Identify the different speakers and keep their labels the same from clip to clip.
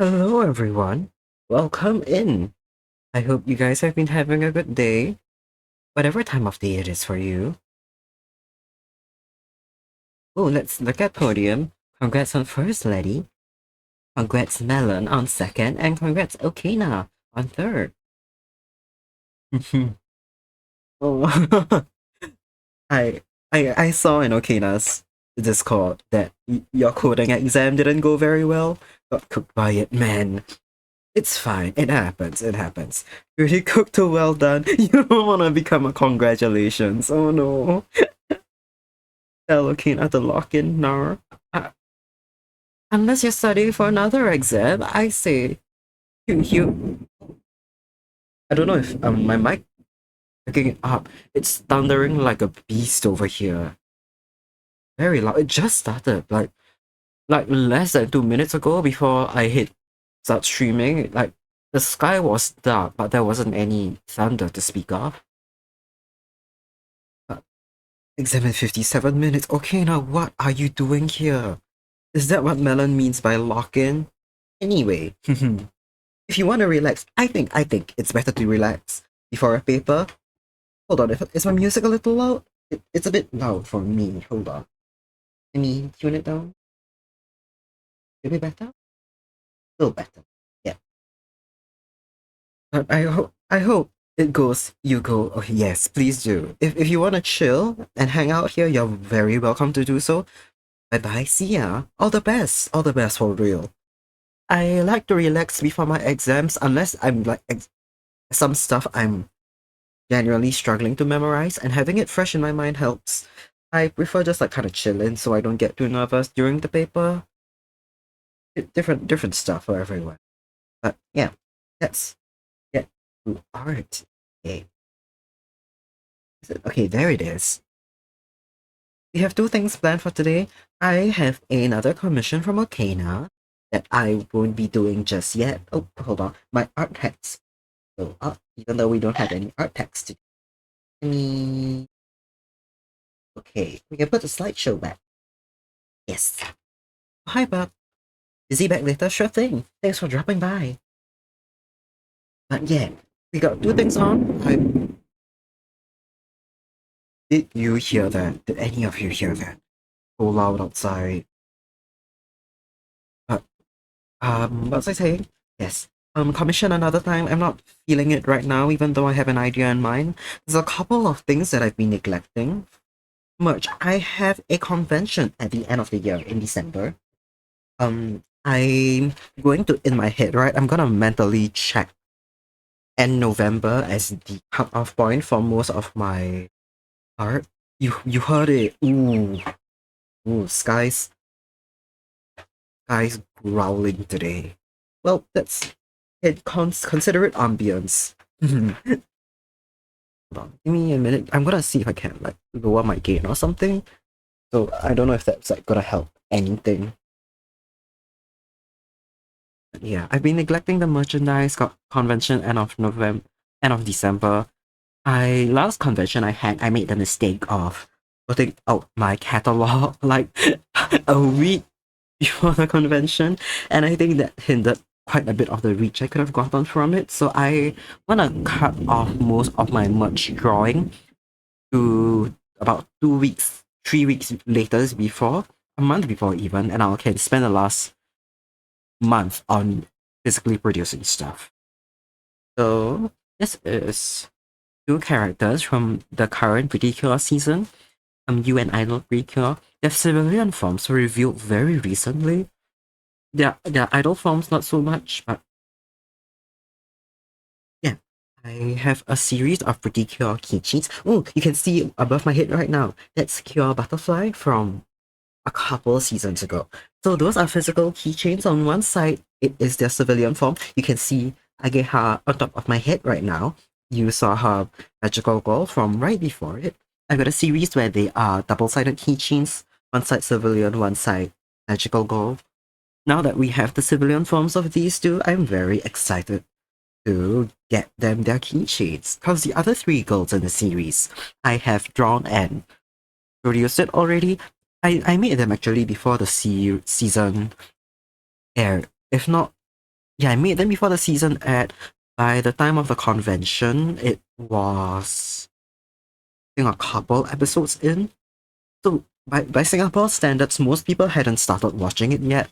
Speaker 1: Hello, everyone. Welcome in. I hope you guys have been having a good day, whatever time of day it is for you. Oh, let's look at podium. Congrats on first, Letty. Congrats, Melon, on second, and congrats, Okina, on third. Oh, I, I saw in Okina's Discord that your coding exam didn't go very well. Got cooked by it, man. It's fine. It happens. It happens. Really cooked too well done. You don't want to become a congratulations. Oh no. Looking at the lock-in now. Unless you're studying for another exam, I say you. I don't know if my mic picking it up. It's thundering like a beast over here. Very loud. It just started like less than 2 minutes ago before I hit start streaming. Like the sky was dark, but there wasn't any thunder to speak of. Exam in 57 minutes. Okay, now what are you doing here? Is that what Melon means by lock-in? Anyway, if you want to relax, I think it's better to relax before a paper. Hold on, is my music a little loud? It's a bit loud for me. Hold on. Let me tune it down. Maybe better? Still better. Yeah. But I hope it goes. You go. Oh yes, please do. If you want to chill and hang out here, you're very welcome to do so. Bye bye. See ya. All the best. All the best for real. I like to relax before my exams unless I'm like some stuff I'm genuinely struggling to memorize, and having it fresh in my mind helps. I prefer just like kind of chilling so I don't get too nervous during the paper. Different stuff for everyone. But yeah, let's get to art. Okay. Okay, there it is. We have two things planned for today. I have another commission from Arcana that I won't be doing just yet. Oh, hold on. My art text go up, even though we don't have any art text today. Okay, we can put the slideshow back. Yes. Hi, Bob. Busy back later? Sure thing. Thanks for dropping by. But yeah, we got two things on. Did you hear that? Did any of you hear that? So loud outside. But, what was I saying? Yes. Commission another time. I'm not feeling it right now, even though I have an idea in mind. There's a couple of things that I've been neglecting. Much. I have a convention at the end of the year in December. I'm going to, in my head, right? I'm gonna mentally check end November as the cut-off point for most of my art. You heard it. Ooh, skies growling today. Well, that's it. Consider it ambience. Hold on, give me a minute. I'm gonna see if I can like lower my gain or something. So I don't know if that's like gonna help anything. Yeah, I've been neglecting the merchandise convention end of December. Last convention I made the mistake of putting out my catalog like a week before the convention, and I think that hindered quite a bit of the reach I could have gotten from it. So I wanna cut off most of my merch drawing to about 2 weeks, 3 weeks later before, a month before even, and I can spend the last month on physically producing stuff. So this is two characters from the current Pretty Cure season. You and Idol Pretty Cure. Their civilian forms were revealed very recently. Their idol forms not so much, but yeah. I have a series of Pretty Cure keychains. Oh, you can see above my head right now. That's Cure Butterfly from a couple seasons ago. So those are physical keychains. On one side, it is their civilian form. You can see Ageha on top of my head right now. You saw her magical girl from right before it. I've got a series where they are double-sided keychains. One side civilian, one side magical girl. Now that we have the civilian forms of these two, I'm very excited to get them their keychains. Because the other three girls in the series, I have drawn and produced it already. I made them actually before the season aired. If not, Yeah, I made them before the season aired. By the time of the convention, it was I think a couple episodes in. So by Singapore standards, most people hadn't started watching it yet.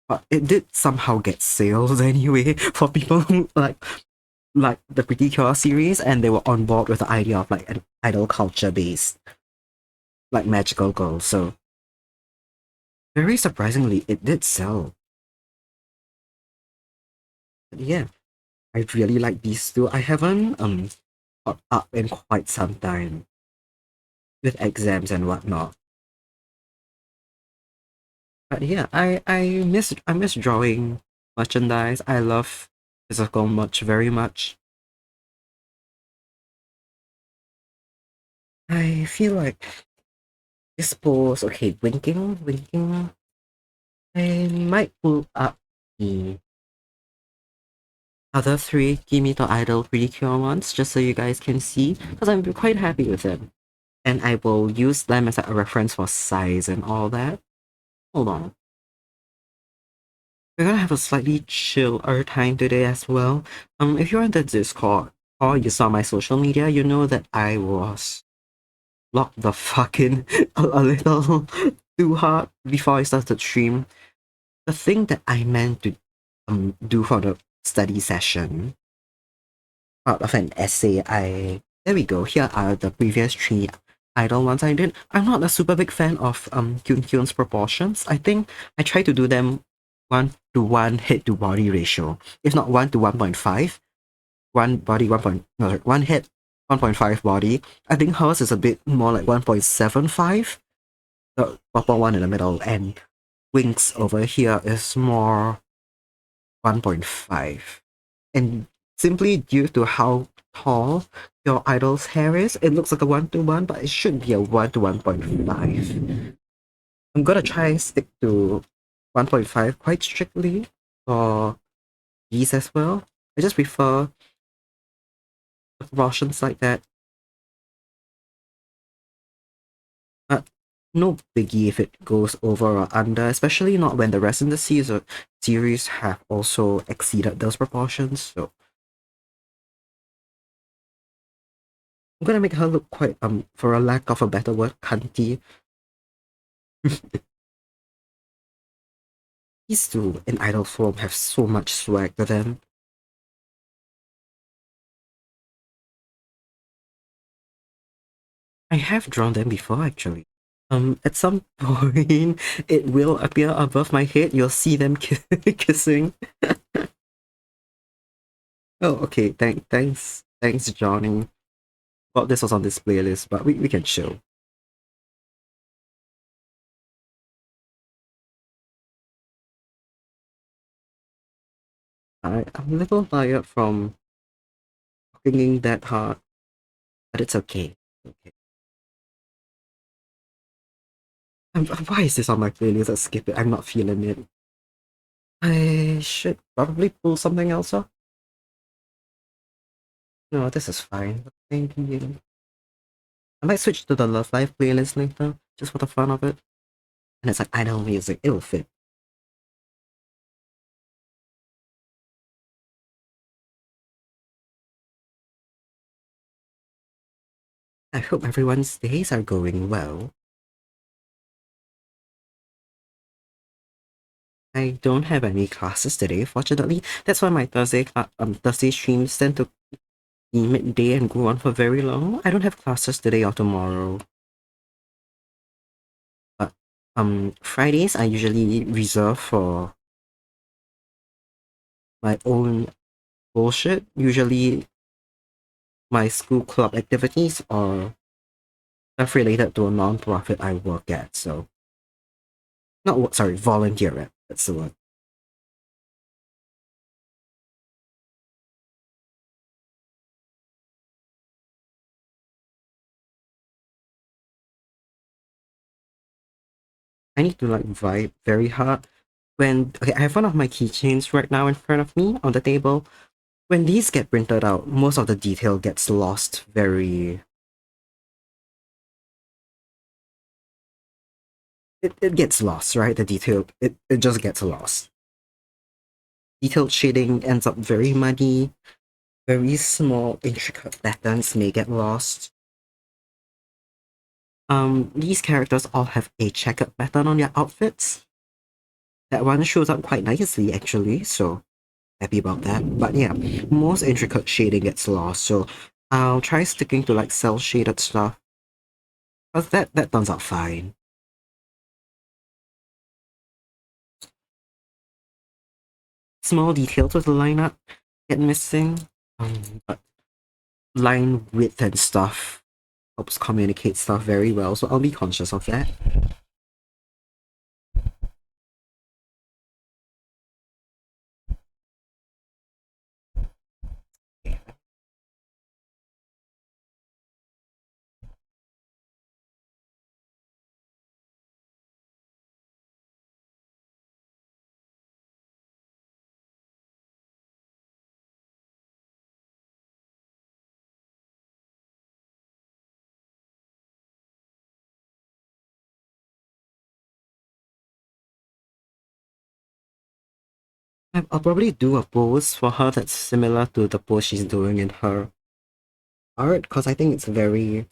Speaker 1: But it did somehow get sales anyway for people who like the Pretty Cure series, and they were on board with the idea of like an idol culture based like magical girl. So very surprisingly, it did sell. But yeah, I really like these two. I haven't caught up in quite some time with exams and whatnot. But yeah, I miss drawing merchandise. I love physical merch very much. I feel like this pose, okay, winking. I might pull up the other three Kimi to Idol pretty cure ones just so you guys can see because I'm quite happy with them. And I will use them as a reference for size and all that. Hold on. We're gonna have a slightly chiller time today as well. If you're on the Discord or you saw my social media, you know that I was locked the fuck in a little too hard before I started stream. The thing that I meant to do for the study session out of an essay, there we go. Here are the previous three idol ones I did. I'm not a super big fan of Kyun Kyun's proportions. I think I try to do them 1-to-1 head to body ratio. If not 1-to-1.5, one body 1. No, sorry, one head 1.5 body. I think hers is a bit more like 1.75. The proper one in the middle, and Wings over here is more 1.5. And simply due to how tall your idol's hair is, it looks like a 1-to-1, but it should be a 1-to-1.5. I'm gonna try stick to 1.5 quite strictly for these as well. I just prefer proportions like that. But no biggie if it goes over or under, especially not when the rest in the series have also exceeded those proportions. So I'm gonna make her look quite for a lack of a better word, cunty. These two in idol form have so much swag to them. I have drawn them before actually. At some point it will appear above my head. You'll see them kissing. Oh, okay. Thanks, Johnny. Well, this was on this playlist, but we can chill. I'm a little tired from singing that hard, but it's okay. Okay. Why is this on my playlist? Let's skip it. I'm not feeling it. I should probably pull something else up. No, this is fine. Thank you. I might switch to the Love Life playlist later, just for the fun of it. And it's like idol music, it'll fit. I hope everyone's days are going well. I don't have any classes today, fortunately. That's why my Thursday streams tend to be midday and go on for very long. I don't have classes today or tomorrow. But Fridays I usually reserve for my own bullshit. Usually my school club activities or stuff related to a non-profit I work at. So not sorry, volunteer at. That's the word. I need to like vibe very hard. When okay, I have one of my keychains right now in front of me on the table. When these get printed out, most of the detail gets lost very it gets lost, right? The detail it just gets lost. detailed shading ends up very muddy. Very small, intricate patterns may get lost. These characters all have a checkered pattern on their outfits. That one shows up quite nicely actually, so happy about that. But yeah, most intricate shading gets lost, so I'll try sticking to like cell shaded stuff. But that turns out fine. Small details with the lineup get missing. But line width and stuff helps communicate stuff very well, so I'll be conscious of that. I'll probably do a pose for her that's similar to the pose she's doing in her art, because I think it's very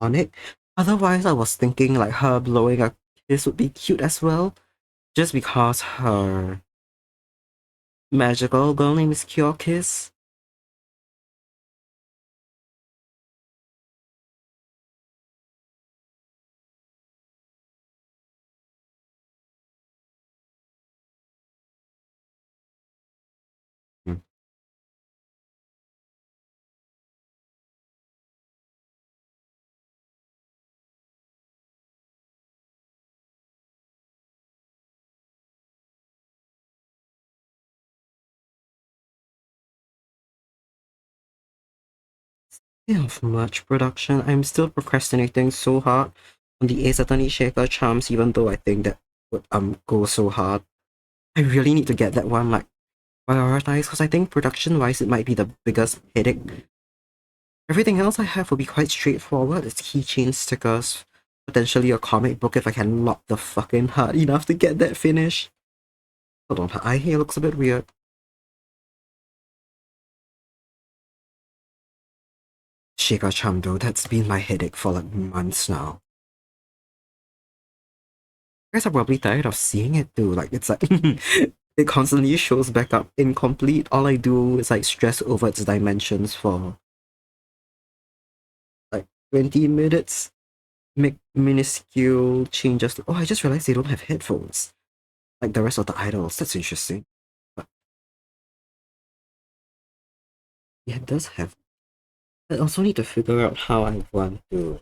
Speaker 1: iconic. Otherwise, I was thinking like her blowing a kiss would be cute as well, just because her magical girl name is Cure Kiss. Hmm. Speaking of merch production, I'm still procrastinating so hard on the Ace Attorney Shaker charms, even though I think that would go so hard. I really need to get that one like prioritized, because I think production wise it might be the biggest headache. Everything else I have will be quite straightforward. It's keychain stickers, potentially a comic book if I can lock the fucking hard enough to get that finished. Hold on, her eye here looks a bit weird. Shaker charm though, that's been my headache for like months now. You guys are probably tired of seeing it too. Like it's like it constantly shows back up incomplete. All I do is like stress over its dimensions for like 20 minutes. Make minuscule changes. Oh, I just realized they don't have headphones like the rest of the idols. That's interesting. But yeah, it does have. I also need to figure out how I want to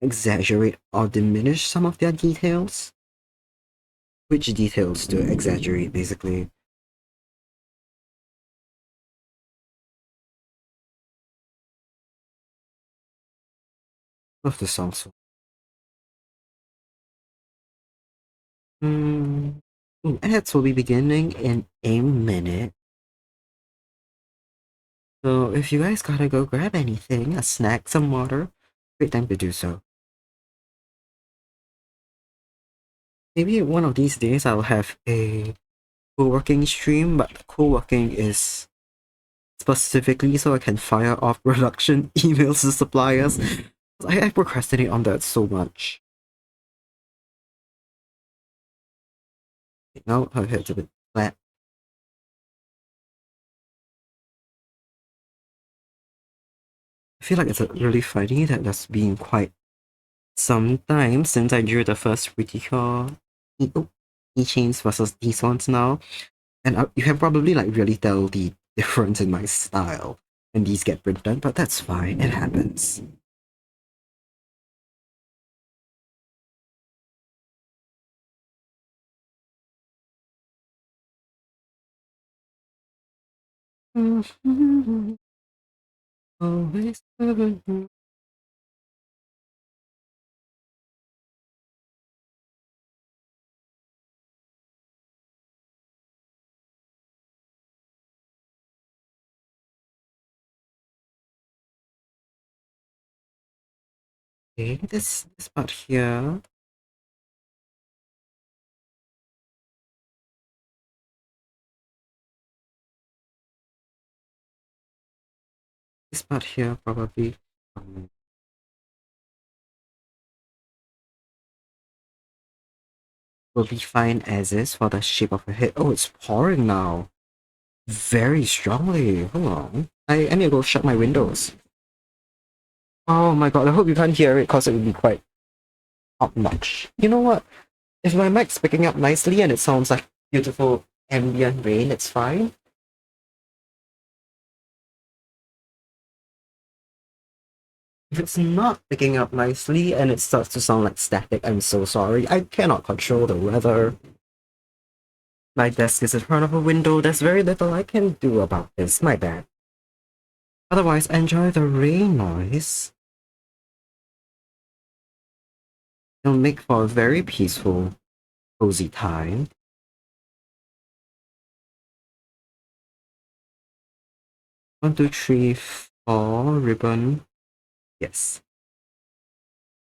Speaker 1: exaggerate or diminish some of their details. Which details to exaggerate, basically. Love the song so. Hmm. Ads will be beginning in a minute. So if you guys gotta go grab anything, a snack, some water, great time to do so. Maybe one of these days I'll have a co-working stream, but co-working is specifically so I can fire off production emails to suppliers. I procrastinate on that so much. Now her head's a bit flat. I feel like it's really funny that there's been quite some time since I drew the first Pretty keychains versus these ones now. And you can probably like really tell the difference in my style when these get printed, but that's fine, it happens. Always. Okay, this part here. This part here probably will be fine as is for the shape of her head. Oh, it's pouring now. Very strongly. Hold on. I need to go shut my windows. Oh my god, I hope you can't hear it because it would be quite top-notch. You know what? If my mic's picking up nicely and it sounds like beautiful ambient rain, it's fine. If it's not picking up nicely and it starts to sound like static, I'm so sorry. I cannot control the weather. My desk is in front of a window. There's very little I can do about this. My bad. Otherwise, enjoy the rain noise. It'll make for a very peaceful, cozy time. One, two, three, four, ribbon. Yes.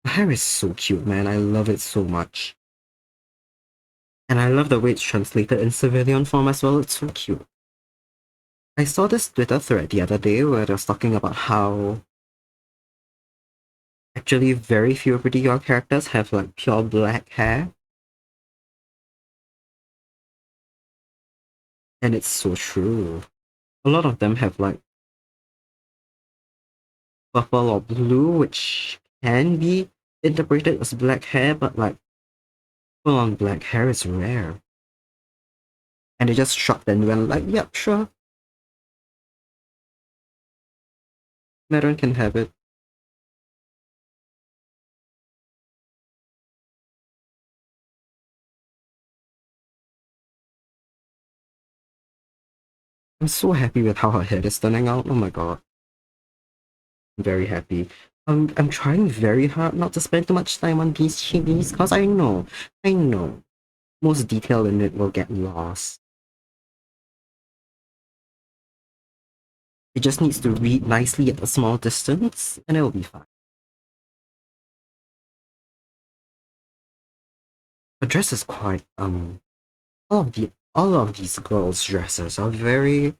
Speaker 1: The hair is so cute, man. I love it so much. And I love the way it's translated in civilian form as well. It's so cute. I saw this Twitter thread the other day where they was talking about how actually very few pretty girl characters have like pure black hair. And it's so true. A lot of them have like purple or blue, which can be interpreted as black hair, but like full on black hair is rare. And they just shrugged and went like, yep, sure. Madeline can have it. I'm so happy with how her head is turning out. Oh my god. I'm very happy. I'm trying very hard not to spend too much time on these chibis because I know, most detail in it will get lost. It just needs to read nicely at a small distance and it'll be fine. Her dress is quite all of these girls' dresses are very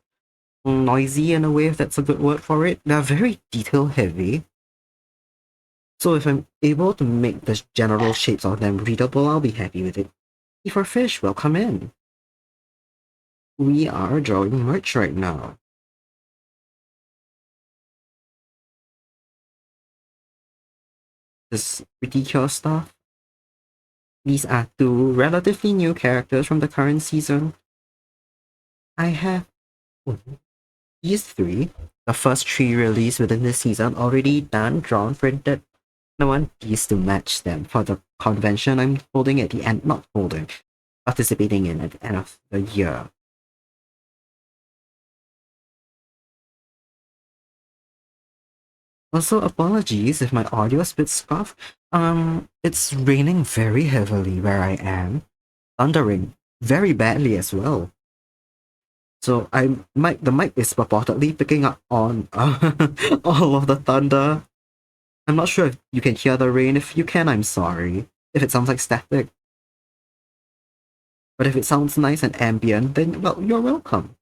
Speaker 1: noisy in a way, if that's a good word for it. They're very detail heavy. So if I'm able to make the general shapes of them readable, I'll be happy with it. For fish, welcome in. We are drawing merch right now. This ridiculous stuff. These are two relatively new characters from the current season. I have these three, the first three released within this season, already done, drawn, printed. I want these to match them for the convention I'm holding at the end, not holding, participating in at the end of the year. Also, apologies if my audio is a bit scuffed. It's raining very heavily where I am, thundering very badly as well. So the mic is purportedly picking up on all of the thunder. I'm not sure if you can hear the rain. If you can, I'm sorry. If it sounds like static. But if it sounds nice and ambient, then well, you're welcome.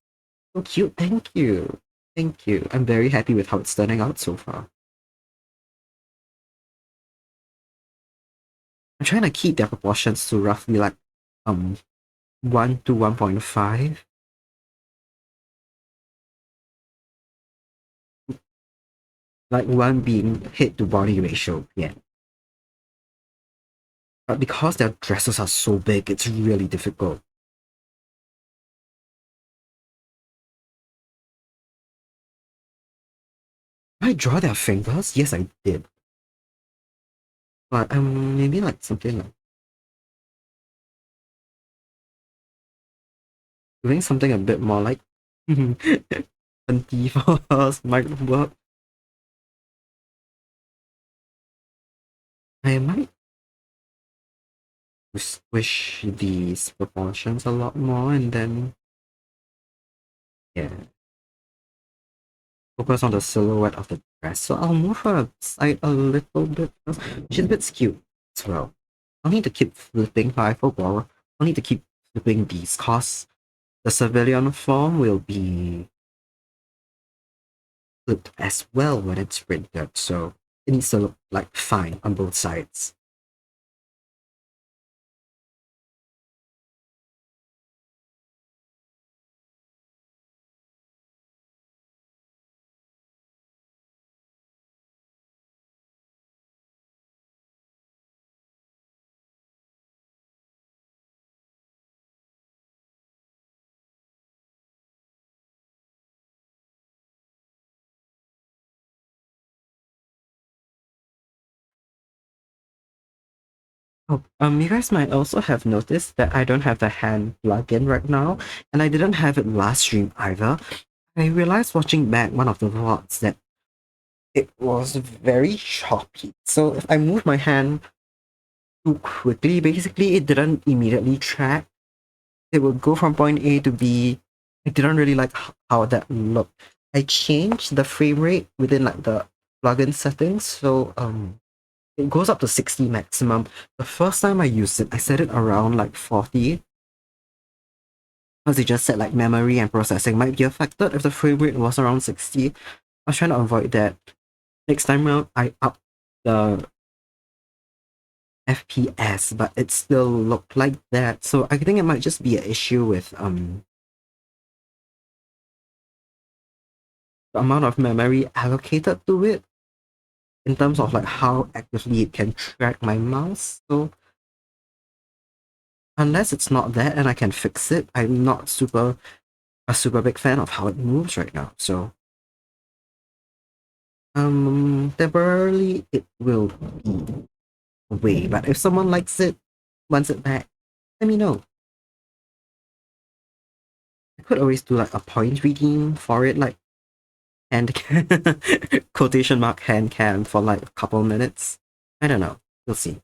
Speaker 1: So cute, thank you. Thank you. I'm very happy with how it's turning out so far. I'm trying to keep their proportions to roughly like 1 to 1.5. Like 1 being head to body ratio, yeah. But because their dresses are so big, it's really difficult. Did I draw their fingers? Yes, I did. But maybe like something like doing something a bit more like 24 hours might work. I might squish these proportions a lot more and then yeah, focus on the silhouette of the dress. So I'll move her aside a little bit. She's a bit skewed as well. I'll need to keep flipping by for Bora. I'll need to keep flipping these cause the civilian form will be look as well when it's printed, so it needs to look like fine on both sides. Oh, you guys might also have noticed that I don't have the hand plugin right now, and I didn't have it last stream either. I realized watching back one of the vlogs that it was very choppy. So if I move my hand too quickly, basically it didn't immediately track. It would go from point A to B. I didn't really like how that looked. I changed the frame rate within like the plugin settings, so it goes up to 60 maximum. The first time I used it, I set it around like 40. Because they just said like memory and processing might be affected if the frame rate was around 60. I was trying to avoid that. Next time around, I upped the FPS, but it still looked like that. So I think it might just be an issue with the amount of memory allocated to it in terms of like how actively it can track my mouse. So unless it's not that and I can fix it, I'm not a super big fan of how it moves right now. So temporarily it will be away. But if someone likes it, wants it back, let me know. I could always do like a point redeem for it, like hand quotation mark hand cam for like a couple minutes. I don't know. We'll see.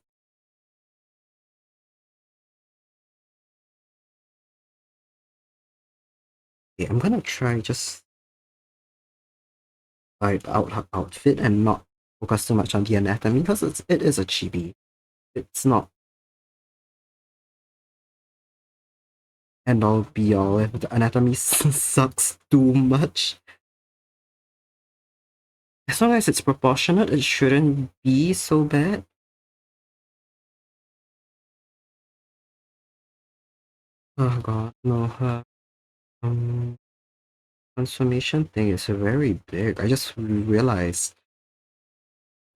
Speaker 1: Okay, I'm gonna try just type out her outfit and not focus too much on the anatomy because it is a chibi. It's not end all be all if the anatomy sucks too much. As long as it's proportionate, it shouldn't be so bad. Oh god, no, her transformation thing is very big. I just realized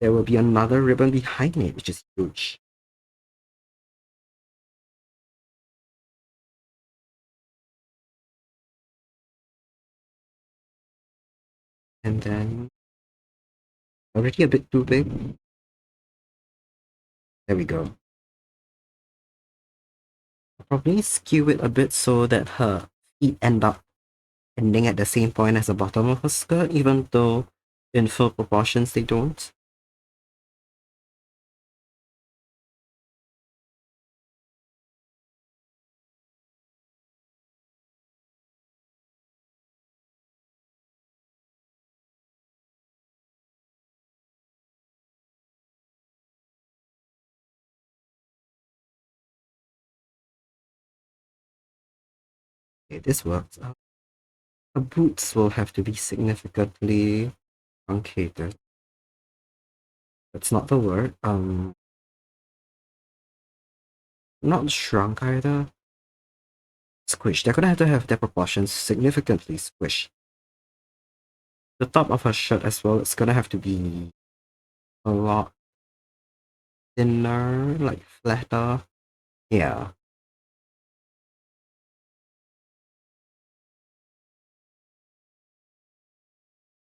Speaker 1: there will be another ribbon behind it, which is huge. And then already a bit too big. There we go. I'll probably skew it a bit so that her feet end up ending at the same point as the bottom of her skirt, even though in full proportions they don't. Okay, this works. The boots will have to be significantly truncated. That's not the word. Not shrunk either. Squished. They're gonna have to have their proportions significantly squished. The top of her shirt as well, it's gonna have to be a lot thinner, like flatter. Yeah.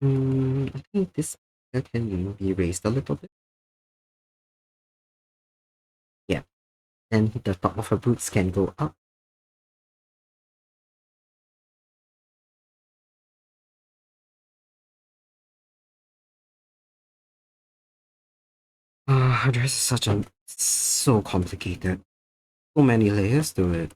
Speaker 1: I think this can be raised a little bit. Yeah. And the top of her boots can go up. Her dress is so complicated. So many layers to it.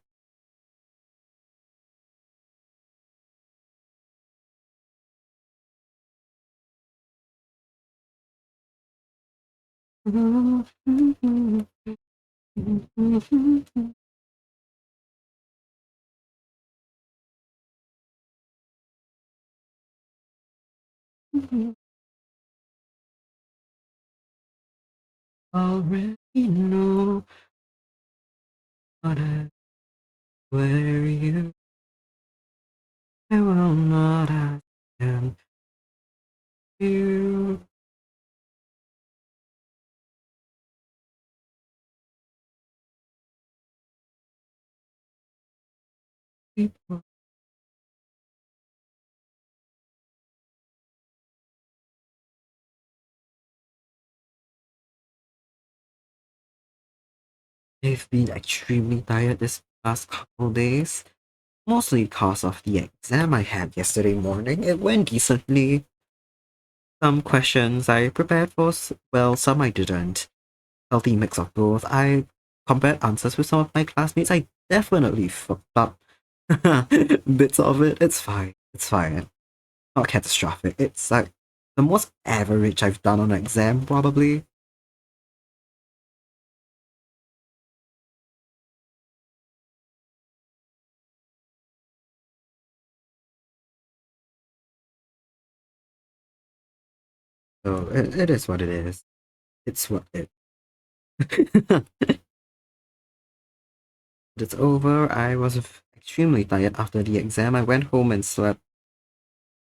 Speaker 1: Already know what I wear you. I will not ask you. People. I've been extremely tired this past couple days, mostly because of the exam I had yesterday morning. It went decently. Some questions I prepared for, well, some I didn't. Healthy mix of both. I compared answers with some of my classmates. I definitely fucked up bits of it. It's fine. It's fine. Not catastrophic. It's like the most average I've done on an exam, probably. So it is what it is. It's what it. It's over. I was extremely tired after the exam. I went home and slept.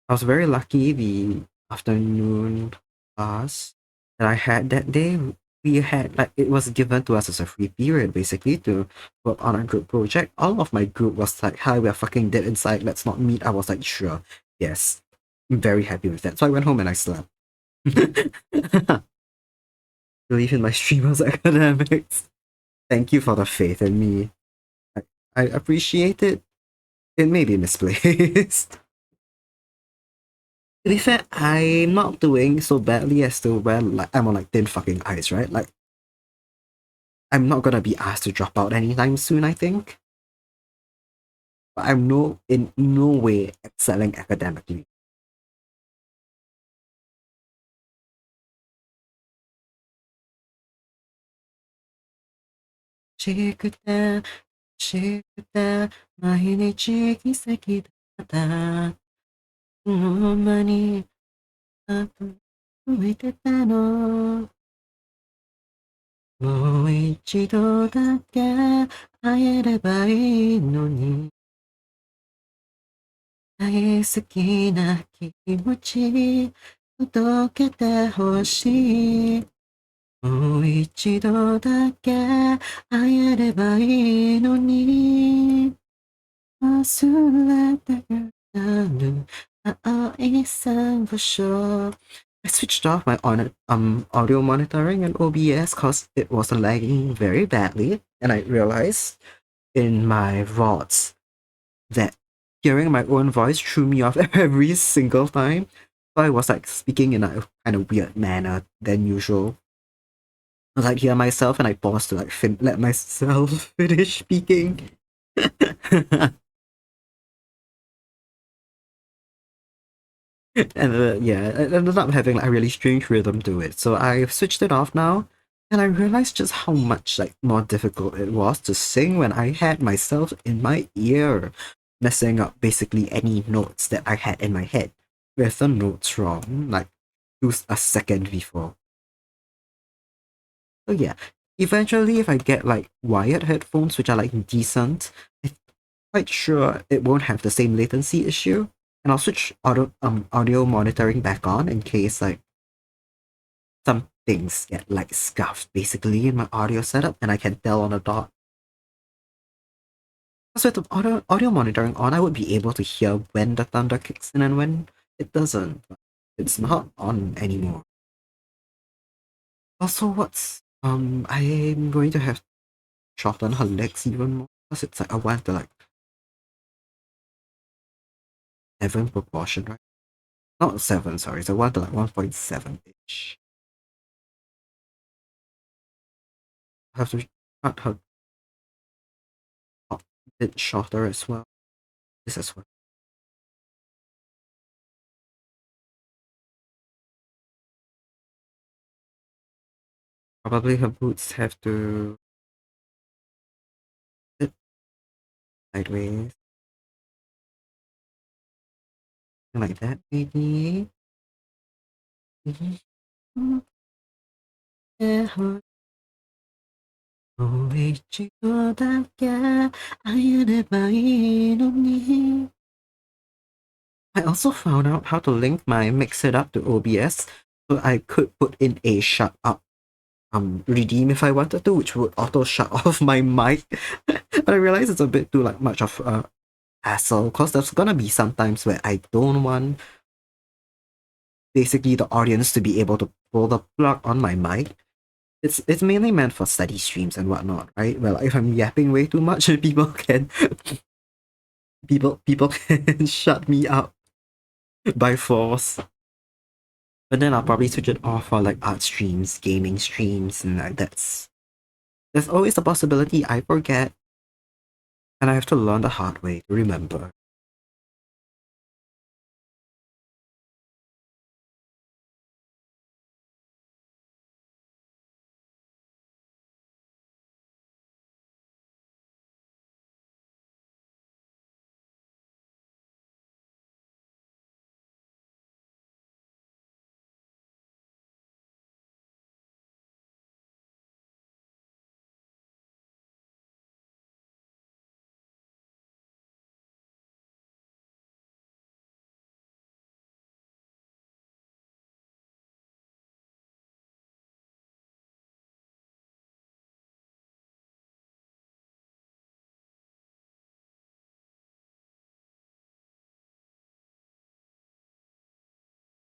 Speaker 1: I was very lucky the afternoon class that I had that day. We had like it was given to us as a free period basically to work on a group project. All of my group was like, "Hi, we're fucking dead inside. Let's not meet." I was like, "Sure, yes." I'm very happy with that. So I went home and I slept. Believe in my streamer's academics. Thank you for the faith in me. I, I appreciate it. It may be misplaced. To be fair, I'm not doing so badly as to where like I'm on like thin fucking ice, right? Like I'm not gonna be asked to drop out anytime soon, I think. But I'm in no way excelling academically. Shikuta, shikuta, 毎日奇跡だった。ほんまに、あと、浮いてたの。もう一度だけ会えればいいのに。大好きな気持ち届けてほしい。もう一度だけ会えればいいのに。忘れてなる青い珊瑚礁。I switched off my audio monitoring in OBS because it was lagging very badly, and I realized in my VODs that hearing my own voice threw me off every single time. So I was like speaking in a kind of weird manner than usual. I was like hear myself and I paused to like let myself finish speaking. And yeah, it ended up having like a really strange rhythm to it. So I switched it off now, and I realized just how much like more difficult it was to sing when I had myself in my ear, messing up basically any notes that I had in my head with the notes wrong, like just a second before. So yeah, eventually if I get like wired headphones which are like decent, I'm quite sure it won't have the same latency issue. And I'll switch audio monitoring back on in case like some things get like scuffed basically in my audio setup and I can tell on a dot. So with the audio monitoring on, I would be able to hear when the thunder kicks in and when it doesn't. But it's not on anymore. Also, I'm going to have to shorten her legs even more because it's like I want to like 7 proportion, right? Not 7, sorry. So I want to like 1.7 ish. I have to cut her a bit shorter as well. This as well. Probably her boots have to sit sideways. Like that, maybe. I also found out how to link my Mix It Up to OBS, so I could put in a shut up redeem if I wanted to, which would auto shut off my mic. But I realize it's a bit too like much of a hassle, because there's gonna be some times where I don't want basically the audience to be able to pull the plug on my mic. It's mainly meant for study streams and whatnot, right? Well, if I'm yapping way too much, people can shut me up by force. But then I'll probably switch it off for like art streams, gaming streams, and like there's always the possibility I forget, and I have to learn the hard way to remember.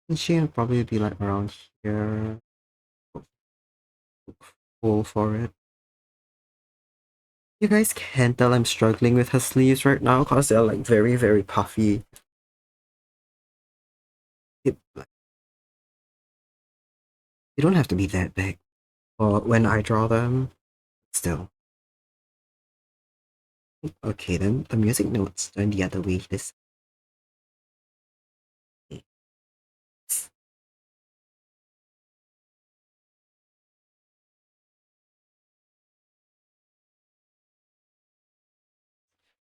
Speaker 1: And she'll probably be like around here, full for it. You guys can tell I'm struggling with her sleeves right now because they're like very, very puffy. Like, they don't have to be that big. Or when I draw them, still. Okay, then the music notes turn the other way this.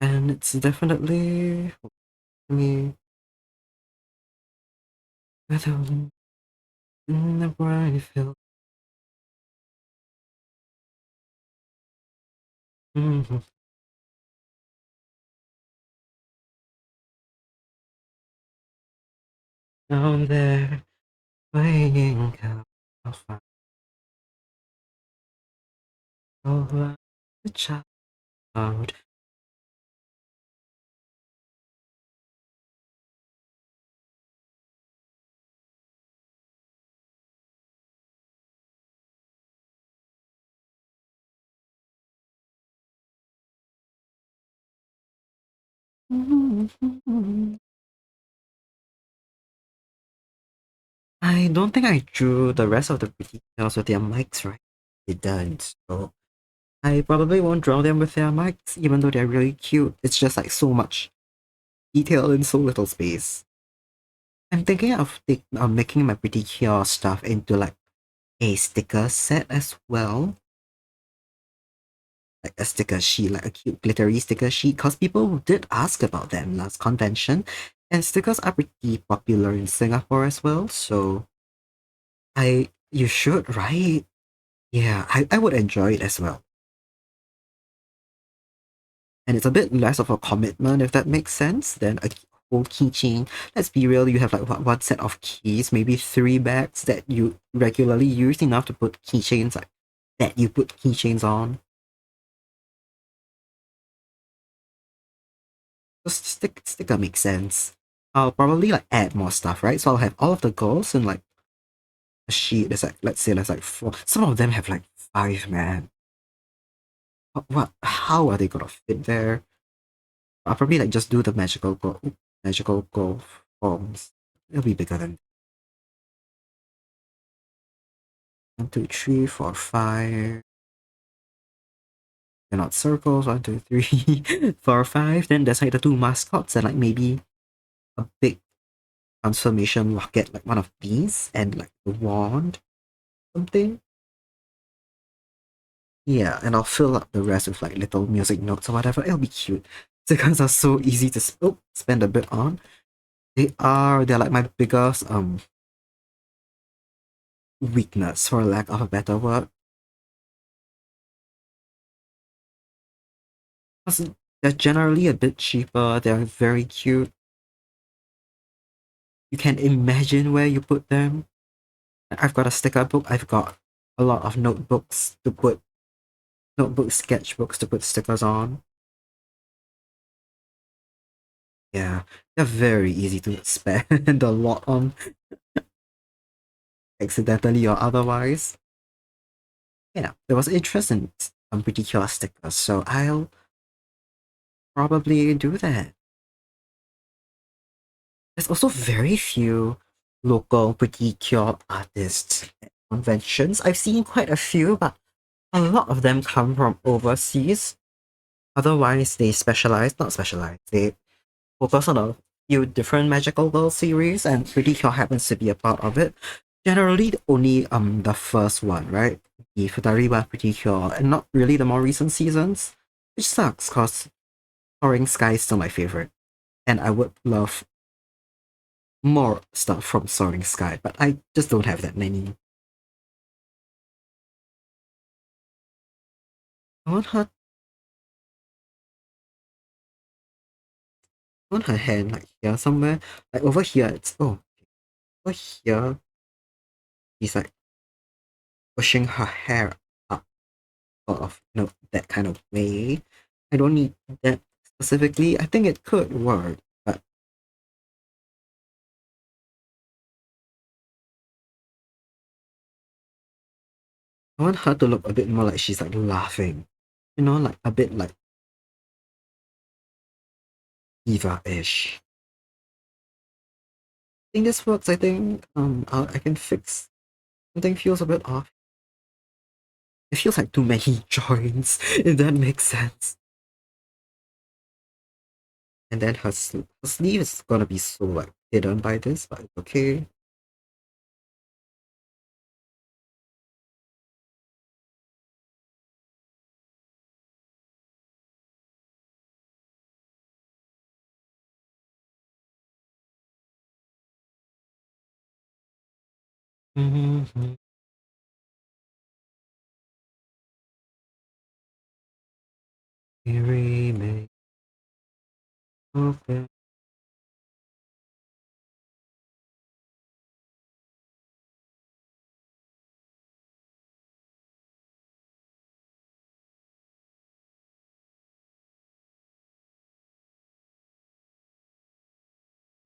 Speaker 1: And it's definitely me. Whenever I feel. Mhm. Down there, playing I'll find over the child. I don't think I drew the rest of the details with their mics right. It didn't, so I probably won't draw them with their mics, even though they're really cute. It's just like so much detail in so little space. I'm thinking of making my pretty cure stuff into like a sticker set as well. Like a sticker sheet, like a cute glittery sticker sheet, because people did ask about them last convention, and stickers are pretty popular in Singapore as well, so you should, right? Yeah, I would enjoy it as well. And it's a bit less of a commitment, if that makes sense, than a whole keychain. Let's be real, you have like one set of keys, maybe 3 bags that you regularly use enough to put keychains like that you put keychains on. Just sticker makes sense. I'll probably like add more stuff, right? So I'll have all of the girls in like a sheet. There's like, let's say there's like 4. Some of them have like 5, man. How are they gonna fit there? I'll probably like just do the magical girl forms. It'll be bigger than 1, 2, 3, 4, 5. They're not circles. 1, 2, 3, 4, 5. Then there's like the 2 mascots and like maybe a big transformation rocket, like one of these, and like the wand, something. Yeah, and I'll fill up the rest with like little music notes or whatever. It'll be cute. Stickers are so easy to spend a bit on. They're like my biggest weakness, for lack of a better word. 'Cause they're generally a bit cheaper, they're very cute. You can imagine where you put them. I've got a sticker book, I've got a lot of sketchbooks to put stickers on. Yeah, they're very easy to spend a lot on, accidentally or otherwise. Yeah, there was interest in some ridiculous stickers, so I'll probably do that. There's also very few local pedicure artists at conventions. I've seen quite a few, but a lot of them come from overseas. Otherwise, not specialize, they focus on a few different magical girl series, and pedicure happens to be a part of it. Generally, only the first one, right? The Futariwa pedicure, and not really the more recent seasons, which sucks, cause Soaring Sky is still my favorite, and I would love more stuff from Soaring Sky, but I just don't have that many. I want her, I want her hand like here somewhere, like over here. Over here. She's like pushing her hair up, sort of, that kind of way. I don't need that specifically. I think it could work, but I want her to look a bit more like she's like laughing, like a bit like Eva-ish. I think this works. I think I can fix something feels a bit off. It feels like too many joints, if that makes sense. And then her sleeve is gonna be so like hidden by this, but it's okay. Mm-hmm. Remake. Okay.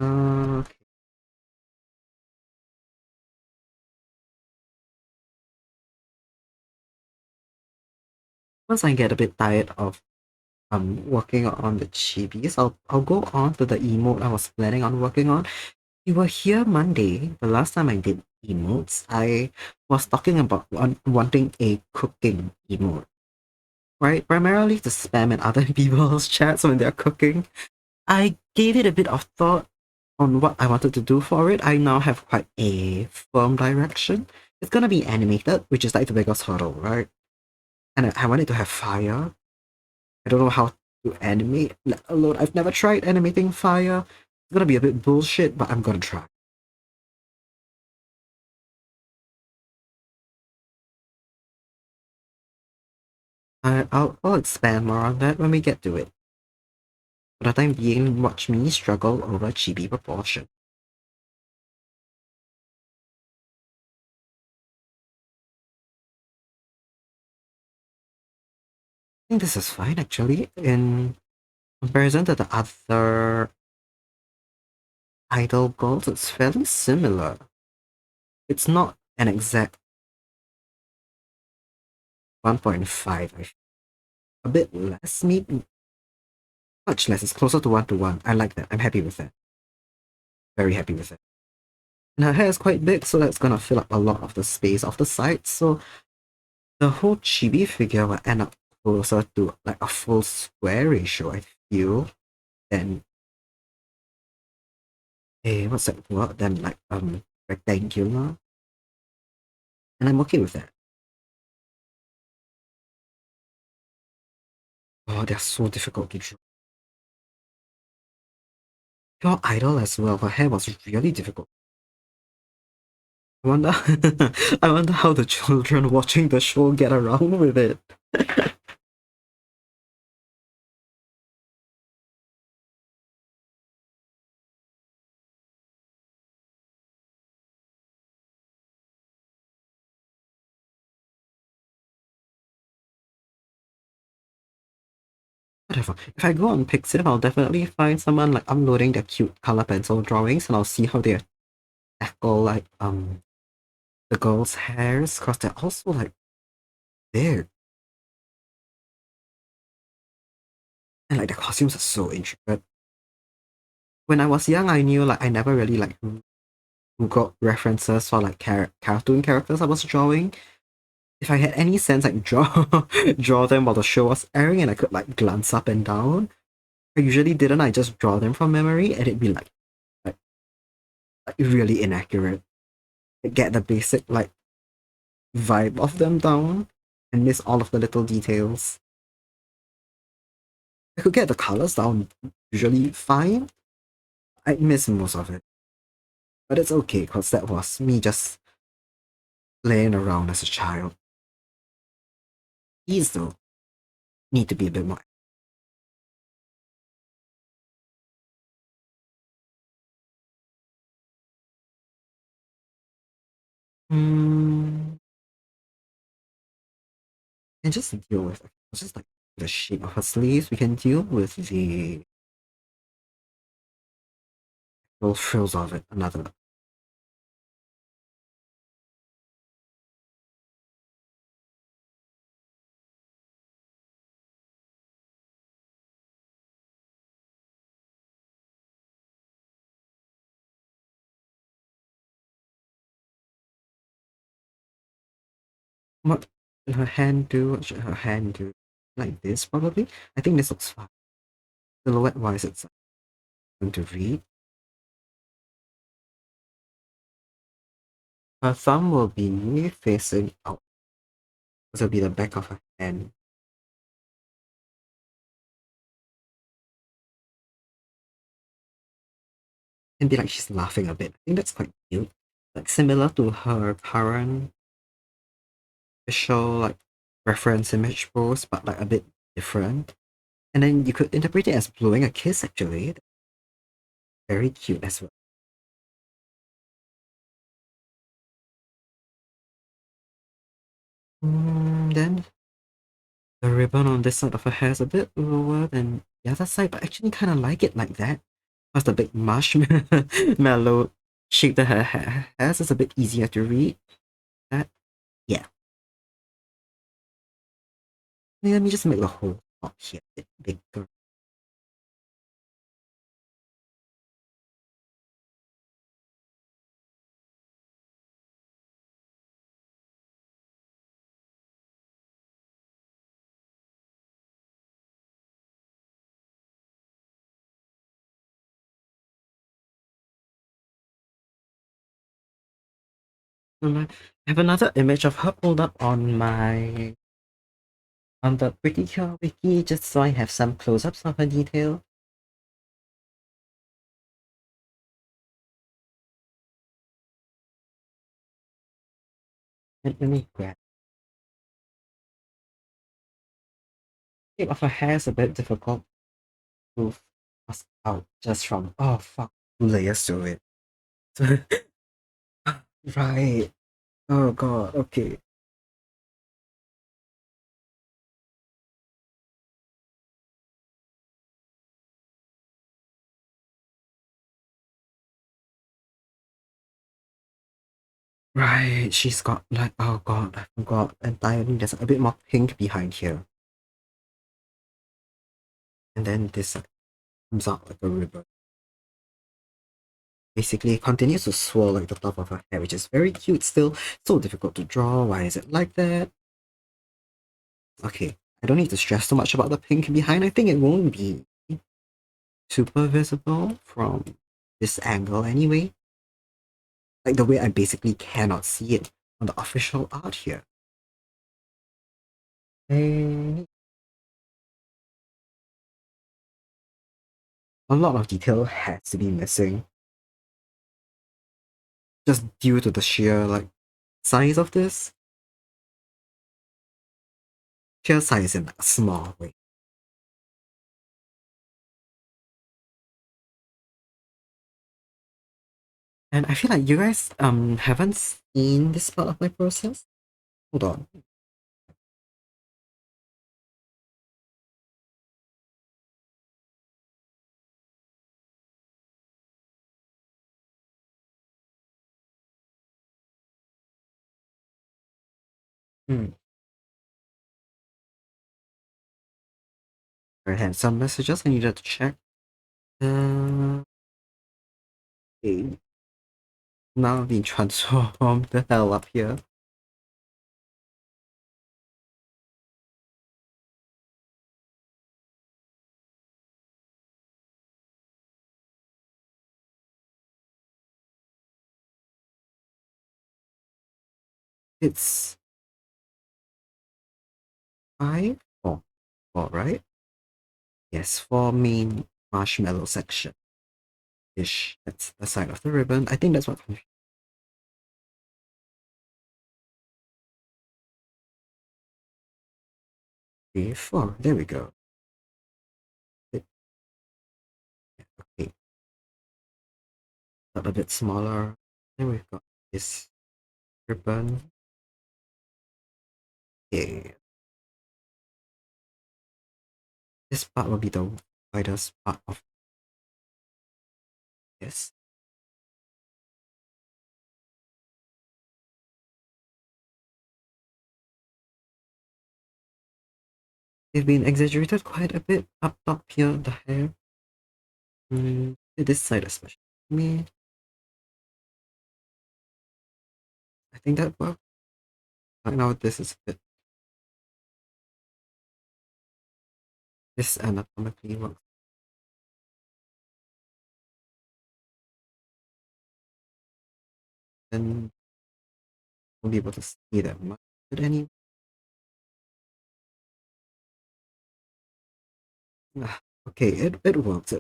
Speaker 1: Okay. Once I get a bit tired of working on the chibis, I'll go on to the emote I was planning on working on. You were here Monday. The last time I did emotes, I was talking about wanting a cooking emote, right? Primarily to spam in other people's chats when they're cooking. I gave it a bit of thought on what I wanted to do for it. I now have quite a firm direction. It's gonna be animated, which is like the biggest hurdle, right? And I want it to have fire. I don't know how to animate, let alone I've never tried animating fire. It's gonna be a bit bullshit, but I'm gonna try. I'll expand more on that when we get to it. For the time being, watch me struggle over chibi proportion. I think this is fine actually. In comparison to the other idol goals, it's fairly similar. It's not an exact 1.5. A bit less, maybe much less. It's closer to 1 to 1. I like that. I'm happy with that. Very happy with it. And her hair is quite big, so that's gonna fill up a lot of the space of the sides. So the whole chibi figure will end up closer to like a full square ratio, I feel, than a what's that word? Than like rectangular. And I'm okay with that. Oh, they're so difficult to draw. Your idol as well, her hair was really difficult. I wonder, I wonder how the children watching the show get around with it. Whatever. If I go on Pixiv, I'll definitely find someone like uploading their cute color pencil drawings, and I'll see how they tackle like the girls' hairs, cause they're also like big, and like the costumes are so intricate. When I was young, I knew like I never really like got references for like cartoon characters I was drawing. If I had any sense, like draw them while the show was airing, and I could like glance up and down. I usually didn't. I just draw them from memory, and it'd be like, like really inaccurate. I get the basic like vibe of them down, and miss all of the little details. I could get the colors down usually fine. I miss most of it, but it's okay because that was me just playing around as a child. These though need to be a bit more. Hmm. And just deal with just like the shape of her sleeves. We can deal with the little frills of it. Another. What should her hand do? What should her hand do? Like this, probably? I think this looks fine. Silhouette wise, it's going to read. Her thumb will be facing out. This will be the back of her hand. And be like she's laughing a bit. I think that's quite cute. Like similar to her current visual like reference image pose, but like a bit different. And then you could interpret it as blowing a kiss actually. Very cute as well. Then the ribbon on this side of her hair is a bit lower than the other side, but I actually kind of like it like that. Because the big marshmallow shape that her hair has is a bit easier to read. That, yeah. Let me just make the whole top here a bit bigger. I have another image of her pulled up on the Pretty Cure wiki just so I have some close-ups of her detail. Let me grab. The shape of her hair is a bit difficult to mask out just from fuck, layers to it. Right. Oh god, okay. Right, she's got like oh god, I forgot entirely. There's a bit more pink behind here. And then this comes out like a ribbon. Basically continues to swirl like the top of her hair, which is very cute still. So difficult to draw. Why is it like that? Okay, I don't need to stress too much about the pink behind. I think it won't be super visible from this angle anyway. Like the way I basically cannot see it on the official art here. And a lot of detail has to be missing. just due to the sheer like size of this. Sheer size in a small way. And I feel like you guys haven't seen this part of my process. Hold on. Hmm. I had some messages I needed to check. Okay. Now being transformed the hell up here. It's 5 4, right? Yes, for main marshmallow section ish. That's the side of the ribbon. I think that's what. Okay, 4. There we go. Okay, a bit smaller. Then we've got this ribbon. Okay, this part will be the widest part of this. They've been exaggerated quite a bit up top here, the hair. This side especially. Me, I think that worked. Right now, this is a bit. This anatomically works. And won't be able to see that much. But anyway, okay, it works.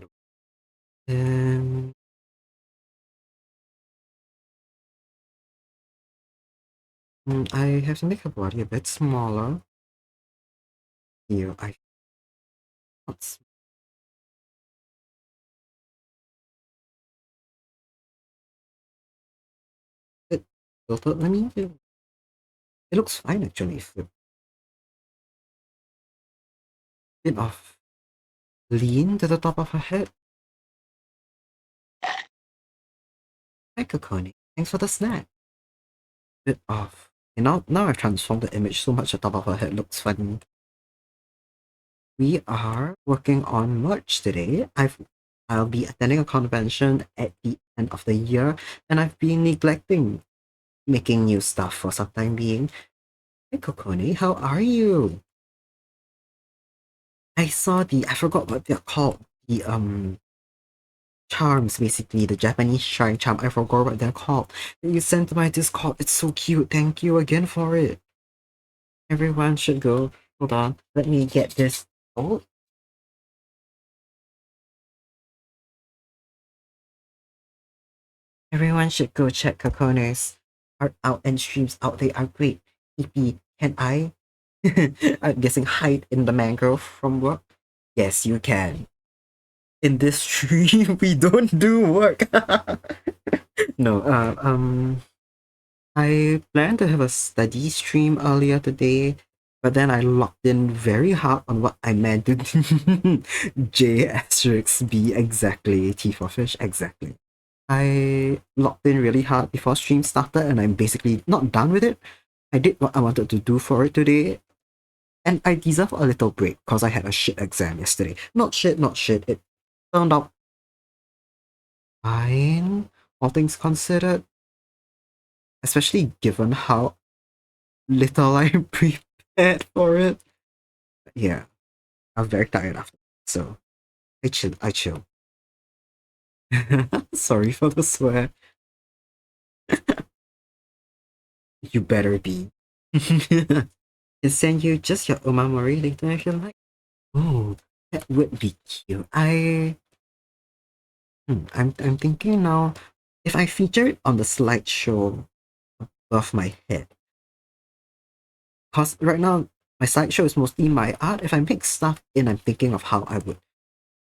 Speaker 1: Um, I have to make her body a bit smaller. Here, I not bit filtered. I mean, it looks fine actually. It's a bit of lean to the top of her head. Hi, Kokoni. Thanks for the snack. Bit of. And now I've transformed the image so much the top of her head looks funny. We are working on merch today. I'll be attending a convention at the end of the year, and I've been neglecting making new stuff for some time being. Hey Kokoni, how are you? I forgot what they're called. The charms, basically, the Japanese shrine charm. I forgot what they're called. You sent to my Discord. It's so cute. Thank you again for it. Everyone should go. Hold on. Let me get this. Oh, everyone should go check Kakone's art out and streams out. They are great. EP, can I? I'm guessing hide in the mangrove from work. Yes, you can. In this stream, we don't do work. No, I planned to have a study stream earlier today, but then I locked in very hard on what I meant to J asterisk B exactly, T for fish exactly. I locked in really hard before stream started and I'm basically not done with it. I did what I wanted to do for it today, and I deserve a little break because I had a shit exam yesterday. Not shit, not shit. It turned out fine, all things considered, especially given how little I prepared for it. Yeah, I'm very tired after. So I chill. I chill. Sorry for the swear. You better be. Can send you just your omamori later if you like. Oh, that would be cute. I'm thinking now. if I feature it on the slideshow above my head, because right now my slideshow is mostly my art. If I mix stuff in, I'm thinking of how I would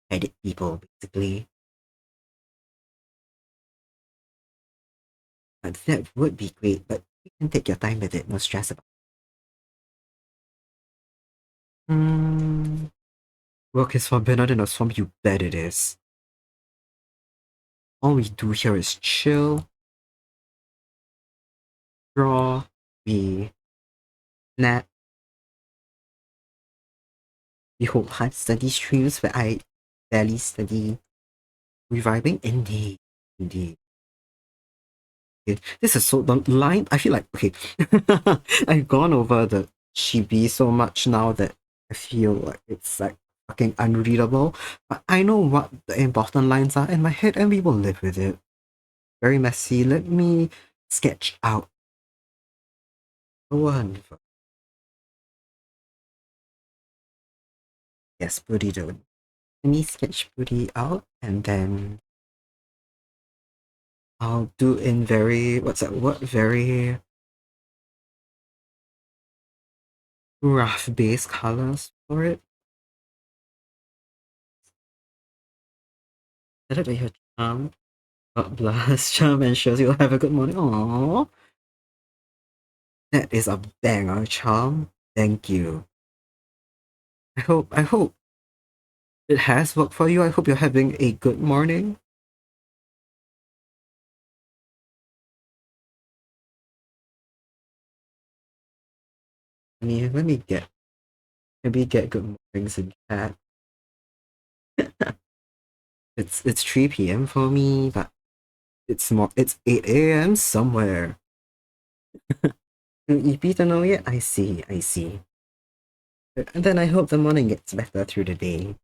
Speaker 1: edit people, basically. And that would be great, but you can take your time with it, no stress about it. Work is forbidden in a swamp, you bet it is. All we do here is chill, draw, we nap, we hold hard study streams where I barely study. Reviving? Indeed. Indeed. Okay. This is so the line. I feel like okay. I've gone over the chibi so much now that I feel like it's like fucking unreadable. But I know what the important lines are in my head and we will live with it. Very messy. Let me sketch out one. Yes, booty doing. Let me sketch booty out and then I'll do in very what's that word? Very rough base colors for it. Let it be your charm. God bless. Charm ensures you'll have a good morning. Aww. That is a banger, Charm. Thank you. I hope it has worked for you. I hope you're having a good morning. Let me get maybe get good mornings in chat. It's 3 p.m. for me, but it's 8 a.m. somewhere. EP to know yet? I see, I see. And then I hope the morning gets better through the day.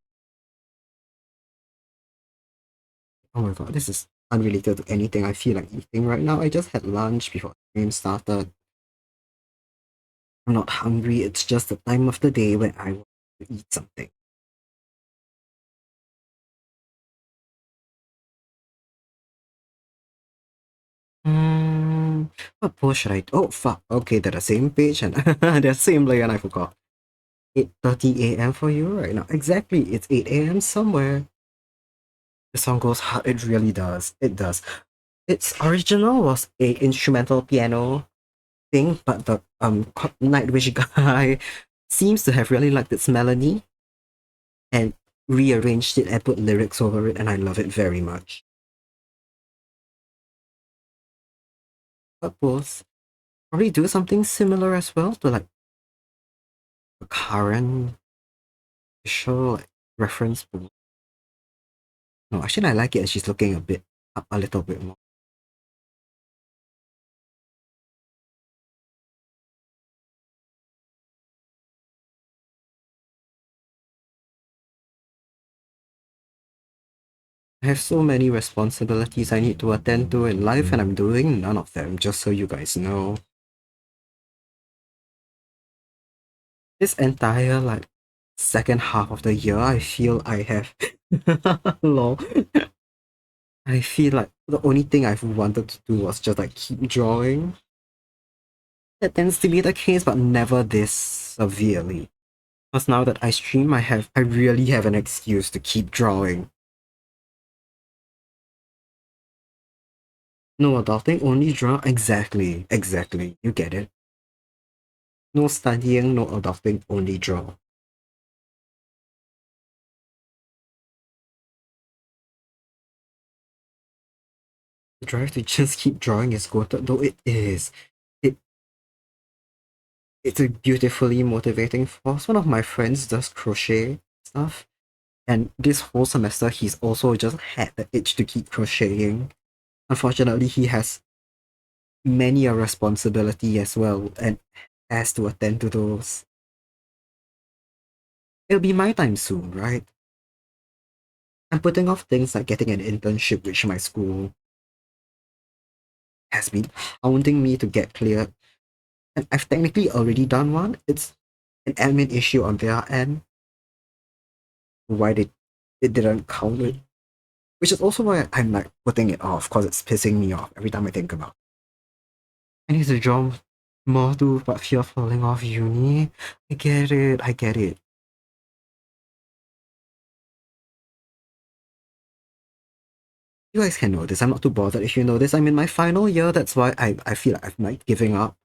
Speaker 1: Oh my god, this is unrelated to anything I feel like eating right now. I just had lunch before the game started. I'm not hungry, it's just the time of the day when I want to eat something. What post should I do? Oh fuck, okay, they're the same page and they're the same layer and I forgot. 8:30 a.m. for you right now. Exactly, it's 8 a.m. somewhere. The song goes hard, it really does. It does. Its original was a instrumental piano thing, but the Nightwish guy seems to have really liked its melody and rearranged it and put lyrics over it, and I love it very much. Suppose probably do something similar as well to like the current show like, reference book. No, actually I like it and she's looking a bit up a little bit more. I have so many responsibilities I need to attend to in life and I'm doing none of them, just so you guys know. This entire like second half of the year I feel I have lol. I feel like the only thing I've wanted to do was just like keep drawing. That tends to be the case, but never this severely. Because now that I stream, I really have an excuse to keep drawing. No adulting, only draw. Exactly, exactly. You get it. No studying, no adulting, only draw. The drive to just keep drawing is goated, though it is. It it's a beautifully motivating force. One of my friends does crochet stuff, and this whole semester he's also just had the itch to keep crocheting. Unfortunately, he has many a responsibility as well and has to attend to those. It'll be my time soon, right? I'm putting off things like getting an internship, which my school has been hounding me to get cleared. And I've technically already done one. It's an admin issue on their end. Why it didn't count it. Which is also why I'm like putting it off, because it's pissing me off every time I think about it. I need to draw more too, but fear of falling off uni. I get it, I get it. You guys can know this. I'm not too bothered if you know this. I'm in my final year. That's why I feel like I'm like giving up.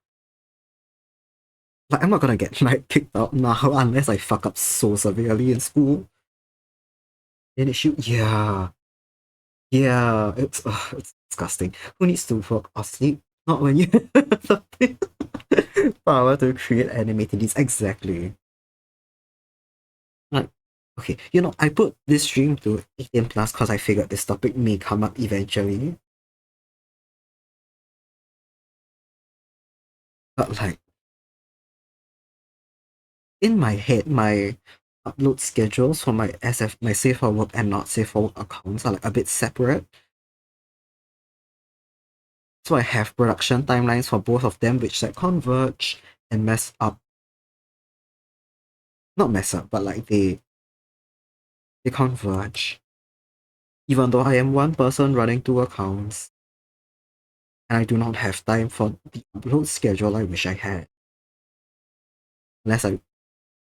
Speaker 1: Like I'm not gonna get like kicked out now unless I fuck up so severely in school. Then it should yeah. It's disgusting. Who needs to work or sleep? Not when you have the power to create animated needs. Exactly. Like okay, I put this stream to 18 plus because I figured this topic may come up eventually. But like in my head, my upload schedules for my my safe for work and not safe for work accounts are like a bit separate. So I have production timelines for both of them, which like converge and mess up. Not mess up, but like they converge. Even though I am one person running two accounts, and I do not have time for the upload schedule I wish I had. Unless I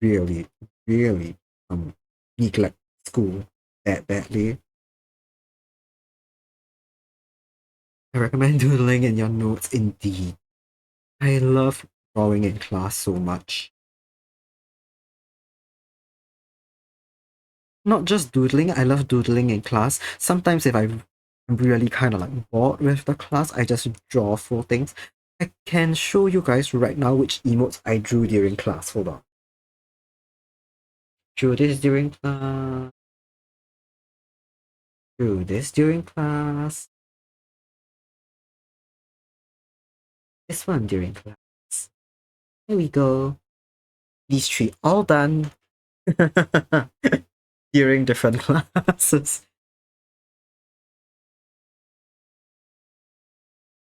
Speaker 1: really, really neglect school that badly. I recommend doodling in your notes indeed. I love drawing in class so much. Not just doodling, I love doodling in class. Sometimes if I'm really kind of like bored with the class, I just draw for things. I can show you guys right now which emotes I drew during class. Hold on. Drew this during class. Drew this during class. This one during class. Here we go. These three all done during different classes.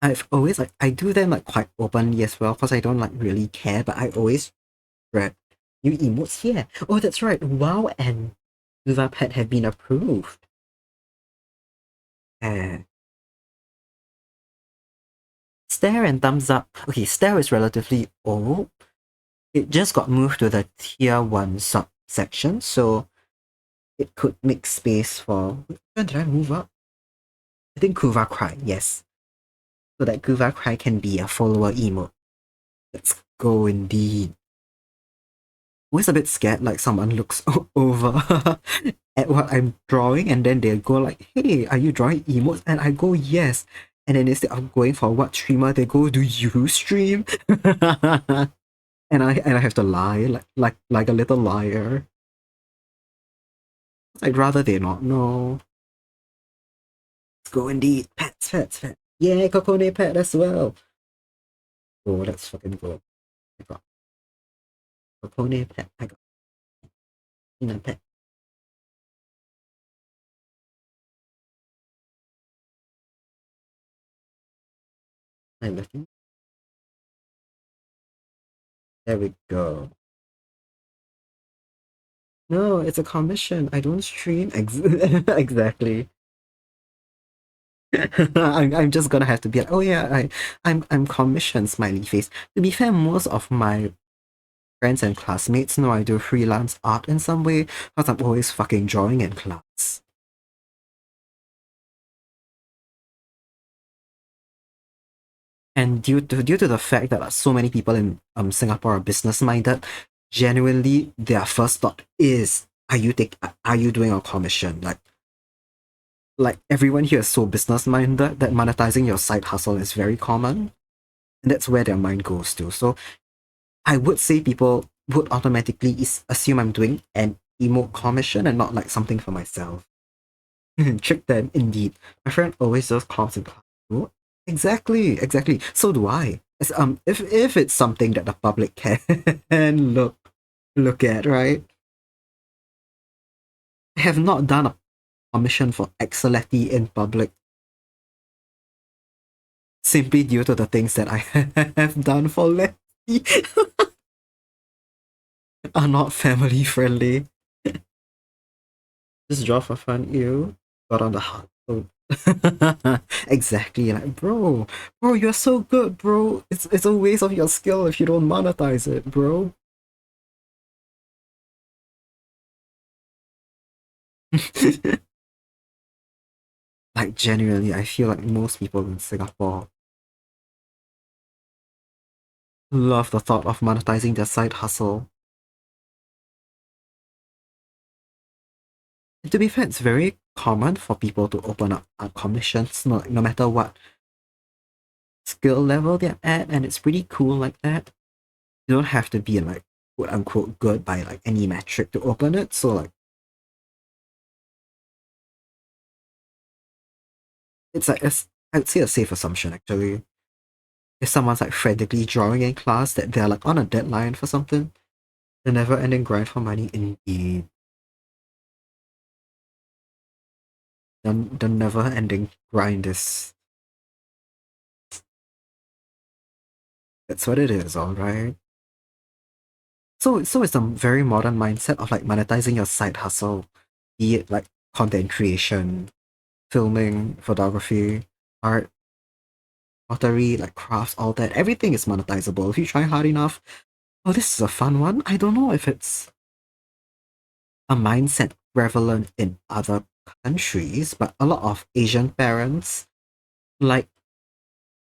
Speaker 1: I've always like I do them like quite openly as well because I don't like really care, but I always read new emotes here. Oh, that's right. Wow and Kuva Pet have been approved. Uh, Stare and Thumbs Up. Okay, Stare is relatively old. It just got moved to the tier 1 subsection, so it could make space for. When did I move up? I think Kuva Cry, yes. So that Kuva Cry can be a follower emote. Let's go indeed. Always a bit scared, like someone looks over at what I'm drawing and then they'll go like, hey, are you drawing emotes? And I go, yes. And then instead of going for what streamer, they go, do you stream? and I have to lie, like a little liar. I'd rather they not know. Let's go indeed. Pets, pets, pets. Yeah, Kokone pet as well. Oh, let's fucking go. I got Kokone pet. I got Ina pet. I'm looking. There we go. No, it's a commission. I don't stream. Exactly. I'm just gonna have to be like, oh yeah, I'm commissioned, smiley face. To be fair, most of my friends and classmates know I do freelance art in some way, because I'm always fucking drawing in class. And due to the fact that so many people in Singapore are business minded, genuinely their first thought is, are you doing a commission? Like everyone here is so business minded that monetizing your side hustle is very common. And that's where their mind goes to. So I would say people would automatically assume I'm doing an emote commission and not like something for myself. Trick them, indeed. My friend always does comms in class. Oh, exactly. So do I. If it's something that the public can look at, right? I have not done a commission for Exceleti in public simply due to the things that I have done for Letty are not family friendly. Just draw for fun, ew. got on the hot. Exactly, like bro, you're so good, bro. It's a waste of your skill if you don't monetize it, bro. Like genuinely, I feel like most people in Singapore love the thought of monetizing their side hustle. And to be fair, it's very common for people to open up commissions, no matter what skill level they're at, and it's pretty cool like that. You don't have to be like quote unquote good by like any metric to open it. So like it's like I'd say a safe assumption actually. If someone's like frantically drawing in class that they're like on a deadline for something, the never ending grind for money indeed. The never ending grind is that's what it is, alright. So it's a very modern mindset of like monetizing your side hustle, be it like content creation, filming, photography, art, pottery, like crafts, all that. Everything is monetizable if you try hard enough. Oh, this is a fun one. I don't know if it's a mindset prevalent in other countries, but a lot of Asian parents like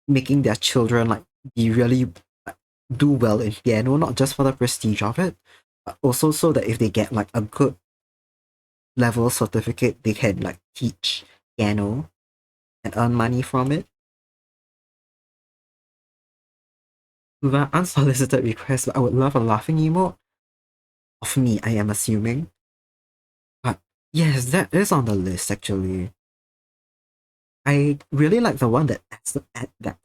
Speaker 1: making their children like be really like, do well in piano, not just for the prestige of it, but also so that if they get like a good level certificate, they can like teach piano and earn money from it. Kuva, unsolicited request, but I would love a laughing emote of me, I am assuming. But yes, that is on the list actually. I really like the one that that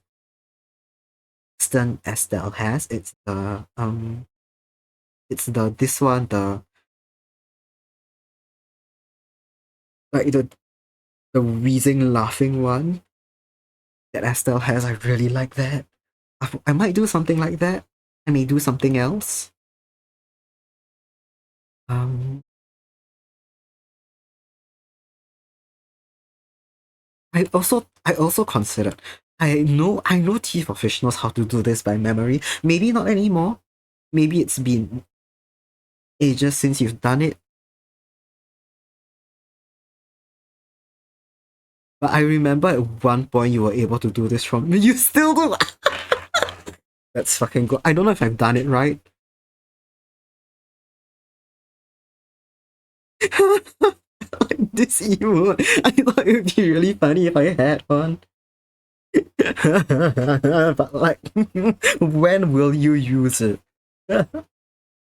Speaker 1: Stern Estelle has. It's the this one, the like the wheezing laughing one that Estelle has. I really like that. I might do something like that. I may do something else. Um, I also considered. I know T for Fish knows how to do this by memory. Maybe not anymore. Maybe it's been ages since you've done it. But I remember at one point you were able to do this from. You still do. That's fucking good. I don't know if I've done it right. Like this emote. I thought it would be really funny if I had one. But like, when will you use it?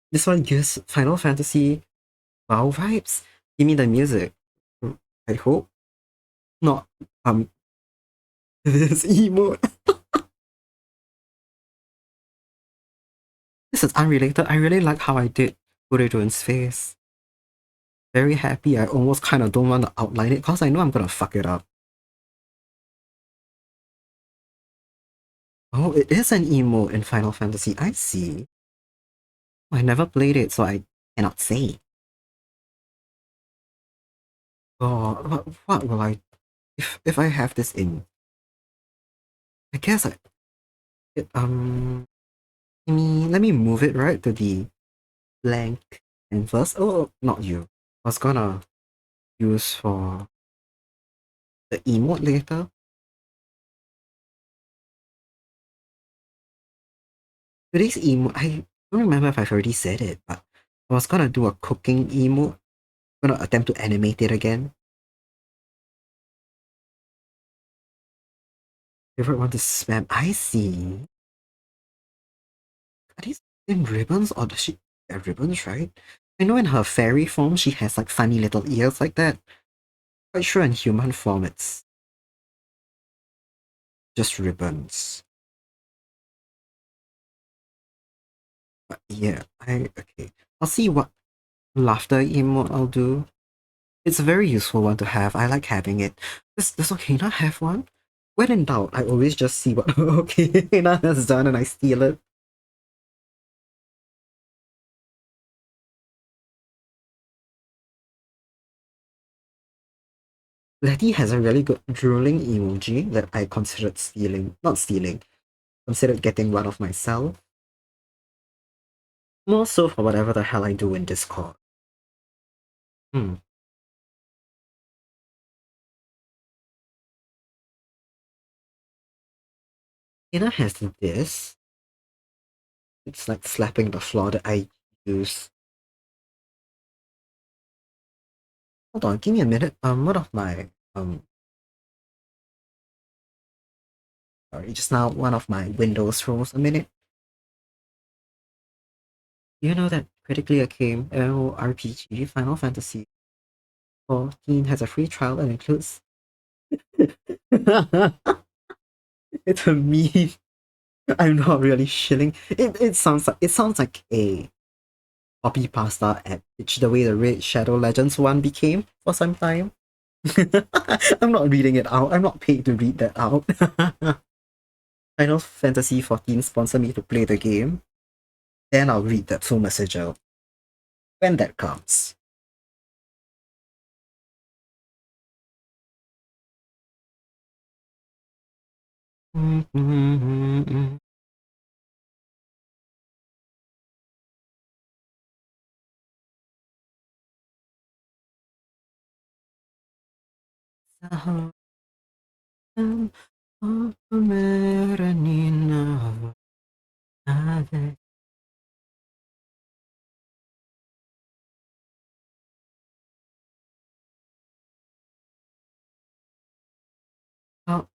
Speaker 1: This one gives Final Fantasy WoW vibes. Give me the music. I hope not. This emote. This is unrelated. I really like how I did Furejoin's face. Very happy. I almost kind of don't want to outline it because I know I'm gonna fuck it up. Oh, it is an emote in Final Fantasy. I see. I never played it, so I cannot say. Oh, what will I if I have this in? I guess it, let me move it right to the blank canvas. Oh, not you. I was gonna use for the emote later. Today's emote, I don't remember if I've already said it, but I was gonna do a cooking emote. I'm gonna attempt to animate it again. Favorite one to spam. I see. Are these in ribbons or does she have ribbons, right? I know in her fairy form she has like funny little ears like that. Quite sure in human form it's just ribbons. But yeah, okay. I'll see what laughter emote I'll do. It's a very useful one to have. I like having it. Does Okina have one? When in doubt, I always just see what Okina has done and I steal it. Letty has a really good drooling emoji that I considered stealing. Not stealing, considered getting one of myself. More so for whatever the hell I do in Discord. Hmm. Ina has this. It's like slapping the floor that I use. Hold on, give me a minute. One of my sorry, just now one of my windows froze a minute. You know that critically acclaimed MMORPG Final Fantasy 14 has a free trial and includes it's a meme. I'm not really shilling. It sounds like a copy pasta at which the way the Red Shadow Legends one became for some time. I'm not reading it out. I'm not paid to read that out. Final Fantasy 14 sponsor me to play the game. Then I'll read that full message out when that comes. Oh,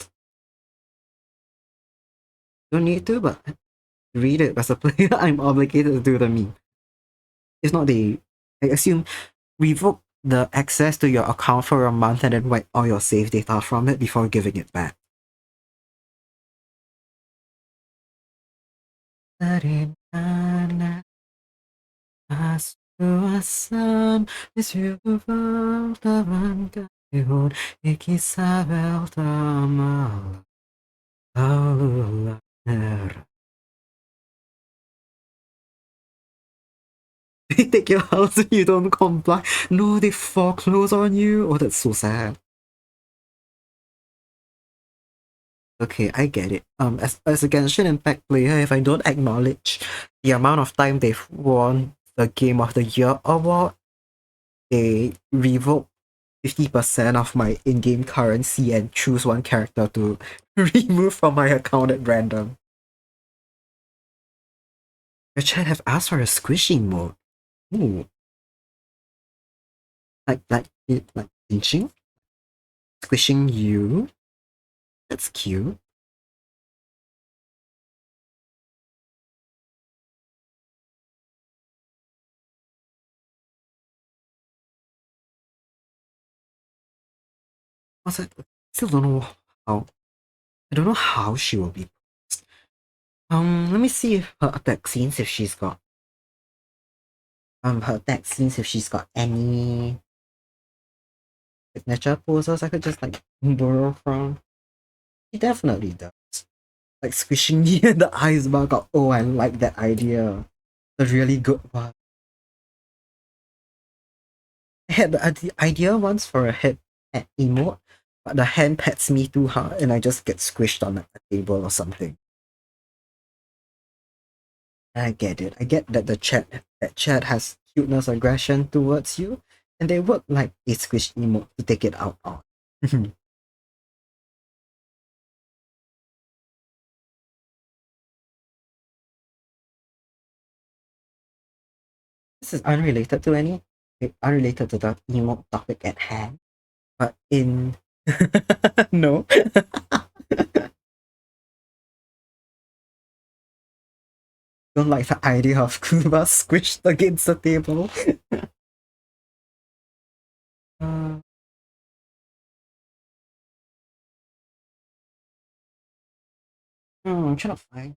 Speaker 1: don't need to, but read it as a player. I'm obligated to do the meme. If not, I assume, revoke the access to your account for a month and then wipe all your save data from it before giving it back. They take your house if you don't comply. No, they foreclose on you. Oh, that's so sad. Okay, I get it. As a Genshin Impact player, if I don't acknowledge the amount of time they've won the Game of the Year award, they revoke 50% of my in-game currency and choose one character to remove from my account at random. The chat have asked for a squishy mode. Ooh. Like pinching? Squishing you? That's cute. Also, I still don't know how. I don't know how she will be. Let me see if her attack scenes if she's got her attack scenes if she's got any signature poses I could just like borrow from. She definitely does. Like squishing me in the eyes bug up. Oh, I like that idea. A really good one. I had the idea once for a head pet emote, but the hand pets me too hard and I just get squished on like, a table or something. I get it. I get that the chat has cuteness aggression towards you, and they would like a squish emote to take it out on. This is unrelated to unrelated to the emote topic at hand, but in no. Don't like the idea of Kuva squished against the table. uh, I'm trying to find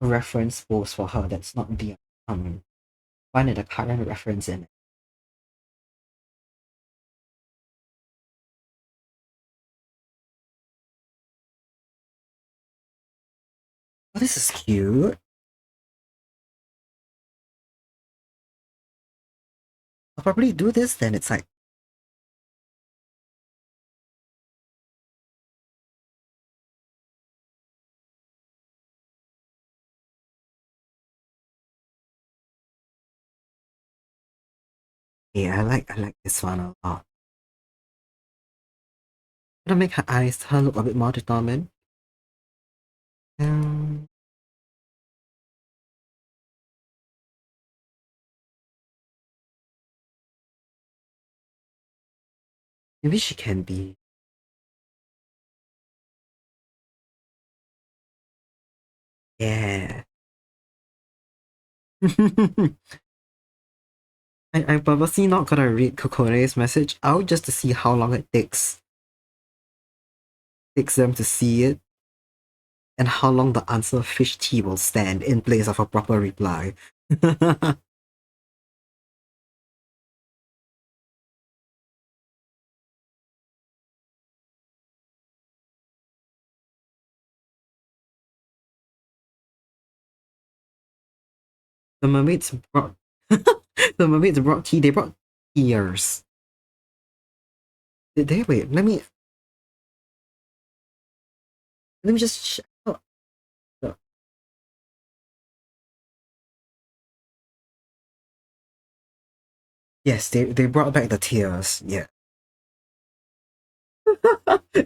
Speaker 1: a reference post for her that's not the one in the current reference in it. Oh, this is cute. I'll probably do this then. It's like Yeah, I like this one a lot. Gonna make her eyes her look a bit more determined. Um, maybe she can be. Yeah. I'm purposely not gonna read Kokone's message out just to see how long it takes them to see it, and how long the answer fish tea will stand in place of a proper reply. The mermaids brought the mermaids brought tea. They brought tears. Did they? Wait, let me just oh, no. Yes, they brought back the tears. Yeah.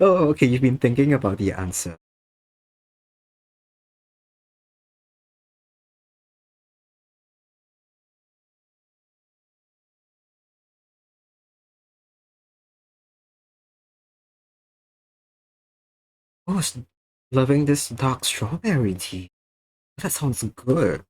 Speaker 1: Oh, okay. You've been thinking about the answer. Oh, loving this dark strawberry tea. That sounds good.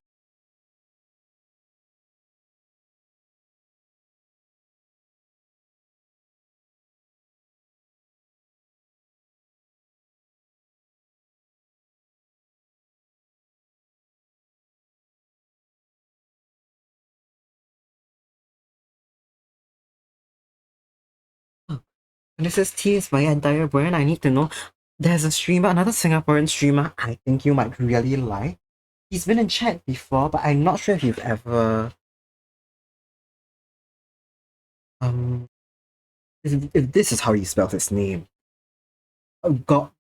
Speaker 1: Oh, and this is tea is my entire brand. I need to know. There's a streamer, another Singaporean streamer. I think you might really like. He's been in chat before, but I'm not sure if you've ever um if this is how you spell his name. Oh God,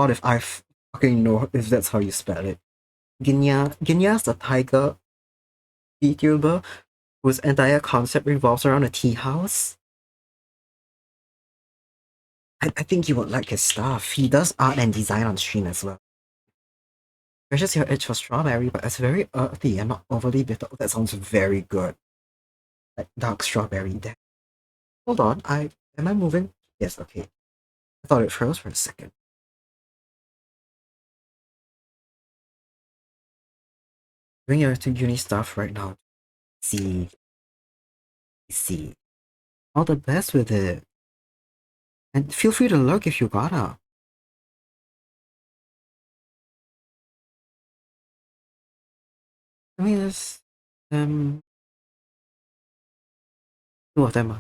Speaker 1: if I fucking know if that's how you spell it. Ginya's a tiger VTuber whose entire concept revolves around a tea house. I think you would like his stuff. He does art and design on stream as well. Precious your itch for strawberry, but it's very earthy and not overly bitter. That sounds very good. Like dark strawberry. Hold on, am I moving? Yes, okay. I thought it froze for a second. Doing your uni stuff right now. See, see. All the best with it. And feel free to lurk if you gotta. I mean, there's um two of them.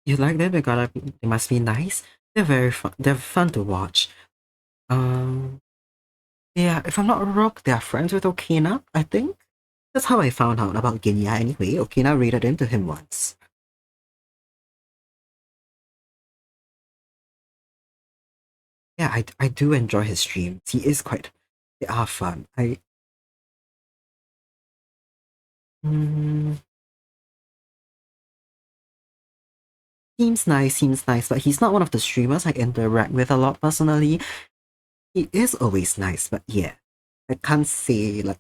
Speaker 1: You like them? They must be nice. They're very fun. They're fun to watch. Um, yeah. If I'm not wrong, they are friends with Okina. I think that's how I found out about Ginya. Anyway, Okina raided into him once. Yeah, I do enjoy his streams. He is quite. They are fun. Mm, seems nice, but he's not one of the streamers I interact with a lot personally. He is always nice, but yeah, I can't say like.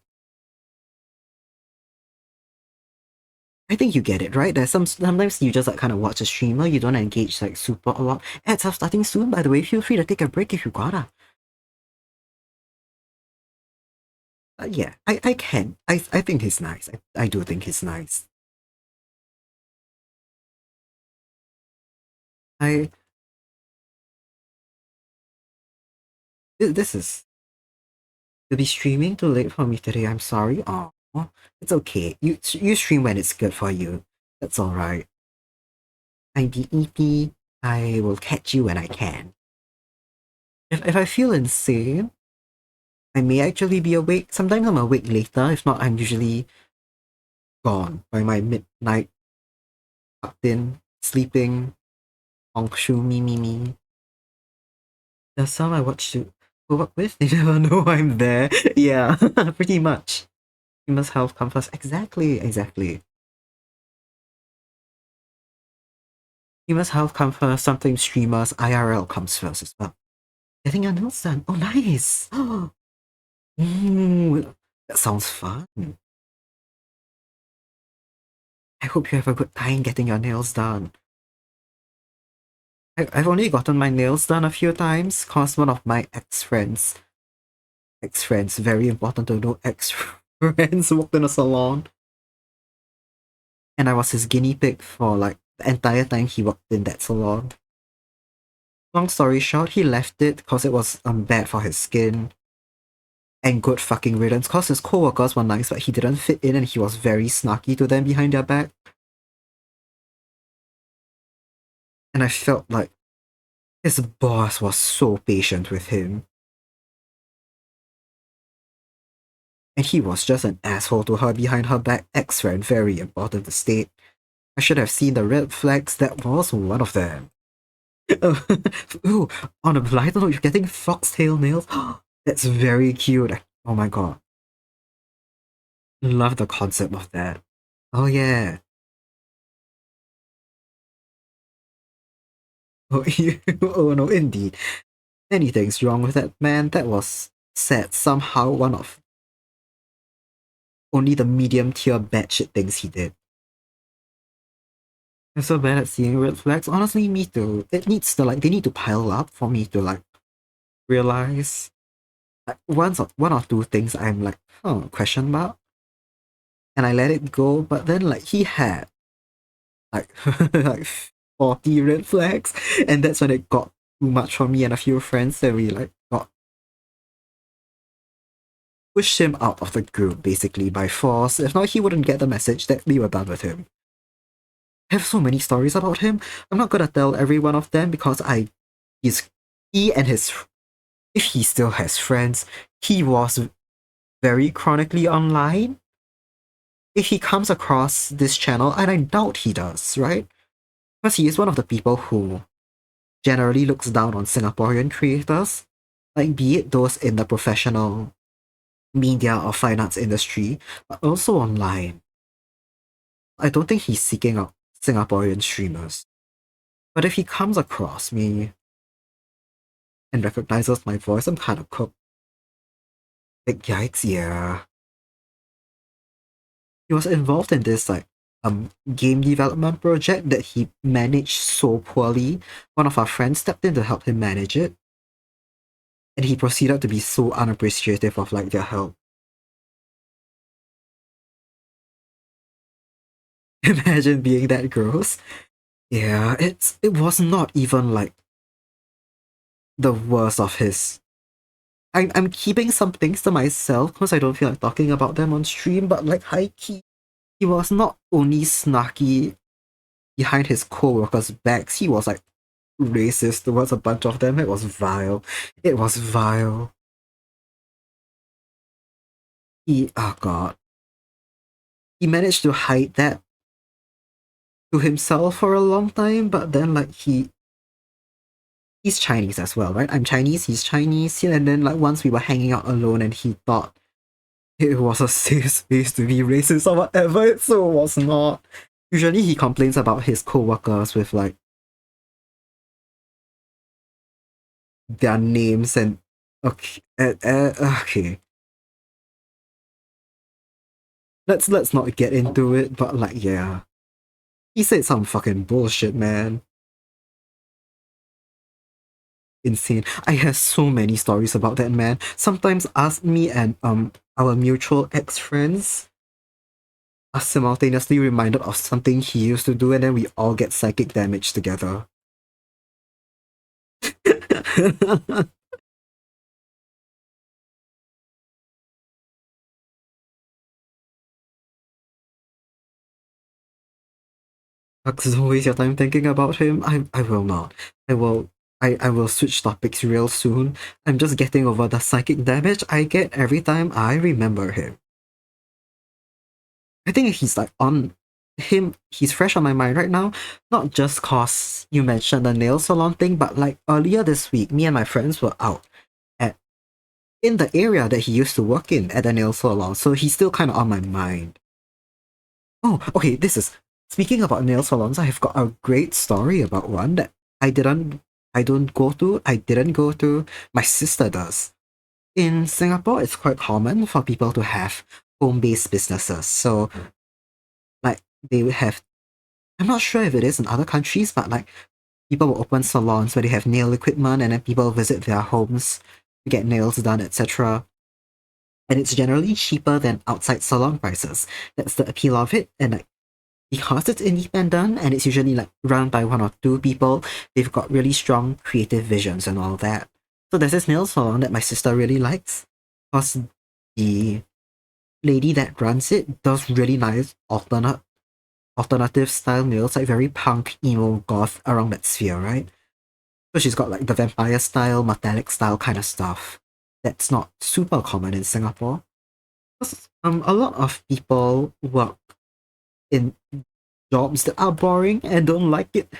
Speaker 1: I think you get it, right? There's sometimes you just like kind of watch a streamer, you don't engage like super a lot. Ads are starting soon, by the way. Feel free to take a break if you gotta. Yeah, I can. I think he's nice. I do think he's nice. I this is to be streaming too late for me today. I'm sorry. Oh, it's okay. You stream when it's good for you. That's all right. I'm the EP. I will catch you when I can. If I feel insane, I may actually be awake. Sometimes I'm awake later. If not, I'm usually gone by my midnight, tucked in, sleeping, honk shoo me me me. The some I watch to work with, they never know I'm there. Yeah, pretty much. Human's health come first. Exactly, exactly. Human's health come first. Sometimes streamers IRL comes first as well. Getting your nails done. Oh, nice. Ooh, that sounds fun. I hope you have a good time getting your nails done. I've only gotten my nails done a few times cause one of my ex-friends, very important to know, ex-friends walked in a salon and I was his guinea pig for like the entire time he worked in that salon. Long story short, he left it because it was bad for his skin and good fucking riddance cause his co-workers were nice but he didn't fit in and he was very snarky to them behind their back. And I felt like his boss was so patient with him. And he was just an asshole to her behind her back, ex-friend, very important to state. I should have seen the red flags, that was one of them. Ooh, on a lighter note, you're getting foxtail nails? That's very cute. Oh my god. Love the concept of that. Oh yeah. Oh, oh no, indeed. Anything's wrong with that man. That was sad. Somehow one of only the medium tier batshit things he did. I'm so bad at seeing red flags. Honestly, me too. It needs to like they need to pile up for me to like realize. Like one or two things I'm like, oh, question mark, and I let it go. But then like he had like like 40 red flags, and that's when it got too much for me and a few friends. That we like got pushed him out of the group basically by force. If not, he wouldn't get the message that we were done with him. I have so many stories about him. I'm not gonna tell every one of them because he and his if he still has friends, he was very chronically online. If he comes across this channel, and I doubt he does, right? Because he is one of the people who generally looks down on Singaporean creators, like be it those in the professional media or fine arts industry, but also online. I don't think he's seeking out Singaporean streamers. But if he comes across me and recognizes my voice, I'm kind of cooked. Like, yikes, yeah. He was involved in this like game development project that he managed so poorly. One of our friends stepped in to help him manage it, and he proceeded to be so unappreciative of like their help. Imagine being that gross. Yeah, it was not even like the worst of his. I'm keeping some things to myself because I don't feel like talking about them on stream, but like high key, he was not only snarky behind his co-workers' backs, he was like racist towards a bunch of them. It was vile. It was vile. Oh god. He managed to hide that to himself for a long time, but then like he's Chinese as well, right? I'm Chinese, he's Chinese, and then like once we were hanging out alone and he thought it was a safe space to be racist or whatever, it so was not. Usually he complains about his co-workers with like their names and okay, okay. Let's not get into it, but like yeah, he said some fucking bullshit, man. Insane. I have so many stories about that man. Sometimes ask me and our mutual ex-friends are simultaneously reminded of something he used to do and then we all get psychic damage together. Don't waste your time thinking about him. I will not. I will switch topics real soon. I'm just getting over the psychic damage I get every time I remember him. I think he's like on he's fresh on my mind right now, not just cause you mentioned the nail salon thing, but like earlier this week, me and my friends were out at in the area that he used to work in at the nail salon, so he's still kind of on my mind. Oh, okay, this is speaking about nail salons. I have got a great story about one that I didn't go to. My sister does. In Singapore, it's quite common for people to have home-based businesses. So, like, they would have. I'm not sure if it is in other countries, but like, people will open salons where they have nail equipment, and then people visit their homes to get nails done, etc. And it's generally cheaper than outside salon prices. That's the appeal of it, and like, because it's independent and it's usually like run by one or two people, they've got really strong creative visions and all that. So there's this nail salon that my sister really likes, because the lady that runs it does really nice alternative style nails, like very punk, emo, goth around that sphere, right? So she's got like the vampire style, metallic style kind of stuff. That's not super common in Singapore. 'Cause, a lot of people work in jobs that are boring and don't like it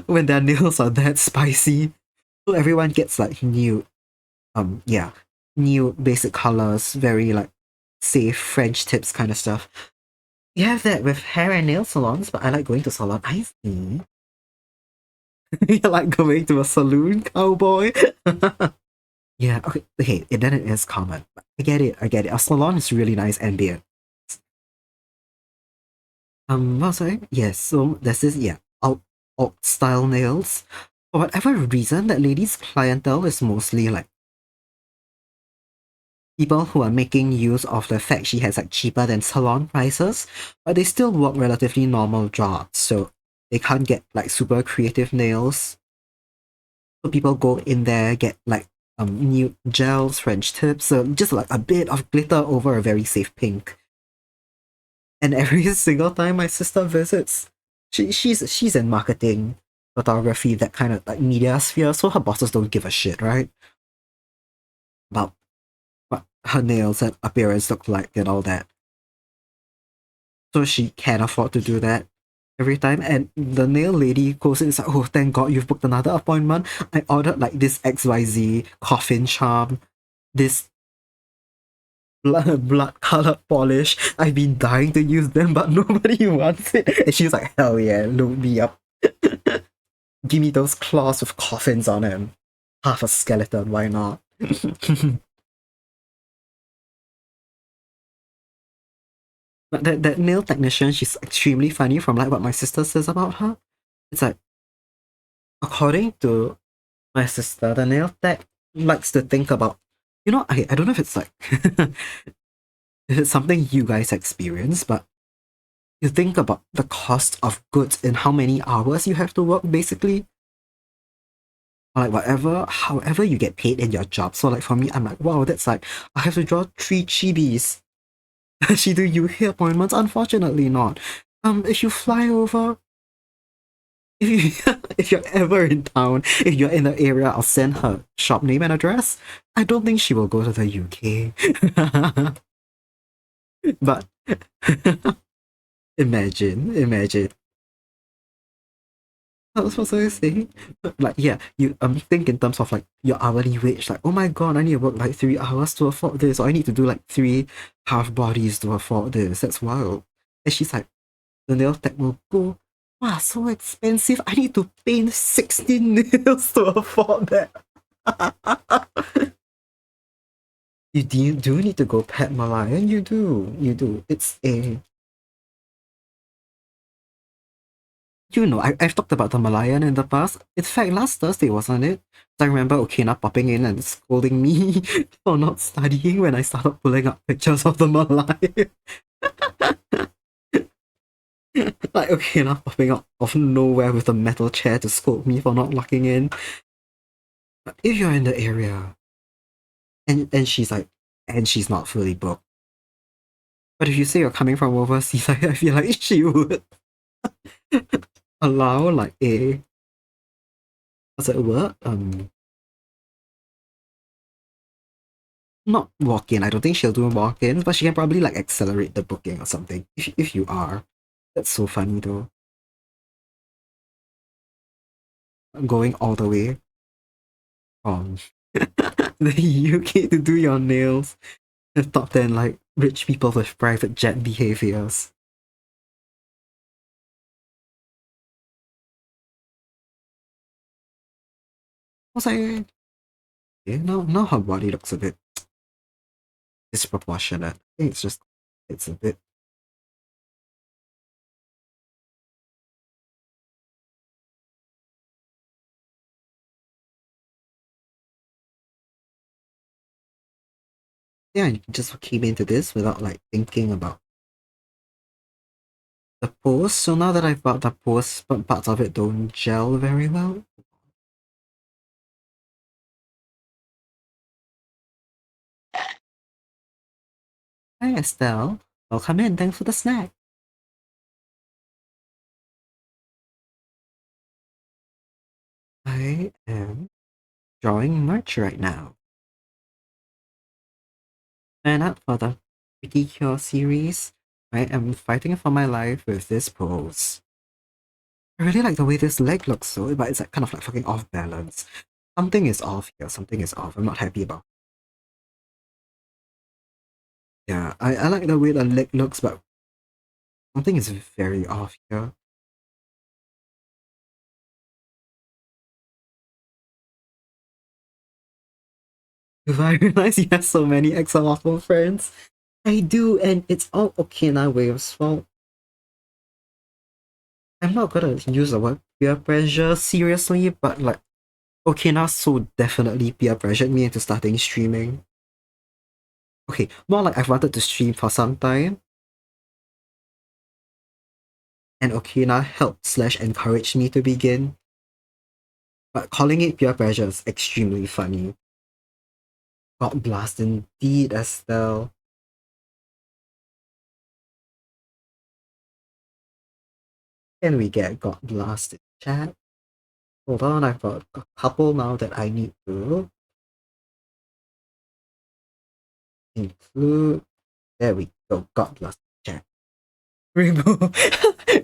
Speaker 1: when their nails are that spicy. So everyone gets like yeah, new basic colors, very like safe French tips kind of stuff. You have that with hair and nail salons, but I like going to salon. I see. You like going to a saloon, cowboy? Yeah, okay, then it is common. I get it. A salon is really nice ambient. What was I? Yes, so there's this, yeah, alt style nails. For whatever reason, that lady's clientele is mostly like people who are making use of the fact she has like cheaper than salon prices, but they still work relatively normal jobs, so they can't get like super creative nails. So people go in there, get like new gels, French tips, so just like a bit of glitter over a very safe pink. And every single time my sister visits, she's in marketing, photography, that kind of like media sphere, so her bosses don't give a shit, right? About what her nails and appearance look like and all that. So she can afford to do that every time. And the nail lady goes in, it's like, oh, thank God you've booked another appointment. I ordered like this XYZ coffin charm, this blood colored polish. I've been dying to use them, but nobody wants it. And she's like, hell yeah, load me up. Give me those claws with coffins on them. Half a skeleton, why not? But that nail technician, she's extremely funny from like what my sister says about her. It's like, according to my sister, the nail tech likes to think about, I don't know if it's like, if it's something you guys experience, but you think about the cost of goods and how many hours you have to work, basically. Or like however you get paid in your job. So like for me, I'm like, wow, that's like, I have to draw 3 chibis. Does she do UK appointments? Unfortunately not. If you fly over, if you if you're ever in town, if you're in the area, I'll send her shop name and address. I don't think she will go to the UK. But imagine. I was supposed to say, like, yeah, you think in terms of like your hourly wage, like, oh my god, I need to work like 3 hours to afford this, or I need to do like 3 half bodies to afford this. That's wild. And she's like, the nail tech will go, wow, so expensive. I need to paint 16 nails to afford that. You do need to go pet Malayan. You do. It's a I've talked about the Malayan in the past. In fact, last Thursday, wasn't it? I remember Okina popping in and scolding me for not studying when I started pulling up pictures of the Malayan. Like Okina popping out of nowhere with a metal chair to scold me for not locking in. But if you're in the area, and she's like, and she's not fully booked. But if you say you're coming from overseas, I feel like she would allow like a what's that word? not walk in. I don't think she'll do walk ins, but she can probably like accelerate the booking or something. If you are, that's so funny though. Going all the way from the UK to do your nails. The top 10 like rich people with private jet behaviors. I was like, yeah, now her body looks a bit disproportionate. I think it's a bit. Yeah, you just came into this without like thinking about the pose. So now that I've got the pose, but parts of it don't gel very well. Hi Estelle, welcome in. Thanks for the snack. I am drawing merch right now. And up for the Pretty Cure series, I am fighting for my life with this pose. I really like the way this leg looks though, but it's like kind of like fucking off balance. Something is off here, something is off. I'm not happy about it. Yeah, I like the way the leg looks, but something is very off here. If I realize you have so many axolotl friends, I do, and it's all Okina waves' fault. I'm not gonna use the word peer pressure seriously, but like Okina so definitely peer pressured me into starting streaming. Okay, more like I've wanted to stream for some time, and Okina helped slash encouraged me to begin. But calling it peer pressure is extremely funny. God blast indeed, Estelle. Can we get God blast in chat? Hold on, I've got a couple now that I need to include. There we go, God blast in chat. Rainbow,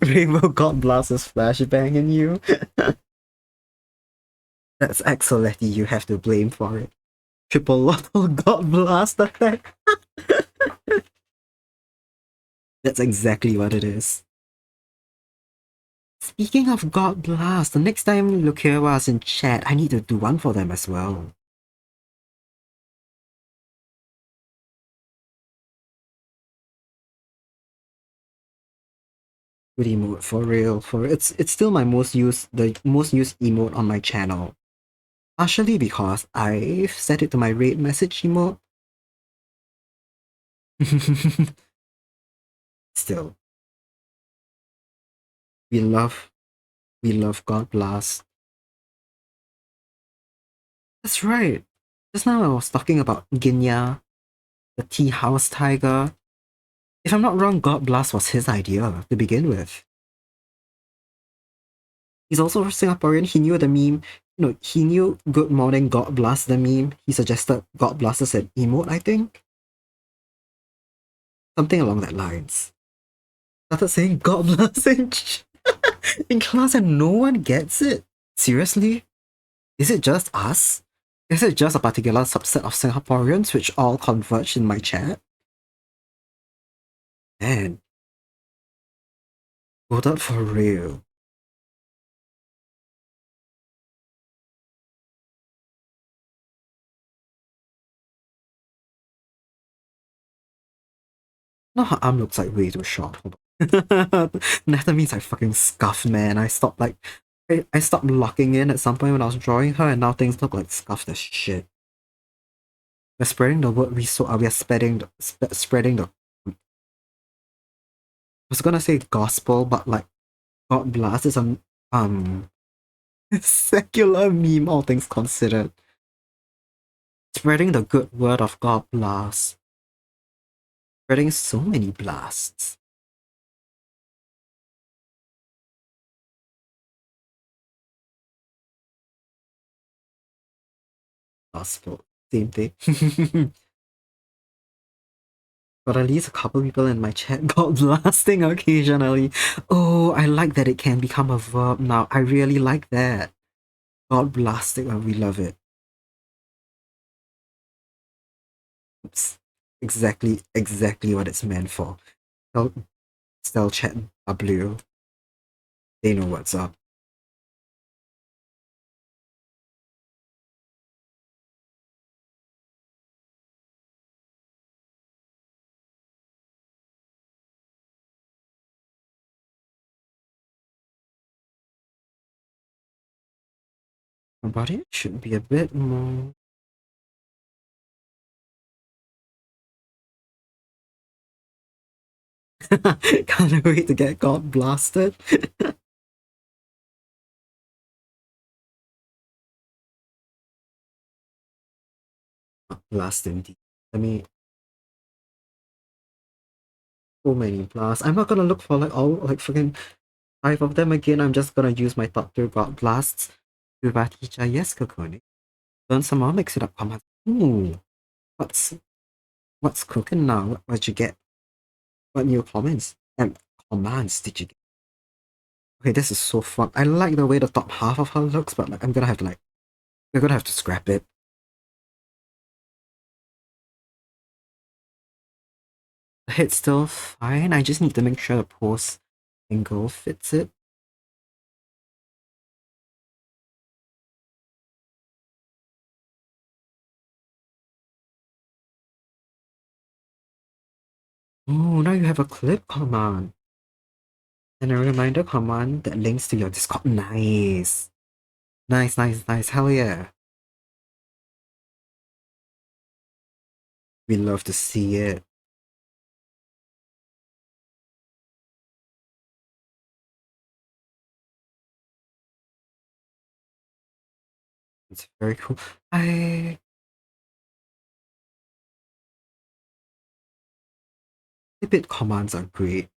Speaker 1: Rainbow God blast is flashbanging you. That's Axoletti you have to blame for it. Triple Lotto God blast attack. That's exactly what it is. Speaking of God Blast, the next time Lucearwa is in chat, I need to do one for them as well. Good emote for real. For it's still my the most used emote on my channel. Partially because I've set it to my raid message emote. Still, we love we love God Blast. That's right. Just now I was talking about Ginya, the tea house tiger. If I'm not wrong, God Blast was his idea to begin with. He's also Singaporean. He knew the meme. No, he knew Good Morning God Blast the meme. He suggested God Blast as an emote, I think. Something along that lines. Started saying God Blast in class and no one gets it. Seriously? Is it just us? Is it just a particular subset of Singaporeans which all converge in my chat? Man, hold up for real. No, her arm looks like way too short. Hold on. That means I fucking scuffed, man. I stopped locking in at some point when I was drawing her, and now things look like scuffed as shit. We're spreading the word we are spreading the. I was gonna say gospel, but like God blast is a um secular meme, all things considered. Spreading the good word of God blast. Spreading so many blasts. Gospel, same thing. But at least a couple people in my chat got blasting occasionally. Oh, I like that it can become a verb now. I really like that. God blasting, oh, we love it. Oops. Exactly what it's meant for. Tell chat W. They know what's up. My body should be a bit more. Can't wait to get God blasted. Blast indeed. I mean, so many blasts. I'm not gonna look for like all like freaking 5 of them again. I'm just gonna use my top 3 God blasts. Kuva teacher, yes, Kokoni. Learn some more, mix it up commands. Ooh, what's cooking now? What'd you get? What new comments and commands did you get? Okay, this is so fun. I like the way the top half of her looks, but like I'm gonna have to like we're gonna have to scrap it. The head's still fine. I just need to make sure the pose angle fits it. Oh, now you have a clip command. And a reminder command that links to your Discord. Nice. Nice. Hell yeah. We love to see it. It's very cool. Bit commands are great.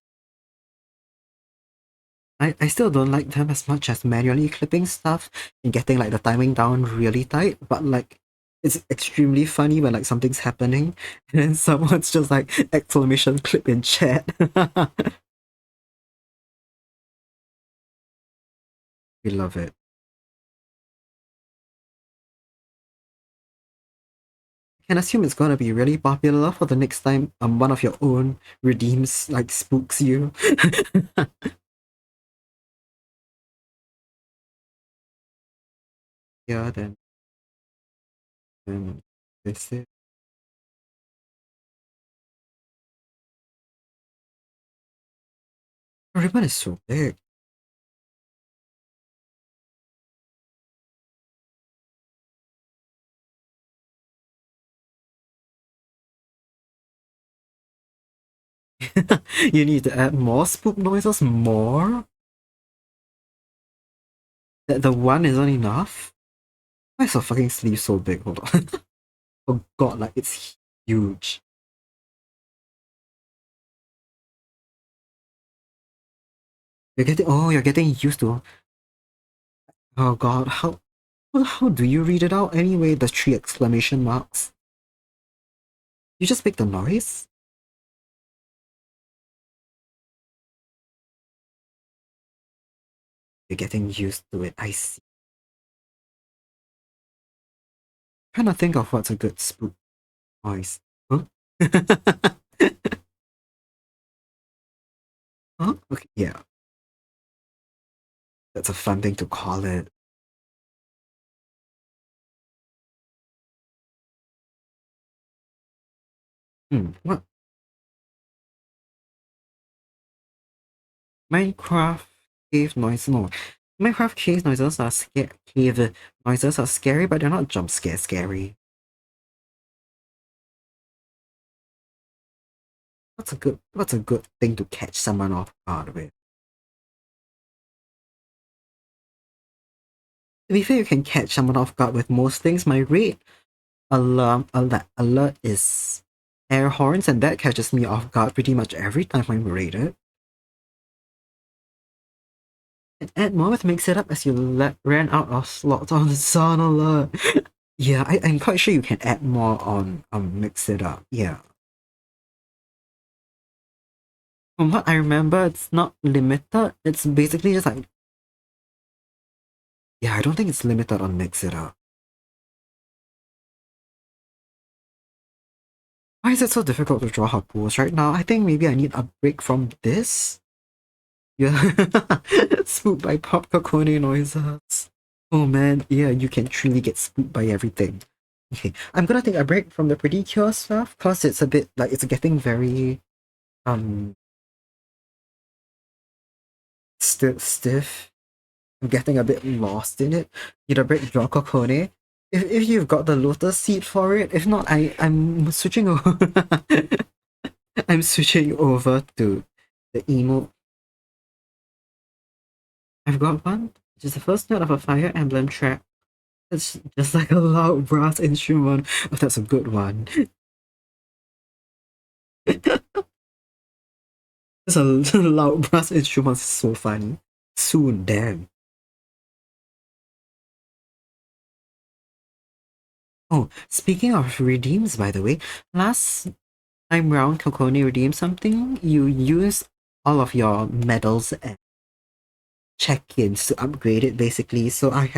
Speaker 1: I still don't like them as much as manually clipping stuff and getting like the timing down really tight, but like it's extremely funny when like something's happening and then someone's just like exclamation clip in chat. We love it. I can assume it's gonna be really popular for the next time one of your own redeems like spooks you. Yeah, then this is the ribbon is so big. You need to add more spook noises, more? That the one isn't enough? Why is her fucking sleeve so big? Hold on. Oh god, like it's huge. You're getting used to. Oh god, how do you read it out anyway? The 3 exclamation marks. You just make the noise? You're getting used to it. I see. Trying to think of what's a good spook noise. Huh? Huh? Okay, yeah. That's a fun thing to call it. What? Minecraft cave noise? No. Minecraft cave noises are scary, but they're not jump scare scary. What's a good thing to catch someone off guard with? To be fair, you can catch someone off guard with most things. My rate alert is air horns, and that catches me off guard pretty much every time I'm raided. And add more to mix it up as you ran out of slots on the sound alert. Yeah, I'm quite sure you can add more on mix it up. Yeah. From what I remember, it's not limited. It's basically just like, yeah, I don't think it's limited on Mix It Up. Why is it so difficult to draw her pose right now? I think maybe I need a break from this. Yeah. Spooked by popcorn noises. Oh man, yeah, you can truly get spooked by everything. Okay, I'm gonna take a break from the pretty cure stuff because it's a bit like it's getting very stiff. I'm getting a bit lost in it. Need a break, draw Kokone. If you've got the lotus seed for it, if not, I'm switching over. I'm switching over to the emote. I've got one, which is the first note of a fire emblem track. It's just like a loud brass instrument. Oh, that's a good one. It's a loud brass instrument. It's so funny. Soon, damn. Oh, speaking of redeems, by the way, last time round, Kokone redeemed something. You use all of your medals and check-ins to upgrade it, basically. So I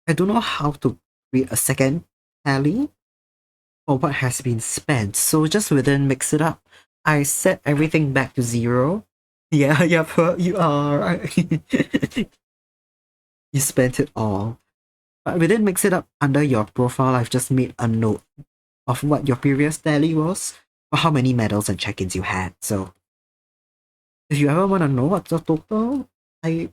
Speaker 1: don't know how to create a second tally for what has been spent. So just within Mix It Up, I set everything back to 0. Yeah, yeah, you are. You spent it all. But within Mix It Up, under your profile, I've just made a note of what your previous tally was, or how many medals and check-ins you had. So if you ever want to know what's the total, to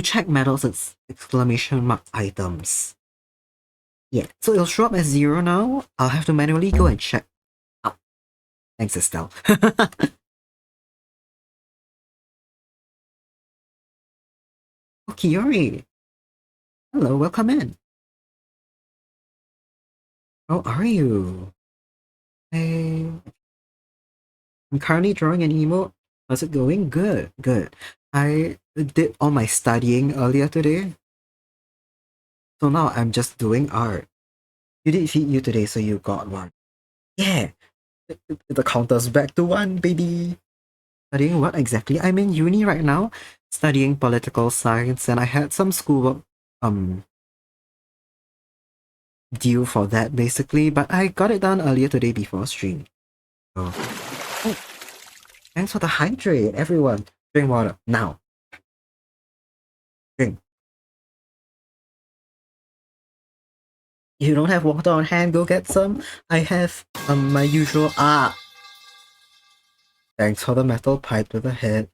Speaker 1: check medals, it's exclamation mark items. Yeah, so it'll show up as 0 now. I'll have to manually go and check. Oh, thanks, Estelle. Oh, Kiori. Hello, welcome in. How are you? Hey, I'm currently drawing an emote. How's it going? Good, good. I did all my studying earlier today, so now I'm just doing art. You did feed you today, so you got one. Yeah, the counter's back to 1, baby. Studying what exactly? I'm in uni right now, studying political science, and I had some schoolwork due for that basically, but I got it done earlier today before stream. So, oh, thanks for the hydrate, everyone. Drink water now. Drink. If you don't have water on hand, go get some. I have my usual Thanks for the metal pipe to the head.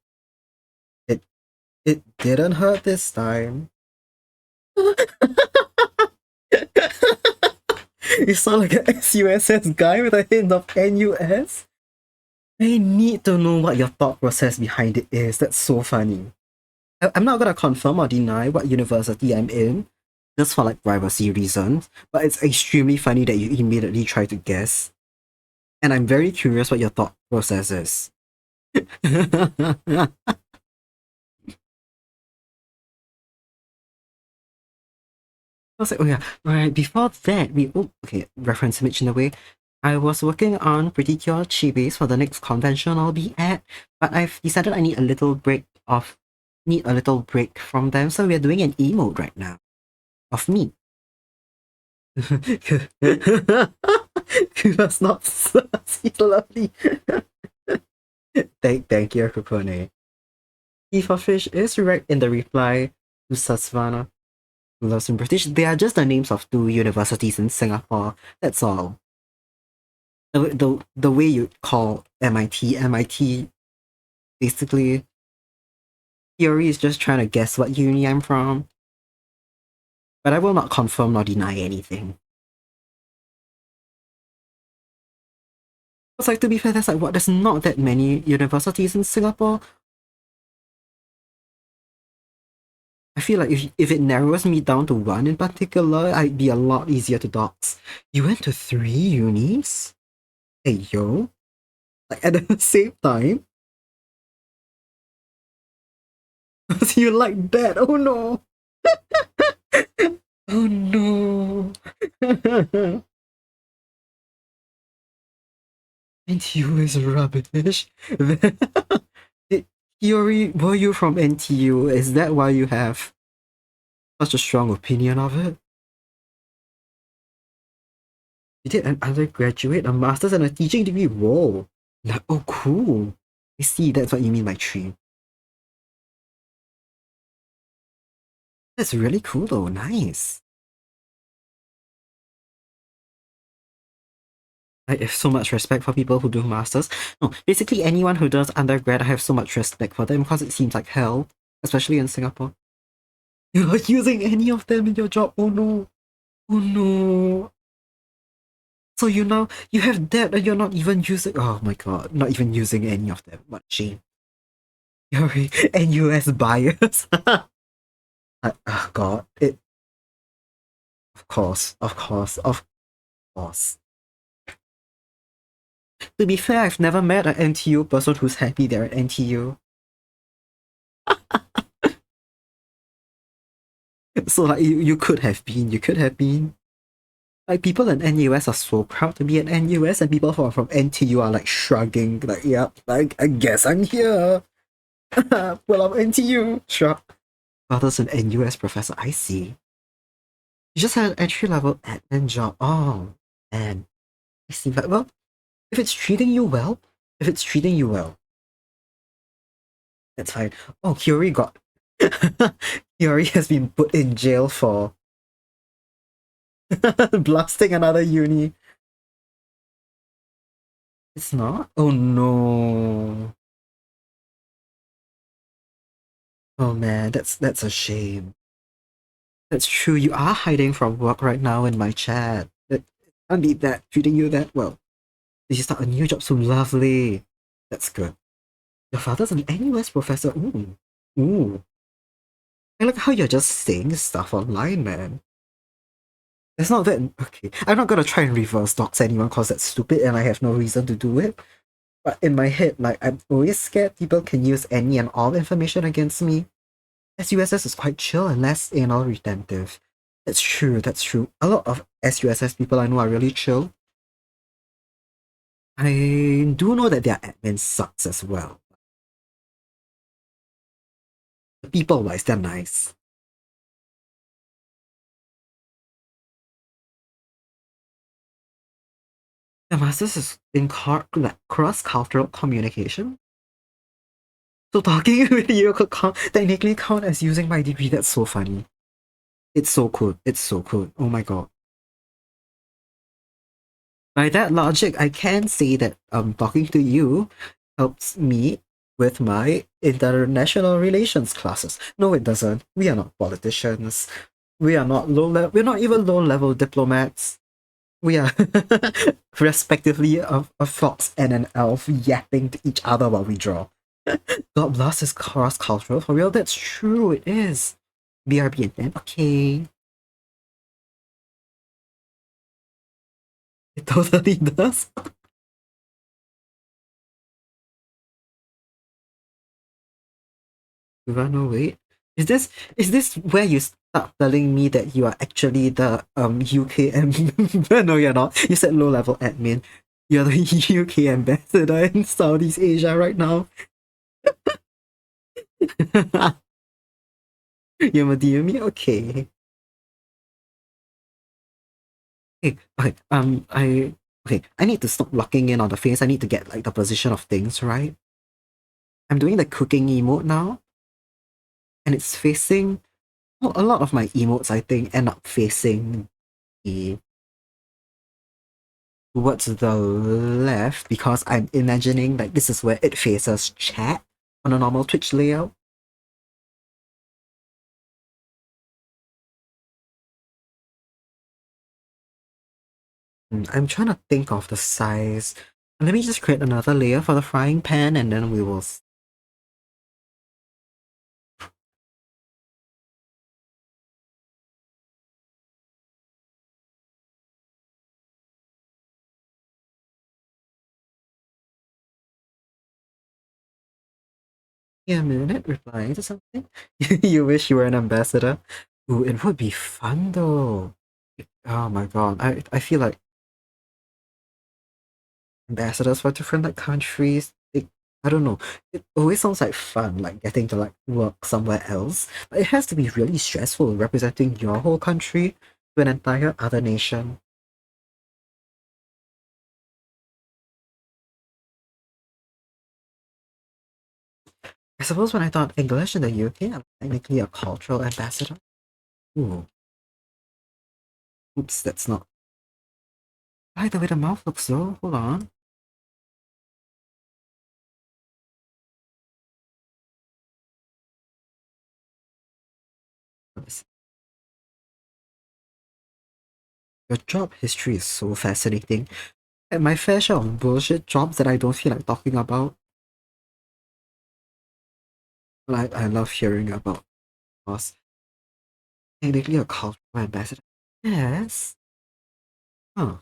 Speaker 1: It it didn't hurt this time. You sound like an SUSS guy with a hint of NUS. I need to know what your thought process behind it is. That's so funny. I'm not gonna confirm or deny what university I'm in, just for like privacy reasons, but it's extremely funny that you immediately try to guess. And I'm very curious what your thought process is. I was like, oh yeah, right, before that, okay, reference image in a way. I was working on Pretty Cure Chibis for the next convention I'll be at, but I've decided I need a little break from them, so we're doing an emote right now of me. Kuva's not he's lovely. Thank you, Kupone. E for fish is right in the reply to Sasvana, who loves in British. They are just the names of 2 universities in Singapore. That's all. The way you call MIT, basically, Theory is just trying to guess what uni I'm from. But I will not confirm nor deny anything. It's like, to be fair, there's like, what, there's not that many universities in Singapore. I feel like if it narrows me down to one in particular, I'd be a lot easier to dox. You went to 3 unis? Hey, yo. Like, at the same time? So you like that? Oh no! Oh no! NTU is rubbish. Did Yuri, were you from NTU? Is that why you have such a strong opinion of it? You did an undergraduate, a master's, and a teaching degree. Whoa. Like, oh, cool. I see, that's what you mean by tree. That's really cool though, nice. I have so much respect for people who do masters. No, basically anyone who does undergrad, I have so much respect for them because it seems like hell, especially in Singapore. You're not using any of them in your job. Oh no. Oh no. So you have that and you're not even using. Oh my god, not even using any of them. What a shame. You're a NUS bias. Oh god, it. Of course. To be fair, I've never met an NTU person who's happy they're at NTU. So like you could have been, you could have been. Like people in NUS are so proud to be at NUS, and people who are from NTU are like shrugging, like, yep, like I guess I'm here. Well, I'm NTU. Shrug. Father's an NUS professor. I see. You just had an entry level admin job. Oh man, I see. But well, if it's treating you well, if it's treating you well, that's fine. Oh, Kyori got. Kyori has been put in jail for blasting another uni. It's not? Oh no. Oh man, that's a shame. That's true. You are hiding from work right now in my chat. That can't be that treating you that well. Did you start a new job so lovely? That's good. Your father's an NUS professor. Ooh. Ooh. I like how you're just saying stuff online, man. It's not that okay. I'm not gonna try and reverse dox anyone because that's stupid and I have no reason to do it. But in my head, like I'm always scared people can use any and all information against me. SUSS is quite chill and less anal retentive. That's true, that's true. A lot of SUSS people I know are really chill. I do know that their admin sucks as well. People wise, they're nice. The master's is in cross-cultural communication. So talking with you could technically count as using my degree. That's so funny. It's so cool. It's so cool. Oh my god. By that logic, I can say that talking to you helps me with my international relations classes. No, it doesn't. We are not politicians. We are not low level. We're not even low level diplomats. We are respectively a fox and an elf yapping to each other while we draw. God bless is cross cultural for real. That's true. It is. BRB and then okay. It totally does. No, wait. Is this where you start telling me that you are actually the UKM? No, you're not. You said low level admin. You're the UK ambassador in Southeast Asia right now. You're me? Okay. Okay. I need to stop locking in on the face. I need to get like the position of things right. I'm doing the cooking emote now, and it's facing. Well, a lot of my emotes, I think, end up facing the towards the left because I'm imagining like this is where it faces chat on a normal Twitch layout. I'm trying to think of the size. Let me just create another layer for the frying pan and then we will. Yeah, a minute replying to something. You wish you were an ambassador? Ooh, it would be fun though. Oh my god, I feel like ambassadors for different like countries. I don't know. It always sounds like fun, like getting to like work somewhere else. But it has to be really stressful representing your whole country to an entire other nation. I suppose when I thought English in the UK, I'm technically a cultural ambassador. Ooh, oops, that's not. I like the way the mouth looks though. Hold on. Your job history is so fascinating. And my fair share of bullshit jobs that I don't feel like talking about. Like I love hearing about us. Technically a cultural ambassador. Yes. Huh.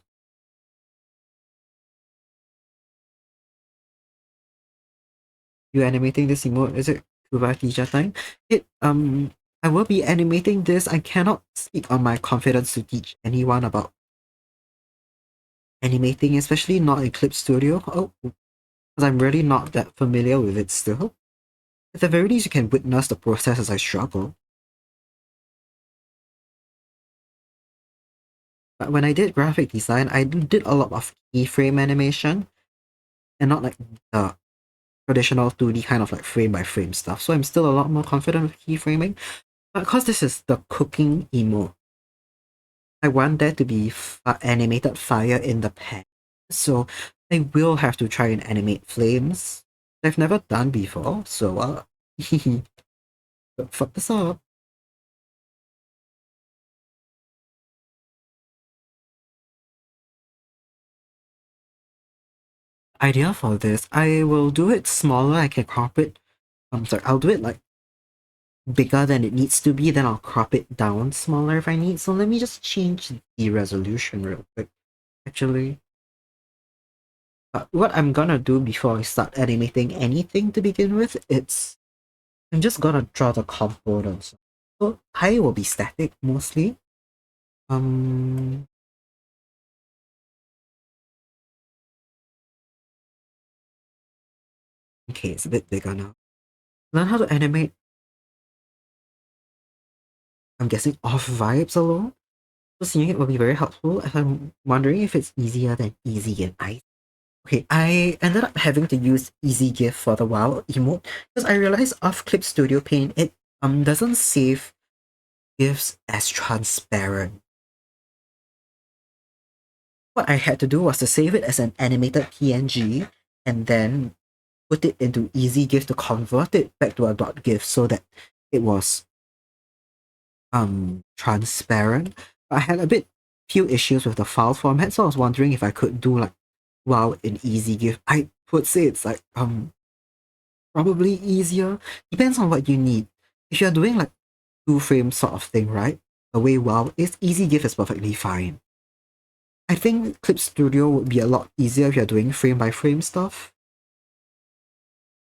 Speaker 1: You animating this emote? Is it Kuva teacher time? I will be animating this. I cannot speak on my confidence to teach anyone about animating, especially not Eclipse Studio. Oh, because I'm really not that familiar with it still. At the very least, you can witness the process as I struggle. But when I did graphic design, I did a lot of keyframe animation and not like the traditional 2D kind of like frame by frame stuff. So I'm still a lot more confident with keyframing. But because this is the cooking emote, I want there to be animated fire in the pan. So I will have to try and animate flames. I've never done before, so fuck this up. Idea for this, I will do it smaller. I can crop it. I'm sorry, I'll do it like bigger than it needs to be, then I'll crop it down smaller if I need. So let me just change the resolution real quick. Actually, what I'm gonna do before I start animating anything to begin with, I'm just gonna draw the components. So I will be static mostly. Um, okay, it's a bit bigger now. Learn how to animate. I'm guessing off vibes alone. So seeing it will be very helpful. And I'm wondering if it's easier than easy and ice. Okay, I ended up having to use Easy GIF for the WoW emote because I realized off Clip Studio Paint it doesn't save GIFs as transparent. What I had to do was to save it as an animated PNG and then put it into Easy GIF to convert it back to a .gif so that it was transparent. But I had a bit few issues with the file format, so I was wondering if I could do like WoW in Easy GIF. I would say it's like probably easier. Depends on what you need. If you're doing like 2 frame sort of thing, right? The way WoW is, Easy GIF is perfectly fine. I think Clip Studio would be a lot easier if you're doing frame by frame stuff.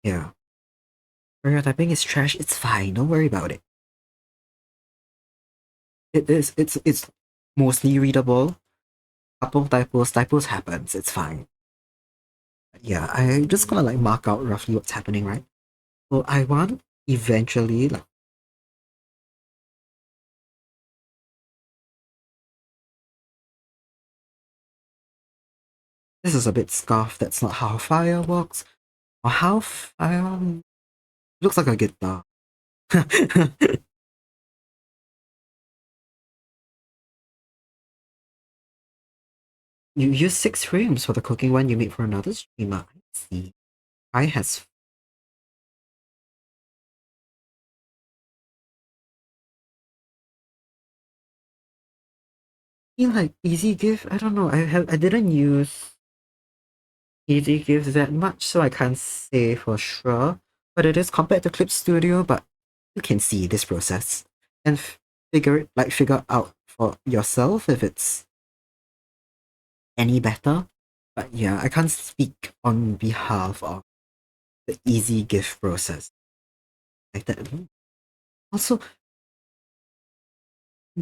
Speaker 1: Yeah. When your typing is trash, it's fine. Don't worry about it. It is. It's mostly readable. Couple typos happens. It's fine. Yeah, I'm just gonna like mark out roughly what's happening, right? So I want eventually like this is a bit scuffed. That's not how fire works. Or how fire looks like a guitar. You use 6 frames for the cooking one you made for another streamer. I see. I has feel like Easy GIF. I don't know. I didn't use Easy GIF that much, so I can't say for sure. But it is compared to Clip Studio. But you can see this process and figure out for yourself if it's any better. But yeah, I can't speak on behalf of the Easy GIF process like that. Also,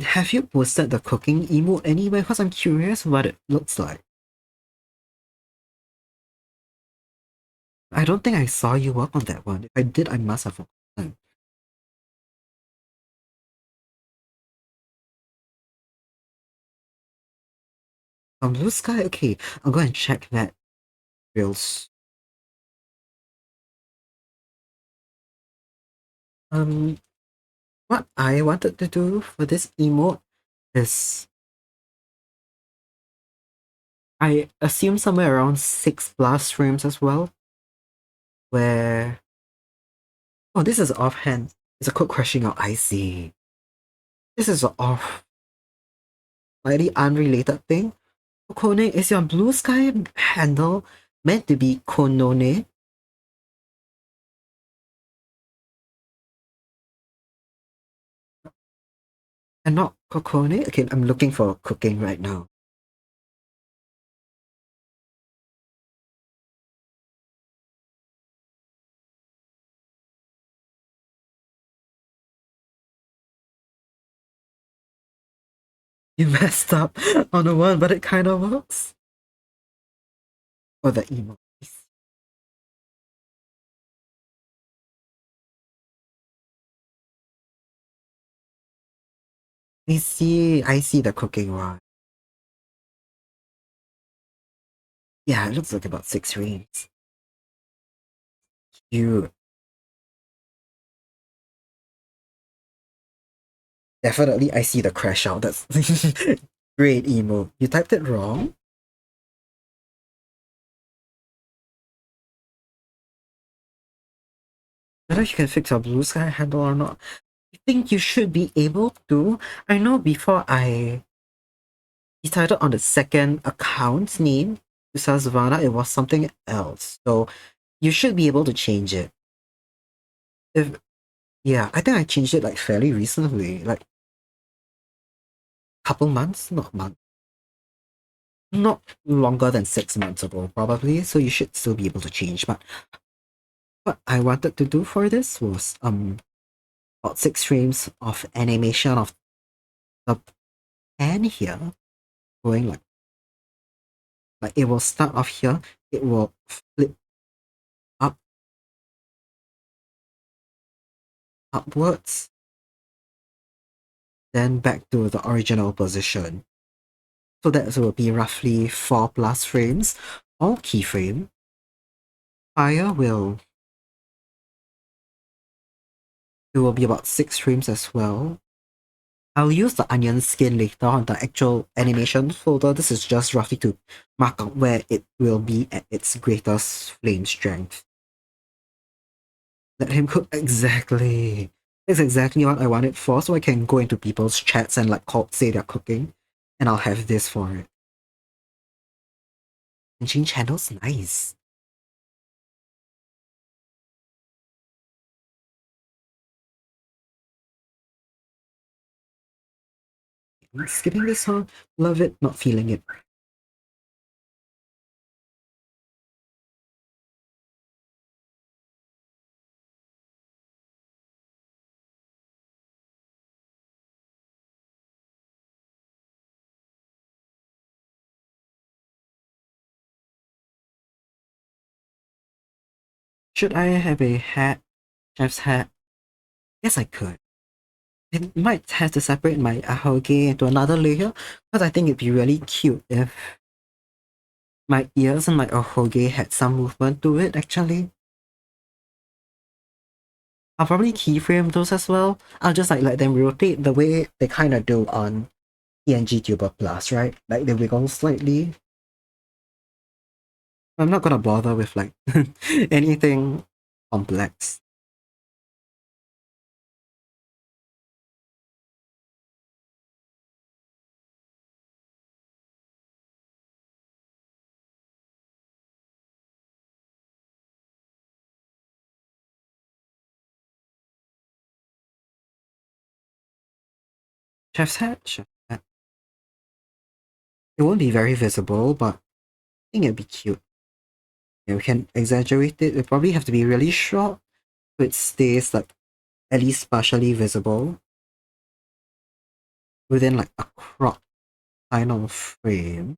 Speaker 1: have you posted the cooking emote anywhere? Because I'm curious what it looks like. I don't think I saw you work on that one. If I did, I must have forgotten. Blue Sky? Okay, I'll go and check that real Um, what I wanted to do for this emote is I assume somewhere around 6 plus frames as well, where oh, this is offhand. It's a code crashing out. I see. This is a off slightly unrelated thing. Kokone, is your blue sky handle meant to be Konone and not Kokone? Okay, I'm looking for cooking right now. You messed up on the one, but it kind of works. Or the emo. I see the cooking one. Yeah, it looks like about 6 frames. You definitely I see the crash out. That's great emo. You typed it wrong? I don't know if you can fix your blue sky handle or not. I think you should be able to. I know before I decided on the second account name to Sazvana, it was something else. So you should be able to change it. If yeah, I think I changed it like fairly recently, like couple months, not months. Not longer than 6 months ago, probably. So you should still be able to change. But what I wanted to do for this was about 6 frames of animation of the pen here going like it will start off here, it will flip up upwards, then back to the original position. So that will be roughly 4 plus frames or keyframe. Fire will it will be about 6 frames as well. I'll use the onion skin later on the actual animation folder. This is just roughly to mark out where it will be at its greatest flame strength. Let him cook exactly. That's exactly what I want it for, so I can go into people's chats and like say they're cooking, and I'll have this for it. And change handles, nice. I'm skipping this song, love it, not feeling it. Should I have a hat, chef's hat? Yes, I could. It might have to separate my ahoge into another layer, because I think it'd be really cute if my ears and my ahoge had some movement to it, actually. I'll probably keyframe those as well. I'll just like let them rotate the way they kind of do on PNG Tuber Plus, right? Like they wiggle slightly. I'm not gonna bother with like anything complex. Chef's hat? Chef's hat. It won't be very visible, but I think it'd be cute. Yeah, we can exaggerate it. It probably have to be really short so it stays like at least partially visible within like a crop kind of frame.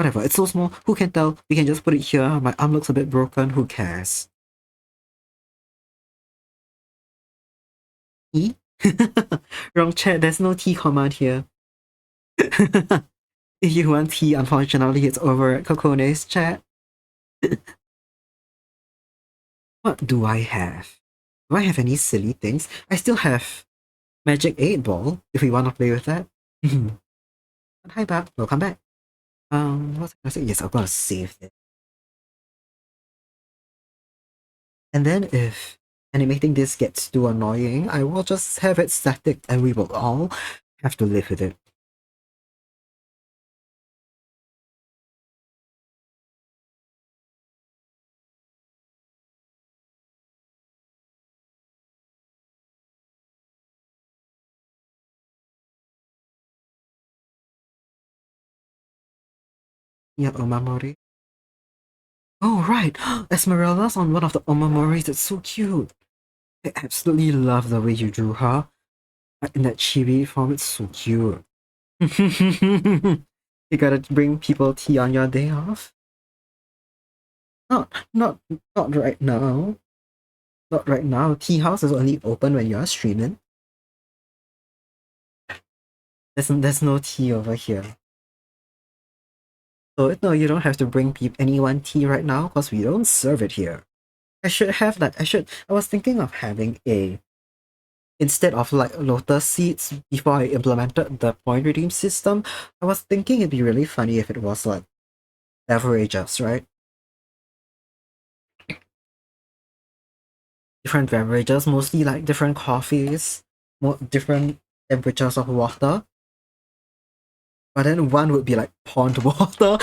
Speaker 1: Whatever, it's so small, who can tell? We can just put it here. My arm looks a bit broken, who cares? T? Wrong chat, there's no T command here. If you want tea, unfortunately, it's over at Kokone's chat. What do I have? Do I have any silly things? I still have Magic 8 Ball, if we want to play with that. Hi, back. Welcome back. What's I gonna say? Yes, I'm gonna save it. And then if animating this gets too annoying, I will just have it static and we will all have to live with it. Yeah, Omamori. Oh, right! Esmeralda's on one of the Omamoris. It's so cute. I absolutely love the way you drew her. In that chibi form, it's so cute. You gotta bring people tea on your day off? Not, not, not right now. Not right now. Tea house is only open when you're streaming. There's no tea over here. So no, you don't have to bring anyone tea right now because we don't serve it here. I should have that. I was thinking of having instead of like lotus seeds before I implemented the point redeem system, I was thinking it'd be really funny if it was like beverages, right? Different beverages, mostly like different coffees, more different temperatures of water. But then one would be like pond water.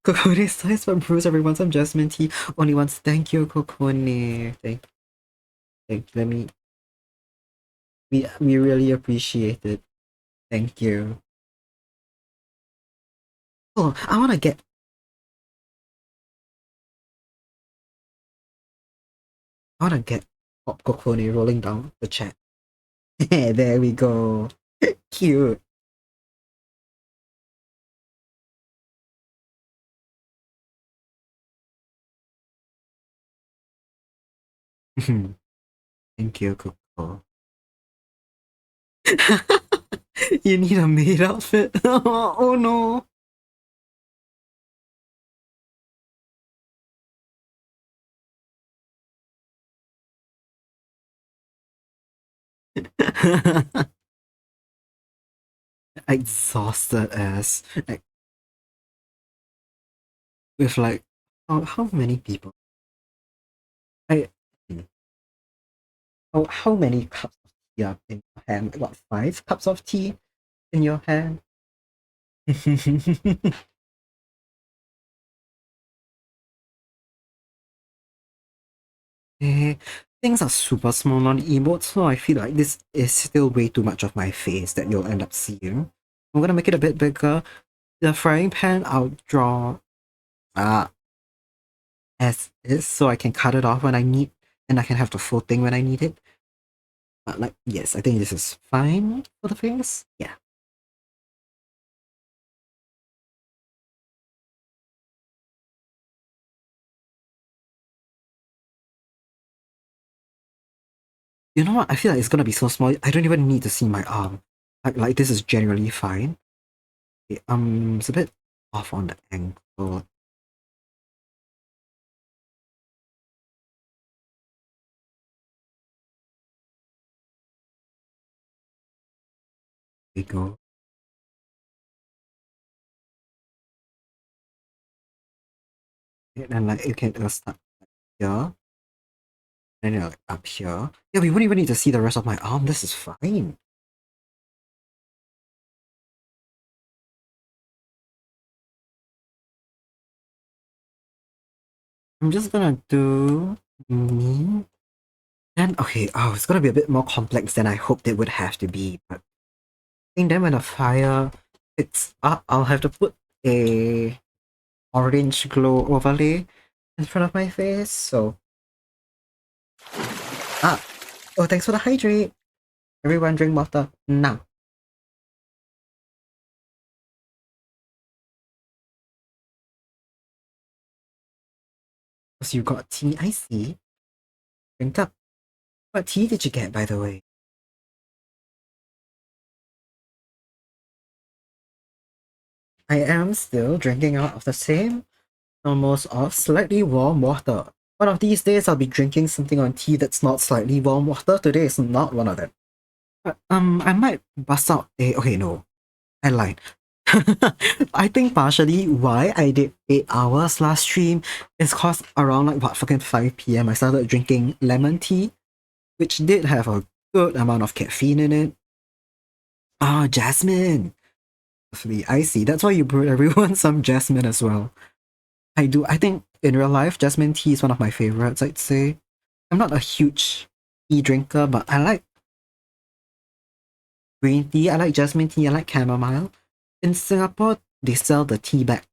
Speaker 1: Kokone size but brews everyone some jasmine tea. Only once. Thank you, Kokone. Let me. We really appreciate it. Thank you. Oh, I wanna get. Pop Kokone rolling down the chat. There we go. Cute. Thank you, Coco. You need a maid outfit? Oh no. Exhausted as like, with like how many people? I how many cups of tea are in your hand? Like, what, 5 cups of tea in your hand? Eh, things are super small on emotes, so I feel like this is still way too much of my face that you'll end up seeing. I'm gonna make it a bit bigger. The frying pan I'll draw uh as is so I can cut it off when I need and I can have the full thing when I need it. But like yes, I think this is fine for the face. Yeah. You know what? I feel like it's gonna be so small. I don't even need to see my arm. Like this is generally fine. Okay, it's a bit off on the angle. There we go. And then like you can start here. And then like up here. Yeah, we wouldn't even need to see the rest of my arm. This is fine. I'm just gonna do me. Then okay, oh, it's gonna be a bit more complex than I hoped it would have to be. But I think then when the fire picks up, I'll have to put a orange glow overlay in front of my face. So oh, thanks for the hydrate. Everyone drink water now. So you got tea, I see. Drink up. What tea did you get, by the way? I am still drinking out of the same almost of slightly warm water. One of these days I'll be drinking something on tea that's not slightly warm water. Today is not one of them. I might bust out a okay, no. I lied. I think partially why I did 8 hours last stream is cause around like what fucking 5 p.m. I started drinking lemon tea, which did have a good amount of caffeine in it. Ah, jasmine. Lovely, I see. That's why you brought everyone some jasmine as well. I do. I think in real life, jasmine tea is one of my favorites, I'd say. I'm not a huge tea drinker, but I like green tea, I like jasmine tea, I like chamomile. In Singapore, they sell the tea bag.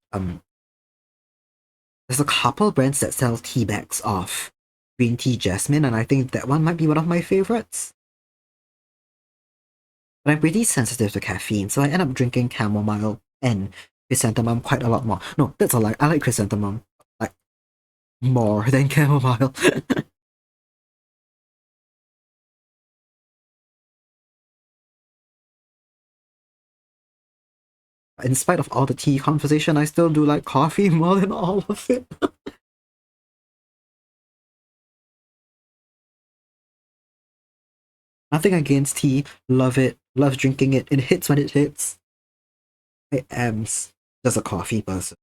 Speaker 1: There's a couple brands that sell tea bags of green tea jasmine, and I think that one might be one of my favorites. But I'm pretty sensitive to caffeine, so I end up drinking chamomile and chrysanthemum quite a lot more. No, that's a lie. I like chrysanthemum like more than chamomile. In spite of all the tea conversation, I still do like coffee more than all of it. Nothing against tea. Love it. Love drinking it. It hits when it hits. I am just a coffee person.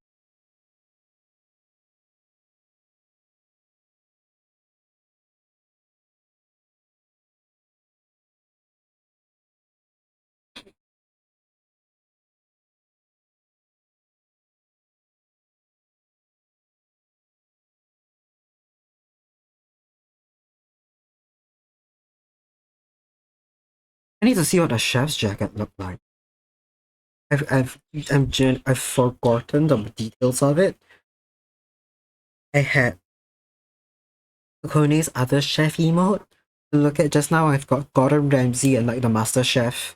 Speaker 1: I need to see what a chef's jacket looked like. I've forgotten the details of it. I had Kone's other chef emote to look at just now. I've got Gordon Ramsay and like the Master Chef.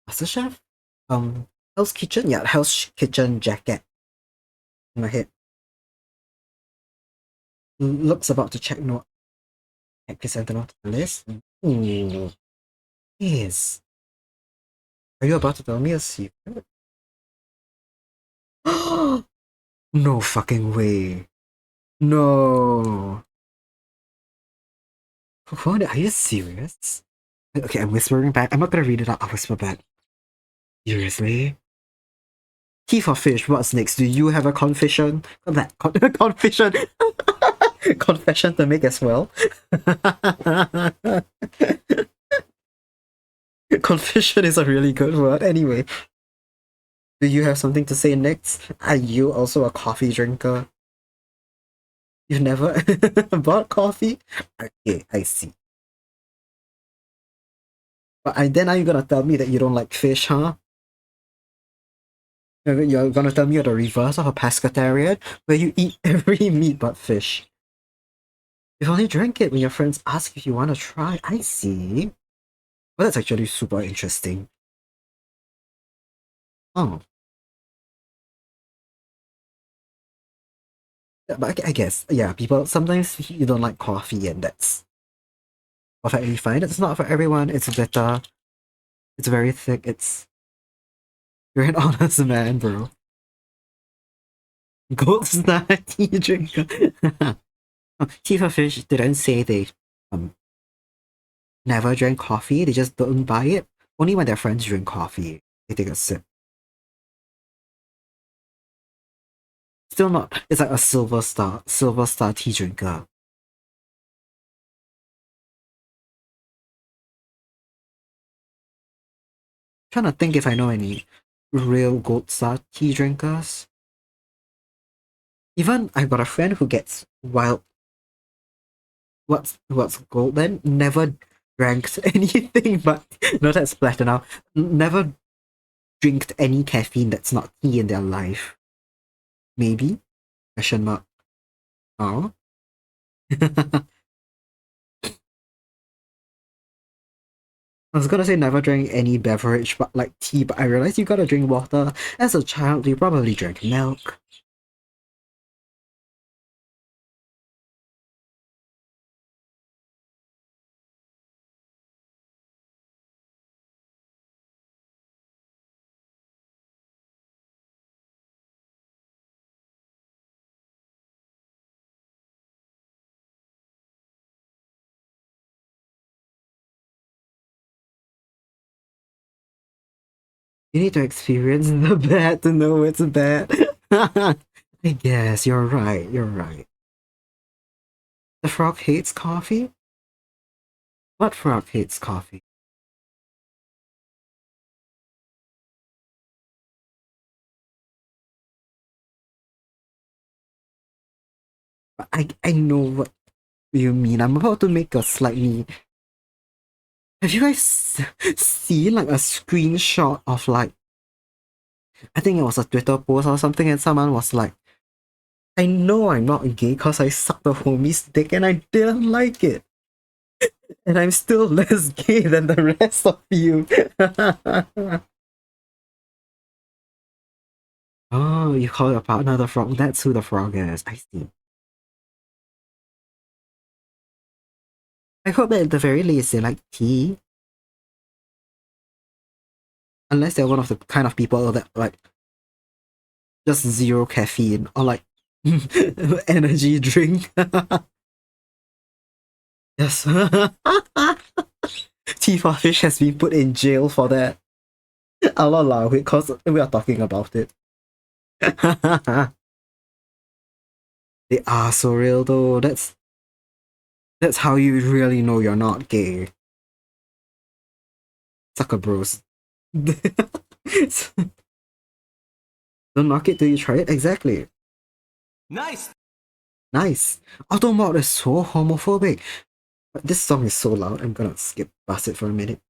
Speaker 1: Master Chef? Hell's Kitchen? Yeah, Hell's Kitchen jacket in my head. Looks about to check no chrysanthemum to the list. Ooh. Yes. Are you about to tell me a secret? No fucking way. No. What? Are you serious? Okay, I'm whispering back. I'm not gonna read it out. I'll whisper back. Seriously? Teeth or fish? What's next? Do you have a confession? Confession. Confession to make as well. Confession is a really good word. Anyway, do you have something to say next? Are you also a coffee drinker? You've never bought coffee? Okay, I see. But then are you gonna tell me that you don't like fish, huh? You're gonna tell me you're the reverse of a pescatarian, where you eat every meat but fish. You only drink it when your friends ask if you want to try. I see. Well, that's actually super interesting. Oh. Yeah, but I guess, yeah, people, sometimes you don't like coffee and that's perfectly fine. It's not for everyone. It's bitter. It's very thick. You're an honest man, bro. Gold star tea drinker. Tea for fish didn't say they um never drank coffee. They just don't buy it. Only when their friends drink coffee, they take a sip. Still not. It's like a silver star tea drinker. Trying to think if I know any real gold star tea drinkers. Even I've got a friend who gets wild. What's golden? Never drank anything but no, that's platinum. Never drinked any caffeine that's not tea in their life. Maybe? Question mark. Oh. I was gonna say never drank any beverage but like tea, but I realized you gotta drink water. As a child, you probably drank milk. You need to experience the bad to know it's bad. I guess you're right, you're right. The frog hates coffee? What frog hates coffee? I know what you mean. I'm about to make a slightly. Have you guys seen like a screenshot of like, I think it was a Twitter post or something, and someone was like, I know I'm not gay because I sucked the homie's dick and I didn't like it. And I'm still less gay than the rest of you. Oh, you call your partner the frog? That's who the frog is. I see. I hope that at the very least they like tea. Unless they're one of the kind of people that like just zero caffeine or like energy drink. Yes. Tea for Fish has been put in jail for that. I'll allow it because we are talking about it. They are so real though. That's how you really know you're not gay. Sucker bros. Don't knock it till you try it. Exactly.
Speaker 2: Nice.
Speaker 1: Nice. Automod is so homophobic. But this song is so loud, I'm gonna skip past it for a minute.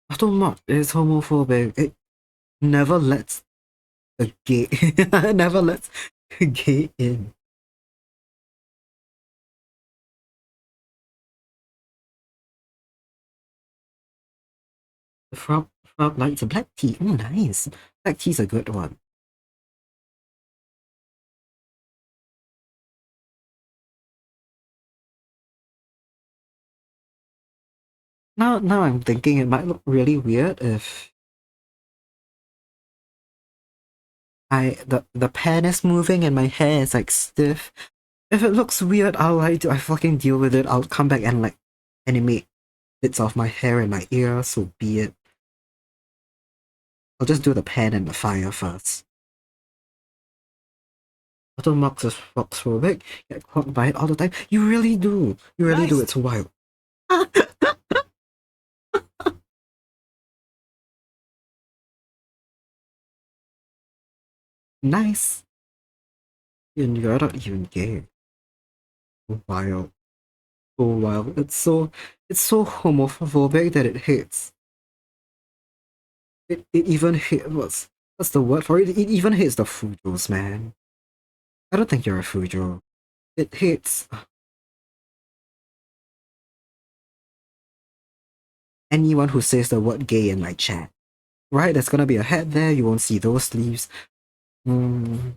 Speaker 1: Automod is homophobic. It never lets a gay never lets a gay in. The frog likes black tea. Oh nice. Black tea's a good one. Now I'm thinking it might look really weird if the pen is moving and my hair is like stiff. If it looks weird, I fucking deal with it. I'll come back and like animate bits of my hair and my ear, so be it. I'll just do the pen and the fire first. Automox is foxphobic. Get caught by it all the time. You really do. You really do. It's wild. Nice. And you're not even gay. Wild. So wild. It's so homophobic that it hits. It even hit what's the word for it? It even hits the Fujos, man. I don't think you're a Fujo. It hits anyone who says the word gay in my chat. Right, there's gonna be a head there, you won't see those sleeves. Mm.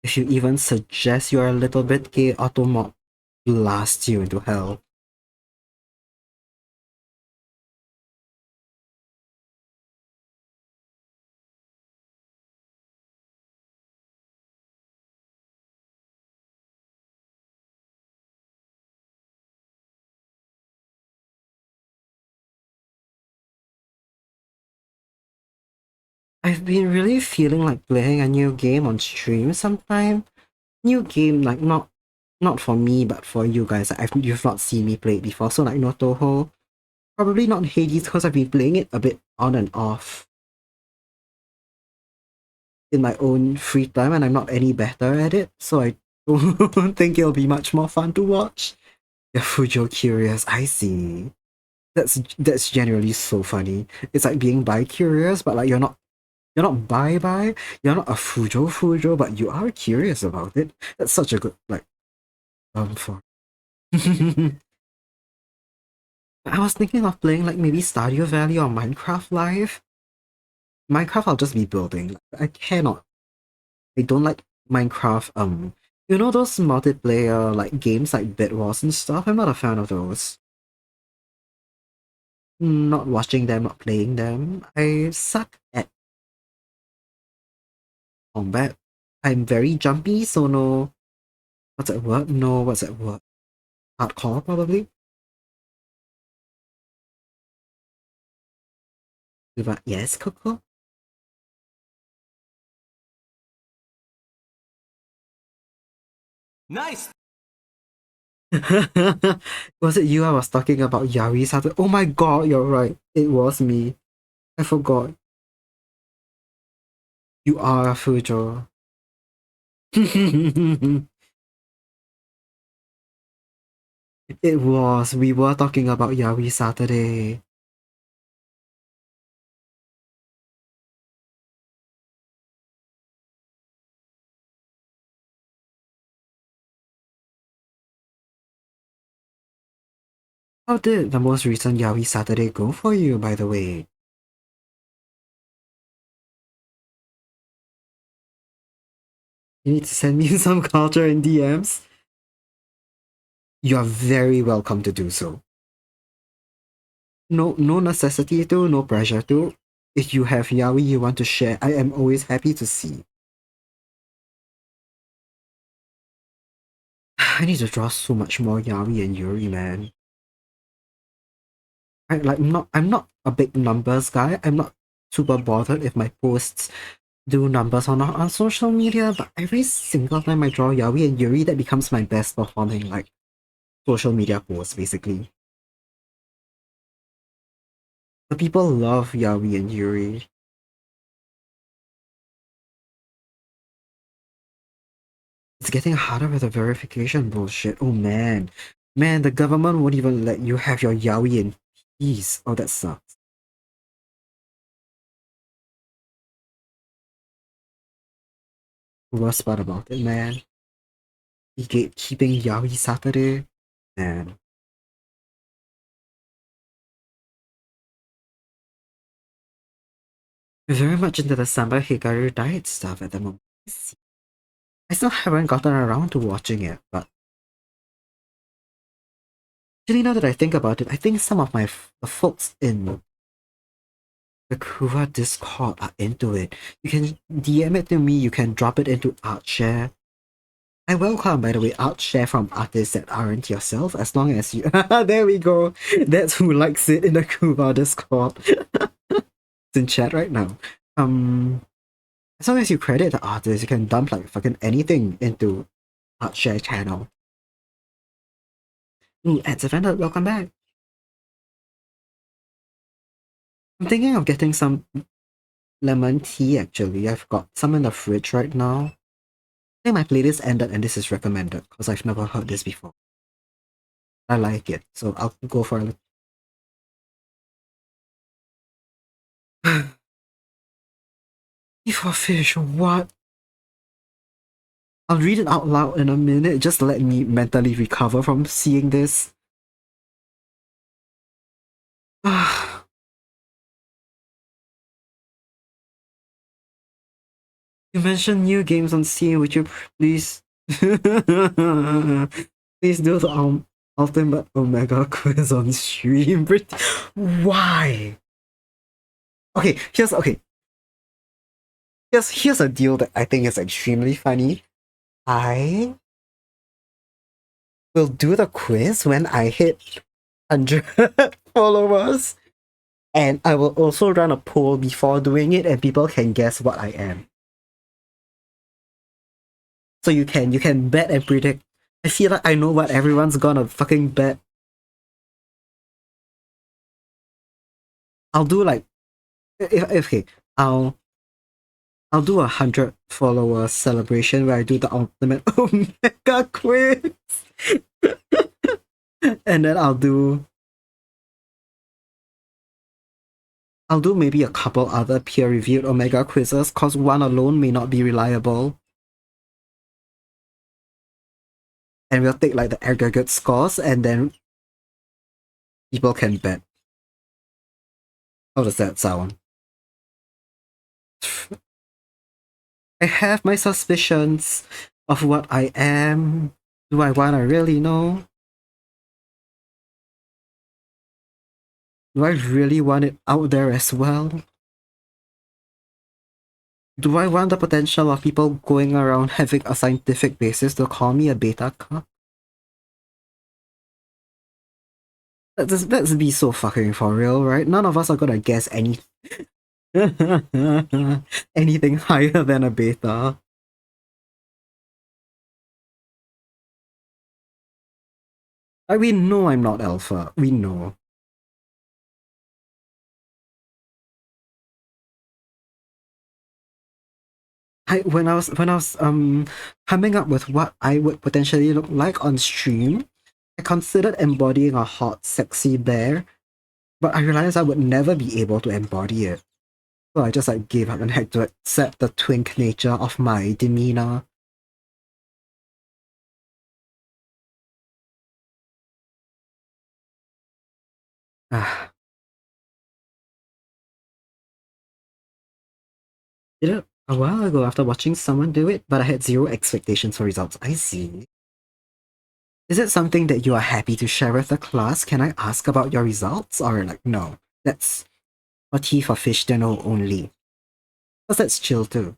Speaker 1: If you even suggest you're a little bit gay, Automob blasts you into hell. I've been really feeling like playing a new game on stream sometime. New game, like not for me, but for you guys. You've not seen me play it before, so like no Toho. Probably not Hades because I've been playing it a bit on and off in my own free time and I'm not any better at it, so I don't think it'll be much more fun to watch. You're Fujo curious, I see. That's generally so funny. It's like being bi-curious, but like you're not bi-bi, you're not a Fujo, but you are curious about it. That's such a good like for I was thinking of playing like maybe Stardew Valley or Minecraft Live. Minecraft I'll just be building. I don't like Minecraft, you know those multiplayer like games like Bed Wars and stuff? I'm not a fan of those. not watching them, not playing them. I suck at combat. I'm very jumpy, so no. What's that word? No, what's that word? Hardcore, probably? Kuva. Yes, Coco?
Speaker 2: Nice!
Speaker 1: Was it you I was talking about Yari Saturday? Oh my god, you're right. It was me. I forgot. You are Fujo. It was. We were talking about Yari Saturday. How did the most recent Yaoi Saturday go for you, by the way? You need to send me some culture in DMs. You are very welcome to do so. No necessity to, no pressure to. If you have yaoi you want to share, I am always happy to see. I need to draw so much more yaoi and yuri, man. I'm not a big numbers guy. I'm not super bothered if my posts do numbers or not on social media, but every single time I draw yaoi and yuri, that becomes my best performing like social media post, basically. The people love yaoi and yuri. It's getting harder with the verification bullshit. Oh man. Man, the government won't even let you have your yaoi in peace. Oh, that sucks. Worst part about it, man. The gatekeeping yaoi Saturday. Man. We're very much into the Samba Hikaru diet stuff at the moment. I still haven't gotten around to watching it, but actually now that I think about it, I think some of the folks in the Kuva Discord are into it. You can DM it to me, you can drop it into ArtShare. I welcome, by the way, ArtShare from artists that aren't yourself, as long as you... There we go! That's who likes it in the Kuva Discord. It's in chat right now. As long as you credit the artist, you can dump like fucking anything into ArtShare channel. Ooh, Ads Offender, welcome back! I'm thinking of getting some lemon tea, actually. I've got some in the fridge right now. I think my playlist ended and this is recommended, because I've never heard this before. I like it, so I'll go for it. Before fish, what? I'll read it out loud in a minute, just let me mentally recover from seeing this. You mentioned new games on Steam, would you please... please do the Ultimate Omega quiz on stream. Why? Okay, here's a deal that I think is extremely funny. I will do the quiz when I hit 100 followers. And I will also run a poll before doing it and people can guess what I am. So you can bet and predict. I feel like I know what everyone's gonna fucking bet. I'll do like okay, I'll do 100 followers celebration where I do the ultimate Omega quiz. And then I'll do maybe a couple other peer-reviewed Omega quizzes, cause one alone may not be reliable. And we'll take like the aggregate scores and then people can bet. How does that sound? I have my suspicions of what I am. Do I wanna really know? Do I really want it out there as well? Do I want the potential of people going around having a scientific basis to call me a beta cuck? Let's be so fucking for real, right? None of us are gonna guess anything higher than a beta. We know I'm not alpha. We know. When I was coming up with what I would potentially look like on stream, I considered embodying a hot, sexy bear, but I realized I would never be able to embody it. So I just like gave up and had to accept the twink nature of my demeanor. Ah, did it a while ago after watching someone do it, but I had zero expectations for results. I see. Is it something that you are happy to share with the class? Can I ask about your results? Or like, no, that's a tea for fish to know only. Because that's chill too.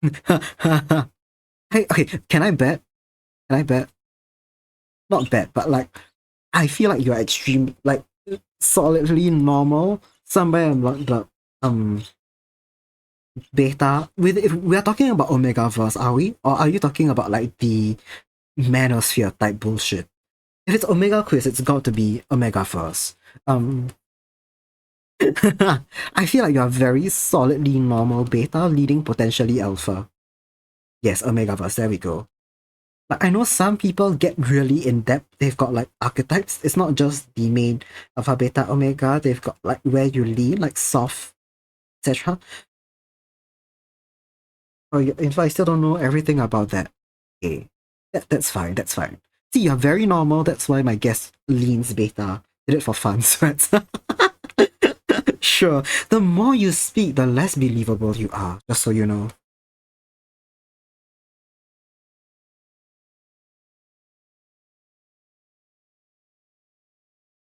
Speaker 1: Hey, okay, can I bet? Can I bet? Not bet, but like, I feel like you're extreme, like, solidly normal, somewhere in like the, beta. If we are talking about Omega verse, are we? Or are you talking about like the manosphere type bullshit? If it's Omega quiz, it's got to be Omega first. I feel like you're very solidly normal beta, leading potentially alpha. Yes, Omega verse, there we go. Like I know some people get really in depth. They've got like archetypes. It's not just the main alpha, beta, omega. They've got like where you lean, like soft, etc. Or if I still don't know everything about that, okay, that's fine. That's fine. See, you're very normal. That's why my guest leans beta. Did it for fun, sweats. Sure. The more you speak, the less believable you are. Just so you know.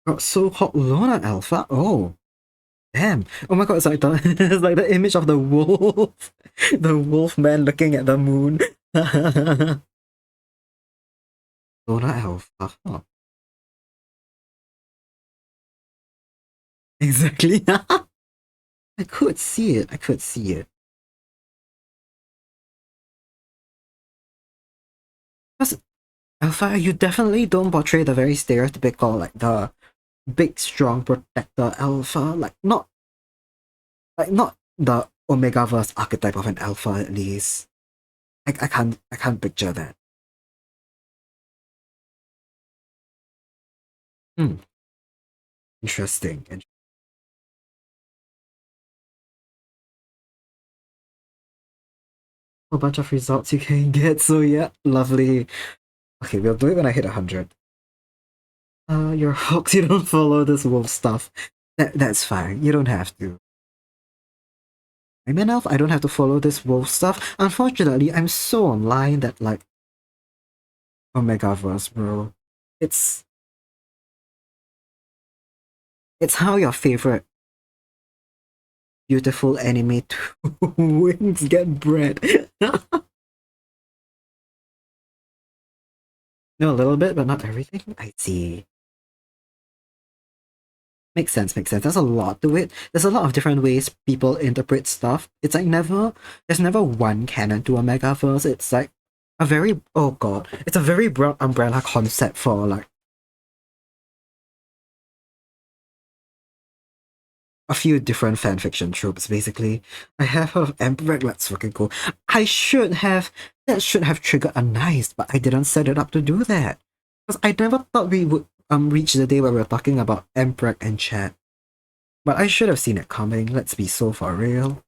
Speaker 1: Got so hot Lona Alpha. Oh. Damn. Oh my god, it's like the it's like the image of the wolf. The wolf man looking at the moon. Lona Alpha. Huh. Exactly. I could see it. I could see it. Because Alpha, you definitely don't portray the very stereotypical, like the big, strong protector Alpha. Like not the Omega verse archetype of an Alpha at least. I can't picture that. Hmm. Interesting. A bunch of results you can get. So yeah, lovely. Okay, we'll do it when I hit 100. You're hooked. You don't follow this wolf stuff. That's fine. You don't have to. I'm an elf. I don't have to follow this wolf stuff. Unfortunately, I'm so online that like, oh my god, verse, bro. It's it's how your favorite beautiful anime wings get bred. No, a little bit, but not everything. I see. Makes sense, makes sense. There's a lot to it. There's a lot of different ways people interpret stuff. It's like there's never one canon to a megaverse. It's like a very, oh god, it's a very broad umbrella concept for like a few different fanfiction tropes, basically. I have heard of Emperor, let's fucking go. That should have triggered a nice, but I didn't set it up to do that. Because I never thought we would reach the day where we're talking about Emperor and chat. But I should have seen it coming, let's be so for real.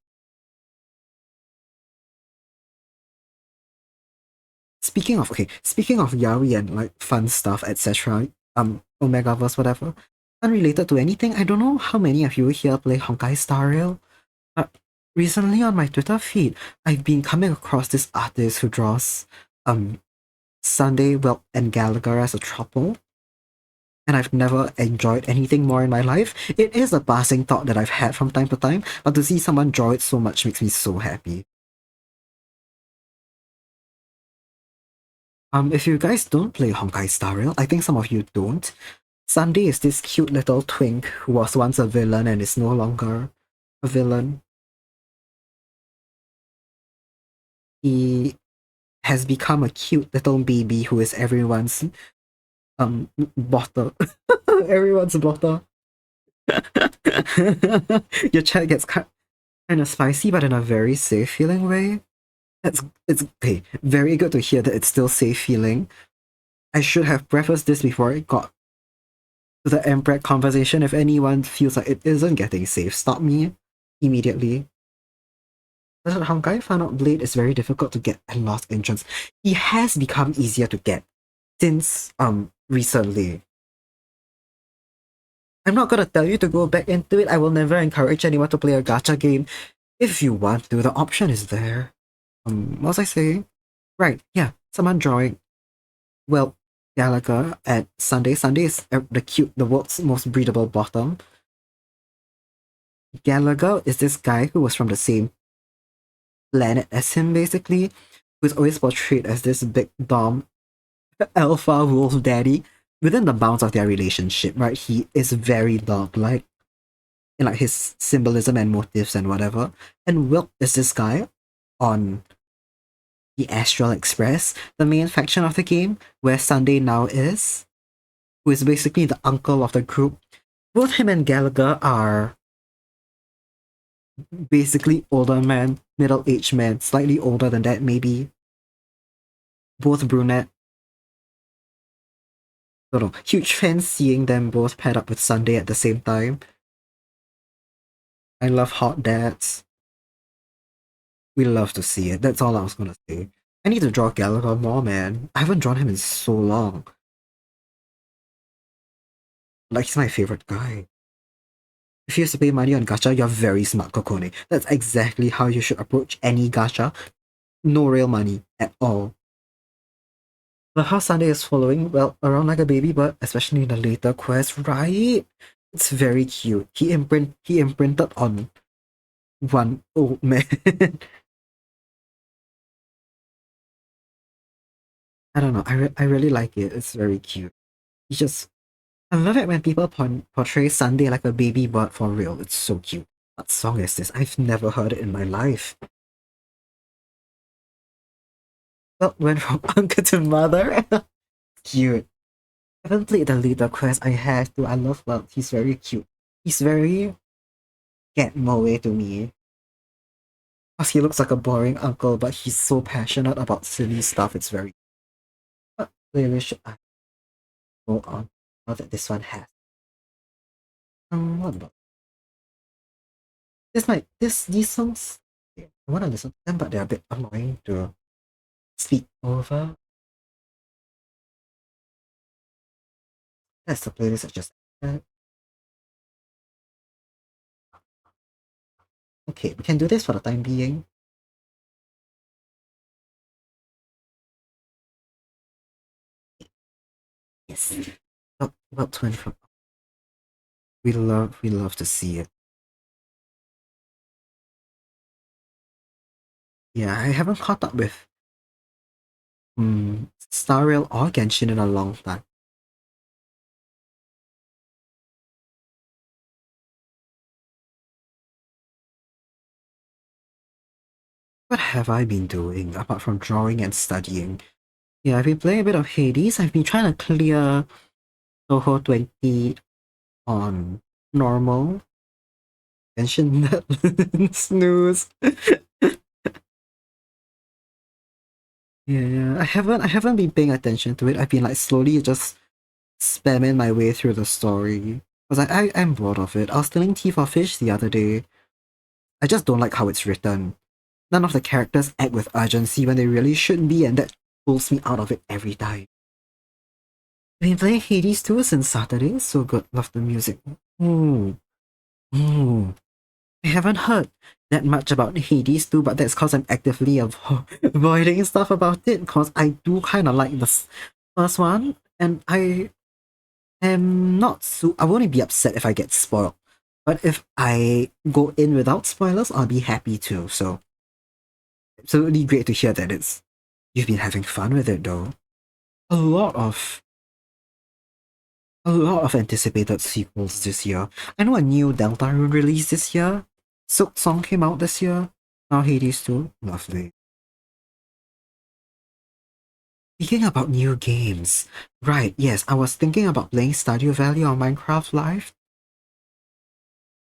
Speaker 1: Speaking of yaoi and like fun stuff, etc. Omegaverse, whatever. Unrelated to anything, I don't know how many of you here play Honkai Star Rail. Uh, Recently on my Twitter feed, I've been coming across this artist who draws Sunday, well, and Gallagher as a trouble. and I've never enjoyed anything more in my life. It is a passing thought that I've had from time to time, but to see someone draw it so much makes me so happy. If you guys don't play Honkai Star Rail, I think some of you don't. Sunday is this cute little twink who was once a villain and is no longer a villain. He has become a cute little baby who is everyone's bottle. Everyone's bottle. Your chat gets kind of spicy, but in a very safe feeling way. It's okay. Very good to hear that it's still safe feeling. I should have prefaced this before it got to the Emperor conversation. If anyone feels like it isn't getting safe, stop me immediately. Listen, Honkai found out Blade is very difficult to get and lost entrance. He has become easier to get since recently. I'm not gonna tell you to go back into it. I will never encourage anyone to play a gacha game. If you want to, the option is there. What was I saying? Right, yeah, someone drawing. Well, Gallagher at Sunday. Sunday is the world's most breedable bottom. Gallagher is this guy who was from the same planet as him, basically, who's always portrayed as this big dom alpha wolf daddy. Within the bounds of their relationship, right? He is very dog-like in like his symbolism and motives and whatever. And Wilk is this guy on the Astral Express, the main faction of the game, where Sunday now is, who is basically the uncle of the group. Both him and Gallagher are basically older men, middle-aged men, slightly older than that maybe. Both brunette. Don't know. Huge fan seeing them both paired up with Sunday at the same time. I love hot dads. We love to see it. That's all I was gonna say. I need to draw Gallagher more, man. I haven't drawn him in so long. Like, he's my favorite guy. If you used to pay money on gacha, you're very smart, Kokone. That's exactly how you should approach any gacha. No real money at all. But how Sunday is following, well, around like a baby, but especially in the later quest, right? It's very cute. He imprinted on one old man. I don't know. I really like it. It's very cute. He just I love it when people portray Sunday like a baby bird for real. It's so cute. What song is this? I've never heard it in my life. Well, went from uncle to mother. Cute. I haven't played the leader quest. I have to. I love Well. He's very cute. He's very get moe to me. Because he looks like a boring uncle, but he's so passionate about silly stuff. It's very. What playlist should I go on? Now that this one has. What about these songs? I want to listen to them, but they're a bit annoying to speak over. That's the playlist I just had. Okay, we can do this for the time being. Yes. About 20 from we love to see it. Yeah, I haven't caught up with Star Rail or Genshin in a long time. What have I been doing apart from drawing and studying? Yeah, I've been playing a bit of Hades. I've been trying to clear Toho 20 on normal. Genshin snooze. Yeah, I haven't been paying attention to it. I've been like slowly just spamming my way through the story. Cause I'm bored of it. I was telling T for Fish the other day. I just don't like how it's written. None of the characters act with urgency when they really should be, and that pulls me out of it every time. I've been playing Hades 2 since Saturday. So good. Love the music. Ooh. Ooh. I haven't heard that much about Hades 2, but that's because I'm actively avoiding stuff about it, because I do kind of like the first one, and I I'm not so. I won't be upset if I get spoiled. But if I go in without spoilers, I'll be happy too. So, absolutely great to hear that you've been having fun with it though. A lot of a lot of anticipated sequels this year. I know a new Deltarune released this year. Silk Song came out this year. Now Hades too. Lovely. Speaking about new games, right, yes, I was thinking about playing Stardew Valley on Minecraft Live.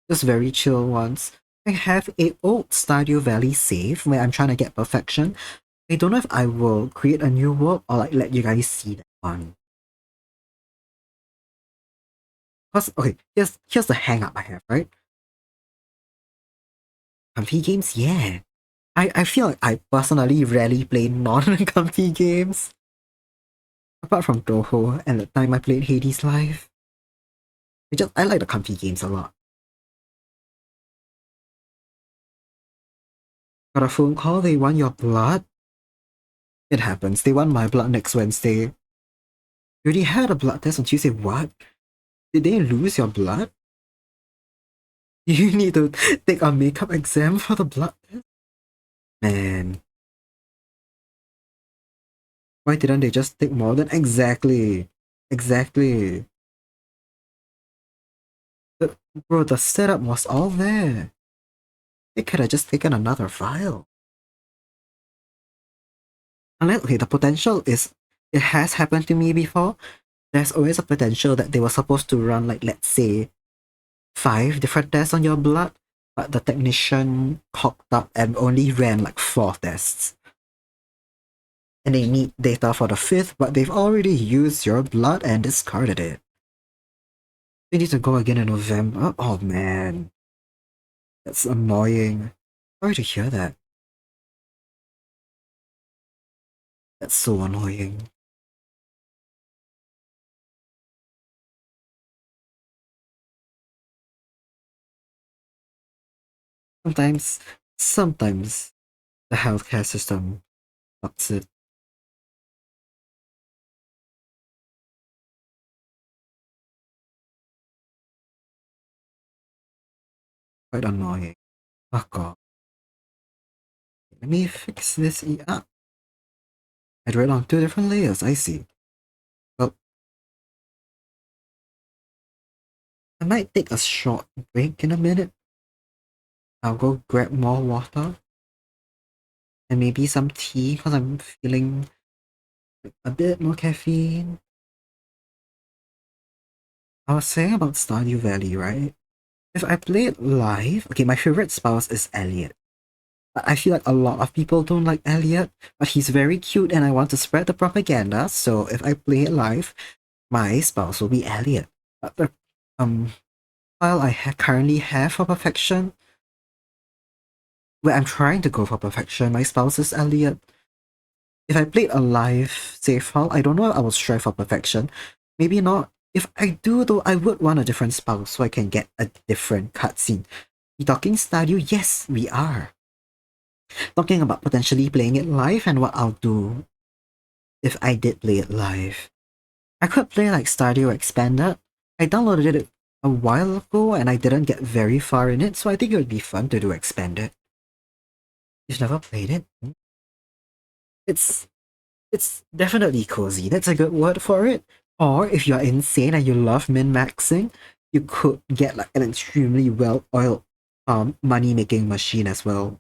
Speaker 1: Just very chill ones. I have a old Stardew Valley save where I'm trying to get perfection. I don't know if I will create a new world or like let you guys see that one. Cause okay, here's the hang up I have, right? Comfy games, yeah. I feel like I personally rarely play non-comfy games. Apart from Toho and the time I played Hades Live. I like the comfy games a lot. Got a phone call, they want your blood? It happens, they want my blood next Wednesday. You already had a blood test on Tuesday, what? Did they lose your blood? You need to take a makeup exam for the blood test? Man. Why didn't they just take more than exactly? Exactly. The, bro, the setup was all there. They could have just taken another file. Unless, okay, the potential is, it has happened to me before. There's always a potential that they were supposed to run, like, let's say, 5 different tests on your blood, but the technician cocked up and only ran like 4 tests. And they need data for the 5th, but they've already used your blood and discarded it. We need to go again in November. Oh man. That's annoying. Sorry to hear that. That's so annoying. Sometimes, sometimes the healthcare system fucks it. Quite annoying. Oh god. Let me fix this up. I drew it on 2 different layers, I see. Well, I might take a short break in a minute. I'll go grab more water. And maybe some tea, because I'm feeling a bit more caffeine. I was saying about Stardew Valley, right? If I play it live, okay, my favorite spouse is Elliot. But I feel like a lot of people don't like Elliot, but he's very cute and I want to spread the propaganda, so if I play it live, my spouse will be Elliot. But the file I currently have for perfection, where I'm trying to go for perfection, my spouse is Elliot. If I played a live save file, I don't know if I will strive for perfection. Maybe not. If I do though, I would want a different spouse so I can get a different cutscene. We talking Stardew? Yes, we are. Talking about potentially playing it live and what I'll do if I did play it live. I could play like Stardew Expanded. I downloaded it a while ago and I didn't get very far in it, so I think it would be fun to do Expanded. You've never played it? It's it's definitely cozy. That's a good word for it. Or if you're insane and you love min-maxing, you could get like an extremely well-oiled money-making machine as well.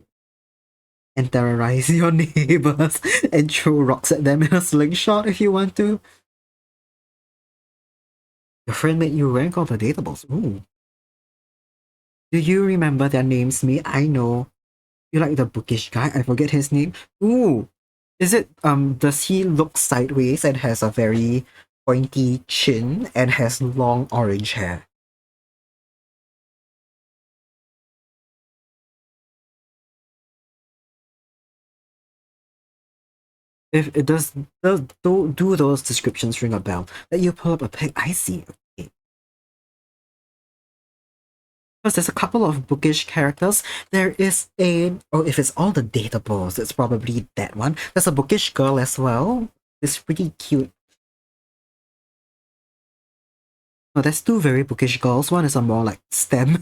Speaker 1: And terrorize your neighbors and throw rocks at them in a slingshot if you want to. Your friend made you rank all the datables. Ooh. Do you remember their names, me? I know. You like the bookish guy? I forget his name. Ooh. Is it does he look sideways and has a very pointy chin and has long orange hair? If it do those descriptions ring a bell? That you pull up a pic, I see. Okay. Because there's a couple of bookish characters. There is a if it's all the data balls, it's probably that one. There's a bookish girl as well. It's pretty cute. No, there's two very bookish girls. One is a more like STEM,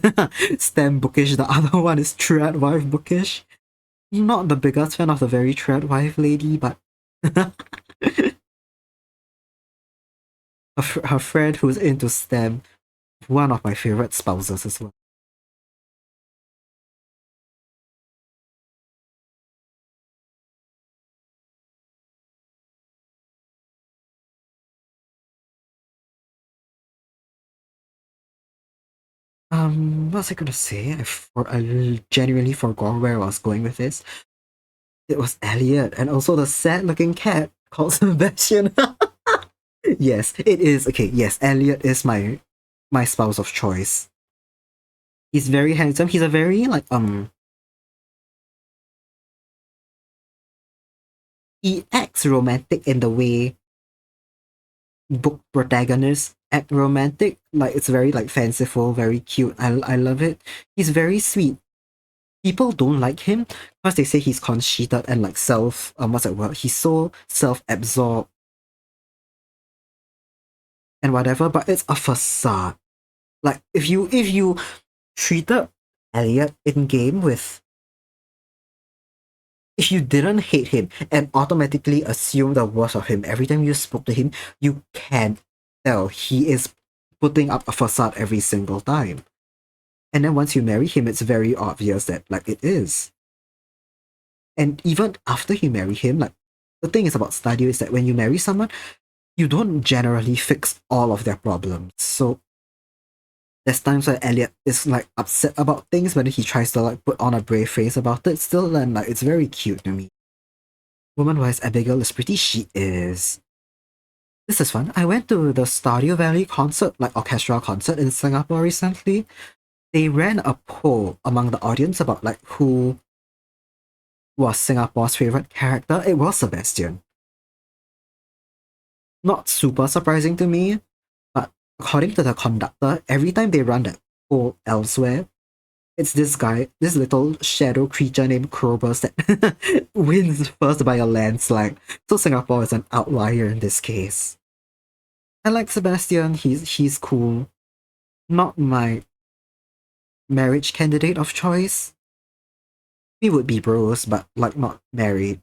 Speaker 1: STEM bookish. The other one is Treadwife bookish. Not the biggest fan of the very Treadwife lady, but her friend who's into STEM, one of my favorite spouses as well. What was I gonna say? I genuinely forgot where I was going with this. It was Elliot, and also the sad-looking cat called Sebastian. Yes, it is. Okay, yes, Elliot is my spouse of choice. He's very handsome. He's a very like he acts romantic in the way book protagonists act romantic. Like it's very like fanciful, very cute. I love it. He's very sweet. People don't like him because they say he's conceited and like what's that word? He's so self-absorbed and whatever, but it's a facade. Like if you treated Elliot in game with if you didn't hate him and automatically assume the worst of him every time you spoke to him, you can tell he is putting up a facade every single time. And then once you marry him, it's very obvious that like it is. And even after you marry him, like the thing is about Stadio is that when you marry someone, you don't generally fix all of their problems. So there's times where Elliot is like upset about things, but then he tries to like put on a brave face about it. Still, then like it's very cute to me. Woman-wise, Abigail is pretty. She is. This is fun. I went to the Stardew Valley concert, like orchestral concert in Singapore recently. They ran a poll among the audience about like who was Singapore's favorite character. It was Sebastian. Not super surprising to me, but according to the conductor, every time they run that poll elsewhere, it's this guy, this little shadow creature named Krobus that wins first by a landslide. So Singapore is an outlier in this case. I like Sebastian. He's cool. Not my marriage candidate of choice. We would be bros, but like not married.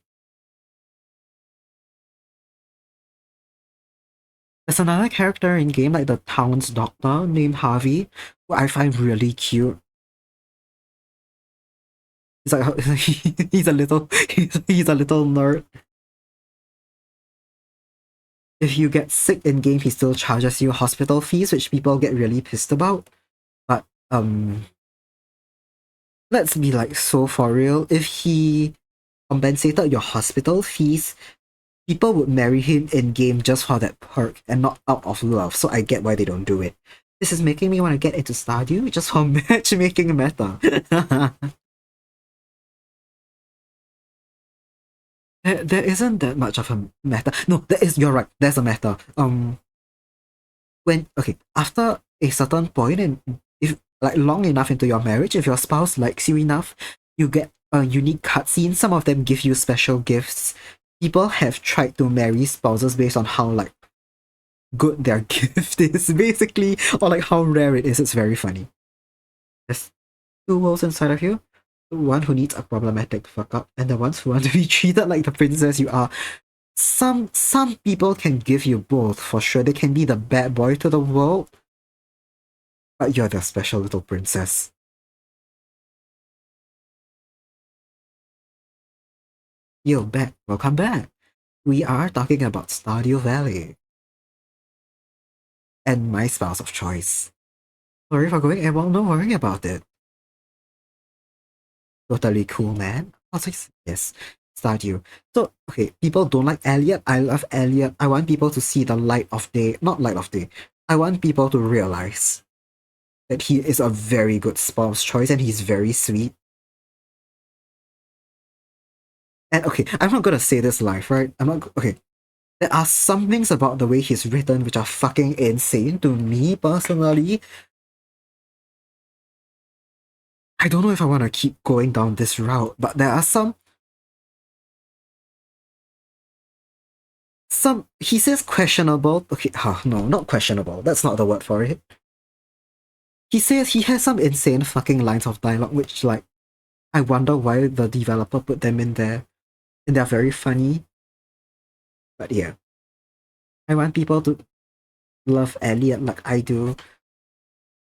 Speaker 1: There's another character in game like the town's doctor named Harvey, who I find really cute. He's like he's a little he's a little nerd. If you get sick in game, he still charges you hospital fees, which people get really pissed about. But let's be like so for real. If he compensated your hospital fees, people would marry him in game just for that perk and not out of love. So I get why they don't do it. This is making me want to get into Stardew just for matchmaking meta. There isn't that much of a meta. No, there is. You're right. There's a meta. When okay, after a certain point, and if like long enough into your marriage, if your spouse likes you enough, you get a unique cutscene. Some of them give you special gifts. People have tried to marry spouses based on how like good their gift is, basically, or like how rare it is. It's very funny. There's two worlds inside of you. The one who needs a problematic fuck up, and the ones who want to be treated like the princess you are. Some people can give you both for sure. They can be the bad boy to the world, but you're the special little princess. Yo, back. Welcome back. We are talking about Stardew Valley and my spouse of choice. Sorry for going AWOL, no worry about it. Totally cool, man. I was like, yes, Stardew. So, okay, people don't like Elliot. I love Elliot. I want people to see the light of day. Not light of day. I want people to realize that he is a very good spouse choice and he's very sweet. And okay, I'm not gonna say this live, right? I'm not okay. There are some things about the way he's written which are fucking insane to me personally. I don't know if I want to keep going down this route, but there are some he says questionable. Okay, no, not questionable. That's not the word for it. He says he has some insane fucking lines of dialogue, which like I wonder why the developer put them in there, and they're very funny. But yeah, I want people to love Elliot like I do.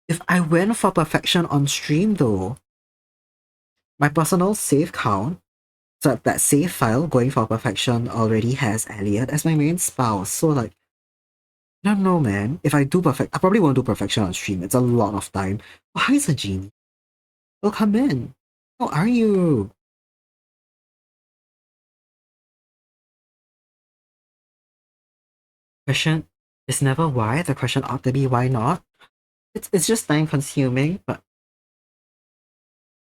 Speaker 1: If I went for perfection on stream though, my personal save count, so that save file going for perfection already has Elliot as my main spouse. So like, I don't know, man. If I do perfect, I probably won't do perfection on stream. It's a lot of time. Oh, hi, Sajini. Well, come in. How are you? Question is never why. The question ought to be why not. It's just time consuming, but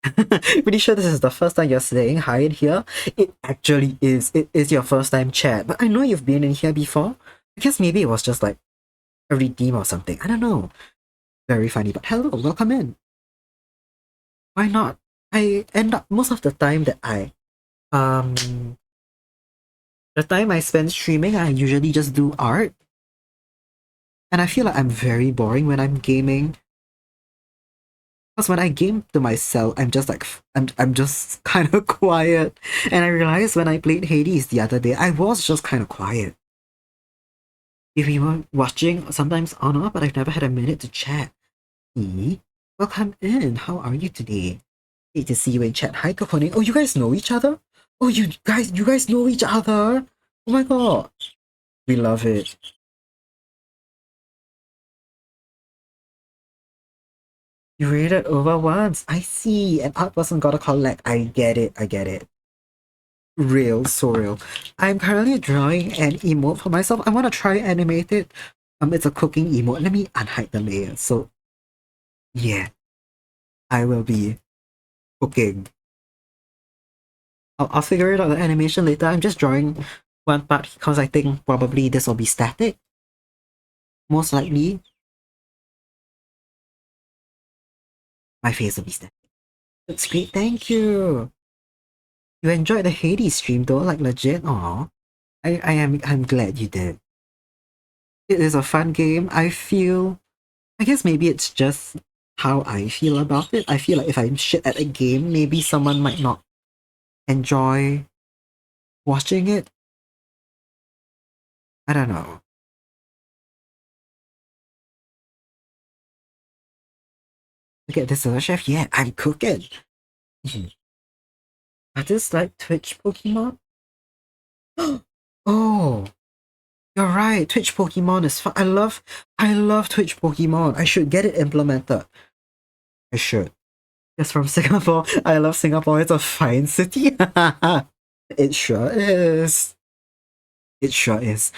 Speaker 1: pretty sure this is the first time you're saying hi in here. It actually is. It is your first time chat, but I know you've been in here before. I guess maybe it was just like a redeem or something. I don't know. Very funny, but hello, welcome in. Why not? I end up most of the time that the time I spend streaming, I usually just do art. And I feel like I'm very boring when I'm gaming. Because when I game to myself, I'm just like I'm just kind of quiet. And I realized when I played Hades the other day, I was just kind of quiet. If you were watching, sometimes on off, but I've never had a minute to chat. E, welcome in. How are you today? Great to see you in chat. Hi, Kokone. Oh, you guys know each other? Oh, you guys know each other? Oh my god. We love it. You rated over once. I see. An art person gotta collect. I get it. I get it. Real, so real. I'm currently drawing an emote for myself. I want to try animate it. It's a cooking emote. Let me unhide the layer. So, yeah, I will be cooking. I'll figure it out the animation later. I'm just drawing one part because I think probably this will be static. Most likely, my face will be static. That's great. Thank you. You enjoyed the Hades stream though, like legit. Aw, I'm glad you did. It is a fun game. I guess maybe it's just how I feel about it. I feel like if I'm shit at a game, maybe someone might not enjoy watching it. I don't know. Look at this other chef. Yeah, I'm cooking. Are this like Twitch Pokemon? Oh, you're right. Twitch Pokemon is fun. I love Twitch Pokemon. I should get it implemented. I should. Just from Singapore. I love Singapore. It's a fine city. It sure is. It sure is.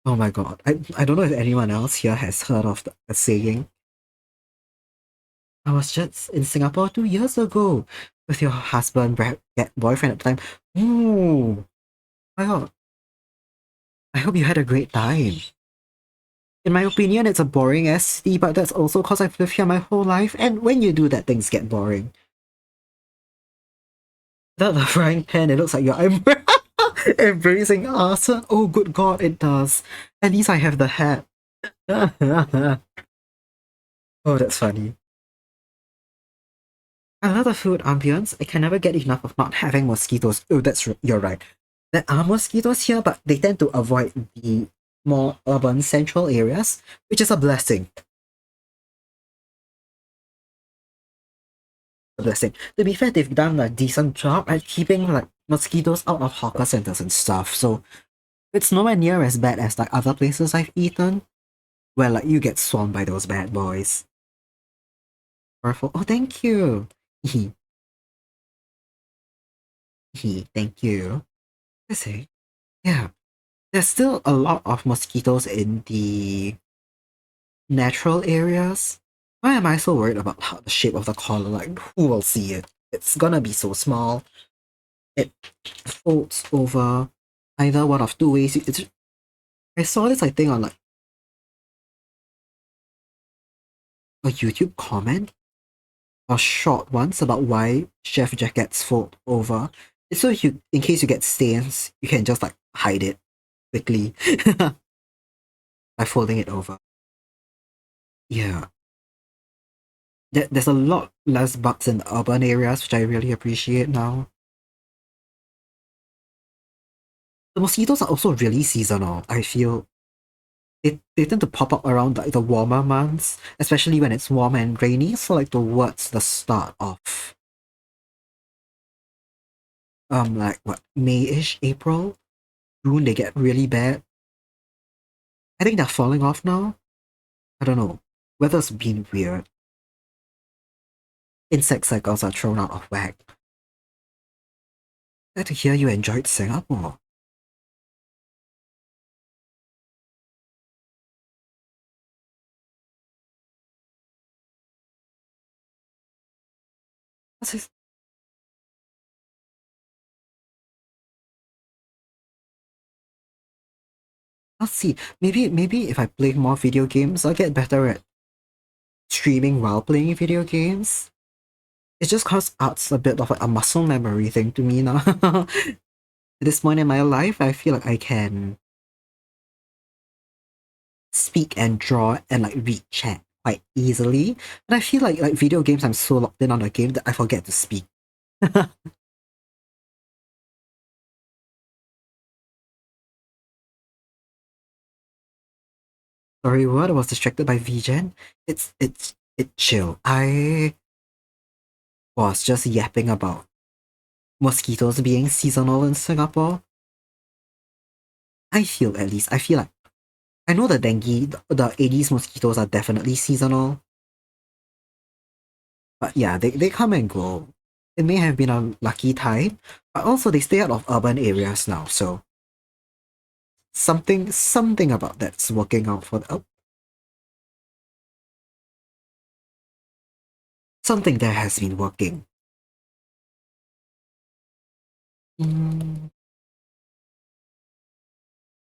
Speaker 1: Oh my god. I don't know if anyone else here has heard of the saying. I was just in Singapore 2 years ago with your husband, boyfriend at the time. Ooh, my god. I hope you had a great time. In my opinion, it's a boring ass city, but that's also because I've lived here my whole life, and when you do that, things get boring. Without the frying pan, it looks like you're embracing arson. Oh, good god, it does. At least I have the hat. Oh, that's funny. I love the food ambience. I can never get enough of not having mosquitoes. Oh, you're right. There are mosquitoes here, but they tend to avoid the more urban central areas, which is a blessing. A blessing. To be fair, they've done a decent job at keeping like mosquitoes out of hawker centers and stuff. So it's nowhere near as bad as like other places I've eaten, where like you get swarmed by those bad boys. Powerful. Oh, thank you. Thank you. I say, yeah. There's still a lot of mosquitoes in the natural areas. Why am I so worried about how the shape of the collar? Like, who will see it? It's gonna be so small. It folds over either one of two ways. I saw this, I think, on like a YouTube comment or short once about why chef jackets fold over. It's so in case you get stains, you can just like hide it. quickly by folding it over. Yeah. There's a lot less bugs in urban areas, which I really appreciate now. The mosquitoes are also really seasonal. I feel they tend to pop up around like the warmer months, especially when it's warm and rainy. So like towards the start of like what, May-ish, April, June, they get really bad. I think they're falling off now. I don't know. Weather's been weird. Insect cycles are thrown out of whack. Glad to hear you enjoyed Singapore. What's his- Let's see. Maybe if I play more video games, I'll get better at streaming while playing video games. It just cause art's a bit of a muscle memory thing to me now. At this point in my life, I feel like I can speak and draw and like read chat quite easily. But I feel like video games, I'm so locked in on the game that I forget to speak. Sorry, what? I was distracted by VGen. It's chill. I was just yapping about mosquitoes being seasonal in Singapore. I feel at least. I feel like I know the dengue, the Aedes mosquitoes are definitely seasonal. But yeah, they come and go. It may have been a lucky time, but also they stay out of urban areas now, so something about that's working out for the, oh, something there has been working. Mm,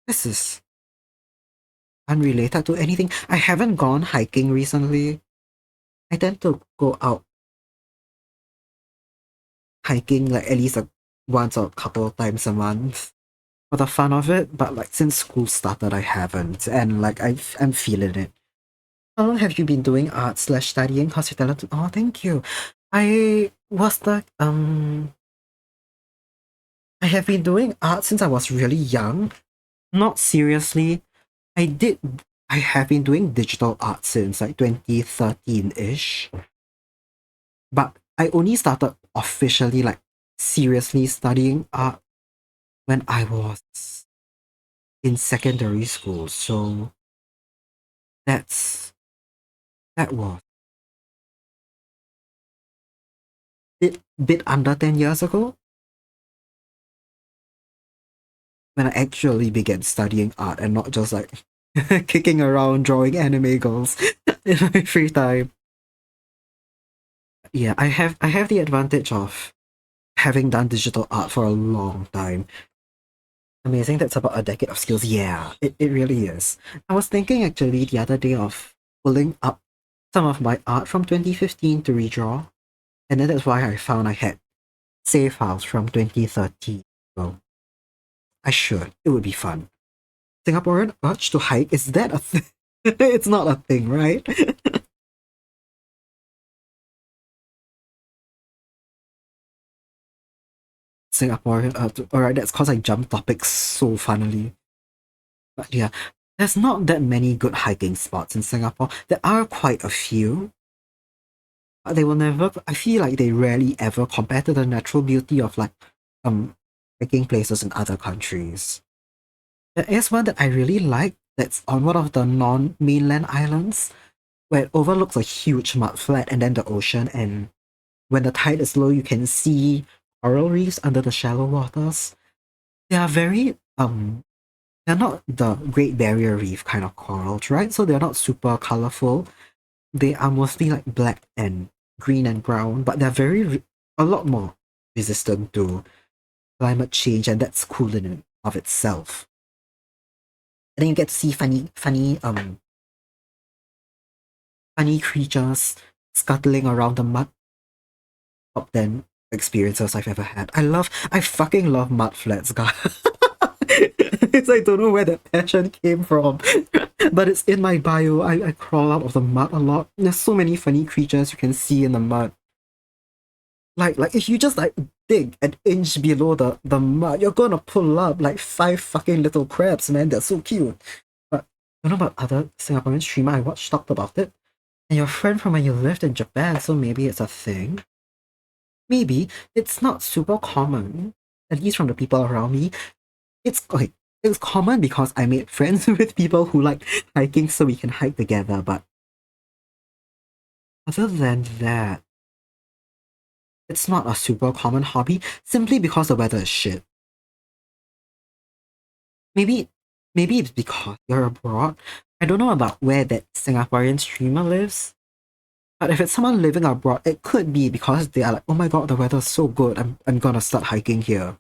Speaker 1: this is unrelated to anything. I haven't gone hiking recently. I tend to go out hiking like at least once or a couple of times a month for the fun of it, but like since school started, I haven't, and like I'm feeling it. How long have you been doing art slash studying hospitality? Oh, thank you. I was like, I have been doing art since I was really young. Not seriously. I did, I have been doing digital art since like 2013-ish. But I only started officially, like, seriously studying art when I was in secondary school. So that's, that was bit under 10 years ago. When I actually began studying art and not just like kicking around drawing anime girls in my free time. Yeah, I have the advantage of having done digital art for a long time. Amazing, that's about a decade of skills. Yeah, it really is. I was thinking actually the other day of pulling up some of my art from 2015 to redraw. And then that's why I found I had save files from 2013. So I should. It would be fun. Singaporean urge to hike, is that a thing? It's not a thing, right? Singaporean alright, that's cause I jump topics so funnily. But yeah, there's not that many good hiking spots in Singapore. There are quite a few, but they will never, I feel like they rarely ever compare to the natural beauty of like hiking places in other countries. There is one that I really like that's on one of the non-mainland islands where it overlooks a huge mud flat and then the ocean, and when the tide is low you can see coral reefs under the shallow waters. They are very they're not the Great Barrier Reef kind of corals, right? So they're not super colorful. They are mostly like black and green and brown, but they're a lot more resistant to climate change, and that's cool in and of itself. And then you get to see funny creatures scuttling around the mud. Top 10 experiences I've ever had. I fucking love mud flats, guys. It's, I don't know where that passion came from, but it's in my bio. I crawl out of the mud a lot. There's so many funny creatures you can see in the mud. Like if you just like dig an inch below the mud, you're gonna pull up like five fucking little crabs, man. They're so cute. But I don't know about other Singaporean streamer I watched talked about it. And your friend from when you lived in Japan, so maybe it's a thing. Maybe it's not super common, at least from the people around me. It's okay. It's common because I made friends with people who like hiking, so we can hike together. But other than that, it's not a super common hobby simply because the weather is shit. Maybe, maybe it's because you're abroad. I don't know about where that Singaporean streamer lives, but if it's someone living abroad, it could be because they are like, oh my god, the weather's so good. I'm gonna start hiking here.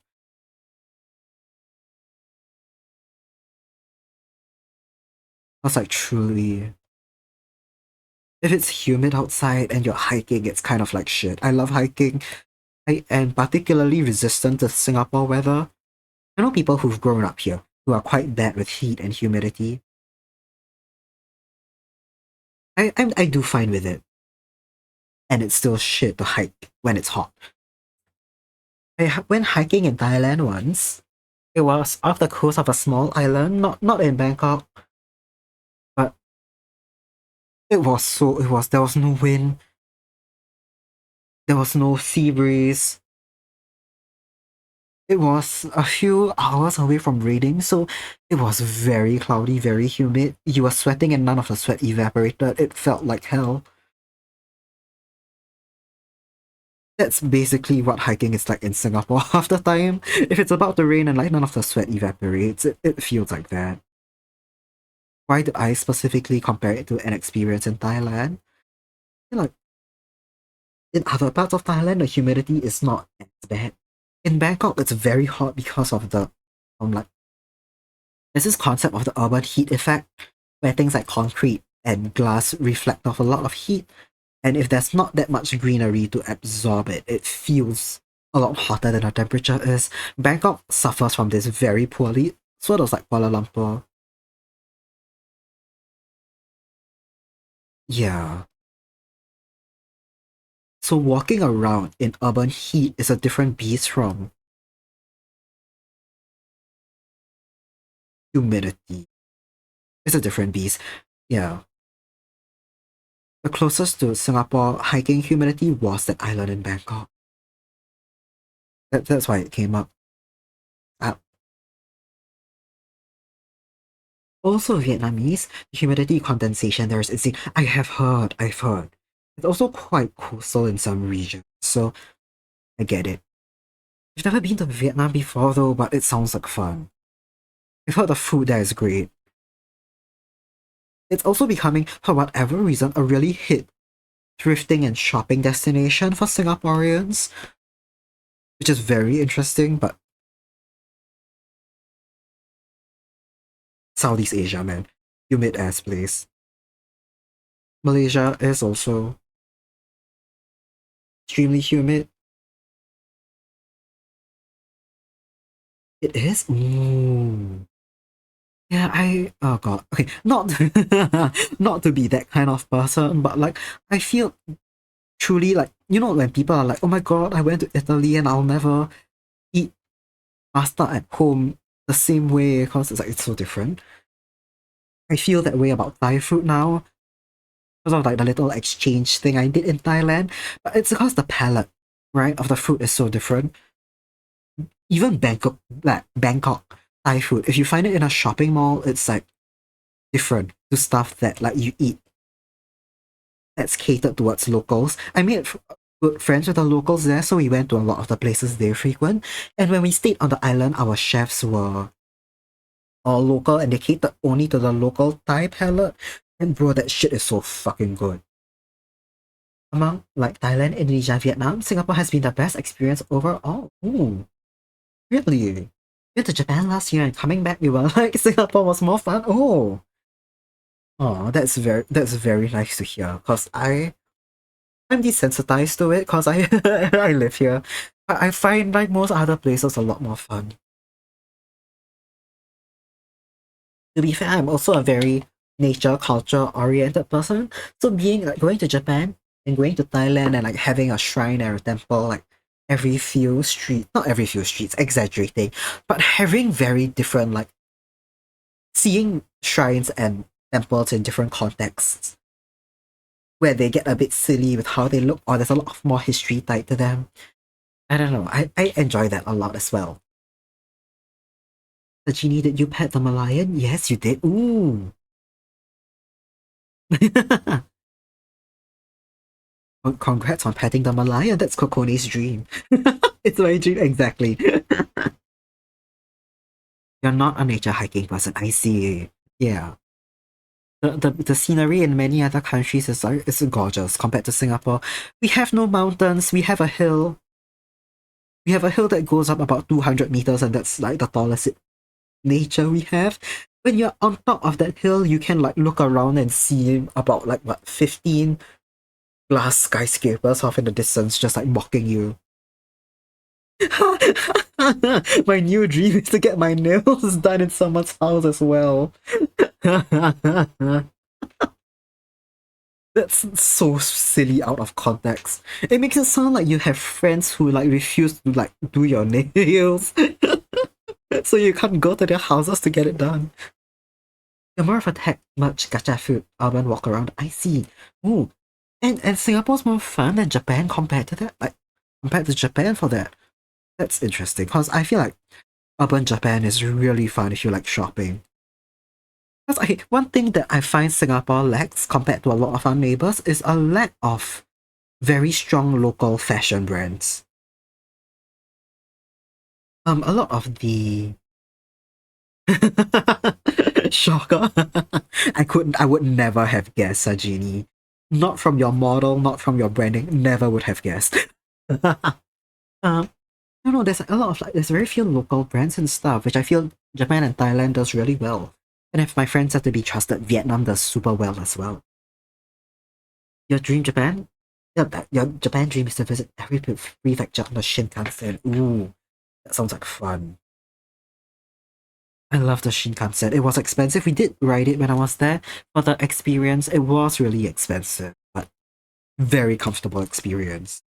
Speaker 1: I was like, truly. If it's humid outside and you're hiking, it's kind of like shit. I love hiking. I am particularly resistant to Singapore weather. I know people who've grown up here who are quite bad with heat and humidity. I do fine with it. And it's still shit to hike when it's hot. I went hiking in Thailand once. It was off the coast of a small island, not in Bangkok, but there was no wind, there was no sea breeze. It was a few hours away from raining, so it was very cloudy, very humid. You were sweating and none of the sweat evaporated. It felt like hell. That's basically what hiking is like in Singapore half the time. If it's about to rain and like none of the sweat evaporates, it feels like that. Why did I specifically compare it to an experience in Thailand? I feel like in other parts of Thailand, the humidity is not as bad. In Bangkok, it's very hot because of the like there's this concept of the urban heat effect where things like concrete and glass reflect off a lot of heat, and if there's not that much greenery to absorb it, it feels a lot hotter than the temperature is. Bangkok suffers from this very poorly, sort of like Kuala Lumpur. Yeah. So walking around in urban heat is a different beast from humidity. It's a different beast. Yeah. The closest to Singapore hiking humidity was that island in Bangkok. That's why it came up. Uh, Also Vietnamese, humidity condensation there is insane. I've heard. It's also quite coastal in some regions, so I get it. I've never been to Vietnam before though, but it sounds like fun. I've heard the food there is great. It's also becoming, for whatever reason, a really hit thrifting and shopping destination for Singaporeans, which is very interesting, but Southeast Asia, man. Humid ass place. Malaysia is also extremely humid. It is? Ooh. Yeah, oh god. Okay, not not to be that kind of person, but like I feel truly like when people are like, oh my god, I went to Italy and I'll never eat pasta at home the same way because it's like it's so different. I feel that way about Thai food now because of like the little exchange thing I did in Thailand. But it's because the palate, right, of the food is so different. Even Bangkok Thai food, if you find it in a shopping mall, it's like different to stuff that like you eat that's catered towards locals. I made good friends with the locals there, so we went to a lot of the places they frequent. And when we stayed on the island, our chefs were all local and they catered only to the local Thai palate. And bro, that shit is so fucking good. Among like Thailand, Indonesia, Vietnam, Singapore has been the best experience overall. Ooh, really? Went to Japan last year and coming back, we were like Singapore was more fun. Oh, that's very nice to hear. Cause I'm desensitized to it because I I live here. But I find like most other places a lot more fun. To be fair, I'm also a very nature culture oriented person. So being like going to Japan and going to Thailand and like having a shrine or a temple like every few streets, not every few streets, exaggerating, but having very different like seeing shrines and temples in different contexts where they get a bit silly with how they look or there's a lot of more history tied to them. I don't know. I enjoy that a lot as well. The genie, did you pet the Malayan? Yes, you did. Ooh. Well, congrats on petting the Malayan. That's Kokone's dream. It's my dream, exactly. You're not a nature hiking person. I see. Yeah. The scenery in many other countries is gorgeous compared to Singapore. We have no mountains. We have a hill. We have a hill that goes up about 200 meters, and that's like the tallest nature we have. When you're on top of that hill, you can like look around and see about like what 15 glass skyscrapers off in the distance, just like mocking you. My new dream is to get my nails done in someone's house as well. That's so silly out of context. It makes it sound like you have friends who like refuse to like do your nails. So you can't go to their houses to get it done. You're more of a tech much gacha food urban walk around. I see. Ooh. And Singapore's more fun than Japan compared to that? Like compared to Japan for that. That's interesting. Because I feel like urban Japan is really fun if you like shopping. Because one thing that I find Singapore lacks compared to a lot of our neighbors is a lack of very strong local fashion brands. A lot of the shocker. I would never have guessed, Sajini. Not from your model, not from your branding, never would have guessed. No, no, there's a lot of like, there's very few local brands and stuff, which I feel Japan and Thailand does really well. And if my friends have to be trusted, Vietnam does super well as well. Your dream Japan? Yeah, your Japan dream is to visit every prefecture on the Shinkansen. Ooh, that sounds like fun. I love the Shinkansen. It was expensive. We did ride it when I was there. For the experience, it was really expensive, but very comfortable experience.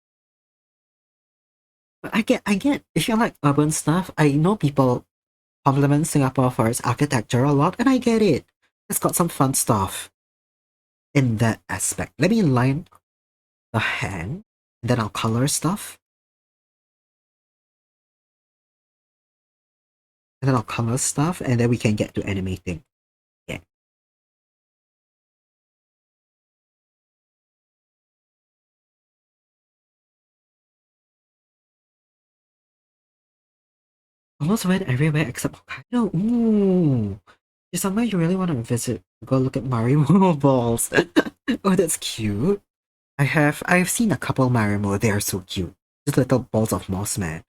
Speaker 1: But I get, if you like urban stuff, I know people compliment Singapore for its architecture a lot, and I get it. It's got some fun stuff in that aspect. Let me line the hand, and then I'll color stuff, and then I'll color stuff, and then we can get to animating. Yeah. Almost went everywhere except Hokkaido. Ooh. Is somewhere you really want to visit? Go look at Marimo balls. Oh, that's cute. I've seen a couple Marimo. They are so cute. Just little balls of moss, man.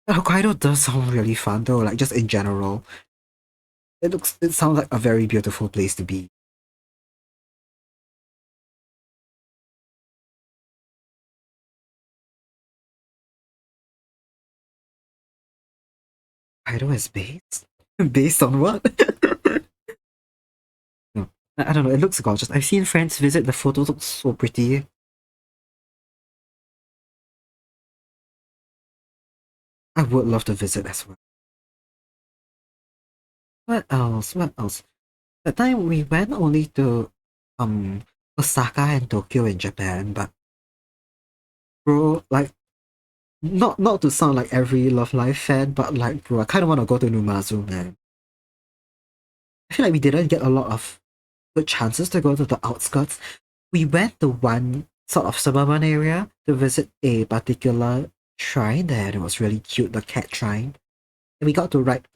Speaker 1: Hokkaido does sound really fun though, like just in general. It sounds like a very beautiful place to be. Hokkaido is based? Based on what? No, I don't know, it looks gorgeous. I've seen friends visit, the photos look so pretty. I would love to visit as well. What else? What else? That time we went only to um Osaka and Tokyo in Japan, but bro, like not to sound like every Love Live fan, but like bro, I kinda wanna go to Numazu, man. I feel like we didn't get a lot of good chances to go to the outskirts. We went to one sort of suburban area to visit a particular shrine there, and it was really cute, the cat shrine. And we got to ride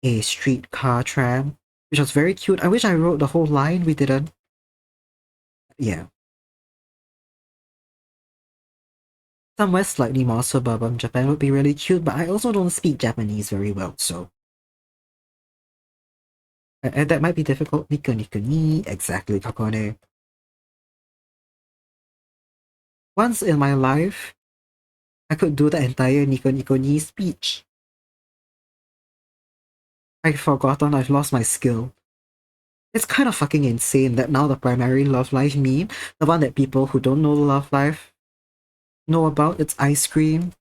Speaker 1: a streetcar tram, which was very cute. I wish I rode the whole line, we didn't. Yeah. Somewhere slightly more suburban Japan would be really cute, but I also don't speak Japanese very well, so and that might be difficult. Nika nika ni, exactly, Kakone. Once in my life, I could do the entire Nico Nico ni speech. I've forgotten I've lost my skill. It's kind of fucking insane that now the primary Love Life meme, the one that people who don't know Love Life know about, it's ice cream.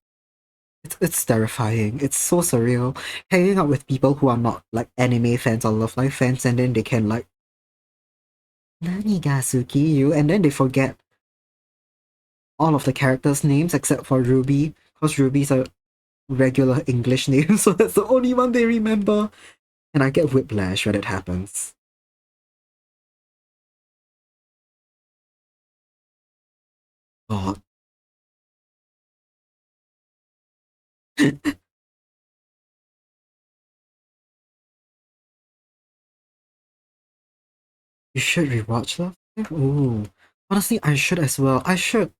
Speaker 1: It's terrifying. It's so surreal. Hanging out with people who are not like anime fans or Love Life fans, and then they can like Nani ga suki you, and then they forget all of the characters' names except for Ruby, because Ruby's a regular English name, so that's the only one they remember. And I get whiplash when it happens. God. You should rewatch Love Life? Ooh. Honestly, I should as well. I should.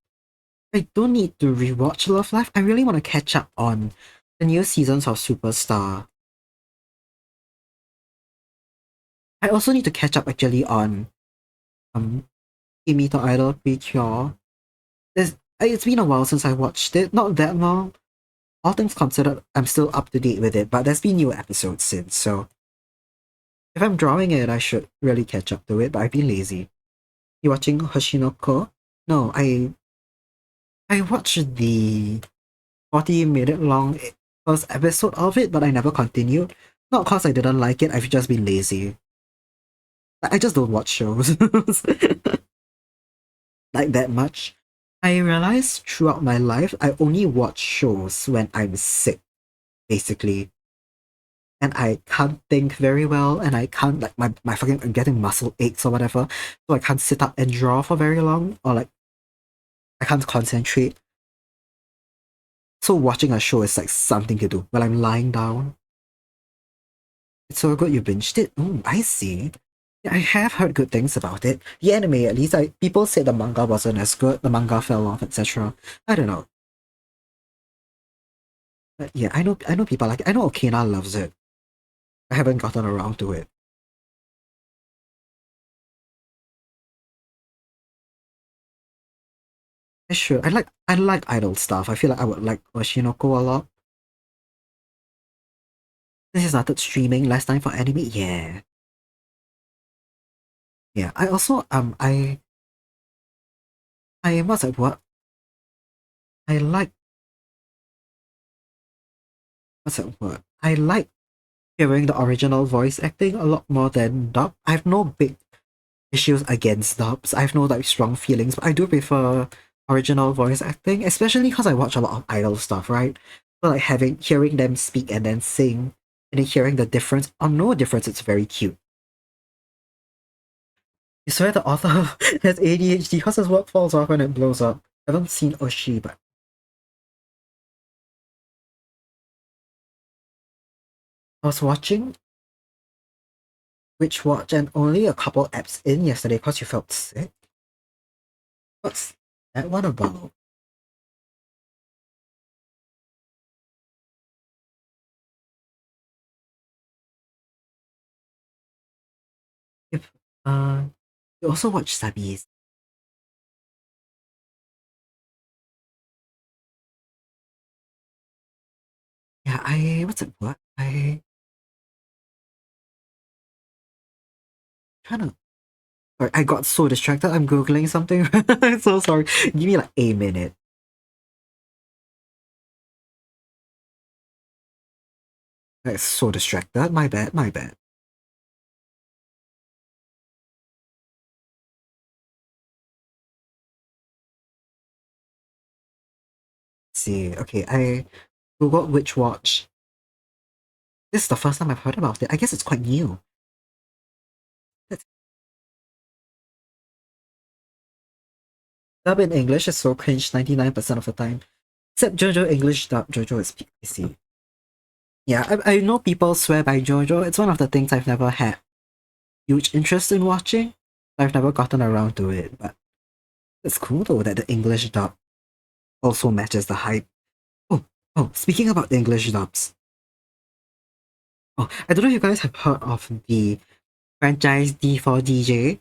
Speaker 1: I don't need to rewatch Love Life. I really want to catch up on the new seasons of Superstar. I also need to catch up actually on Kimi to Idol Precure. It's been a while since I watched it. Not that long. All things considered, I'm still up to date with it, but there's been new episodes since, so if I'm drawing it, I should really catch up to it, but I've been lazy. You watching Hoshinoko? No, I watched the 40-minute long first episode of it, but I never continued. Not because I didn't like it, I've just been lazy. I just don't watch shows like that much. I realized throughout my life, I only watch shows when I'm sick, basically. And I can't think very well, and I can't, like, my fucking, I'm getting muscle aches or whatever, so I can't sit up and draw for very long, or like, I can't concentrate. So watching a show is like something to do while I'm lying down. It's so good you binged it. Oh, I see. Yeah, I have heard good things about it. The anime, at least, people said the manga wasn't as good, the manga fell off, etc. I don't know. But yeah, I know people like it. I know Okina loves it. I haven't gotten around to it. I should. I like idol stuff. I feel like I would like Oshinoko a lot. Since he started streaming last time for anime, yeah. Yeah. I also I what's it what? I like what's that word? I like hearing the original voice acting a lot more than dub. I have no big issues against dubs. I have no like strong feelings, but I do prefer original voice acting, especially because I watch a lot of idol stuff, right? So like hearing them speak and then sing, and then hearing the difference or no difference, it's very cute. You swear the author has ADHD because his work falls off when it blows up. I haven't seen Oshi, but I was watching Witch Watch and only a couple apps in yesterday because you felt sick. What's that one about? If you also watch Sabis. Yeah, what's it what? Trying to sorry, I got so distracted. I'm googling something. I'm so sorry. Give me like a minute. I'm so distracted. My bad. My bad. Let's see. Okay, I googled Witch Watch. This is the first time I've heard about it. I guess it's quite new. That's, dub in English is so cringe 99% of the time. Except JoJo English dub. JoJo is PC. Yeah, I know people swear by JoJo. It's one of the things I've never had huge interest in watching. I've never gotten around to it, but it's cool though that the English dub also matches the hype. Oh, speaking about English dubs. Oh, I don't know if you guys have heard of the franchise D4DJ.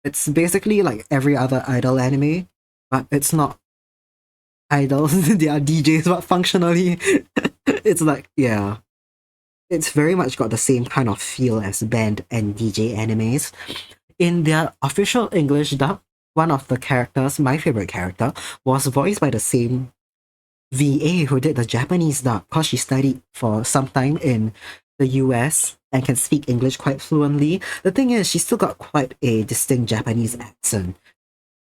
Speaker 1: It's basically like every other idol anime, but it's not idols, they are DJs, but functionally, it's like, yeah. It's very much got the same kind of feel as band and DJ animes. In their official English dub, one of the characters, my favorite character, was voiced by the same VA who did the Japanese dub because she studied for some time in the US and can speak English quite fluently. The thing is, she still got quite a distinct Japanese accent,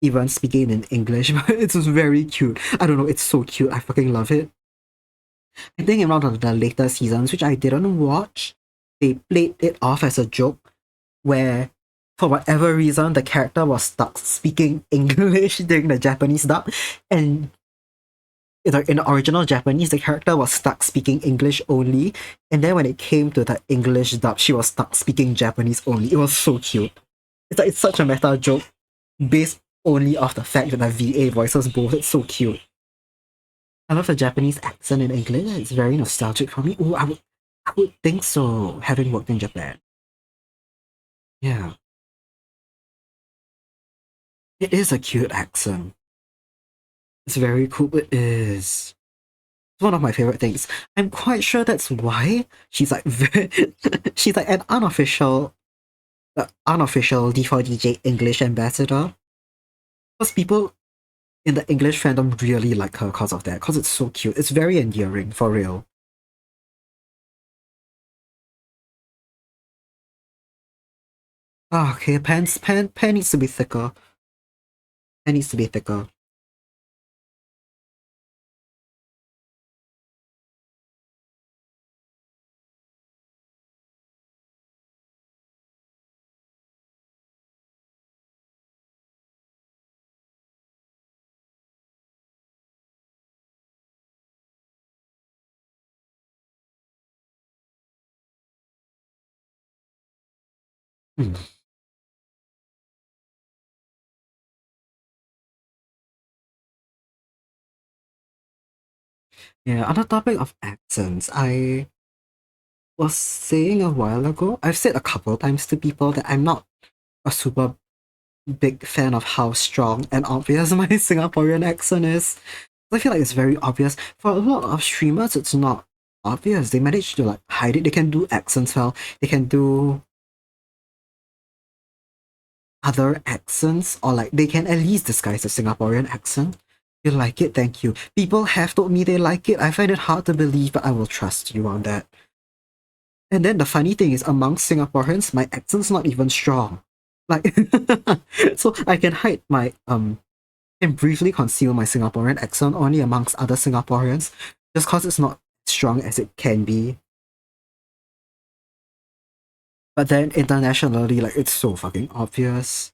Speaker 1: even speaking in English, but it's very cute. I don't know, it's so cute. I fucking love it. I think in one of the later seasons, which I didn't watch, they played it off as a joke where, for whatever reason, the character was stuck speaking English during the Japanese dub, and in the original Japanese, the character was stuck speaking English only, and then when it came to the English dub, she was stuck speaking Japanese only. It was so cute. It's like it's such a meta joke based only off the fact that the VA voices both. It's so cute. I love the Japanese accent in English. It's very nostalgic for me. Ooh, I would think so, having worked in Japan. Yeah. It is a cute accent. It's very cool. It is. It's one of my favorite things. I'm quite sure that's why she's like she's like an unofficial D4DJ English ambassador. Because people in the English fandom really like her because of that. Because it's so cute. It's very endearing, for real. Ah, okay, pen needs to be thicker. Pen needs to be thicker. Hmm. Yeah, on the topic of accents, I was saying a while ago, I've said a couple times to people that I'm not a super big fan of how strong and obvious my Singaporean accent is. I feel like it's very obvious. For a lot of streamers, it's not obvious. They manage to like hide it. They can do accents well. They can do other accents, or like they can at least disguise a Singaporean accent. You like it? Thank you. People have told me they like it. I find it hard to believe, but I will trust you on that. And then the funny thing is, among Singaporeans, my accent's not even strong. Like, so I can hide my can briefly conceal my Singaporean accent only amongst other Singaporeans, just cause it's not as strong as it can be. But then internationally, like it's so fucking obvious.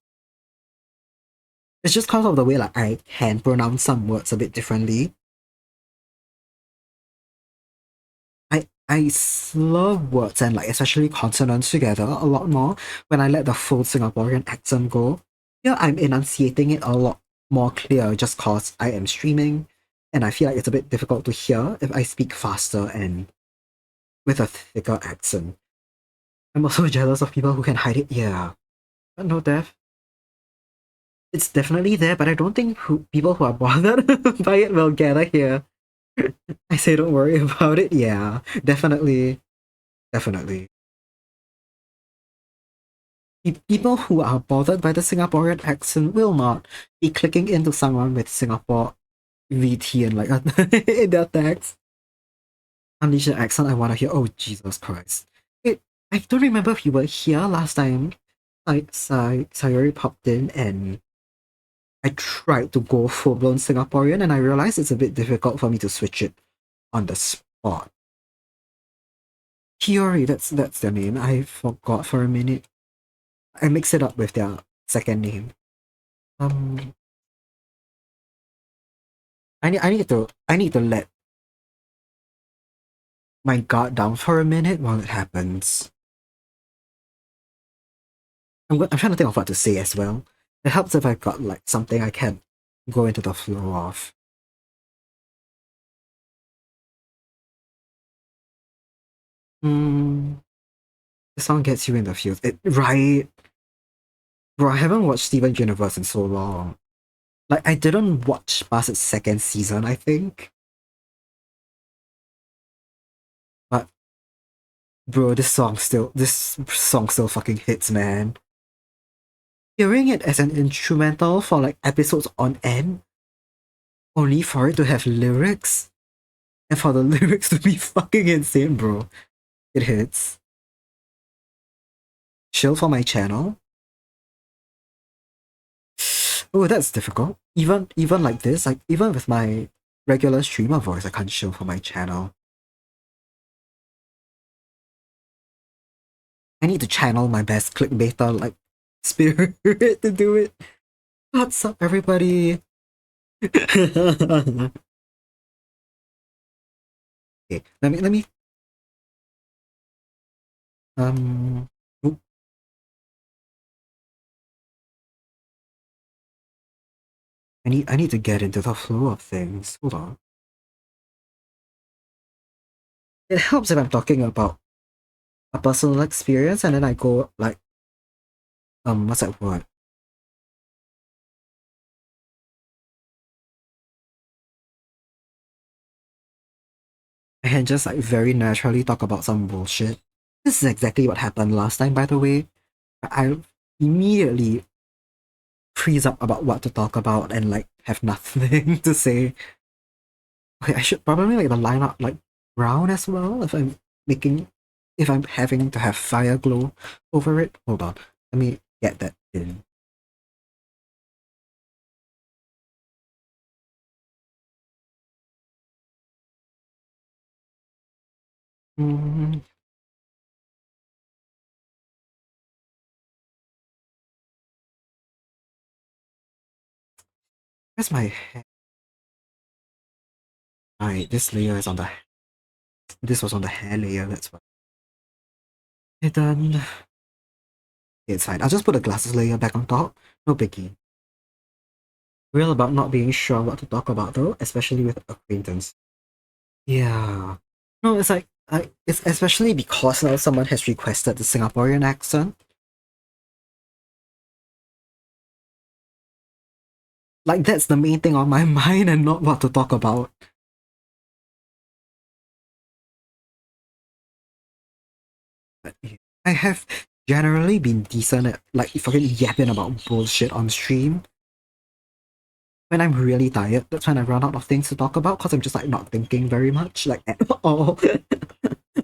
Speaker 1: It's just cause of the way like I can pronounce some words a bit differently. I slur words and like especially consonants together a lot more when I let the full Singaporean accent go. Here I'm enunciating it a lot more clear just cause I am streaming and I feel like it's a bit difficult to hear if I speak faster and with a thicker accent. I'm also jealous of people who can hide it, yeah. But no, Dev. It's definitely there, but I don't think people who are bothered by it will gather here. I say don't worry about it, yeah. Definitely. Definitely. People who are bothered by the Singaporean accent will not be clicking into someone with Singapore VT and like in their text. Unleash an accent I wanna hear. Oh Jesus Christ. Wait, I don't remember if you were here last time. Sayuri popped in and I tried to go full blown Singaporean and I realized it's a bit difficult for me to switch it on the spot. Kiori, that's their name. I forgot for a minute. I mixed it up with their second name. Um I need to let my guard down for a minute while it happens. I'm trying to think of what to say as well. It helps if I've got like something I can go into the flow of. Hmm, the song gets you in the feels. Right. Bro, I haven't watched Steven Universe in so long. Like I didn't watch past its second season, I think. But Bro, this song still fucking hits, man. Hearing it as an instrumental for like episodes on end, only for it to have lyrics, and for the lyrics to be fucking insane, bro. It hits. Chill for my channel. Oh, that's difficult. Even like this, like even with my regular streamer voice, I can't chill for my channel. I need to channel my best clickbaiter like spirit to do it. What's up, everybody? Okay, let me um oop, I need to get into the flow of things. Hold on. It helps if I'm talking about a personal experience and then I go like what's that word? I can just like very naturally talk about some bullshit. This is exactly what happened last time, by the way. I immediately freeze up about what to talk about and like have nothing to say. Okay, I should probably make the lineup like brown as well if I'm having to have fire glow over it. Hold on. Let me get that in. Mm, where's my hair? Right, this was on the hair layer, that's why. It done. It's fine. I'll just put the glasses layer back on top. No biggie. Real about not being sure what to talk about though, especially with acquaintance. Yeah. No, it's like it's especially because now someone has requested the Singaporean accent. Like that's the main thing on my mind and not what to talk about. But yeah, I have generally been decent at like fucking yapping about bullshit on stream. When I'm really tired, that's when I run out of things to talk about because I'm just like not thinking very much, like at all.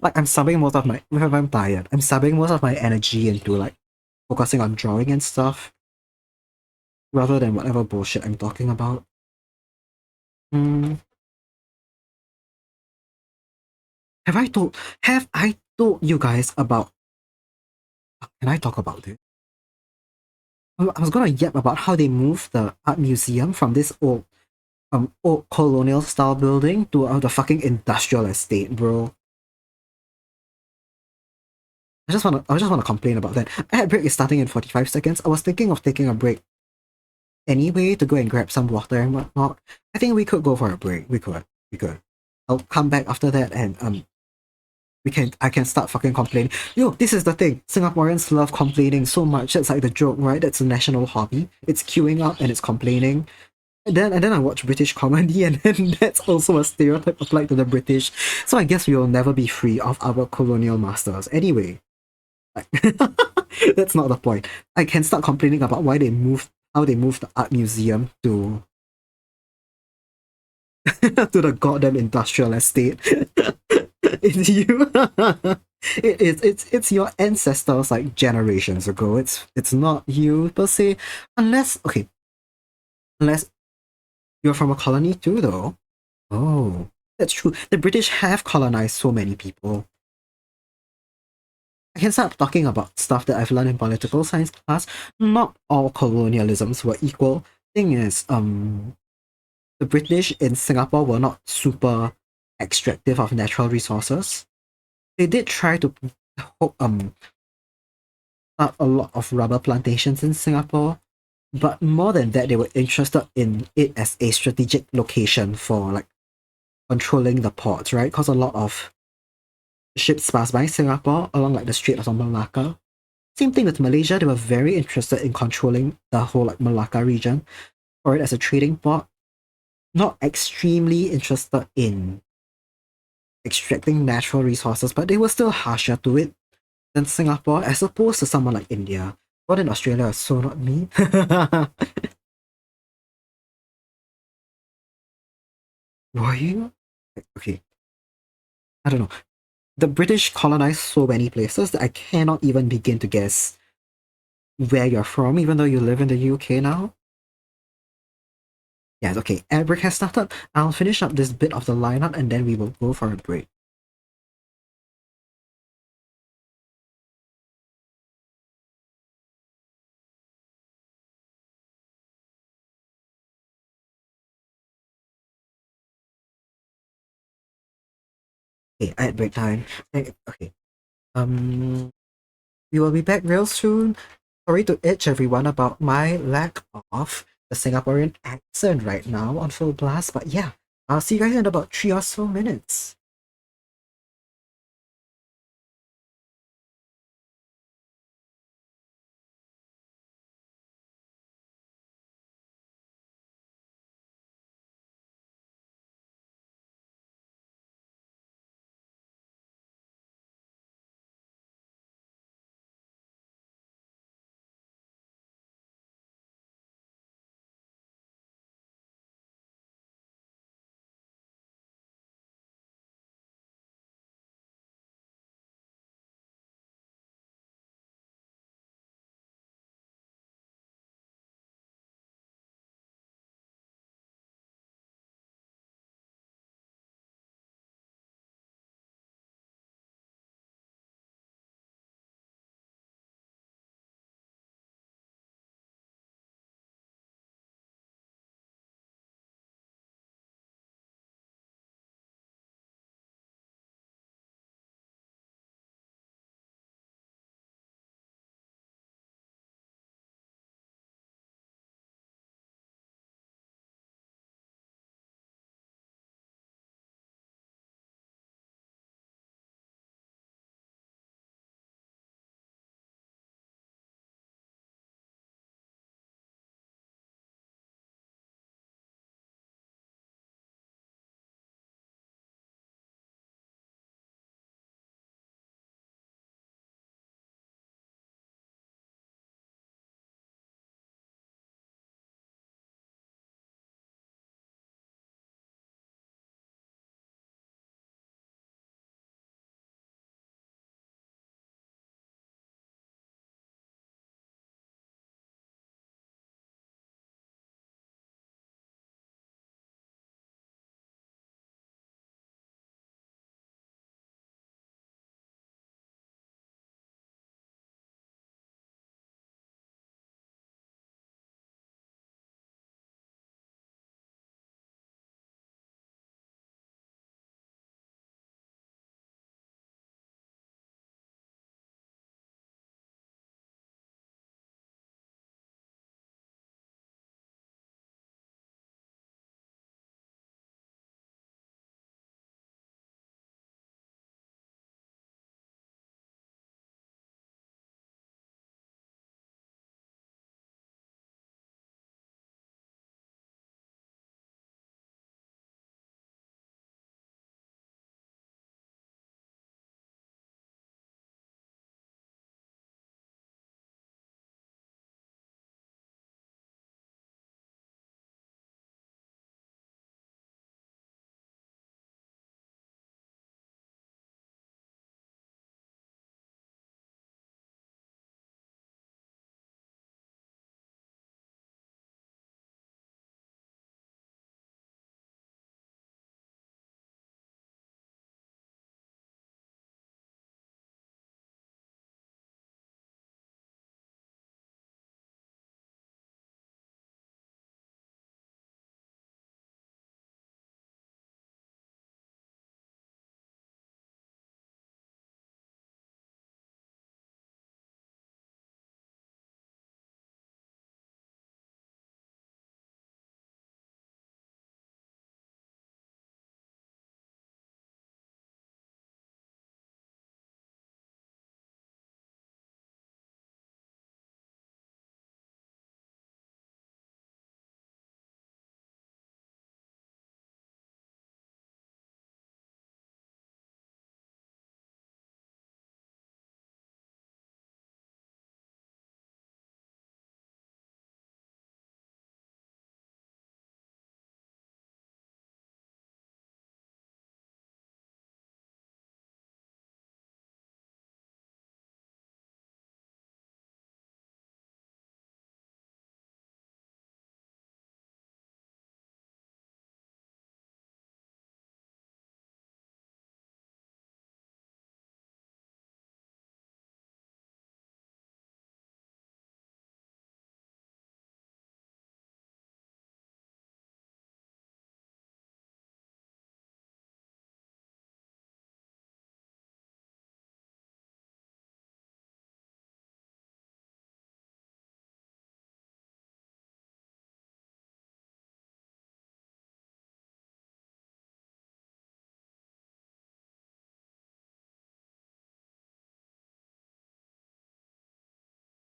Speaker 1: Like I'm subbing most of my if I'm tired, I'm subbing most of my energy into like focusing on drawing and stuff rather than whatever bullshit I'm talking about. Hmm. Have I told you guys about can I talk about it? I was gonna yap about how they moved the art museum from this old colonial style building to the fucking industrial estate, bro. I just wanna complain about that. I had break is starting in 45 seconds. I was thinking of taking a break anyway to go and grab some water and whatnot. I think we could go for a break. We could. We could. I'll come back after that and I can start fucking complaining. Yo, this is the thing. Singaporeans love complaining so much. That's like the joke, right? That's a national hobby. It's queuing up and it's complaining. And then I watch British comedy, and then that's also a stereotype applied to the British. So I guess we will never be free of our colonial masters. Anyway, like, that's not the point. I can start complaining about how they moved the art museum to to the goddamn industrial estate. It's you. It's your ancestors like generations ago. It's not you per se, unless you're from a colony too, though. Oh, that's true. The British have colonized so many people. I can start talking about stuff that I've learned in political science class. Not all colonialisms were equal. Thing is, the British in Singapore were not super extractive of natural resources. They did try to start a lot of rubber plantations in Singapore, but more than that, they were interested in it as a strategic location for like controlling the ports, right? Because a lot of ships pass by Singapore along like the Strait of Malacca. Same thing with Malaysia, they were very interested in controlling the whole like Malacca region for it as a trading port. Not extremely interested in extracting natural resources, but they were still harsher to it than Singapore, as opposed to someone like India. But in Australia is so not me. Were you? Okay, I don't know. The British colonized so many places that I cannot even begin to guess where you're from, even though you live in the UK now. Yes, okay. Ad break has started. I'll finish up this bit of the lineup and then we will go for a break. Okay, ad break time. Okay. Um, we will be back real soon. Sorry to itch everyone about my lack of the Singaporean accent right now on full blast, but yeah, I'll see you guys in about 3 or so minutes.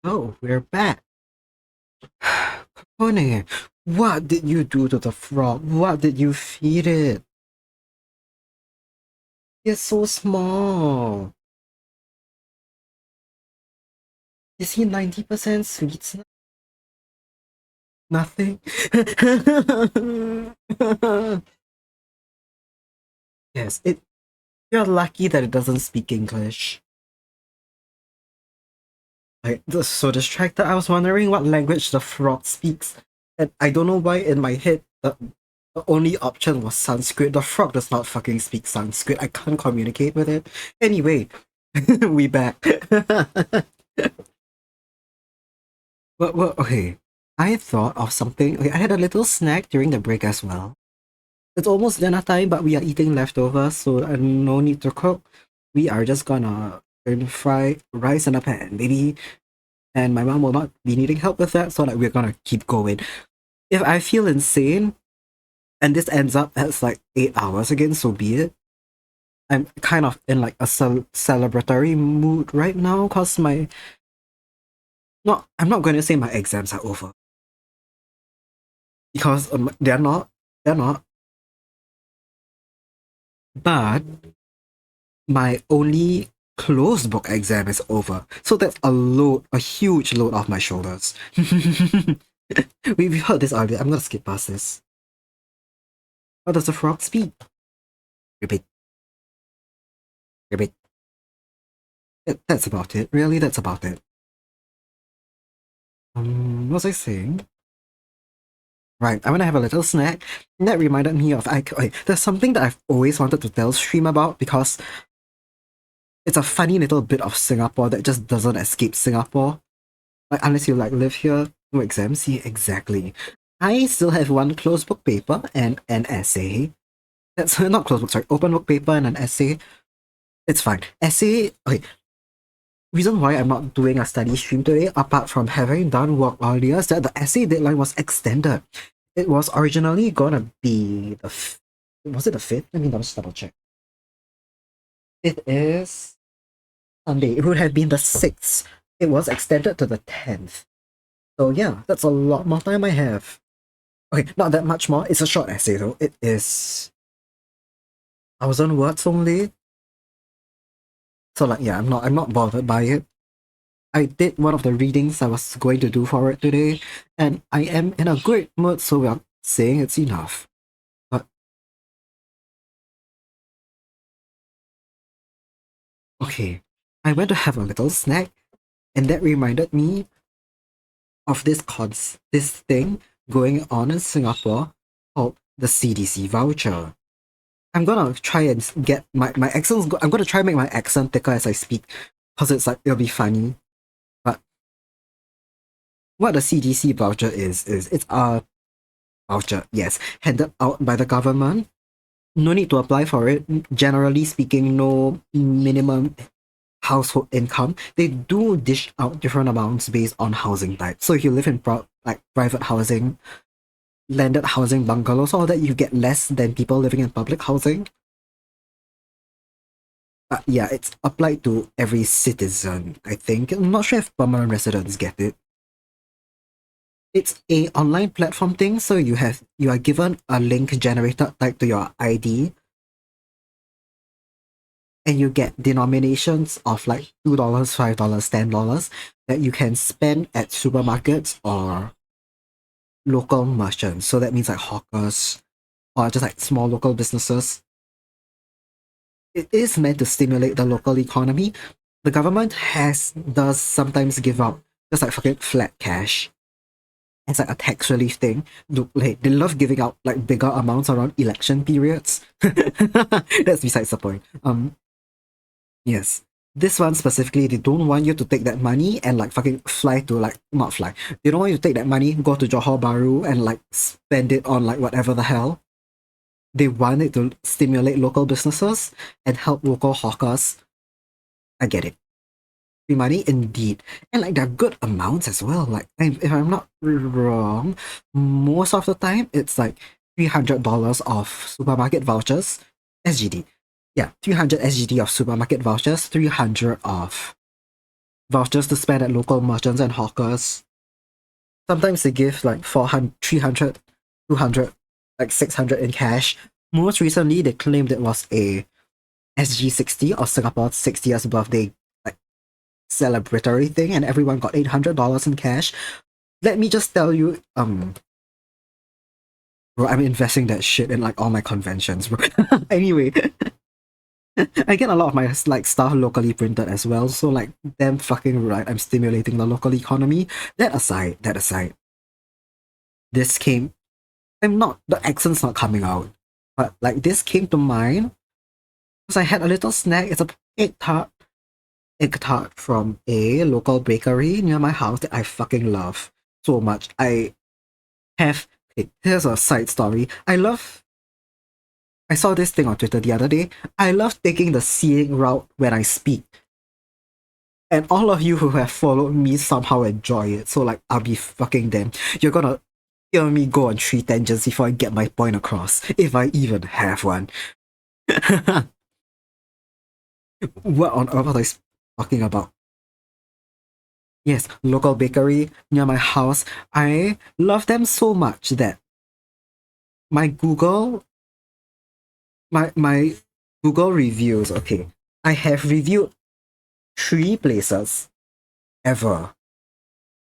Speaker 1: Oh, we're back. Honey, what did you do to the frog? What did you feed it? It's so small. Is he 90% sweets? Nothing? Yes, you're lucky that it doesn't speak English. I was so distracted. I was wondering what language the frog speaks. And I don't know why in my head the only option was Sanskrit. The frog does not fucking speak Sanskrit. I can't communicate with it. Anyway, we back. Well, okay. I thought of something. Okay, I had a little snack during the break as well. It's almost dinner time, but we are eating leftovers, so no need to cook. We are just gonna fry rice in a pan, maybe. And my mom will not be needing help with that, so like we're gonna keep going. If I feel insane, and this ends up as like 8 hours again, so be it. I'm kind of in like a celebratory mood right now, cause I'm not going to say my exams are over because they're not. But my only closed book exam is over, so that's a huge load off my shoulders. We've heard this earlier. I'm gonna skip past this. How does the frog speak? Repeat. Repeat. That's about it. Really, that's about it. What was I saying? Right, I'm gonna have a little snack. And that reminded me of okay, there's something that I've always wanted to tell stream about because it's a funny little bit of Singapore that just doesn't escape Singapore. Like unless you like live here, no exams. Yeah, exactly. I still have one closed book paper and an essay. That's not closed book, sorry, open book paper and an essay. It's fine. Essay, okay. Reason why I'm not doing a study stream today, apart from having done work earlier, is that the essay deadline was extended. It was originally gonna be was it the 5th? Let me just double check. It is Sunday. It would have been the 6th. It was extended to the 10th. So yeah, that's a lot more time I have. Okay, not that much more. It's a short essay though. It is 1,000 words only. So like yeah, I'm not bothered by it. I did one of the readings I was going to do for it today, and I am in a great mood, so I'm saying it's enough. But okay, I went to have a little snack, and that reminded me of this thing going on in Singapore called the CDC voucher. I'm gonna try and get my accents. I'm gonna try and make my accent thicker as I speak, cause it's like it'll be funny. But what the CDC voucher is it's a voucher, yes, handed out by the government. No need to apply for it. Generally speaking, no minimum household income. They do dish out different amounts based on housing type. So if you live in like private housing, landed housing bungalows, all that, you get less than people living in public housing. But yeah, it's applied to every citizen, I think. I'm not sure if permanent residents get it. It's a online platform thing, so you are given a link generated tied to your ID, and you get denominations of like $2, $5, $10 that you can spend at supermarkets or local merchants. So that means like hawkers or just like small local businesses. It is meant to stimulate the local economy. The government does sometimes give out just like fucking flat cash. It's like a tax relief thing. Like, they love giving out like bigger amounts around election periods. That's besides the point. Yes. This one specifically, they don't want you to take that money and like fucking fly to like not fly. They don't want you to take that money, go to Johor Bahru and like spend it on like whatever the hell. They want it to stimulate local businesses and help local hawkers. I get it. Free money indeed. And like they're good amounts as well. Like if I'm not wrong, most of the time it's like $300 of supermarket vouchers. SGD. Yeah, 300 SGD of supermarket vouchers, 300 of vouchers to spend at local merchants and hawkers. Sometimes they give like 400, 300, 200, like 600 in cash. Most recently, they claimed it was a SG60 or Singapore's 60th birthday like celebratory thing, and everyone got $800 in cash. Let me just tell you, bro, I'm investing that shit in like all my conventions, bro. Anyway, I get a lot of my like stuff locally printed as well, so like damn fucking right, I'm stimulating the local economy. That aside, this came. I'm not the accent's not coming out, but like this came to mind because I had a little snack. It's a egg tart from a local bakery near my house that I fucking love so much. I have. Okay, here's a side story. I saw this thing on Twitter the other day. I love taking the seeing route when I speak. And all of you who have followed me somehow enjoy it. So like I'll be fucking damn. You're gonna hear me go on 3 tangents before I get my point across. If I even have one. What on earth was I talking about? Yes, local bakery near my house. I love them so much that my Google my Google reviews, okay. I have reviewed 3 places ever.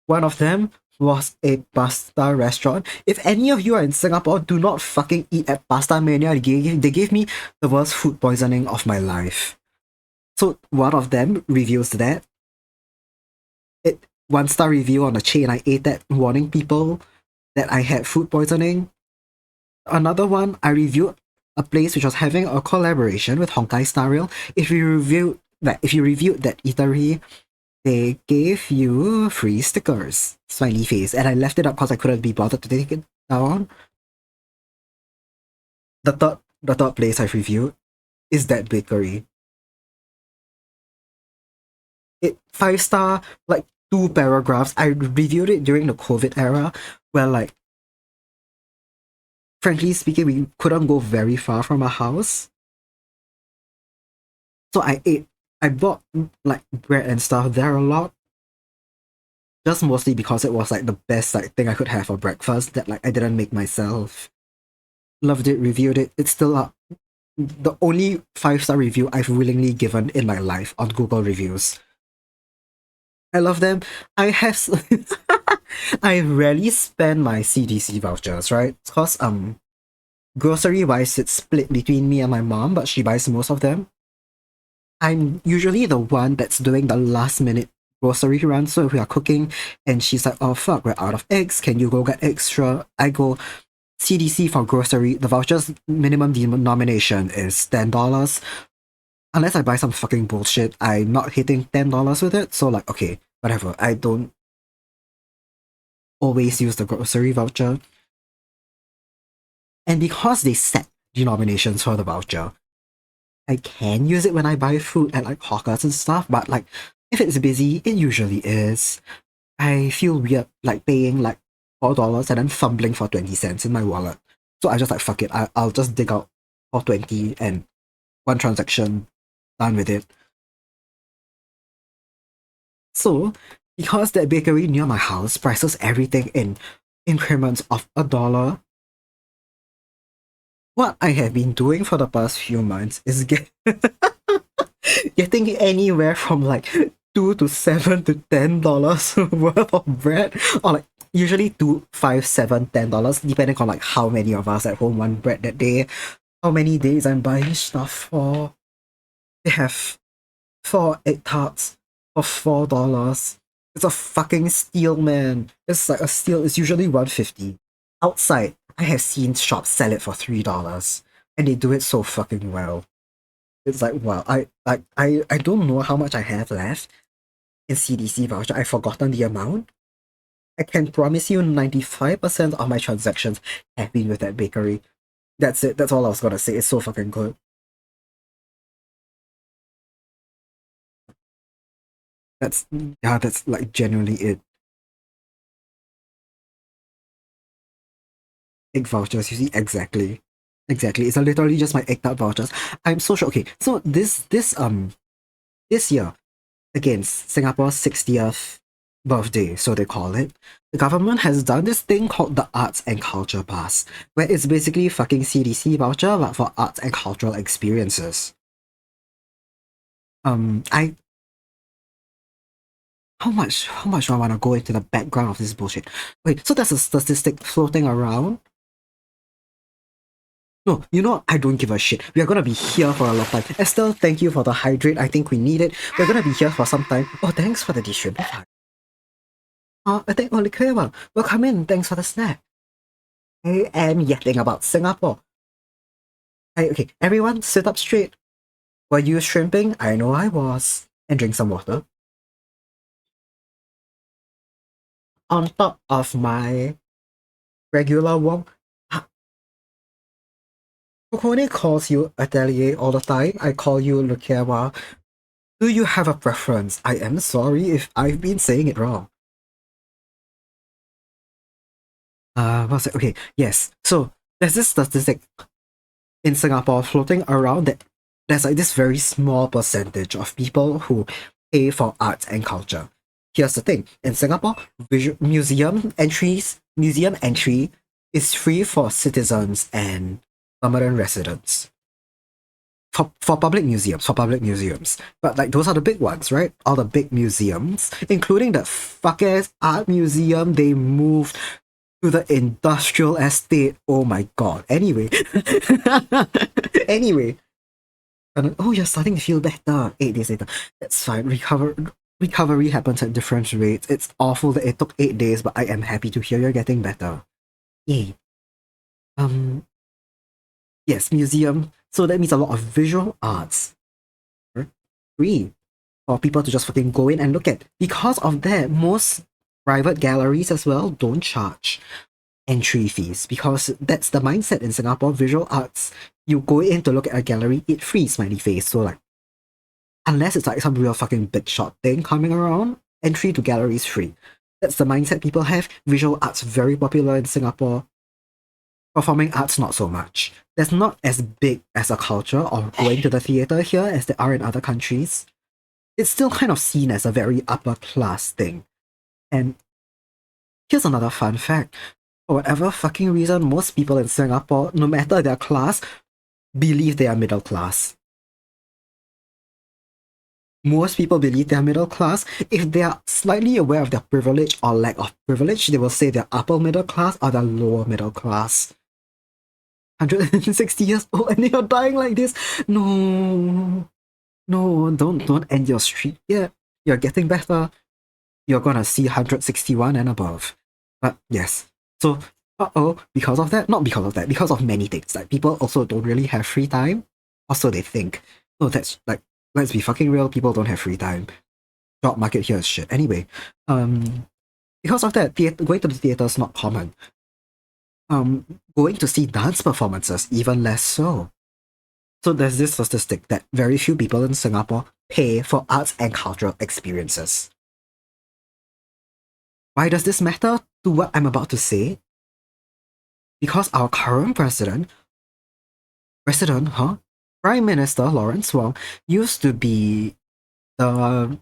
Speaker 1: One of them was a pasta restaurant. If any of you are in Singapore, do not fucking eat at Pasta Mania. They gave me the worst food poisoning of my life. So one of them reviews that. 1-star review on the chain. I ate that, warning people that I had food poisoning. Another one, I reviewed a place which was having a collaboration with Honkai Star Rail. If you reviewed that eatery, they gave you free stickers, smiley face, and I left it up because I couldn't be bothered to take it down. The third place I've reviewed is that bakery. 5-star, like 2 paragraphs. I reviewed it during the COVID era, where like, frankly speaking, we couldn't go very far from our house. So I bought like bread and stuff there a lot. Just mostly because it was like the best like thing I could have for breakfast that like I didn't make myself. Loved it, reviewed it. It's still up. The only 5-star review I've willingly given in my life on Google reviews. I love them. I have I rarely spend my CDC vouchers, right? Because grocery wise it's split between me and my mom, but she buys most of them. I'm usually the one that's doing the last minute grocery run. So if we are cooking and she's like, oh fuck, we're out of eggs, can you go get extra? I go CDC for grocery. The voucher's minimum denomination is $10. Unless I buy some fucking bullshit, I'm not hitting $10 with it. So like, okay, whatever. I don't always use the grocery voucher. And because they set denominations for the voucher, I can use it when I buy food at like hawkers and stuff, but like if it's busy, it usually is. I feel weird like paying like $4 and then fumbling for 20 cents in my wallet. So I just like fuck it. I'll just dig out 420 and one transaction, done with it. So because that bakery near my house prices everything in increments of $1, what I have been doing for the past few months is getting anywhere from like $2 to $7 to $10 worth of bread, or like usually $2, $5, $7, $10, depending on like how many of us at home want bread that day, how many days I'm buying stuff for. They have 4 egg tarts for $4. It's a fucking steal, man. It's like a steal. It's usually $1.50. Outside, I have seen shops sell it for $3, and they do it so fucking well. It's like, wow, I don't know how much I have left in CDC voucher. I've forgotten the amount. I can promise you 95% of my transactions have been with that bakery. That's it. That's all I was gonna say. It's so fucking good. That's like genuinely it. Egg vouchers, you see, exactly. Exactly. It's literally just my egg tart vouchers. I'm so sure. Okay, so this year, against Singapore's 60th birthday, so they call it, the government has done this thing called the Arts and Culture Pass, where it's basically fucking CDC voucher but for arts and cultural experiences. I how much do I want to go into the background of this bullshit? Wait, so there's a statistic floating around. No, you know, I don't give a shit. We are gonna be here for a long time. Estelle, thank you for the hydrate. I think we need it. We're gonna be here for some time. Oh, thanks for the distribute. I think AtelierLucearwa. Well, come in. Thanks for the snack. I am yapping about Singapore. Okay, everyone, sit up straight. Were you shrimping? I know I was. And drink some water. On top of my regular warm. Kokone calls you Atelier all the time. I call you Lucearwa. Do you have a preference? I am sorry if I've been saying it wrong. What's it? Okay, yes. So there's this statistic in Singapore floating around that there's like this very small percentage of people who pay for arts and culture. Here's the thing: in Singapore, museum entry is free for citizens and permanent residents. For public museums. But like those are the big ones, right? All the big museums, including the fuck ass art museum they moved to the industrial estate. Oh my god. Anyway. Anyway. Oh, you're starting to feel better. 8 days later. That's fine. Recovery happens at different rates. It's awful that it took 8 days, but I am happy to hear you're getting better. Yay. Yes, museum. So that means a lot of visual arts. Free for people to just fucking go in and look at. Because of that, most private galleries as well don't charge entry fees because that's the mindset in Singapore. Visual arts, you go in to look at a gallery, it free, smiley face. So like, unless it's like some real fucking big shot thing coming around, entry to galleries free. That's the mindset people have. Visual arts very popular in Singapore. Performing arts not so much. There's not as big as a culture of going to the theatre here as there are in other countries. It's still kind of seen as a very upper class thing. And here's another fun fact. For whatever fucking reason, most people in Singapore, no matter their class, believe they are middle class. Most people believe they are middle class. If they are slightly aware of their privilege or lack of privilege, they will say they're upper middle class or they're lower middle class. 160 years old and you're dying like this. No, don't end your streak yet. You're getting better. You're gonna see 161 and above. But yes, so because of that, not because of that, because of many things. Like people also don't really have free time, or so they think. No, that's like, let's be fucking real. People don't have free time. Job market here is shit. Anyway, because of that, going to the theater is not common. Going to see dance performances, even less so. So there's this statistic that very few people in Singapore pay for arts and cultural experiences. Why does this matter to what I'm about to say? Because our current Prime Minister Lawrence Wong used to be the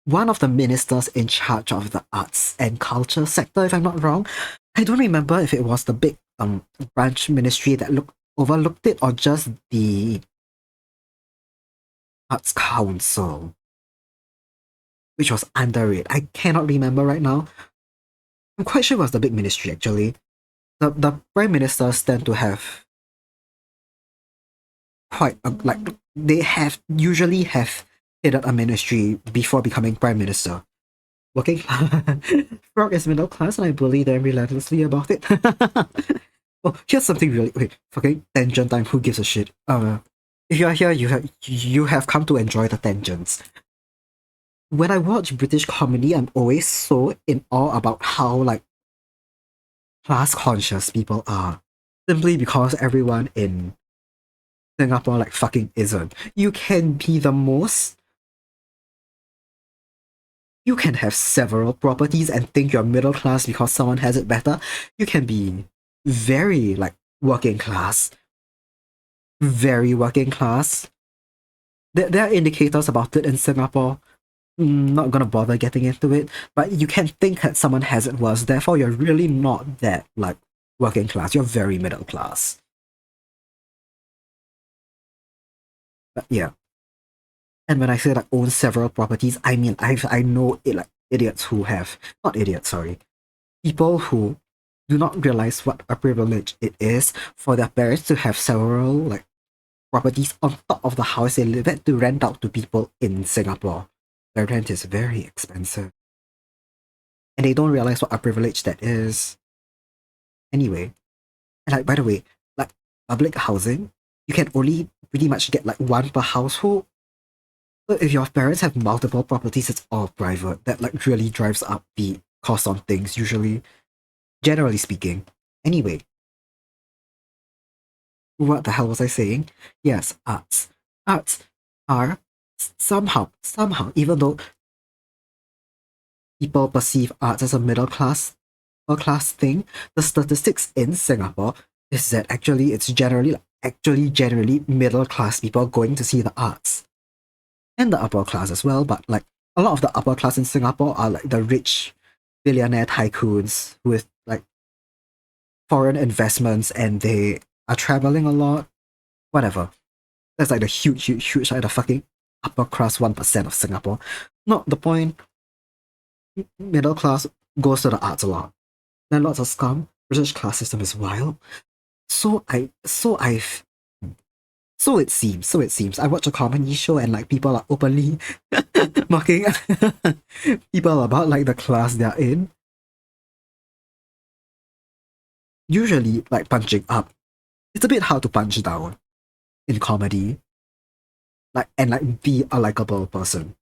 Speaker 1: one of the ministers in charge of the arts and culture sector, if I'm not wrong. I don't remember if it was the big branch ministry that overlooked it or just the Arts Council, which was under it. I cannot remember right now. I'm quite sure it was the big ministry actually. The prime ministers tend to have quite like they usually have headed a ministry before becoming prime minister. Working Frog is middle class and I bully them relentlessly about it. Oh, here's something really fucking tangent time. Who gives a shit? If you are here, you have come to enjoy the tangents. When I watch British comedy, I'm always so in awe about how like class conscious people are. Simply because everyone in Singapore like fucking isn't. You can be the most. You can have several properties and think you're middle class because someone has it better. You can be very like working class. Very working class. There are indicators about it in Singapore. not gonna bother getting into it, but you can think that someone has it worse, therefore you're really not that, like, working class, you're very middle class. But yeah. And when I say like own several properties, I mean I know it, like idiots who have, not idiots, sorry, people who do not realize what a privilege it is for their parents to have several like properties on top of the house they live at to rent out to people in Singapore. The rent is very expensive. And they don't realize what a privilege that is. Anyway, and like by the way, like public housing, you can only pretty much get like one per household. So if your parents have multiple properties, it's all private. That like really drives up the cost on things, usually, generally speaking. Anyway, what the hell was I saying? Yes, arts. Arts are somehow, even though people perceive arts as a middle class thing, the statistics in Singapore is that actually it's generally middle class people going to see the arts. And the upper class as well, but like a lot of the upper class in Singapore are like the rich billionaire tycoons with like foreign investments and they are traveling a lot. Whatever. That's like the huge like the fucking upper class 1% of Singapore. Not the point. Middle class goes to the arts a lot. There are lots of scum. British class system is wild. So it seems. I watch a comedy show and like people are openly mocking people about like the class they're in. Usually like punching up. It's a bit hard to punch down in comedy. Like and like be a likable person.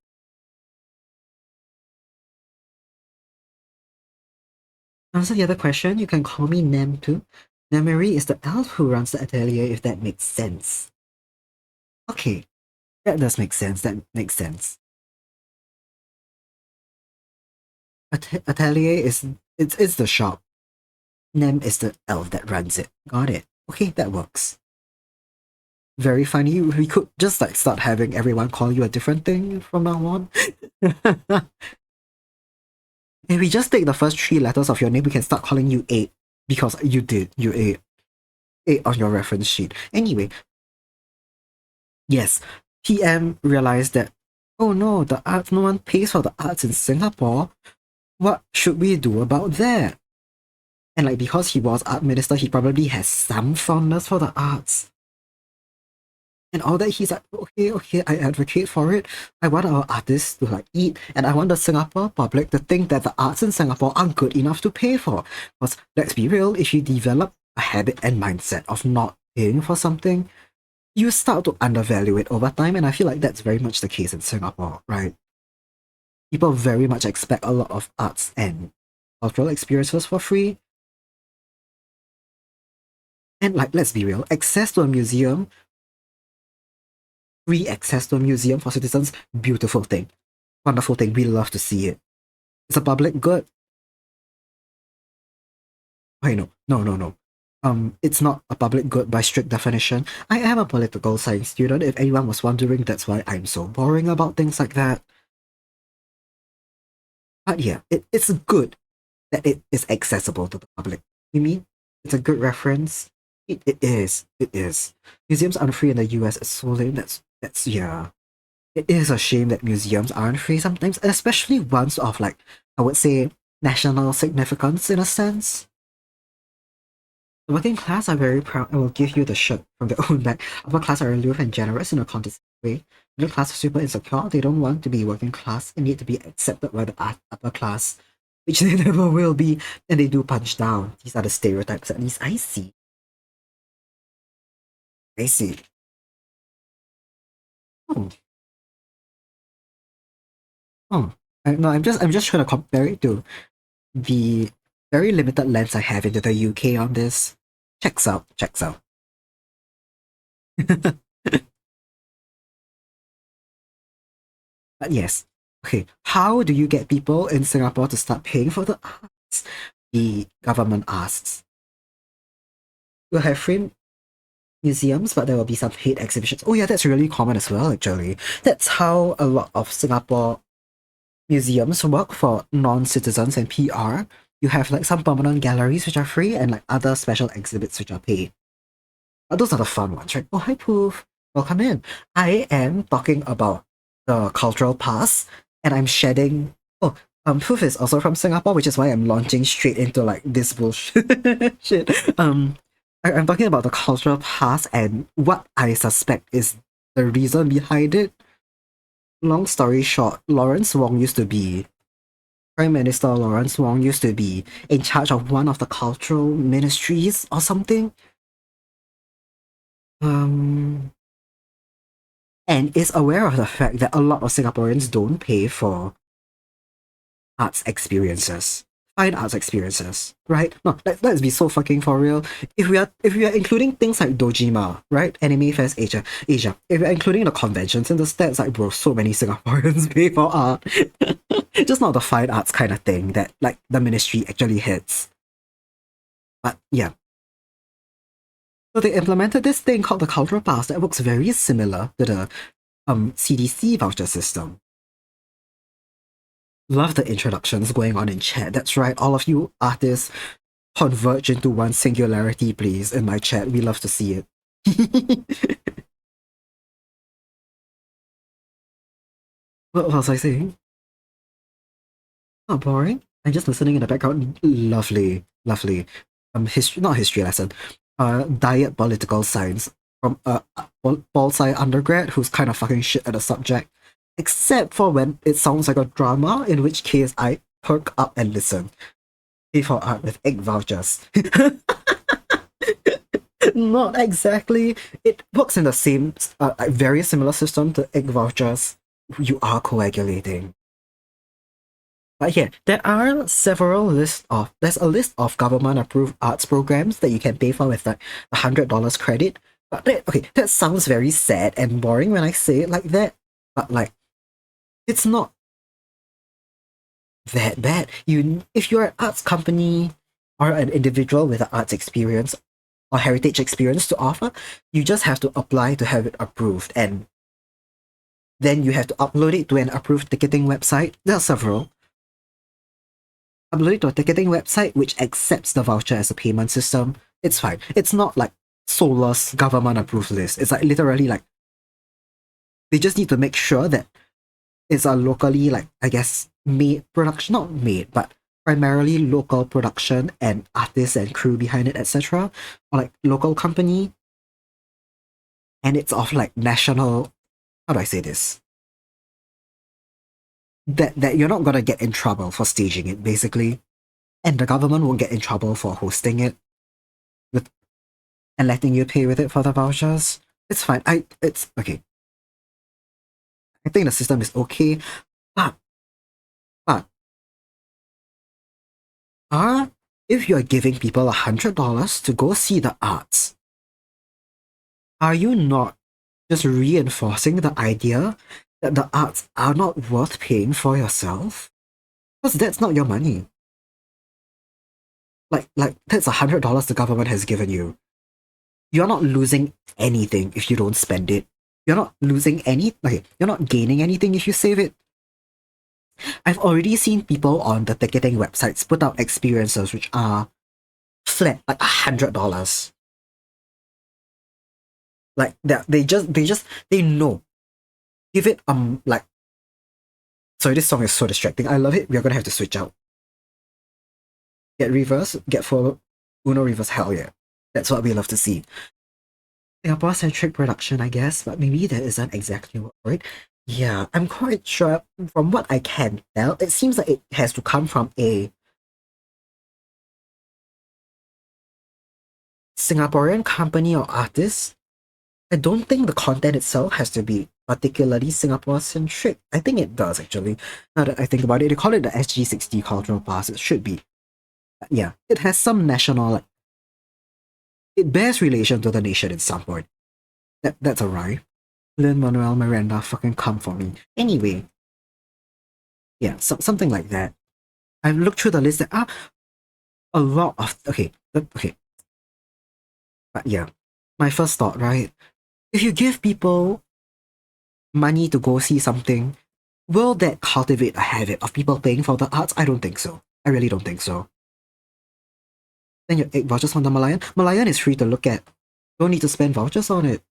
Speaker 1: Answer the other question, you can call me Nem too. Nemery is the elf who runs the atelier, if that makes sense. Okay, that does make sense. That makes sense. Atelier is it's the shop. Nem is the elf that runs it. Got it. Okay, that works. Very funny. We could just like start having everyone call you a different thing from now on. If we just take the first three letters of your name, we can start calling you 8 because you did. You 8. 8 on your reference sheet. Anyway, yes, PM realized that, oh no, the arts, no one pays for the arts in Singapore. What should we do about that? And like because he was art minister, he probably has some fondness for the arts. And all that he's like, okay, I advocate for it. I want our artists to like eat, and I want the Singapore public to think that the arts in Singapore are good enough to pay for. Because let's be real, if you develop a habit and mindset of not paying for something, you start to undervalue it over time, and I feel like that's very much the case in Singapore, right? People very much expect a lot of arts and cultural experiences for free. And like, let's be real, access to a museum, free access to a museum for citizens, beautiful thing. Wonderful thing. We love to see it. It's a public good. Wait, no. It's not a public good by strict definition. I am a political science student. If anyone was wondering, that's why I'm so boring about things like that. But yeah, it's good that it is accessible to the public. You mean it's a good reference? It is. It is. Museums aren't free in the US. It's so lame. That's yeah. It is a shame that museums aren't free sometimes, especially ones of like I would say national significance in a sense. The working class are very proud and will give you the shirt from their own back. Upper class are aloof and generous in a condescending way. Middle class are super insecure. They don't want to be working class and need to be accepted by the upper class, which they never will be, and they do punch down. These are the stereotypes, at least I see. I see. Oh, oh. No, I'm just trying to compare it to the very limited lens I have into the UK on this. Checks out, checks out. But yes, okay, how do you get people in Singapore to start paying for the arts? The government asks. We'll have free museums, but there will be some paid exhibitions. Oh yeah, that's really common as well, actually. That's how a lot of Singapore museums work for non-citizens and PR. You have like some permanent galleries which are free and like other special exhibits which are paid. Those are the fun ones, right? Oh, hi Poof. Welcome in. I am talking about the cultural pass and I'm shedding. Oh, Poof is also from Singapore, which is why I'm launching straight into like this bullshit. Shit. I'm talking about the cultural pass and what I suspect is the reason behind it. Long story short, Prime Minister Lawrence Wong used to be in charge of one of the cultural ministries or something. Um, and is aware of the fact that a lot of Singaporeans don't pay for arts experiences, fine arts experiences, right? No, let's be so fucking for real. If we are including things like Dojima, right? Anime Fest Asia. If we're including the conventions and the stats, like bro, so many Singaporeans pay for art. Just not the fine arts kind of thing that like the ministry actually hits. But yeah. So they implemented this thing called the Cultural Pass that works very similar to the CDC voucher system. Love the introductions going on in chat. That's right, all of you artists converge into one singularity, please, in my chat. We love to see it. What was I saying? Not boring. I'm just listening in the background. Lovely, lovely. Not history lesson. Diet political science from Paul Sci undergrad who's kind of fucking shit at the subject, except for when it sounds like a drama, in which case I perk up and listen. Pay for art with egg vouchers. Not exactly. It works in the same, very similar system to egg vouchers. You are coagulating. But yeah, there's a list of government approved arts programs that you can pay for with like $100 credit. But that sounds very sad and boring when I say it like that. But like, it's not that bad. If you're an arts company or an individual with an arts experience or heritage experience to offer, you just have to apply to have it approved, and then you have to upload it to an approved ticketing website. There are several. Upload it to a ticketing website which accepts the voucher as a payment system. It's fine. It's not like soulless government approved list. It's like literally like they just need to make sure that it's a locally, like, I guess, made production, not made, but primarily local production and artists and crew behind it, etc. Or like local company. And it's of like national, how do I say this? That you're not gonna get in trouble for staging it, basically. And the government won't get in trouble for hosting it with and letting you pay with it for the vouchers. It's fine. It's okay. I think the system is okay, but but if you're giving people $100 to go see the arts, are you not just reinforcing the idea that the arts are not worth paying for yourself? Because that's not your money. Like that's $100 the government has given you. You're not losing anything if you don't spend it. You're not losing you're not gaining anything if you save it. I've already seen people on the ticketing websites put out experiences which are flat, like $100. Like that they know. Give it like, sorry, this song is so distracting. I love it. We're gonna have to switch out. Get reverse, get forward, Uno reverse, hell yeah. That's what we love to see. Singapore-centric production, I guess, but maybe that isn't exactly what, right? Yeah, I'm quite sure from what I can tell, it seems like it has to come from a Singaporean company or artist. I don't think the content itself has to be particularly Singapore-centric. I think it does, actually. Now that I think about it, they call it the SG60 Cultural Pass. It should be. Yeah, it has some national, like, it bears relation to the nation in some point. That's a rhyme. Lin-Manuel Miranda, fucking come for me. Anyway, yeah, something like that. I've looked through the list. There are a lot of okay, but yeah, my first thought, right? If you give people money to go see something, will that cultivate a habit of people paying for the arts? I don't think so. I really don't think so. Then your 8 vouchers on the Malayan. Malayan is free to look at. Don't need to spend vouchers on it.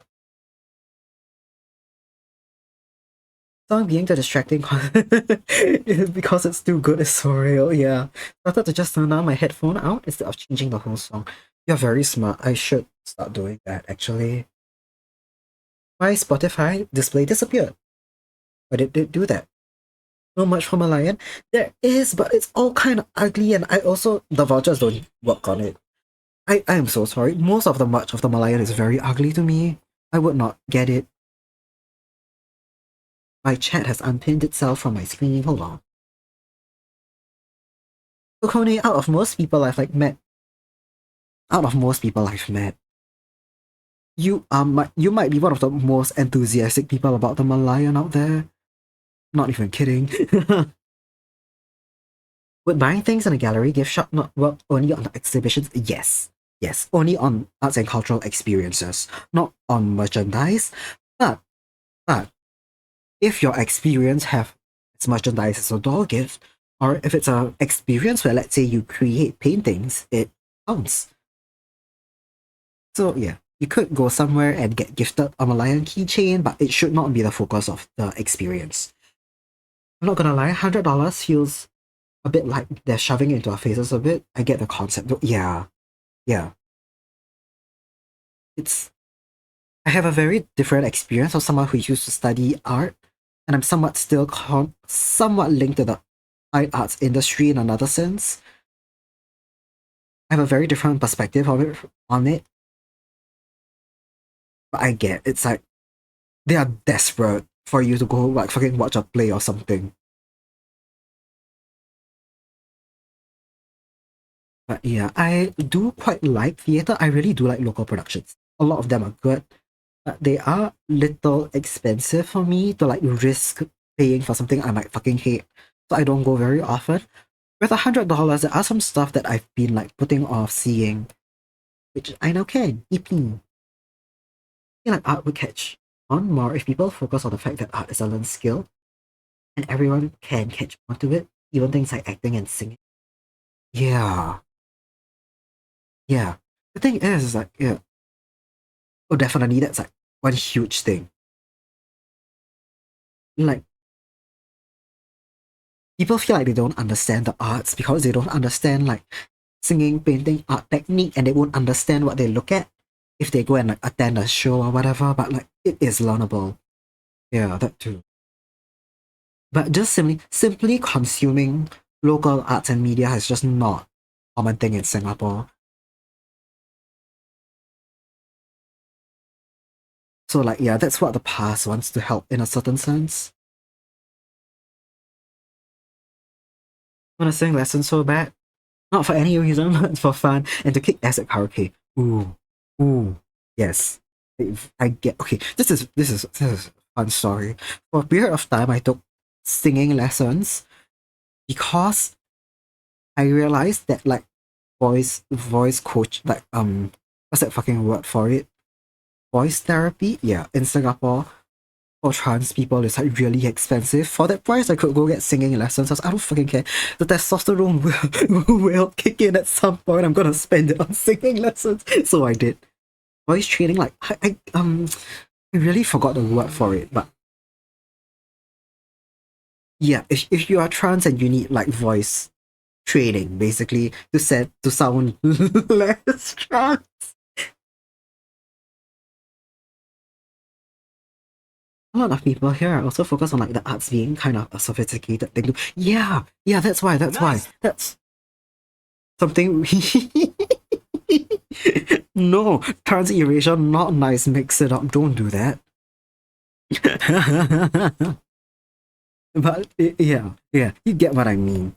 Speaker 1: Song being too distracting because it's too good, it's so real, yeah. I thought to just turn down my headphone out instead of changing the whole song. You're very smart. I should start doing that, actually. My Spotify display disappeared. Why did it do that? Not much from a lion. There is, but it's all kind of ugly, and I also the vouchers don't work on it. I am so sorry. Much of the Malayan is very ugly to me. I would not get it. My chat has unpinned itself from my screen. Hold on. So Kone, out of most people I've met, you you might be one of the most enthusiastic people about the Malayan out there. Not even kidding. Would buying things in a gallery gift shop not work only on the exhibitions? Yes. Yes, only on arts and cultural experiences, not on merchandise. But if your experience have its merchandise as a door gift, or if it's an experience where let's say you create paintings, it counts. So yeah, you could go somewhere and get gifted a Malayan keychain, but it should not be the focus of the experience. I'm not gonna lie, $100 feels a bit like they're shoving it into our faces a bit. I get the concept. Yeah. I have a very different experience of someone who used to study art, and I'm somewhat linked to the fine arts industry in another sense. I have a very different perspective on it. But I get it's like they are desperate for you to go like fucking watch a play or something. But yeah, I do quite like theatre. I really do like local productions. A lot of them are good, but they are little expensive for me to like risk paying for something I might fucking hate. So I don't go very often. With $100, there are some stuff that I've been like putting off seeing, which I now can. EP. I feel like art would catch on more if people focus on the fact that art is a learned skill and everyone can catch on to it, even things like acting and singing. Yeah. Yeah. The thing is like, yeah. Oh, definitely, that's like one huge thing. Like, people feel like they don't understand the arts because they don't understand like singing, painting, art technique, and they won't understand what they look at if they go and like attend a show or whatever. But like, it is learnable. Yeah, that too. But just simply consuming local arts and media is just not a common thing in Singapore. So like, yeah, that's what the past wants to help in a certain sense. I want to sing lessons so bad, not for any reason, but for fun and to kick ass at karaoke. Ooh, yes. If I get okay. This is a fun story. For a period of time, I took singing lessons because I realized that like voice coach like what's that fucking word for it? Voice therapy? Yeah, in Singapore for trans people is like really expensive. For that price I could go get singing lessons. I don't fucking care. The testosterone will kick in at some point. I'm gonna spend it on singing lessons. So I did. Voice training, like I really forgot the word for it, but yeah, if you are trans and you need like voice training basically to sound less trans. A lot of people here are also focused on like the arts being kind of a sophisticated thing. Yeah, that's why.
Speaker 2: Nice.
Speaker 1: That's something. No, trans erasure, not nice. Mix it up. Don't do that. But yeah, you get what I mean.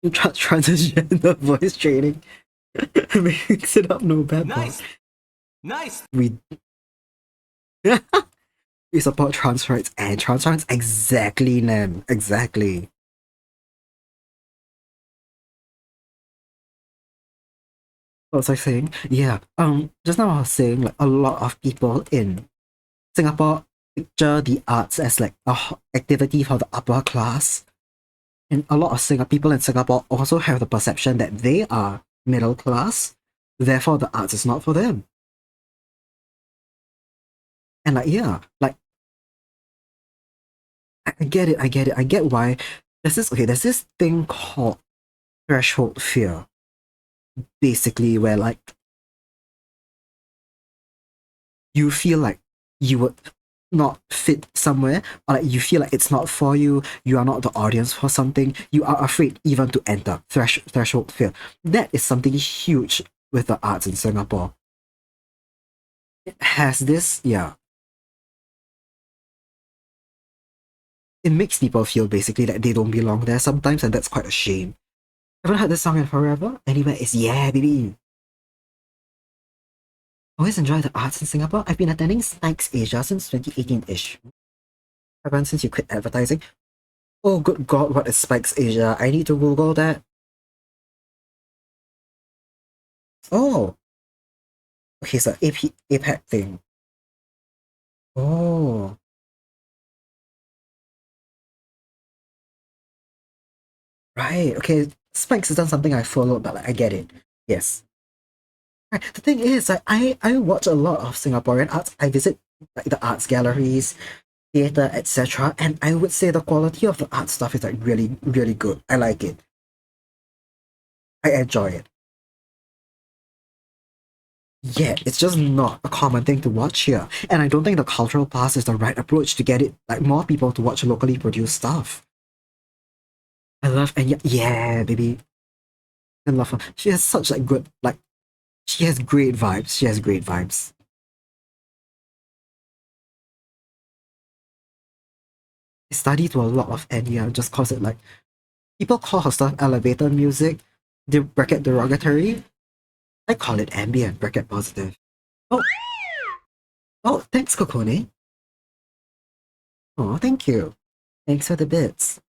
Speaker 1: Transgender voice training. Mix it up, no bad boy.
Speaker 2: Nice.
Speaker 1: We we support trans rights and trans rights. Exactly, Nam. Exactly. What was I saying? Yeah. Just now I was saying like a lot of people in Singapore picture the arts as like a activity for the upper class. And a lot of people in Singapore also have the perception that they are middle class, therefore the arts is not for them. And like, yeah, like I get it, I get it, I get why. There's this thing called threshold fear, basically, where like you feel like you would not fit somewhere, or like you feel like it's not for you, you are not the audience for something, you are afraid even to enter. Threshold fear. That is something huge with the arts in Singapore. It has this, yeah. It makes people feel basically that they don't belong there sometimes, and that's quite a shame. Haven't heard this song in forever. Anyway, it's yeah, baby. Always enjoy the arts in Singapore. I've been attending Snipes Asia since 2018-ish. Haven't since you quit advertising. Oh, good God, what is Spikes Asia? I need to Google that. Oh, okay, so APAC thing. Oh, right. Okay, Spikes has done something I followed, but like, I get it. Yes. Right. The thing is, like, I watch a lot of Singaporean arts. I visit like the arts galleries, theater, etc. And I would say the quality of the art stuff is like really, really good. I like it. I enjoy it. Yet it's just not a common thing to watch here. And I don't think the cultural pass is the right approach to get it like more people to watch locally produced stuff. I love and yeah, baby. I love her. She has such like good like she has great vibes. She has great vibes. I study to a lot of Enya just cause it like people call her stuff elevator music, the bracket derogatory. I call it ambient bracket positive. Oh, oh, thanks, Kokone. Oh, thank you. Thanks for the bits.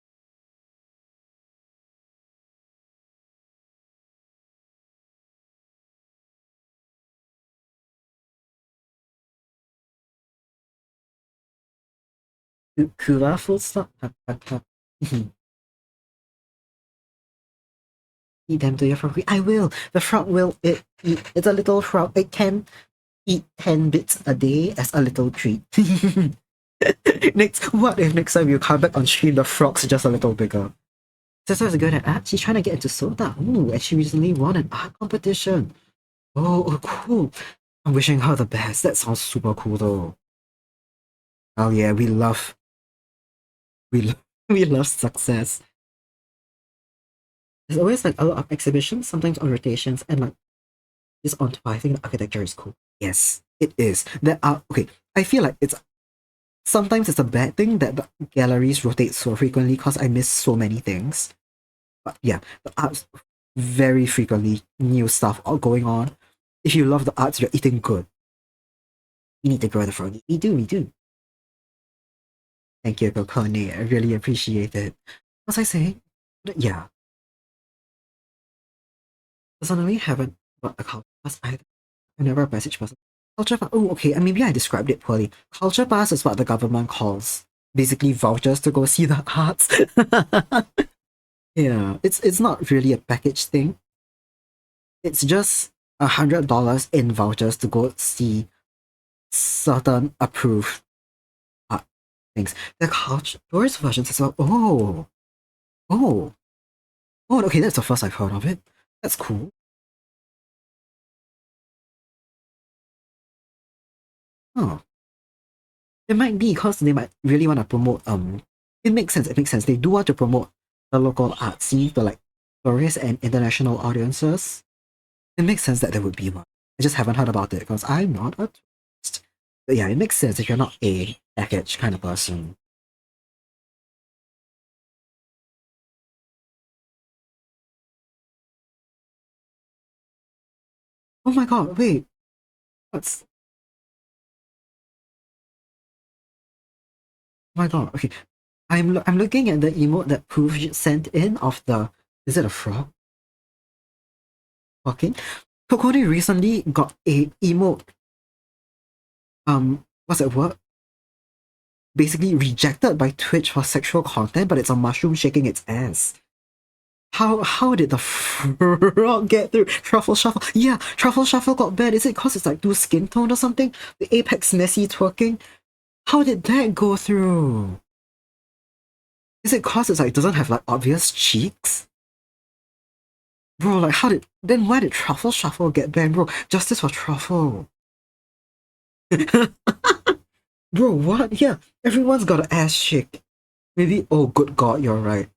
Speaker 1: Kuva full stop. Eat them to your frog. I will. The frog will. It's a little frog. It can eat 10 bits a day as a little treat. What if next time you come back on stream, the frog's just a little bigger? Sister's good at art. She's trying to get into soda. Ooh, and she recently won an art competition. Oh, cool. I'm wishing her the best. That sounds super cool though. Oh yeah, we love, we love success. There's always like a lot of exhibitions, sometimes on rotations, and like just on top. I think the architecture is cool. Yes, it is. There are okay. I feel like it's sometimes it's a bad thing that the galleries rotate so frequently because I miss so many things. But yeah, the arts very frequently new stuff all going on. If you love the arts, you're eating good. You need to grow the froggy. We do, we do. Thank you, Kokone. I really appreciate it. As I say, yeah, personally haven't got a culture pass either. I'm never a message person. Culture pass. Oh, okay. Maybe I described it poorly. Culture pass is what the government calls basically vouchers to go see the arts. Yeah, it's not really a package thing. It's just $100 in vouchers to go see certain approved art things. The culture tourist versions as well. Oh, oh. Okay, that's the first I've heard of it. That's cool. Oh, it might be because they might really want to promote. It makes sense. It makes sense. They do want to promote the local art scene to like tourists and international audiences. It makes sense that there would be one. I just haven't heard about it because I'm not a tourist. But yeah, it makes sense if you're not a package kind of person. Oh my god, wait. What's oh my god, okay. I'm looking at the emote that Poof sent in of the is it a frog? Talking? Kokori recently got a emote. What's that word? basically rejected by Twitch for sexual content, but it's a mushroom shaking its ass. How did the frog get through? Truffle Shuffle. Yeah, Truffle Shuffle got banned. Is it because it's like too skin toned or something? The Apex Nessie twerking? How did that go through? Is it because it's like doesn't have like obvious cheeks? Bro, like then why did Truffle Shuffle get banned, bro? Justice for Truffle. Bro, what? Yeah, everyone's got an ass shake. Maybe, oh good god, you're right.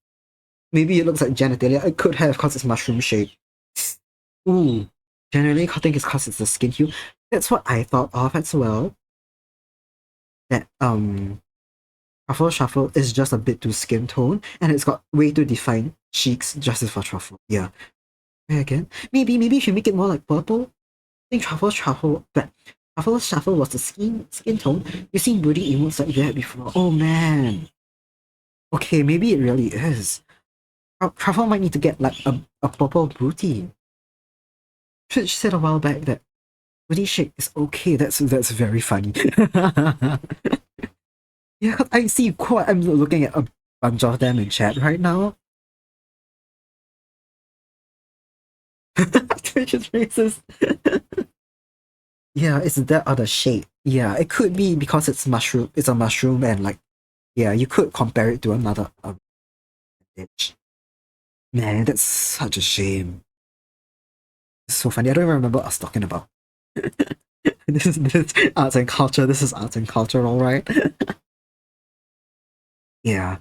Speaker 1: Maybe it looks like genitalia. It could have because it's mushroom shape. Ooh, generally I think it's because it's the skin hue. That's what I thought of as well. That Truffle Shuffle is just a bit too skin tone, and it's got way too defined cheeks. Justice for Truffle. Yeah. Again, maybe you should make it more like purple. I think Truffle Shuffle was the skin tone. You've seen booty emotes like that before. Oh man. Okay, maybe it really is. Truffle might need to get like a purple booty. Twitch said a while back that booty shake is okay. That's very funny. Yeah, I see quite. I'm looking at a bunch of them in chat right now. Twitch is racist. Yeah, it's that other shape. Yeah, it could be because it's mushroom. It's a mushroom, and like, yeah, you could compare it to another bitch. Man, that's such a shame. It's so funny. I don't even remember what I was talking about. This is arts and culture. This is arts and culture, all right. Yeah.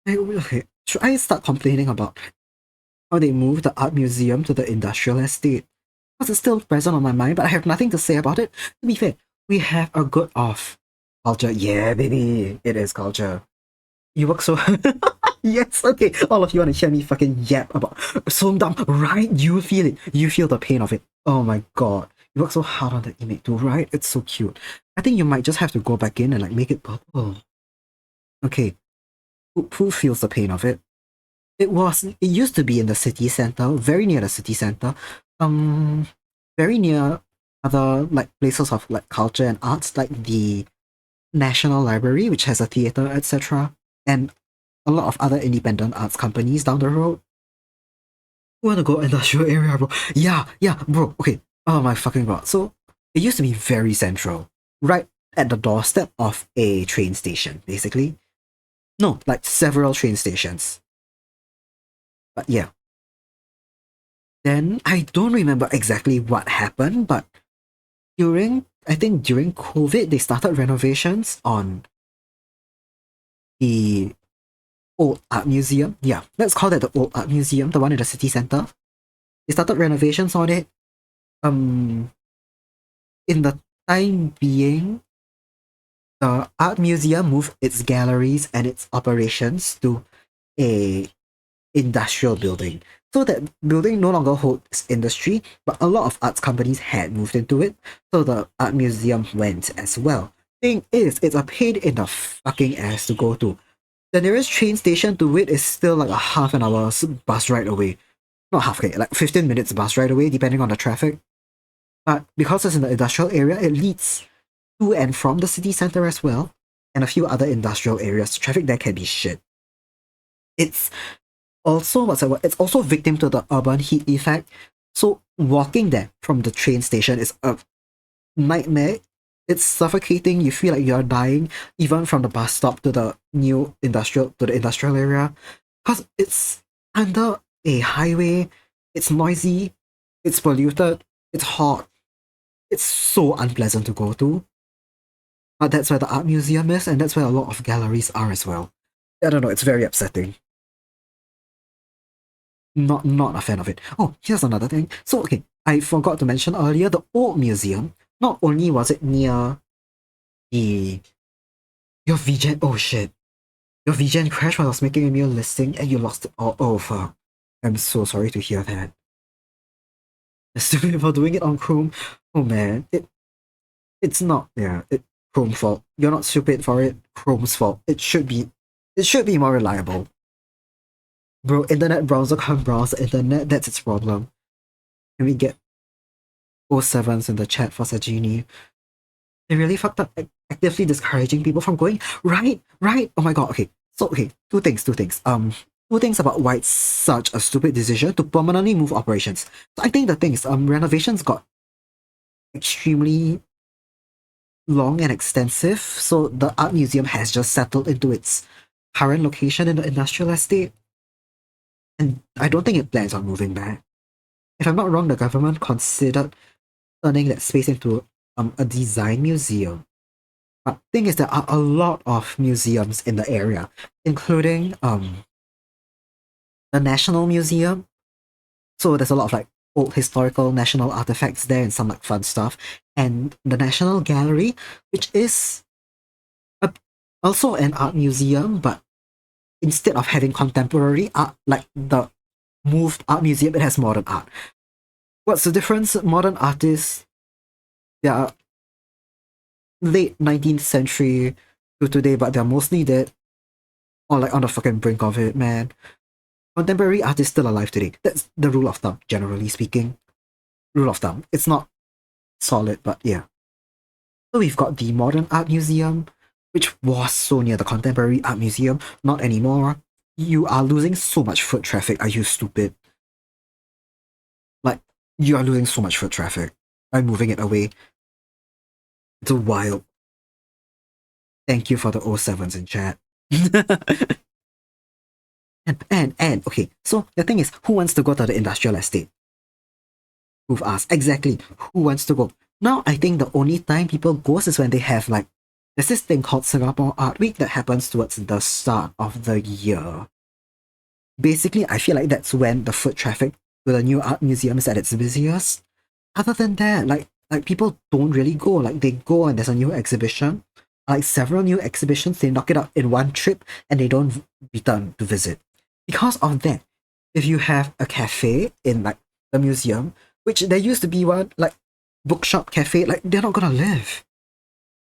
Speaker 1: Okay, should I start complaining about how they moved the art museum to the industrial estate? Because it's still present on my mind, but I have nothing to say about it. To be fair, we have a good of culture. Yeah, baby, it is culture. You work so yes, okay. All of you want to hear me fucking yap about so dumb, right? You feel it. You feel the pain of it. Oh my god. You work so hard on the image too, right? It's so cute. I think you might just have to go back in and like make it purple. Okay. Who feels the pain of it? It used to be in the city center, very near the city center. Um very near other like places of like culture and arts, like the National Library, which has a theater, etc. And a lot of other independent arts companies down the road. You wanna go industrial area, bro? Yeah, bro. Okay. Oh my fucking god. So it used to be very central, right at the doorstep of a train station, basically. No, like several train stations. But yeah. Then I don't remember exactly what happened, but I think during COVID, they started renovations on the old art museum. Yeah, let's call that the old art museum, the one in the city center. They started renovations on it. Um, in the time being, the art museum moved its galleries and its operations to a industrial building. So that building no longer holds industry, but a lot of arts companies had moved into it, so the art museum went as well. Thing is, it's a pain in the fucking ass to go to. The nearest train station to it is still like a half an hour bus ride away. Not half, okay, like 15 minutes bus ride away, depending on the traffic. But because it's in the industrial area, it leads to and from the city center as well, and a few other industrial areas. Traffic there can be shit. It's it's also victim to the urban heat effect. So walking there from the train station is a nightmare. It's suffocating. You feel like you're dying, even from the bus stop to the industrial area, because it's under a highway. It's noisy. It's polluted. It's hot. It's so unpleasant to go to. But that's where the art museum is, and that's where a lot of galleries are as well. I don't know. It's very upsetting. Not a fan of it. Oh, here's another thing. So okay, I forgot to mention earlier, the old museum, not only was it near the your VGen, oh shit. Your VGen crashed while I was making a new listing and you lost it all. Oh fuck. I'm so sorry to hear that. The stupid people doing it on Chrome. Oh man. It's not, yeah, it Chrome's fault. You're not stupid for it. Chrome's fault. It should be more reliable. Bro, internet browser can't browse the internet, that's its problem. Can we get O7s in the chat for Sajini? They really fucked up actively discouraging people from going. Right, right. Oh my god, okay. So okay, two things. Two things about why it's such a stupid decision to permanently move operations. So I think the thing is, renovations got extremely long and extensive, so the art museum has just settled into its current location in the industrial estate. And I don't think it plans on moving back. If I'm not wrong, the government considered turning that space into a design museum. But thing is, there are a lot of museums in the area, including the National Museum. So there's a lot of like old historical national artifacts there and some like fun stuff. And the National Gallery, which is also an art museum, but instead of having contemporary art like the moved art museum, it has modern art. What's the difference? Modern artists, they are late 19th century to today, but they're mostly dead or like on the fucking brink of it, man. Contemporary art is still alive today. That's the rule of thumb, generally speaking. Rule of thumb. It's not solid, but yeah. So we've got the Modern Art Museum, which was so near the Contemporary Art Museum. Not anymore. You are losing so much foot traffic. Are you stupid? Like, you are losing so much foot traffic by moving it away. It's wild. Thank you for the O7s in chat. And okay, so the thing is, who wants to go to the industrial estate? Who've asked exactly who wants to go. Now I think the only time people go is when they have like there's this thing called Singapore Art Week that happens towards the start of the year. Basically, I feel like that's when the foot traffic to the new art museum is at its busiest. Other than that, like people don't really go. Like they go and there's a new exhibition, like several new exhibitions, they knock it out in one trip and they don't return to visit. Because of that, if you have a cafe in like the museum, which there used to be one, like bookshop cafe, like they're not gonna live.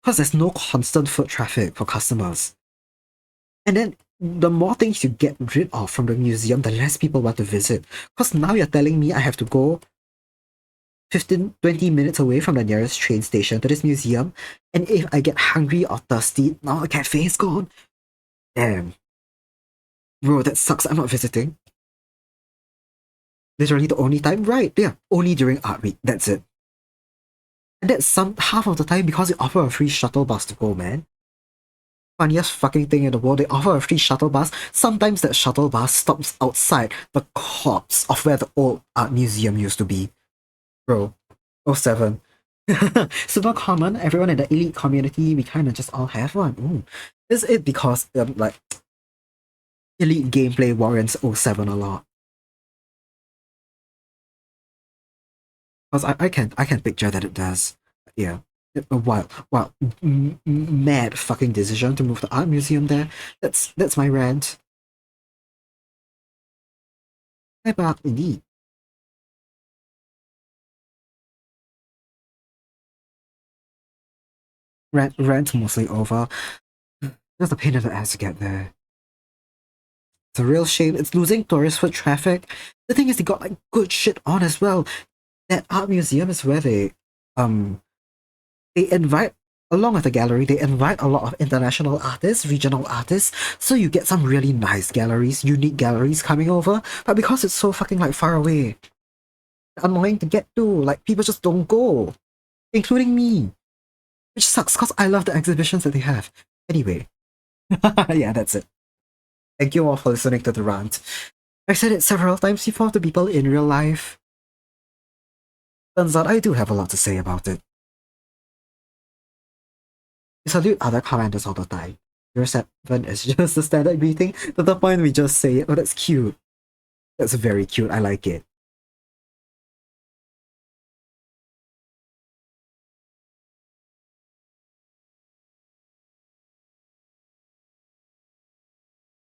Speaker 1: Because there's no constant foot traffic for customers. And then the more things you get rid of from the museum, the less people want to visit. Because now you're telling me I have to go 15, 20 minutes away from the nearest train station to this museum, and if I get hungry or thirsty, now the cafe is gone. Damn. Bro, that sucks. I'm not visiting. Literally the only time, right? Yeah, only during art week. That's it. And that's some half of the time because they offer a free shuttle bus to go, man. Funniest fucking thing in the world, they offer a free shuttle bus. Sometimes that shuttle bus stops outside the corpse of where the old art museum used to be. Bro, '07. Super common, everyone in the elite community, we kind of just all have one. Ooh. Is it because, like, elite gameplay warrants '07 a lot? Because I can picture that it does. Yeah. Wow, mad fucking decision to move the art museum there. That's my rant. Hey, but indeed. Rant mostly over. Just a pain in the ass to get there. It's a real shame. It's losing tourist foot traffic. The thing is, they got like good shit on as well. That art museum is where they invite, along with the gallery, they invite a lot of international artists, regional artists, so you get some really nice galleries, unique galleries coming over, but because it's so fucking like far away, annoying to get to, like people just don't go, including me, which sucks because I love the exhibitions that they have. Anyway, yeah, that's it. Thank you all for listening to the rant. I said it several times before to people in real life. Turns out I do have a lot to say about it. We salute other commanders all the time. Your 7 is just a standard greeting. To the point we just say, oh, that's cute. That's very cute. I like it.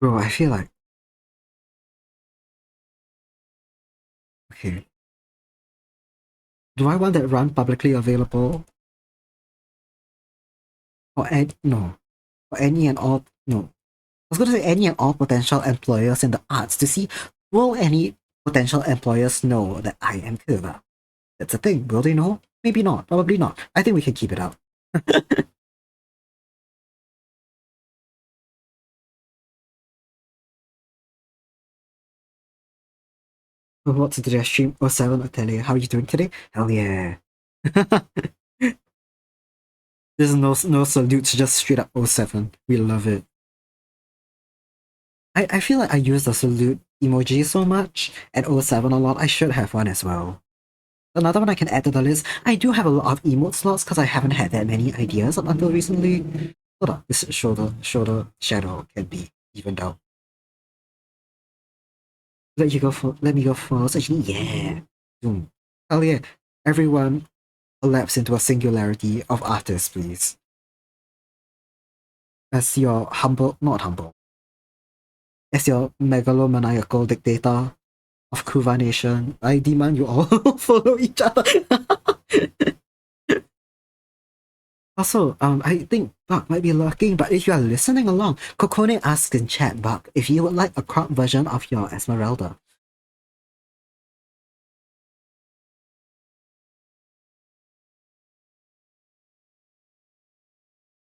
Speaker 1: Bro, I feel like... Okay. Do I want that run publicly available? Or any... No. For any and all... No. I was going to say any and all potential employers in the arts to see, will any potential employers know that I am Kuva? That's a thing. Will they know? Maybe not. Probably not. I think we can keep it out. What's today's stream? Oh, 7 Atelier. How are you doing today? Hell yeah. There's no salutes, just straight up 07. We love it. I feel like I use the salute emoji so much and 07 a lot. I should have one as well. Another one I can add to the list. I do have a lot of emote slots because I haven't had that many ideas up until recently. Hold on, this shoulder shadow can be evened out. Let me go first. Actually, yeah. Zoom. Hell yeah. Everyone elapse into a singularity of artists, please. As your not humble, as your megalomaniacal dictator of Kuva Nation, I demand you all follow each other. Also, I think Buck might be lurking, but if you are listening along, Kokone asks in chat, Buck, if you would like a crop version of your Esmeralda.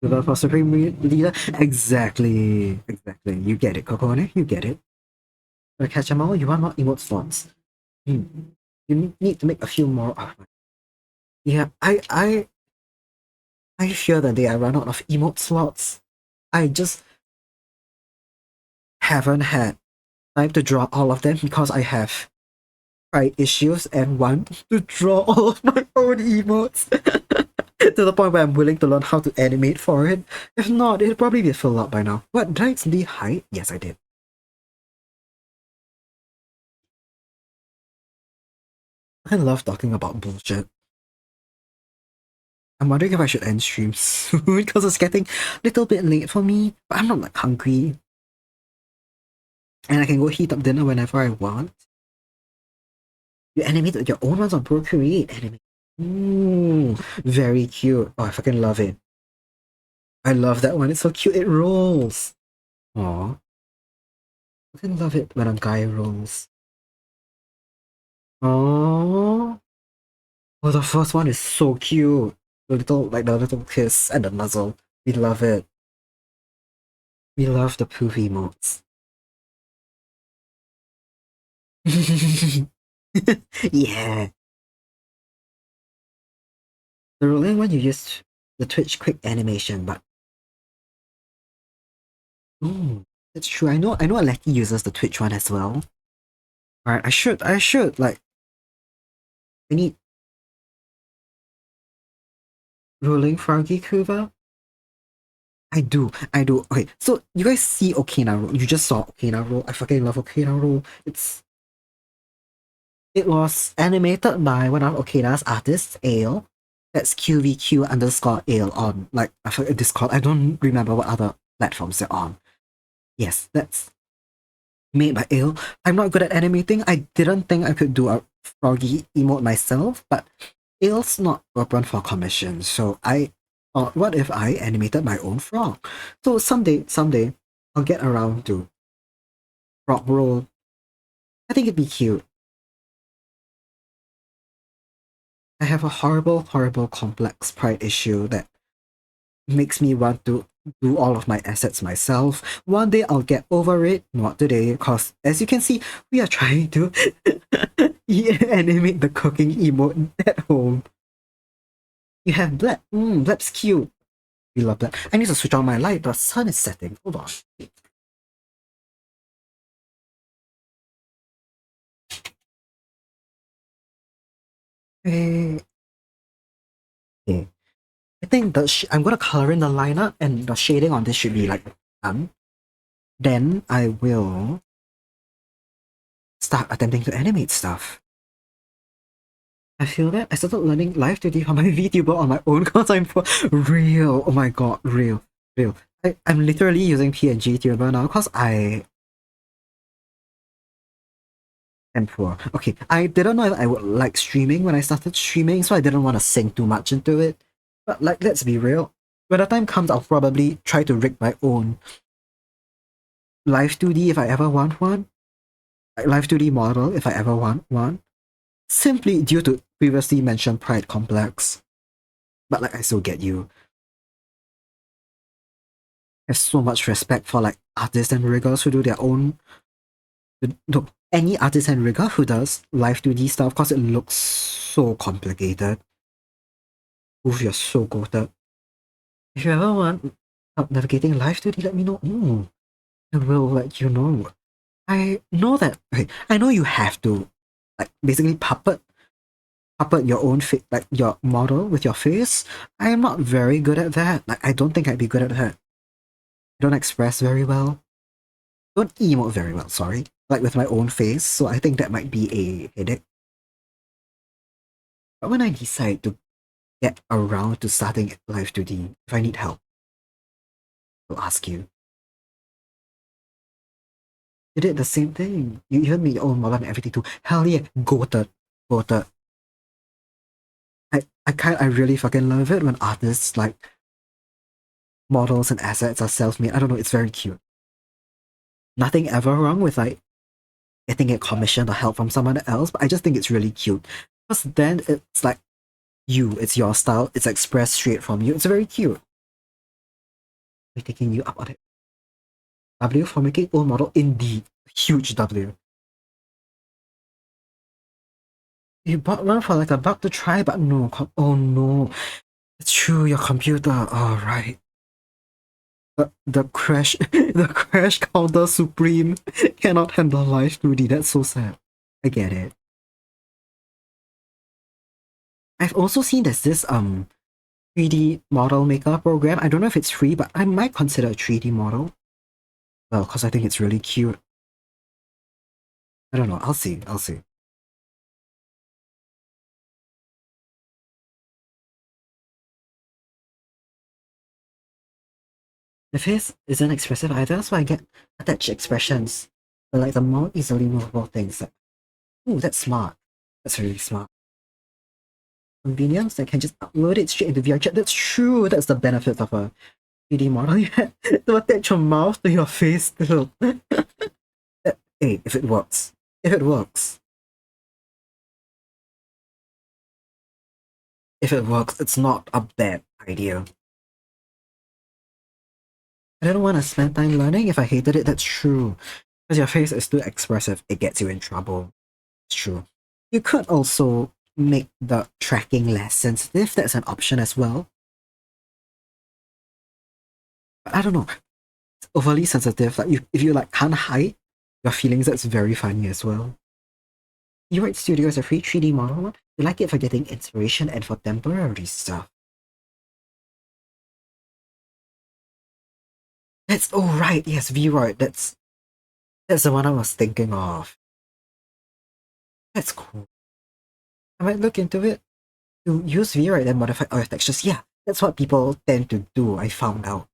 Speaker 1: For Supreme Leader? Exactly. You get it, Kokone, you get it. For catch them all, you want more emote slots. You need to make a few more. Oh, yeah, I fear that they are run out of emote slots. I just haven't had time to draw all of them because I have pride issues and want to draw all of my own emotes to the point where I'm willing to learn how to animate for it. If not, it'll probably be filled up by now. What, did I actually hide? Yes, I did. I love talking about bullshit. I'm wondering if I should end stream soon because it's getting a little bit late for me, but I'm not like hungry. And I can go heat up dinner whenever I want. You animated your own ones on Procreate. Animate. Ooh, very cute. Oh, I fucking love it. I love that one. It's so cute. It rolls. Aw. I fucking love it when a guy rolls. Aww. Oh, the first one is so cute. The little kiss and the muzzle. We love it. We love the poof emotes. Yeah. The rolling one you used the Twitch quick animation, but ooh, that's true. I know Aleki uses the Twitch one as well. Alright, I should like I need rolling froggy Kuva. I do. Okay, so you guys see Okina roll. You just saw Okina roll. I fucking love Okina roll. It was animated by one of Okina's artists, Ale. That's QVQ underscore Ale on like I forget Discord. I don't remember what other platforms they're on. Yes, that's made by Ale. I'm not good at animating. I didn't think I could do a froggy emote myself, but Ale's not open for commission, so I thought, what if I animated my own frog? So someday, I'll get around to frog roll. I think it'd be cute. I have a horrible complex pride issue that makes me want to do all of my assets myself. One day I'll get over it, not today, because as you can see, we are trying to animate the cooking emote at home. You have Blep. Blep's cute. We love that. I need to switch on my light. The sun is setting. Hold on. Okay. I think I'm gonna color in the lineup, and the shading on this should be like done. Then I will start attempting to animate stuff. I feel that I started learning live 2D from my VTuber on my own because I'm for real. Oh my god, real. I'm literally using PNG tuber now because I am poor. Okay, I didn't know if I would like streaming when I started streaming, so I didn't want to sink too much into it. But like, let's be real. When the time comes, I'll probably try to rig my own live 2D if I ever want one. Like live 2D model if I ever want one. simply due to previously mentioned pride complex. But like, I still get you. I have so much respect for like artists and riggers who do their own. No, any artist and rigger who does live 2D stuff because it looks so complicated. Oof, you're so goated. If you ever want help navigating live 2D, let me know. I will let you know. I know that. Okay, I know you have to, like, basically puppet your own like your model with your face. I am not very good at that. Like, I don't think I'd be good at that. I don't express very well. Don't emote very well. Sorry, like with my own face. So I think that might be a headache. But when I decide to get around to starting live 2D, if I need help, I'll ask you. You did the same thing. You even made your own model and everything too. Hell yeah, goated. Goated. I really fucking love it when artists like models and assets are self-made. I don't know, it's very cute. Nothing ever wrong with like getting it commissioned or help from someone else, but I just think it's really cute. Because then it's like it's your style, it's expressed straight from you. It's very cute. We're taking you up on it. W for making own model, indeed. Huge W. You bought one for like a buck to try, but no. Oh no. It's true, your computer. Alright. The crash the crash counter supreme cannot handle live 2D. That's so sad. I get it. I've also seen there's this 3D model maker program. I don't know if it's free, but I might consider a 3D model. Well, because I think it's really cute. I don't know. I'll see. I'll see. The face isn't expressive either, so I get attached expressions. But like the more easily movable things. Like, ooh, that's smart. That's really smart. Convenience, I can just upload it straight into VRChat. That's true. That's the benefit of a 3D model. You have to attach your mouth to your face still. Hey, if it works. If it works. If it works, it's not a bad idea. I don't want to spend time learning. If I hated it, that's true. Because your face is too expressive, it gets you in trouble. It's true. You could also make the tracking less sensitive. That's an option as well. But I don't know. It's overly sensitive. Like if you like can't hide your feelings, that's very funny as well. Write Studio is a free 3D model. You like it for getting inspiration and for temporary stuff. That's right. Yes, Vroid. That's the one I was thinking of. That's cool. I might look into it. To use Vroid and modify other textures. Yeah, that's what people tend to do. I found out.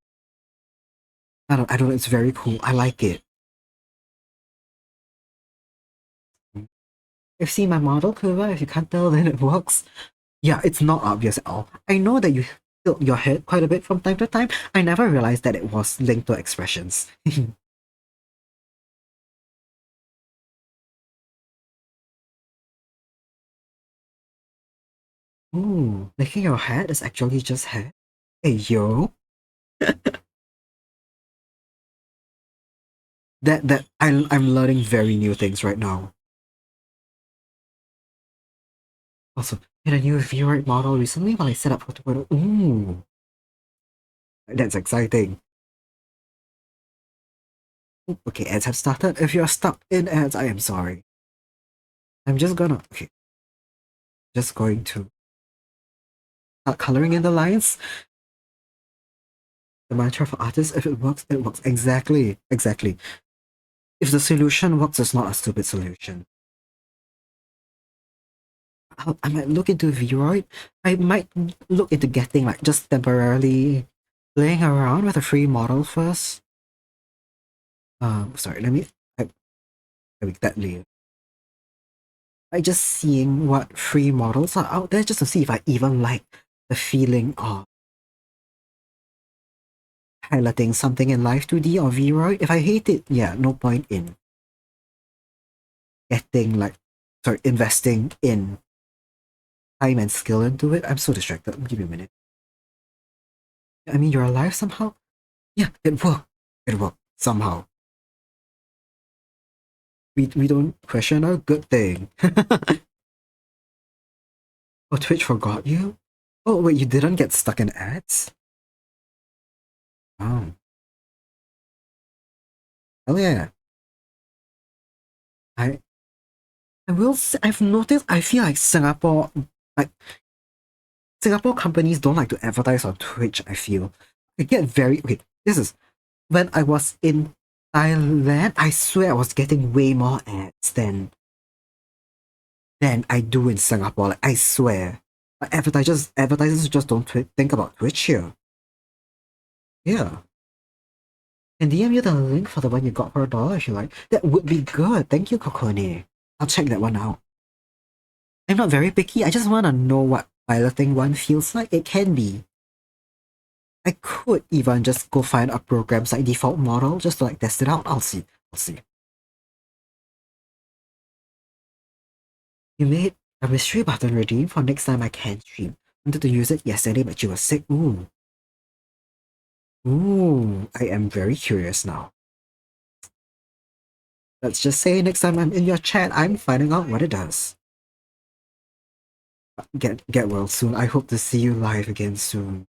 Speaker 1: I don't know. It's very cool. I like it. You've seen my model, Kuva. If you can't tell, then it works. Yeah, it's not obvious at all. I know that you tilt your head quite a bit from time to time. I never realized that it was linked to expressions. Ooh, making your head is actually just hair. Hey yo, I'm learning very new things right now. Also, made a new viewer model recently while I set up photo. Ooh, that's exciting. Okay, ads have started. If you're stuck in ads, I am sorry. I'm just gonna just going to start coloring in the lines. The mantra for artists: if it works, it works. Exactly, exactly. If the solution works, it's not a stupid solution. I might look into Vroid. I might look into getting like just temporarily playing around with a free model first. Sorry, let me make that later. Like just seeing what free models are out there just to see if I even like the feeling of piloting something in Live 2D or Vroid. If I hate it, yeah, no point in getting like investing in time and skill into it. I'm so distracted. Give me a minute. I mean, you're alive somehow? Yeah, it worked. It worked somehow. We don't question a good thing. Oh, Twitch forgot you? Oh, wait, you didn't get stuck in ads? Oh. Oh, yeah. I I will say, I've noticed, I feel like like, Singapore companies don't like to advertise on Twitch, I feel. I get very, okay, this is, when I was in Thailand, I swear I was getting way more ads than I do in Singapore. Like, I swear. Like, advertisers just don't think about Twitch here. Yeah. And DM you the link for the one you got for $1 if you like. That would be good. Thank you, Kokone. I'll check that one out. I'm not very picky. I just want to know what piloting one feels like. It can be. I could even just go find a program's like default model just to like test it out. I'll see. I'll see. You made a mystery button redeem for next time I can stream. Wanted to use it yesterday, but you were sick. Ooh. Ooh. I am very curious now. Let's just say next time I'm in your chat, I'm finding out what it does. Get well soon. I hope to see you live again soon.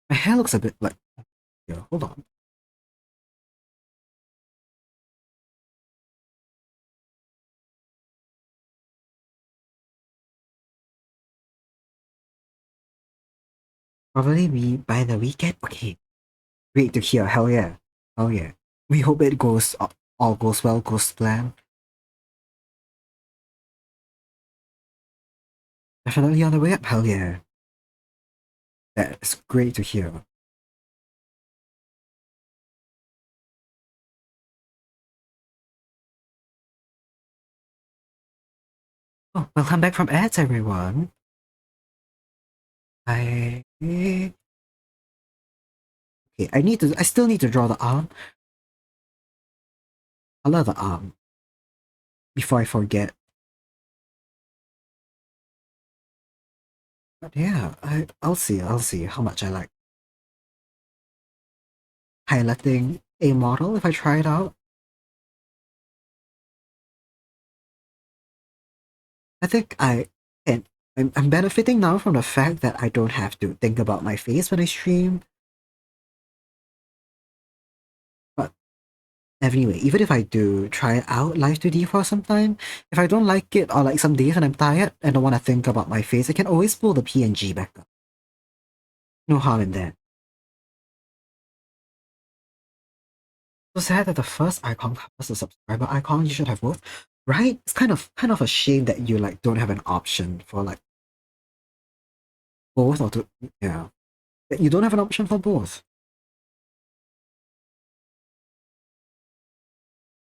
Speaker 1: My hair looks a bit like... Yeah, hold on. Probably be by the weekend? Okay. Great to hear. Hell yeah. Hell yeah. We hope it goes... all goes well, goes to plan. Definitely on the way up. Hell yeah. That's great to hear. Oh, welcome back from ads, everyone. Okay, I still need to draw the arm. Color the arm. Before I forget. But yeah, I'll see how much I like highlighting a model if I try it out. I think I'm benefiting now from the fact that I don't have to think about my face when I stream. But anyway, even if I do try it out live 2D for some time, if I don't like it or like some days when I'm tired and don't want to think about my face, I can always pull the PNG back up. No harm in that. So sad that the first icon covers the subscriber icon. You should have both, right? It's kind of a shame that you like don't have an option for like both, or to yeah, that you don't have an option for both.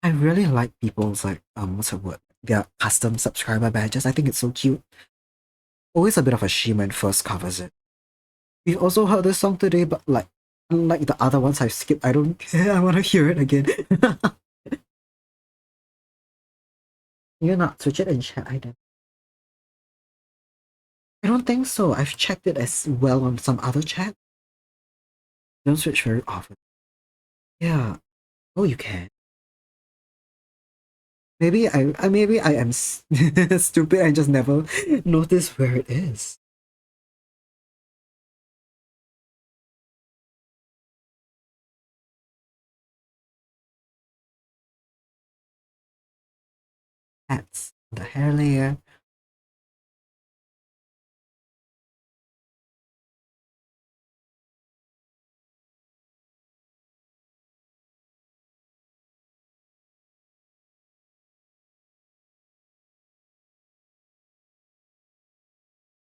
Speaker 1: I really like people's like what's the word? Their custom subscriber badges. I think it's so cute. Always a bit of a shame when first covers it. We've also heard this song today, but like unlike the other ones I've skipped, I don't care. I want to hear it again. You're not switch it in chat either. I don't think so. I've checked it as well on some other chat. Don't switch very often. Yeah. Oh, you can. Maybe I am stupid. I just never noticed where it is. That's the hair layer.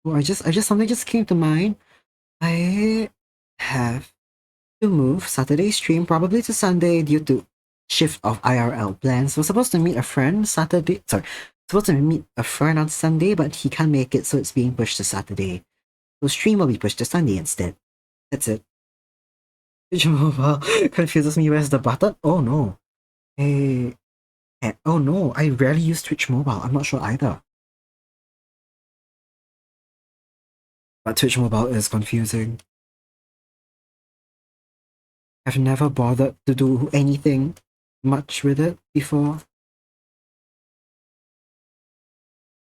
Speaker 1: Oh, something just came to mind. I have to move Saturday stream probably to Sunday due to shift of IRL plans. We're supposed to meet a friend Saturday. Sorry, supposed to meet a friend on Sunday, but he can't make it, so it's being pushed to Saturday. So stream will be pushed to Sunday instead. That's it. Mobile confuses me. Where's the button? Oh no. Oh no, I rarely use Twitch Mobile. I'm not sure either. But Twitch Mobile is confusing. I've never bothered to do anything much with it before.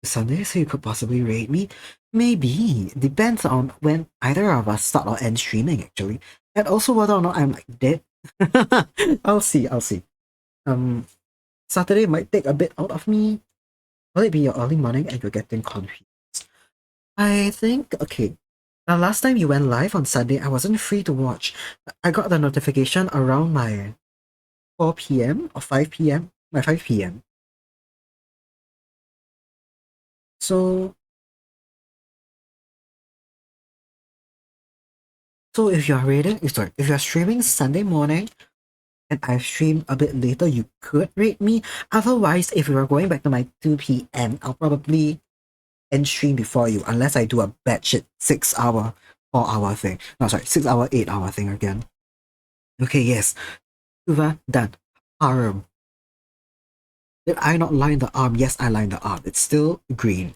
Speaker 1: Sunday, so you could possibly raid me? Maybe. Depends on when either of us start or end streaming, actually. And also whether or not I'm like dead. I'll see. Um, Saturday might take a bit out of me. Will it be your early morning and you're getting confused? I think, okay. Now, last time you went live on Sunday, I wasn't free to watch. I got the notification around my 4 p.m. or 5 p.m. My 5 p.m. So, if you're rating, sorry, if you're streaming Sunday morning and I stream a bit later, you could rate me. Otherwise, if you are going back to my 2 p.m., I'll probably end stream before you, unless I do a batshit 6 hour, 4 hour thing. No, sorry, 6 hour, 8 hour thing again. Okay, yes. Kuva, done. Arm. Did I not line the arm? Yes, I lined the arm. It's still green.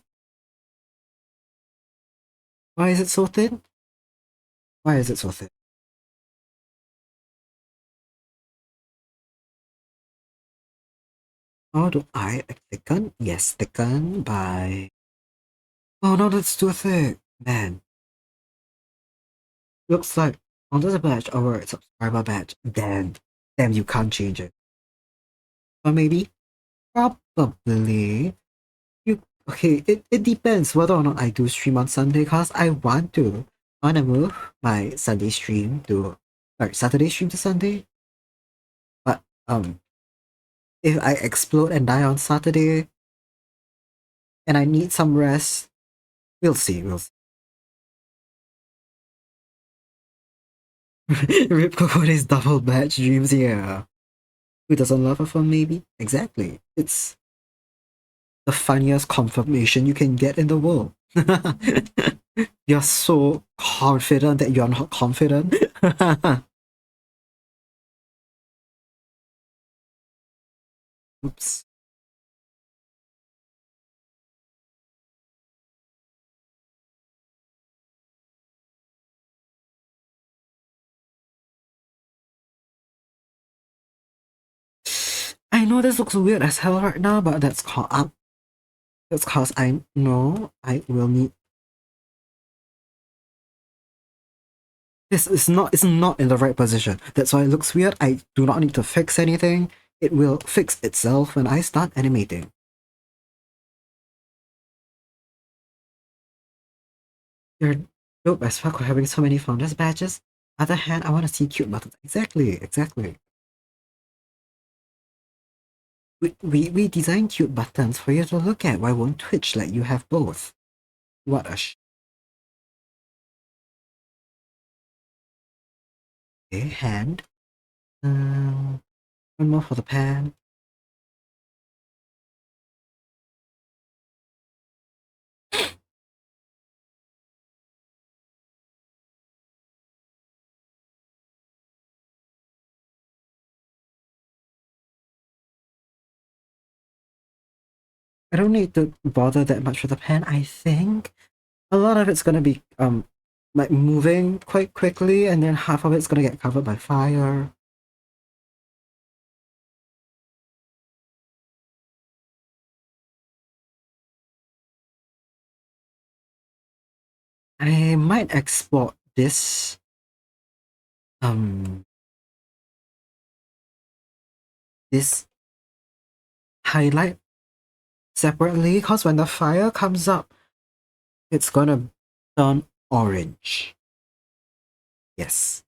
Speaker 1: Why is it so thin? Why is it so thin? How do I thicken? Yes, thicken by... Oh no, that's too thick. Man. Looks like under the badge or subscriber badge. Damn, you can't change it. Or maybe? Probably. You okay, it depends whether or not I do stream on Sunday because I want to. I wanna move my Sunday stream to Saturday stream to Sunday. But if I explode and die on Saturday and I need some rest, we'll see, we'll see. Rip Coco's double badge dreams, yeah. Who doesn't love a phone, maybe? Exactly. It's the funniest confirmation you can get in the world. You're so confident that you're not confident. Oops. I know this looks weird as hell right now, but that's cause I know I will need. This is not. It's not in the right position. That's why it looks weird. I do not need to fix anything. It will fix itself when I start animating. You're dope as fuck for having so many founders badges. Other hand, I want to see cute buttons. Exactly. We design cute buttons for you to look at. Why won't Twitch let you have both? What a okay, hand. One more for the pan. I don't need to bother that much with the pen. I think a lot of it's gonna be like moving quite quickly, and then half of it's gonna get covered by fire. I might export um this highlight separately, because when the fire comes up, it's gonna turn orange. Yes.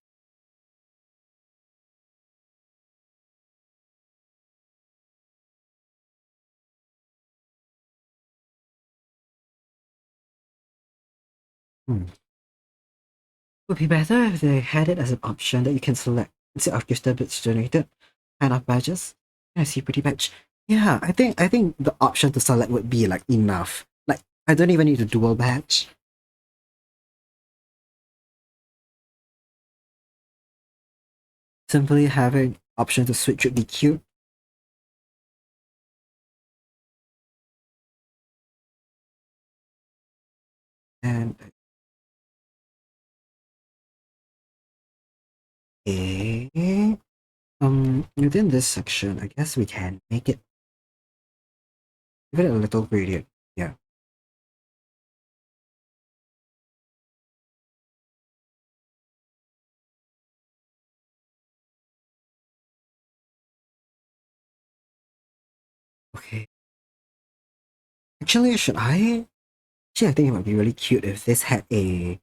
Speaker 1: Would be better if they had it as an option that you can select instead of gifted bits donated kind of badges. I see pretty badge. Yeah, I think the option to select would be like enough. Like I don't even need a dual badge. Simply having option to switch would be cute. Okay. Within this section, I guess we can make it, give it a little gradient. Yeah. Okay. Actually, should I? Actually, I think it might be really cute if this had a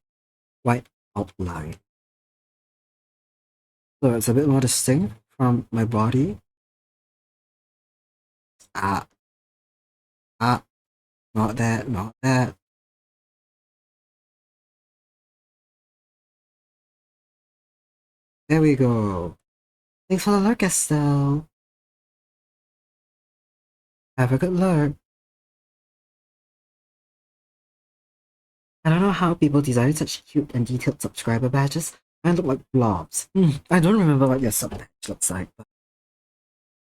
Speaker 1: white outline. So it's a bit more distinct from my body. Ah, ah, not that, not that. There we go. Thanks for the lurk, Estelle. Have a good lurk. I don't know how people design such cute and detailed subscriber badges. Mine look like blobs. I don't remember what your sub badge looks like, but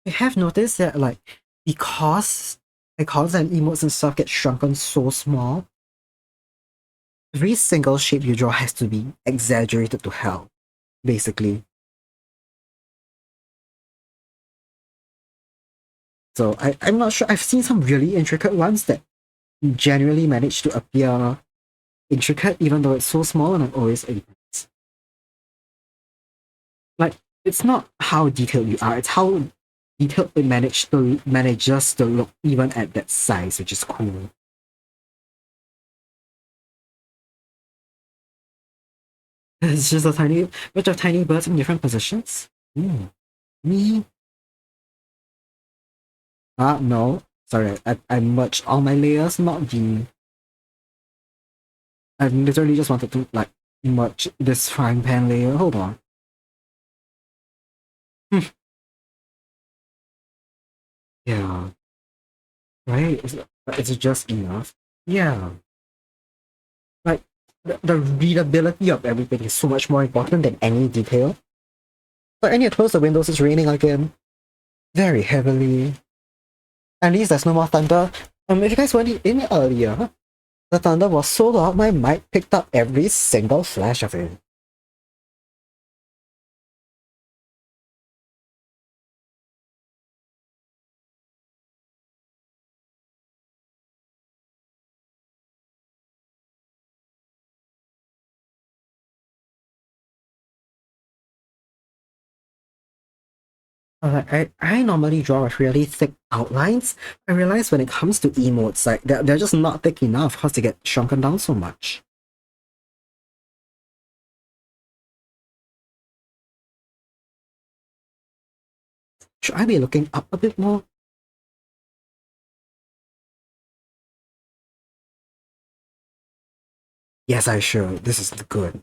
Speaker 1: I have noticed that, like, because icons and emotes and stuff get shrunken so small, every single shape you draw has to be exaggerated to hell, basically. So I'm not sure. I've seen some really intricate ones that genuinely manage to appear intricate even though it's so small, and I'm always impressed. Like, it's not how detailed you are, it's how detailed it manages to look even at that size, which is cool. It's just a tiny bunch of tiny birds in different positions. Me? No. Sorry, I merged all my layers, not the. I literally just wanted to, like, merge this frying pan layer. Hold on. Yeah. Right? Is it just enough? Yeah. Like, the readability of everything is so much more important than any detail. But I need to close the windows, it's raining again. Very heavily. At least there's no more thunder. If you guys weren't in earlier, the thunder was so loud my mic picked up every single flash of it. I normally draw with really thick outlines. I realize when it comes to emotes, like they're just not thick enough because they get shrunken down so much. Should I be looking up a bit more? Yes, I should. This is good.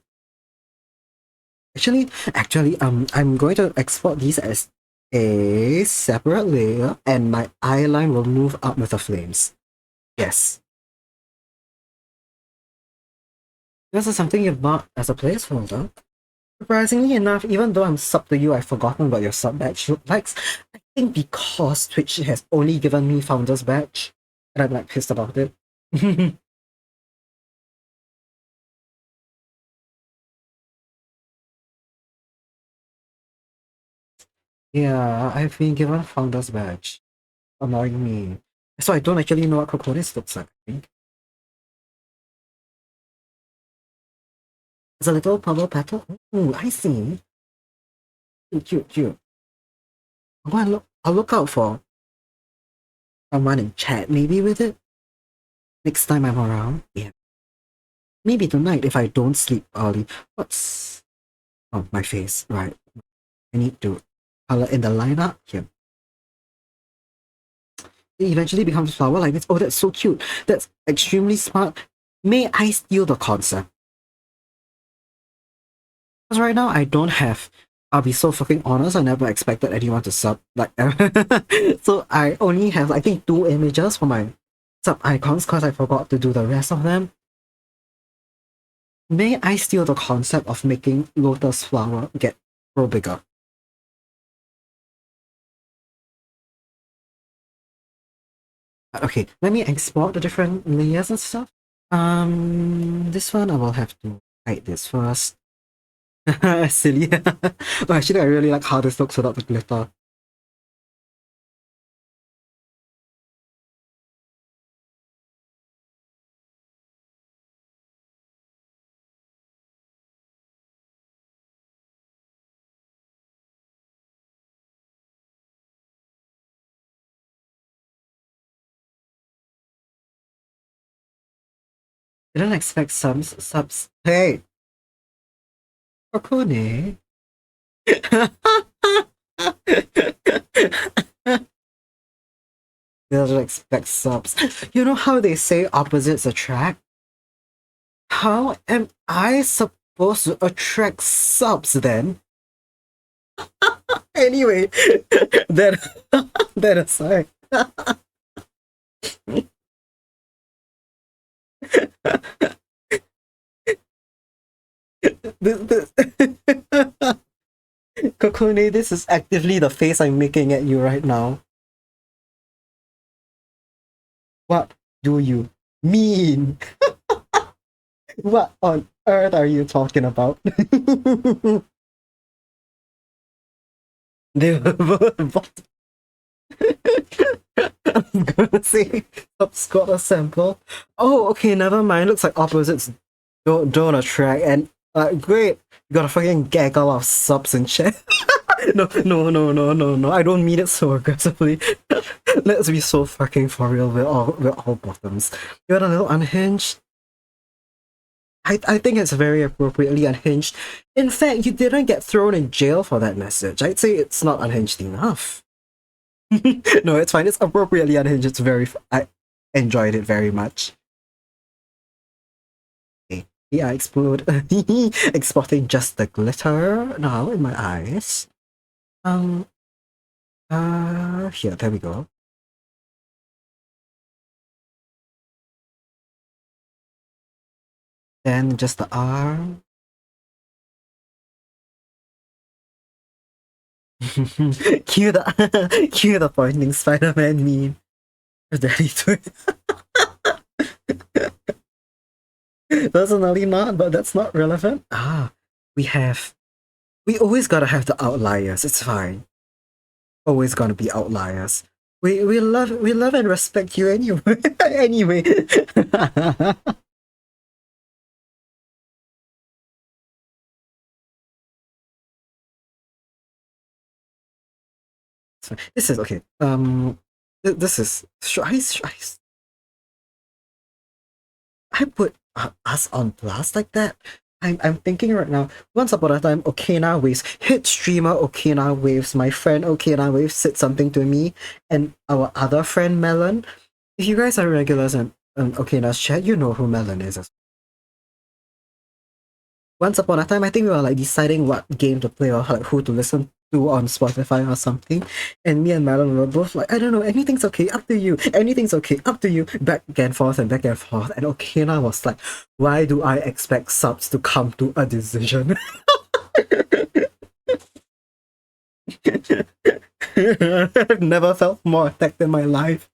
Speaker 1: Actually, I'm going to export these as a separate layer, and my eyeline will move up with the flames. Yes. This is something you've bought as a placeholder. Surprisingly enough, even though I'm sub to you, I've forgotten what your sub badge looks like. I think because Twitch has only given me Founder's badge, and I'm like pissed about it. Yeah, I've been given Founder's badge. Annoying me. So I don't actually know what Coconis looks like, I think. It's a little purple petal. Ooh, I see. Cute, cute, cute. I'll look out for someone in chat maybe with it. Next time I'm around. Yeah. Maybe tonight if I don't sleep early. What's... Oh, my face. Right. I need to color in the lineup. Here. It eventually becomes flower like this. Oh, that's so cute. That's extremely smart. May I steal the concept? Because right now I don't have. I'll be so fucking honest, I never expected anyone to sub like so I only have I think 2 images for my sub icons because I forgot to do the rest of them. May I steal the concept of making lotus flower grow bigger? Okay, let me export the different layers and stuff. This one I will have to hide this first. Silly. But actually, I really like how this looks without the glitter. Didn't expect some subs. Hey, Okone. Didn't expect subs. You know how they say opposites attract? How am I supposed to attract subs then? Anyway, that that aside. this, Kokone, this is actively the face I'm making at you right now. What do you mean? What on earth are you talking about? They were both. I'm gonna say Squad Assemble. Oh, okay, never mind. Looks like opposites don't attract, and great, you got a fucking gaggle of subs in chat. No. I don't mean it so aggressively. Let's be so fucking for real. We're all bottoms. You're a little unhinged. I think it's very appropriately unhinged. In fact, you didn't get thrown in jail for that message. I'd say it's not unhinged enough. No, it's fine. It's appropriately unhinged. It's very. I enjoyed it very much. Okay. Yeah, explode. Exporting just the glitter now in my eyes. Here, there we go. Then just the arm. Cue the pointing Spider-Man meme. Daddy to it. Personally not, but that's not relevant. We always gotta have the outliers. It's fine. Always gonna be outliers. We love and respect you anyway. Anyway. This is okay. This is I put us on blast like that? I'm thinking right now. Once upon a time, Okina Waves hit streamer Okina Waves. My friend Okina Waves said something to me, and our other friend Melon. If you guys are regulars in Okina's chat, you know who Melon is. Once upon a time, I think we were like deciding what game to play or like who to listen to on Spotify or something. And me and Madeline were both like, I don't know, anything's okay, up to you. Anything's okay, up to you. Back and forth and back and forth. And Okina was like, why do I expect subs to come to a decision? I've never felt more attacked in my life.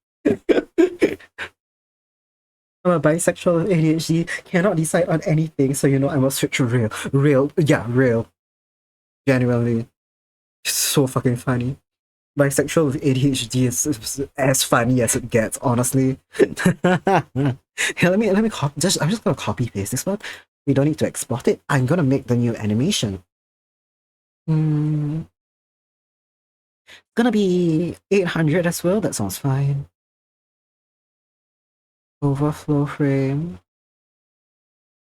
Speaker 1: I'm a bisexual with ADHD, cannot decide on anything, so you know I must switch to real. Real. Genuinely. So fucking funny. Bisexual with ADHD is as funny as it gets, honestly. Here, let me I'm just gonna copy paste this one. We don't need to export it. I'm gonna make the new animation. It's gonna be 800 as well, that sounds fine. Overflow frame.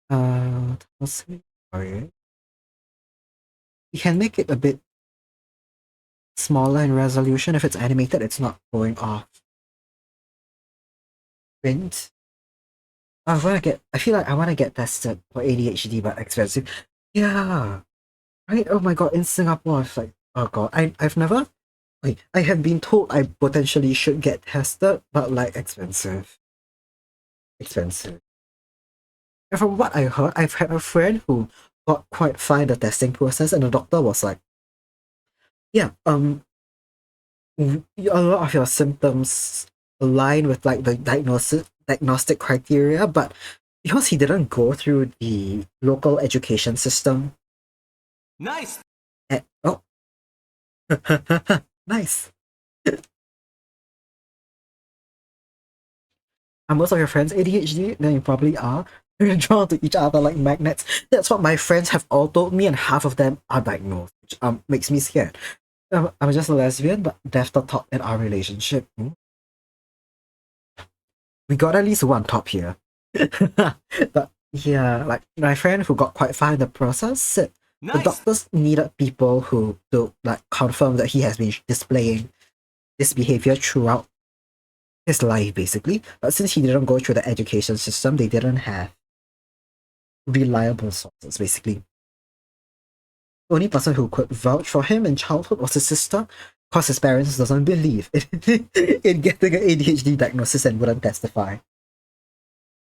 Speaker 1: Let's see. Sorry. We can make it a bit smaller in resolution. If it's animated, it's not going off. Print. I feel like I wanna get tested for ADHD, but expensive. Yeah. Right? Oh my god, in Singapore, it's like, oh god, I've never, like, I have been told I potentially should get tested, but like, expensive. Expensive. And from what I heard, I've had a friend who got quite far in the testing process, and the doctor was like, yeah, a lot of your symptoms align with like the diagnostic criteria, but because he didn't go through the local education system,
Speaker 2: Nice.
Speaker 1: Oh, nice. Are most of your friends ADHD? Then you probably are. You're drawn to each other like magnets. That's what my friends have all told me, and half of them are diagnosed, which makes me scared. I'm just a lesbian, but that's the top in our relationship. We got at least one top here. But yeah, like my friend who got quite far in the process said the
Speaker 2: Nice.
Speaker 1: doctors needed people who to like confirm that he has been displaying this behavior throughout his life, basically. But since he didn't go through the education system, they didn't have reliable sources, basically. The only person who could vouch for him in childhood was his sister, because his parents doesn't believe in getting an ADHD diagnosis and wouldn't testify.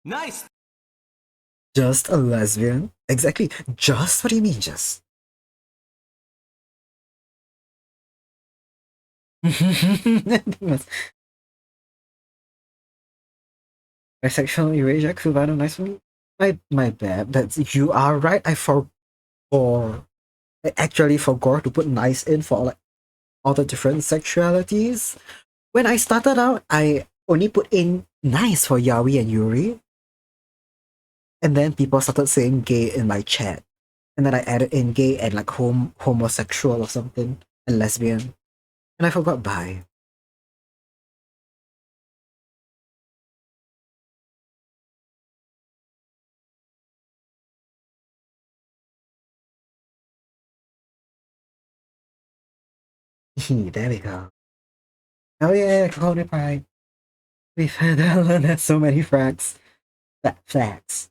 Speaker 2: Nice.
Speaker 1: Just a lesbian? Exactly. Just? What do you mean, just? Bisexual erasure, Kuva, nice for me. My bad. That's you are right. I forgot. I actually forgot to put nice in for like all the different sexualities. When I started out, I only put in nice for Yaoi and Yuri, and then people started saying gay in my chat, and then I added in gay and like homosexual or something and lesbian, and I forgot bi. There we go. Oh yeah, Cody Pride. We've had Alan has so many facts. Facts.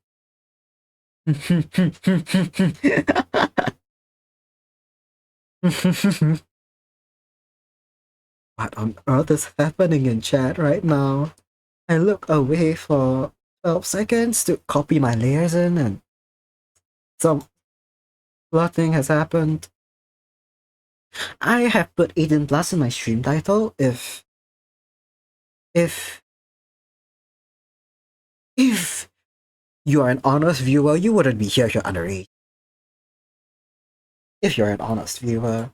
Speaker 1: What on earth is happening in chat right now? I look away for 12 seconds to copy my layers in, and some flooding has happened. I have put 18 plus in my stream title. If if you are an honest viewer, you wouldn't be here if you're underage. If you're an honest viewer.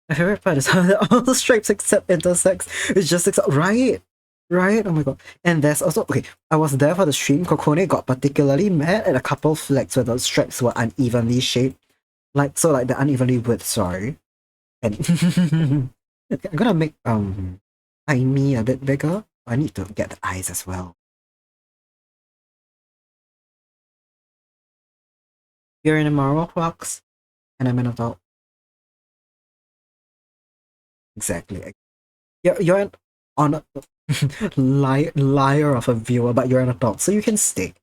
Speaker 1: My favorite part is how all the stripes except intersex is just right. Right? Oh my god. And there's also okay, I was there for the stream. Kokone got particularly mad at a couple flags where the stripes were unevenly shaped. Like the unevenly width, sorry. And I'm gonna make me a bit bigger. I need to get the eyes as well. You're in a Marvel box, and I'm an adult. Exactly. You're an on liar of a viewer, but you're an adult, so you can stay.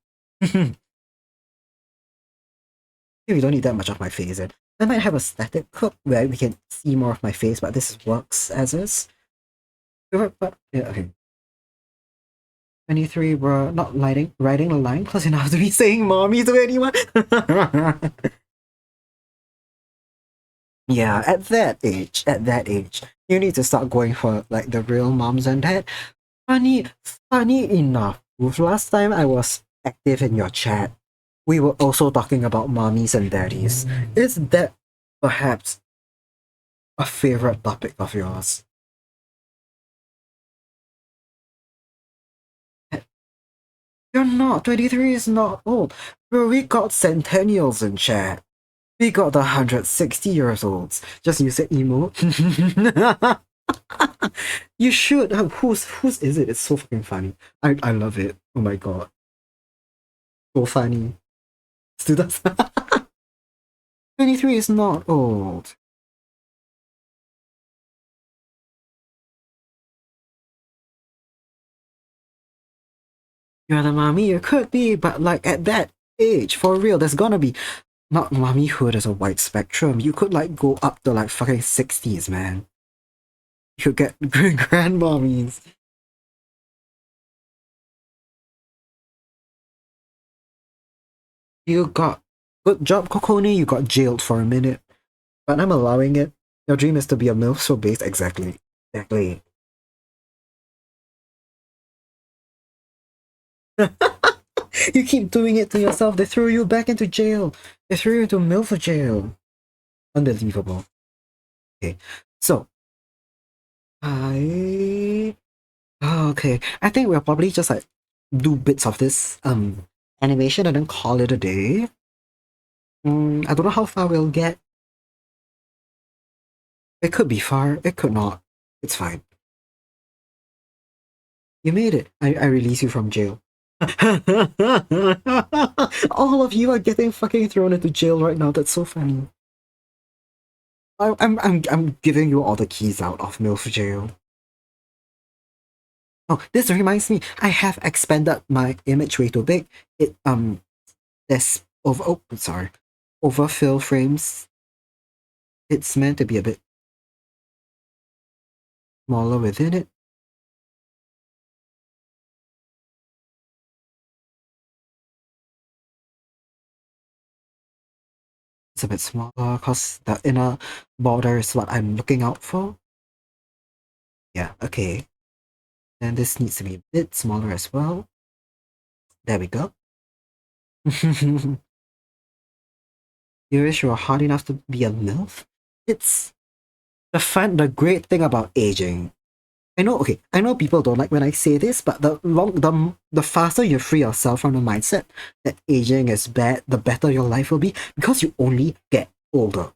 Speaker 1: You don't need that much of my face in. I might have a static clip where we can see more of my face, but this works as is. But yeah, okay. 23 were not writing a line close enough to be saying mommy to anyone. Yeah, at that age, you need to start going for like the real moms and dad. Funny enough, last time I was active in your chat, we were also talking about mommies and daddies. Is that perhaps a favorite topic of yours? You're not. 23 is not old. Bro, we got centennials in chat. We got the 160 years olds. Just use the emote. You should. Whose is it? It's so fucking funny. I love it. Oh my god. So funny. Students. 23 is not old. You're the mommy you could be, but like at that age, for real, there's gonna be not mommyhood as a wide spectrum. You could like go up to like fucking 60s, man. You could get grandmommies. You got good job, Kokone. You got jailed for a minute, but I'm allowing it. Your dream is to be a MILF, so based exactly. Exactly. You keep doing it to yourself. They threw you back into jail. They threw you into MILF jail. Unbelievable. Okay, so I okay. I think we'll probably just like do bits of this animation and then call it a day. I don't know how far we'll get. It could be far. It could not. It's fine. You made it. I release you from jail. All of you are getting fucking thrown into jail right now. That's so funny. I'm giving you all the keys out of MILF jail. Oh, this reminds me. I have expanded my image way too big. There's overfill frames. It's meant to be a bit smaller within it. It's a bit smaller because the inner border is what I'm looking out for. Yeah, okay. And this needs to be a bit smaller as well. There we go. You wish you were hard enough to be a MILF? It's the great thing about aging. I know people don't like when I say this, but the faster you free yourself from the mindset that aging is bad, the better your life will be, because you only get older.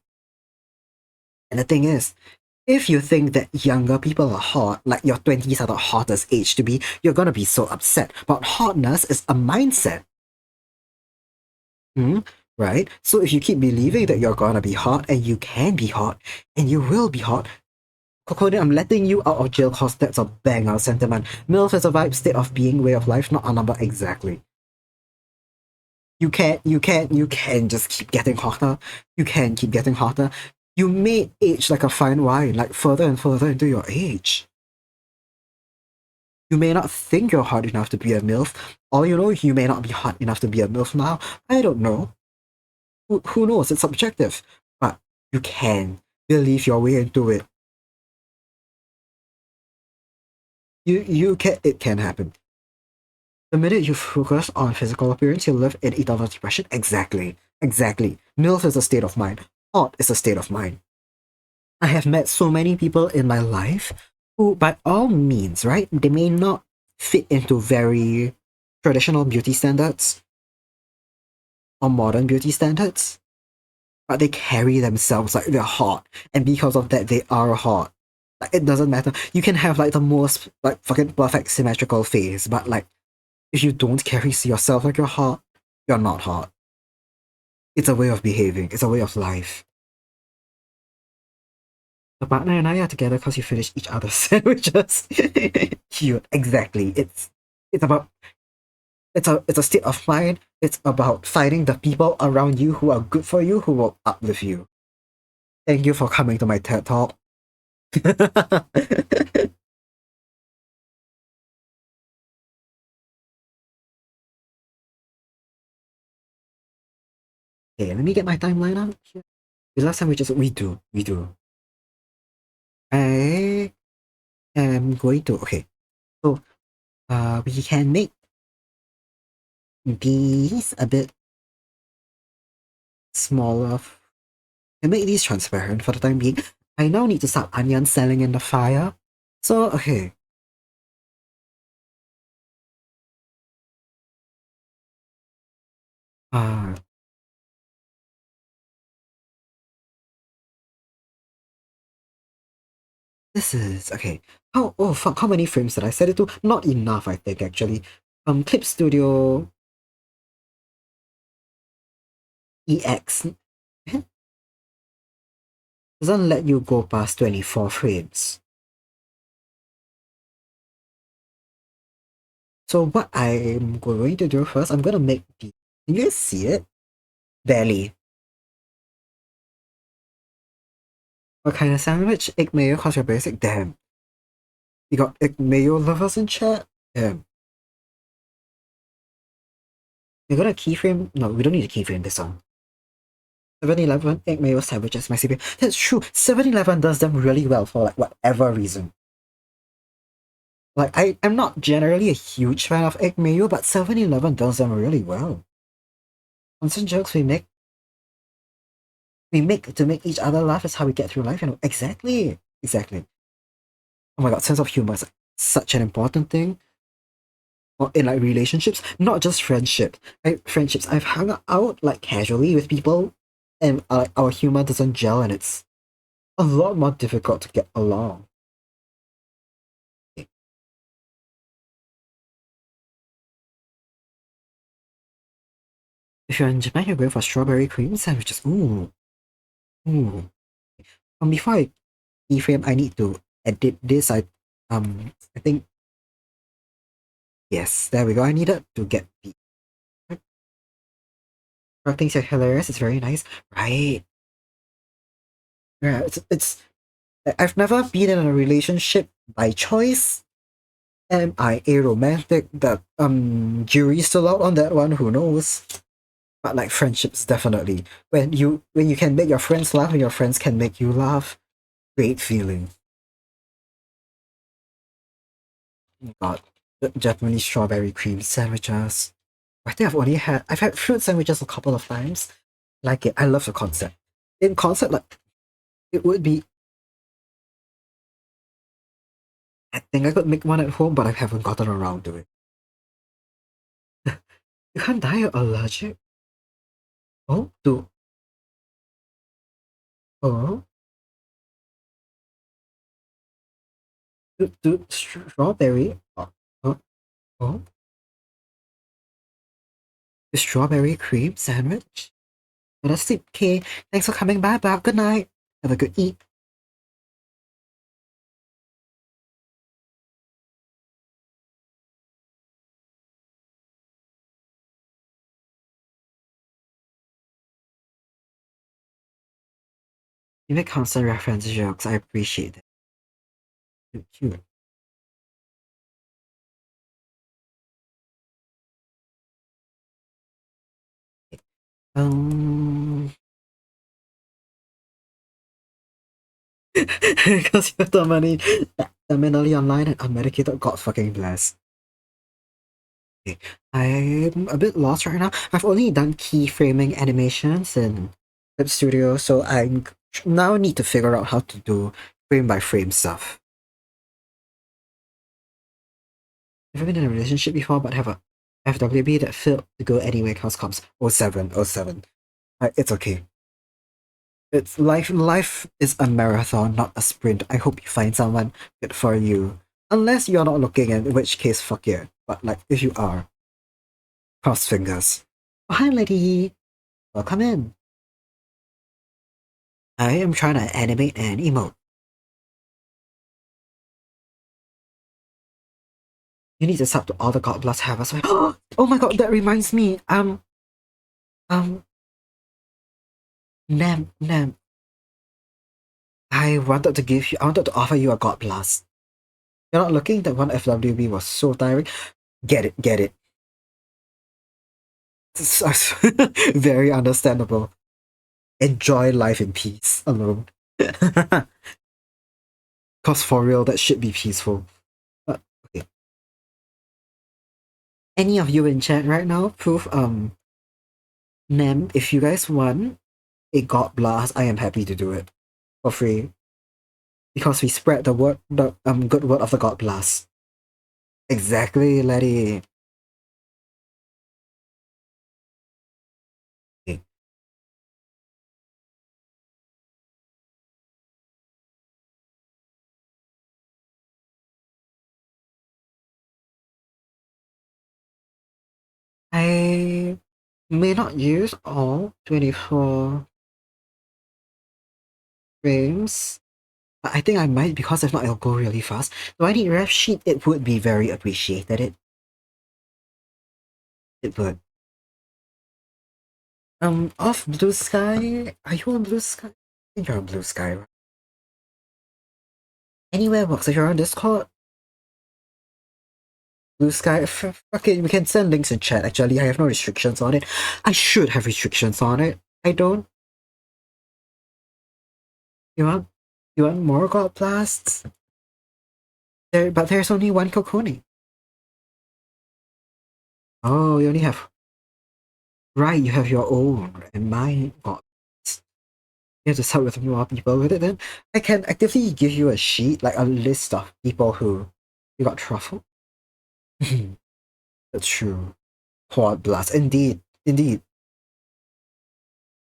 Speaker 1: And the thing is, if you think that younger people are hot, like your 20s are the hottest age to be, you're gonna be so upset. But hotness is a mindset. Right? So if you keep believing that you're gonna be hot, and you can be hot, and you will be hot, Cocody, I'm letting you out of jail cause that's a banger sentiment. MILF is a vibe, state of being, way of life, not a number exactly. You can just keep getting hotter. You can keep getting hotter. You may age like a fine wine, like further and further into your age. You may not think you're hot enough to be a MILF, or you may not be hot enough to be a MILF now. I don't know. Who knows? It's subjective. But you can believe your way into it. It can happen. The minute you focus on physical appearance, you live in eternal depression. Exactly. MILF is a state of mind. Hot is a state of mind. I have met so many people in my life who, by all means, right, they may not fit into very traditional beauty standards or modern beauty standards, but they carry themselves like they're hot, and because of that, they are hot. Like, it doesn't matter. You can have like the most like fucking perfect symmetrical face, but like if you don't carry yourself like you're hot, you're not hot. It's a way of behaving. It's a way of life. The partner and I are together because you finish each other's sandwiches. Cute. Exactly. It's about it's a state of mind. It's about finding the people around you who are good for you, who will uplift you. Thank you for coming to my TED Talk. Okay, let me get my timeline out here. The last sandwiches we do. I am going to So we can make these a bit smaller and make these transparent for the time being. I now need to start onion selling in the fire. So, okay. Uh, this is, okay. Oh fuck, how many frames did I set it to? Not enough, I think, actually. Clip Studio EX doesn't let you go past 24 frames. So what I'm going to do first, I'm gonna make the, can you guys see it? Barely. What kind of sandwich? Egg mayo, cause you're basic? Damn. You got egg mayo lovers in chat? Damn. You're gonna keyframe? No, we don't need to keyframe this one. 7-Eleven egg mayo sandwiches, my CP. That's true. 7-Eleven does them really well for like whatever reason. Like, I'm not generally a huge fan of egg mayo, but 7-Eleven does them really well. Constant jokes we make to make each other laugh is how we get through life, you know. Exactly. Exactly. Oh my god, sense of humor is such an important thing. Or in like relationships, not just friendship. Friendships. I've hung out like casually with people, and our humor doesn't gel, and it's a lot more difficult to get along. If you're in Japan, you're going for strawberry cream sandwiches. Ooh, ooh. Before I keyframe, I need to edit this. I think yes, there we go. I needed to get the things are hilarious. It's very nice, right? Yeah, it's. I've never been in a relationship by choice. Am I aromantic? That jury's still out on that one. Who knows? But like friendships, definitely. When you can make your friends laugh and your friends can make you laugh, great feeling. God, the Japanese strawberry cream sandwiches. I think I've had fruit sandwiches a couple of times. Like it, I love the concept. In concept, like it would be. I think I could make one at home, but I haven't gotten around to it. You can't die of allergic. Oh, oh, strawberry. Oh, oh, the strawberry cream sandwich. Well, that's it. Okay, thanks for coming by. Bye. Good night. Have a good eat. You make constant reference jokes. I appreciate it. Cute. Um, because you're terminally online and unmedicated. God fucking bless. Okay. I'm a bit lost right now. I've only done keyframing animations in Clip Studio, so I now need to figure out how to do frame by frame stuff. Never been in a relationship before, but have a FWB that failed to go anywhere cause comes 07, 07. It's okay. It's life. Life is a marathon, not a sprint. I hope you find someone good for you. Unless you're not looking, in which case, fuck yeah. But like, if you are, cross fingers. Oh, hi, lady. Welcome in. I am trying to animate an emote. You need to sub to all the God Blast Havers. Oh my god, that reminds me. Um, Nem. I wanted to offer you a God Blast. You're not looking? That one FWB was so tiring. Get it. Very understandable. Enjoy life in peace alone. Cause for real, that should be peaceful. Okay. Any of you in chat right now, proof Nem, if you guys want a God Blast, I am happy to do it. For free. Because we spread the good word of the God Blast. Exactly, Letty. Okay. I may not use all 24 frames, but I think I might because if not, it'll go really fast. Do I need ref sheet? It would be very appreciated. It would. Off Blue Sky? Are you on Blue Sky? I think you're on Blue Sky, right? Anywhere works. If you're on Discord, Blue Sky, okay, we can send links in chat. Actually, I have no restrictions on it. I should have restrictions on it. I don't. You want more God Blasts? But there's only one Kokoni. Oh, you only have... Right, you have your own, and mine got... You have to start with more people with it then. I can actively give you a sheet, like a list of people who you got truffle. That's true. Quad Blast. Indeed. Indeed.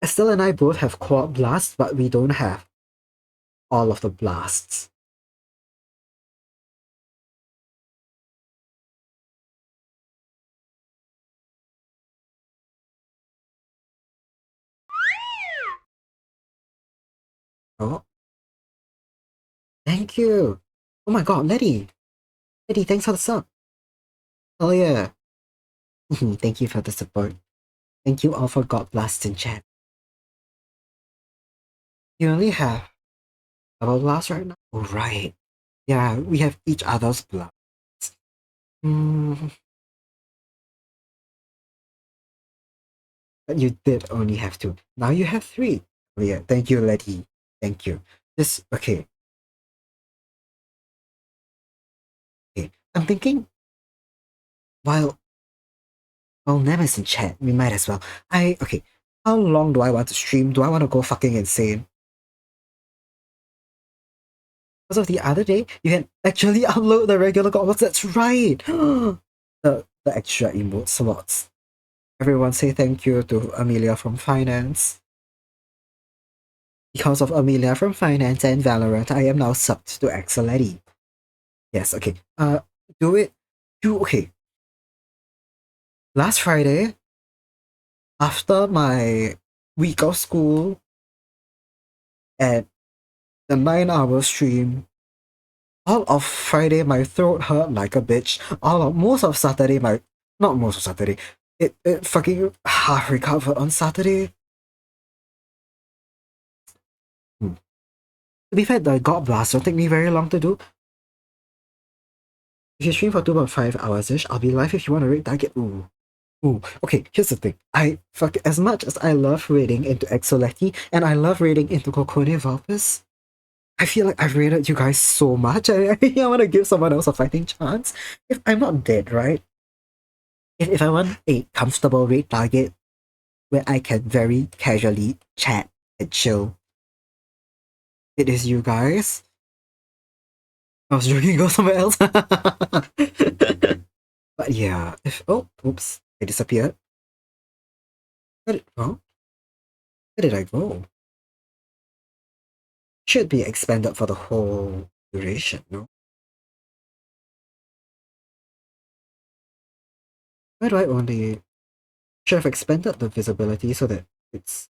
Speaker 1: Estelle and I both have Quad Blast, but we don't have all of the blasts. Oh, thank you. Oh my god, Letty. Letty, thanks for the sub. Oh yeah. Thank you for the support. Thank you all for God Blast in chat. You only have double blast right now? Oh, right. Yeah, we have each other's blast. Mm, but you did only have two. Now you have three. Oh yeah, thank you, Letty. Thank you. This, okay. Okay. I'm thinking, while Nem is in chat, we might as well. Okay. How long do I want to stream? Do I want to go fucking insane? Because of the other day, you can actually upload the regular goblins. That's right. The extra emote slots. Everyone say thank you to Amelia from Finance. Because of Amelia from Finance and Valorant, I am now subbed to Axeletti. Yes, okay. Do it. Okay. Last Friday, after my week of school and the 9-hour stream, all of Friday my throat hurt like a bitch. Most of Saturday not most of Saturday. It fucking half recovered on Saturday. To be fair, the God Blast don't take me very long to do. If you stream for 2.5 hours-ish, I'll be live if you want to rate target. Ooh. Ooh. Okay, here's the thing. As much as I love raiding into Exoletti and I love raiding into Kokone Valpus, I feel like I've raided you guys so much. I want to give someone else a fighting chance. If I'm not dead, right? If I want a comfortable raid target where I can very casually chat and chill, it is you guys. I was joking, go somewhere else. But yeah, oops, I disappeared. Where did I go? Should be expanded for the whole duration, no? Why do I only... Should have expanded the visibility so that it's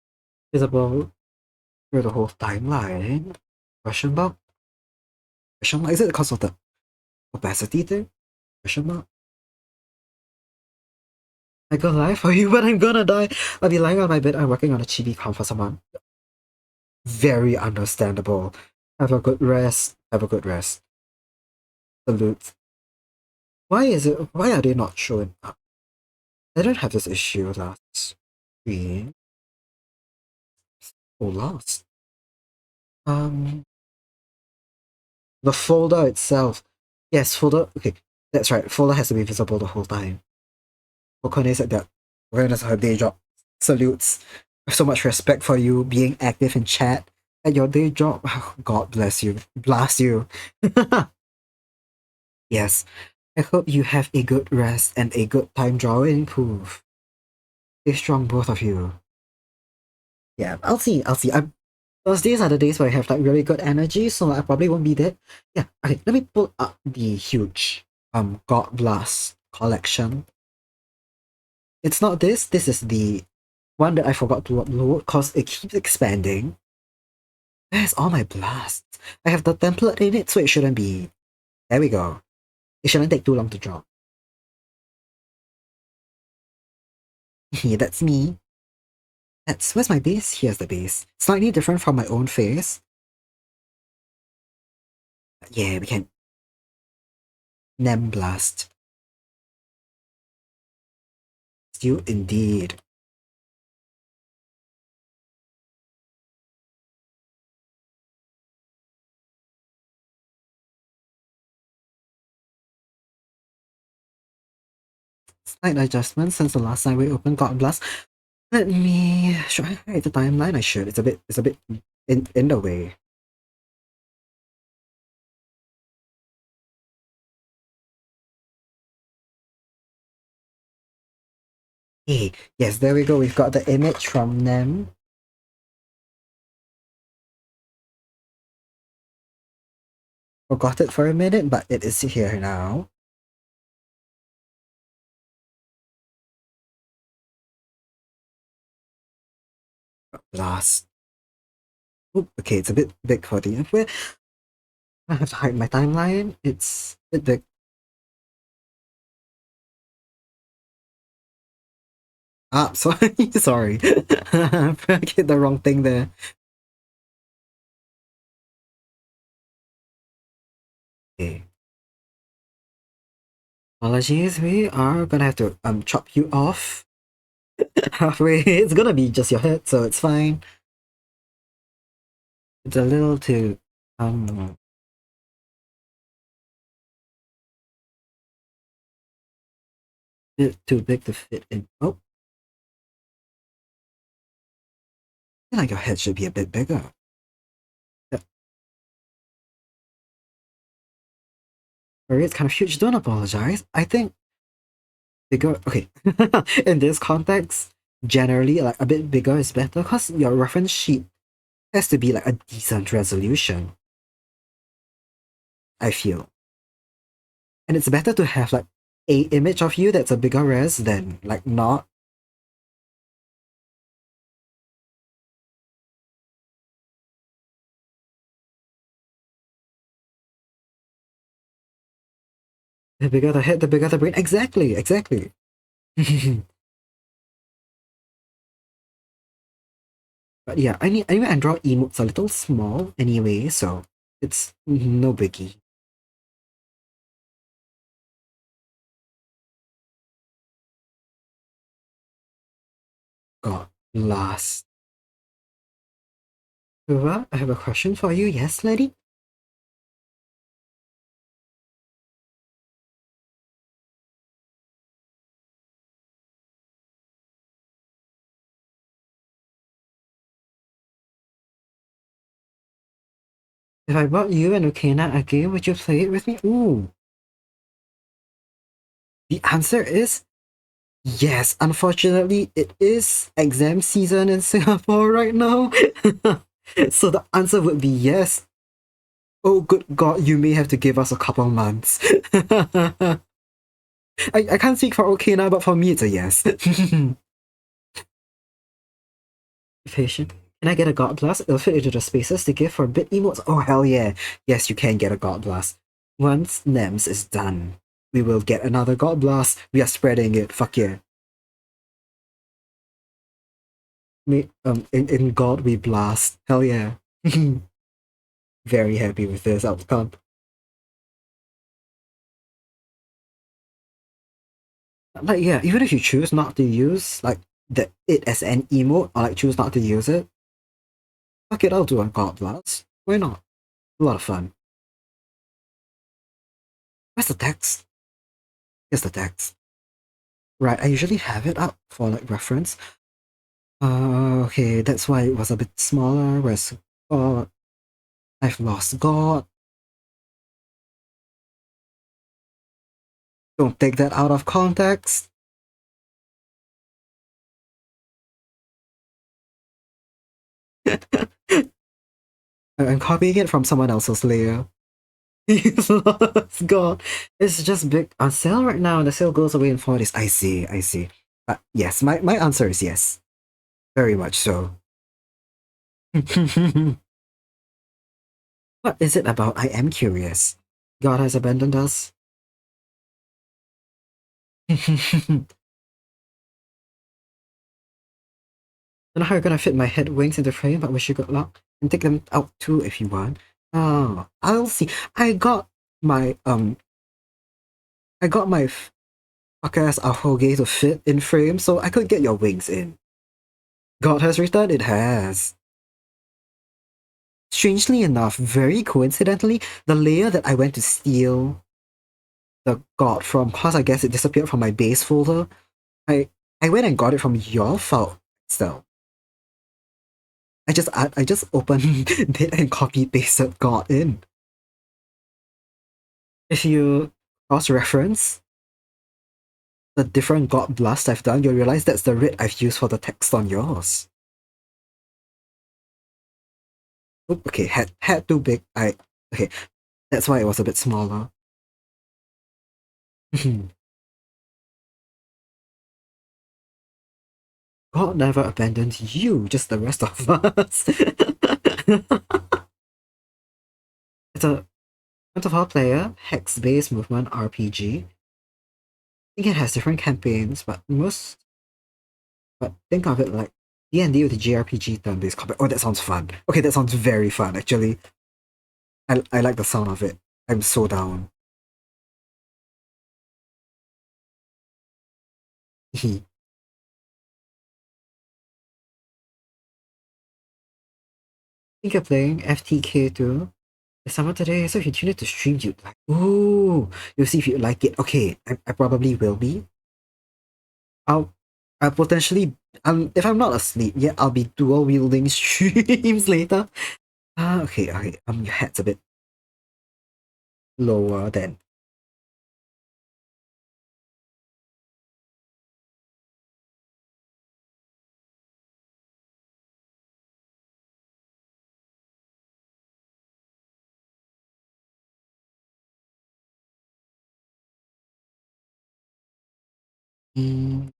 Speaker 1: visible through the whole timeline? Question mark? Question mark? Is it because of the opacity thing? Question mark? I go live for you, but I'm gonna die. I'll be lying on my bed. I'm working on a chibi com for someone. Very understandable. Have a good rest. Have a good rest. Salute. Why are they not showing up? I don't have this issue last week. Oh, last. The folder itself. Yes, folder. Okay, that's right. Folder has to be visible the whole time. Okone said that. Awareness of her day job. Salutes. I have so much respect for you being active in chat at your day job. God bless you. Blast you. Yes. I hope you have a good rest and a good time drawing proof. Stay strong, both of you. Yeah, I'll see. Those days are the days where I have like really good energy, so I probably won't be there. Yeah, okay, let me pull up the huge God Blast collection. It's not this is the one that I forgot to upload because it keeps expanding. Where's all my blasts? I have the template in it, so it shouldn't be. There we go. It shouldn't take too long to draw. Yeah, that's me. Where's my base? Here's the base. Slightly different from my own face. Yeah, we can Nem Blast. Still indeed. slight adjustment since the last time we opened God Blast. Should I hide the timeline? I should. It's a bit in the way. Hey, yes, there we go. We've got the image from them. Forgot it for a minute, but it is here now. Blast. Oh, okay, it's a bit big for the where I have to hide my timeline. It's a bit big. Ah, sorry, sorry. I hit the wrong thing there. Okay. Apologies, we are gonna have to chop you off halfway. It's gonna be just your head, so it's fine. It's a little too bit too big to fit in. Oh, I feel like your head should be a bit bigger. Yeah, sorry, it's kind of huge. Don't apologize. I think bigger. Okay, in this context, generally like a bit bigger is better because your reference sheet has to be like a decent resolution. I feel, and it's better to have like a image of you that's a bigger res than like not. The bigger the head, the bigger the brain. Exactly, exactly. But yeah, anyway, I draw emotes a little small anyway, so it's no biggie. God, last. Kuva, I have a question for you. Yes, lady? If I brought you and Okena a game, would you play it with me? Ooh. The answer is yes. Unfortunately, it is exam season in Singapore right now. So the answer would be yes. Oh, good God, you may have to give us a couple months. I can't speak for Okena, but for me, it's a yes. Patient. Can I get a God Blast? It'll fit into the spaces to give for bit emotes. Oh, hell yeah. Yes, you can get a God Blast. Once NEMS is done, we will get another God Blast. We are spreading it. Fuck yeah. In God we blast. Hell yeah. Very happy with this outcome. Like, yeah, even if you choose not to use, like, it as an emote, or, like, choose not to use it, fuck it, I'll do a God Blast. Why not? A lot of fun. Where's the text? Here's the text. Right, I usually have it up for, like, reference. Okay, that's why it was a bit smaller, whereas God, I've lost God. Don't take that out of context. I'm copying it from someone else's layer. He's lost God. It's just big on sale right now, and the sale goes away in 4 days. I see, I see. Yes, my answer is yes. Very much so. What is it about? I am curious. God has abandoned us. Don't know how you're gonna fit my head wings into frame, but wish you good luck. And take them out too if you want. Oh, I'll see. My I got my fuck ass ahoge to fit in frame, so I could get your wings in. God has returned, it has. Strangely enough, very coincidentally, the layer that I went to steal the God from, cause I guess it disappeared from my base folder. I I went and got it from your file still. I just opened it and copy pasted God in. If you cross reference the different God blasts I've done, you'll realize that's the writ I've used for the text on yours. Oop, okay, had too big. Okay, that's why it was a bit smaller. God never abandoned you, just the rest of us. It's a front of our player, hex-based movement RPG. I think it has different campaigns, but think of it like D&D with the JRPG turn-based combat. Oh, that sounds fun. Okay, that sounds very fun, actually. I like the sound of it. I'm so down. Think you're playing FTK too? It's summer today, so if you tune it to stream, you'd like. Ooh, you'll see if you like it. Okay, I probably will be. I'll I'll potentially if I'm not asleep, yeah, I'll be dual wielding streams later. Ah, okay, okay. Your head's a bit lower than. Mm,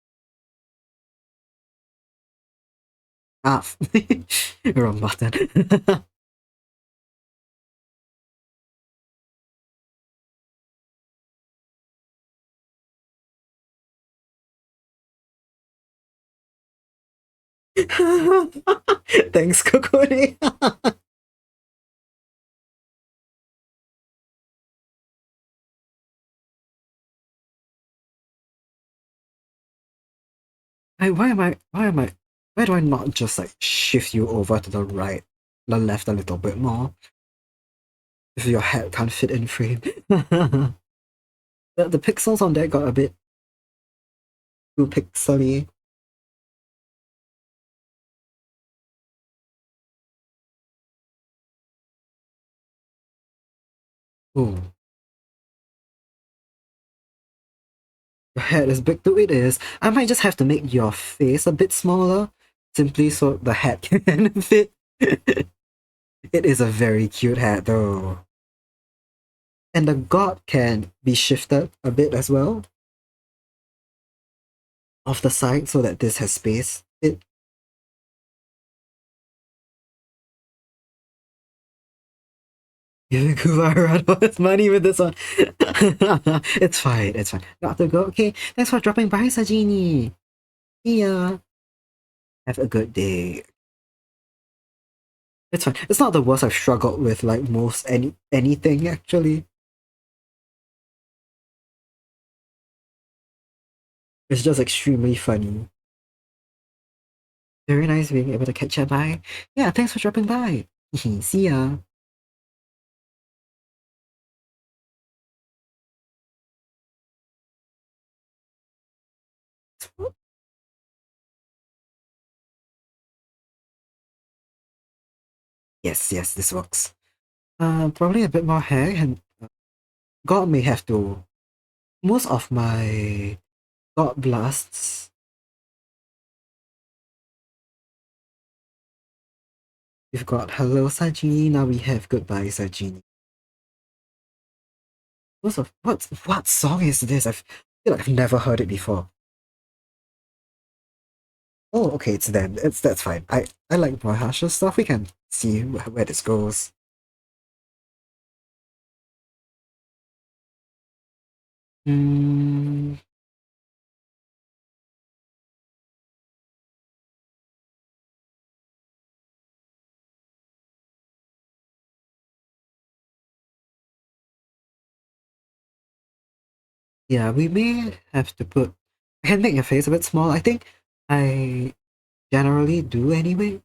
Speaker 1: ah, wrong button. Thanks, Kokori. Why do I not just like shift you over to the right, the left a little bit more? If your head can't fit in frame. The pixels on there got a bit too pixely. Ooh, your head is big too, it is. I might just have to make your face a bit smaller, simply so the head can fit. It is a very cute hat though. And the god can be shifted a bit as well off the side so that this has space. It giving Kuva around all his money with this one. It's fine, it's fine. Got to go. Okay, thanks for dropping by, Sajini. Yeah. Have a good day. It's fine. It's not the worst I've struggled with like most anything actually. It's just extremely funny. Very nice being able to catch up by. Yeah, thanks for dropping by. See ya. Yes, yes, this works. Probably a bit more hair and God may have to. Most of my God blasts. We've got hello Sajini, now we have goodbye Sajini. Most of what song is this? I feel like I've never heard it before. Oh, okay, it's them. That's fine. I like more harsher stuff. We can see where this goes. Hmm. Yeah, we may have to put. I can make your face a bit small. I think I generally do anyway.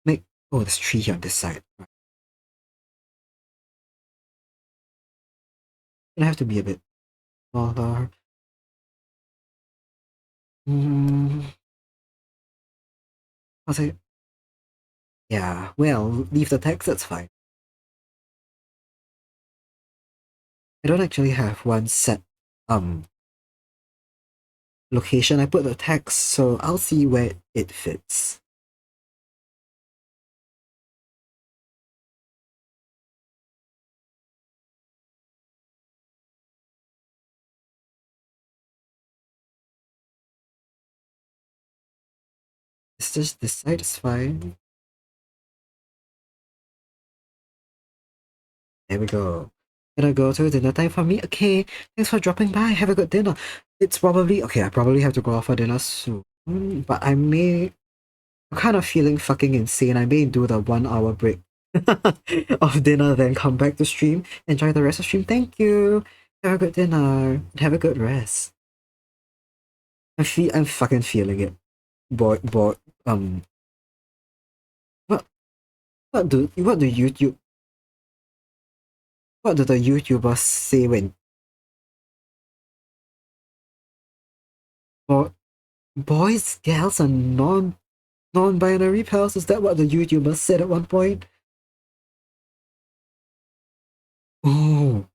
Speaker 1: Make there's tree here on this side. Gonna have to be a bit smaller. Hmm. Was it? Yeah, well, leave the text, that's fine. I don't actually have one set location I put the text, so I'll see where it fits. It's just this side is fine. There we go. Gonna go to dinner time for me. Okay, thanks for dropping by. Have a good dinner. It's probably okay. I probably have to go out for dinner soon, but I'm kind of feeling fucking insane. I may do the 1 hour break of dinner, then come back to stream. Enjoy the rest of stream. Thank you. Have a good dinner. Have a good rest. I'm fucking feeling it. Boy. Um. What? What do the YouTubers say when boy, boys, girls, and non-binary pals? Is that what the YouTubers said at one point? Oh,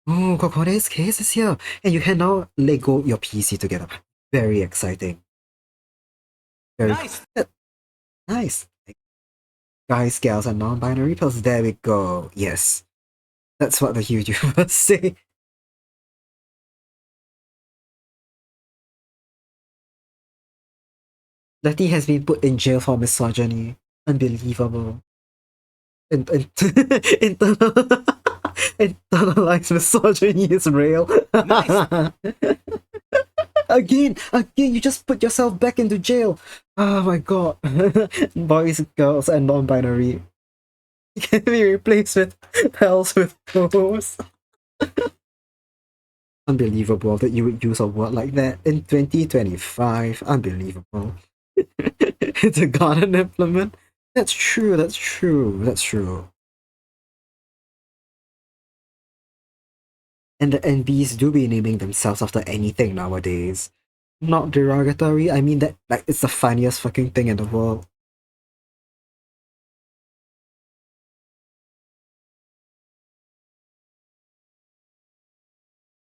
Speaker 1: Kokone's case is here, and you can now Lego your PC together. Very exciting. Very
Speaker 2: Nice.
Speaker 1: nice. Guys, gals, and non-binary pals. There we go. Yes, that's what the YouTubers say. Letty has been put in jail for misogyny. Unbelievable. Internal internalized misogyny is real.
Speaker 2: Nice.
Speaker 1: Again, you just put yourself back into jail. Oh my god. Boys, girls, and non-binary can be replaced with pals with toes. Unbelievable that you would use a word like that in 2025. Unbelievable. It's a garden implement. That's true, that's true, that's true. And the NBs do be naming themselves after anything nowadays. Not derogatory, I mean that like it's the funniest fucking thing in the world.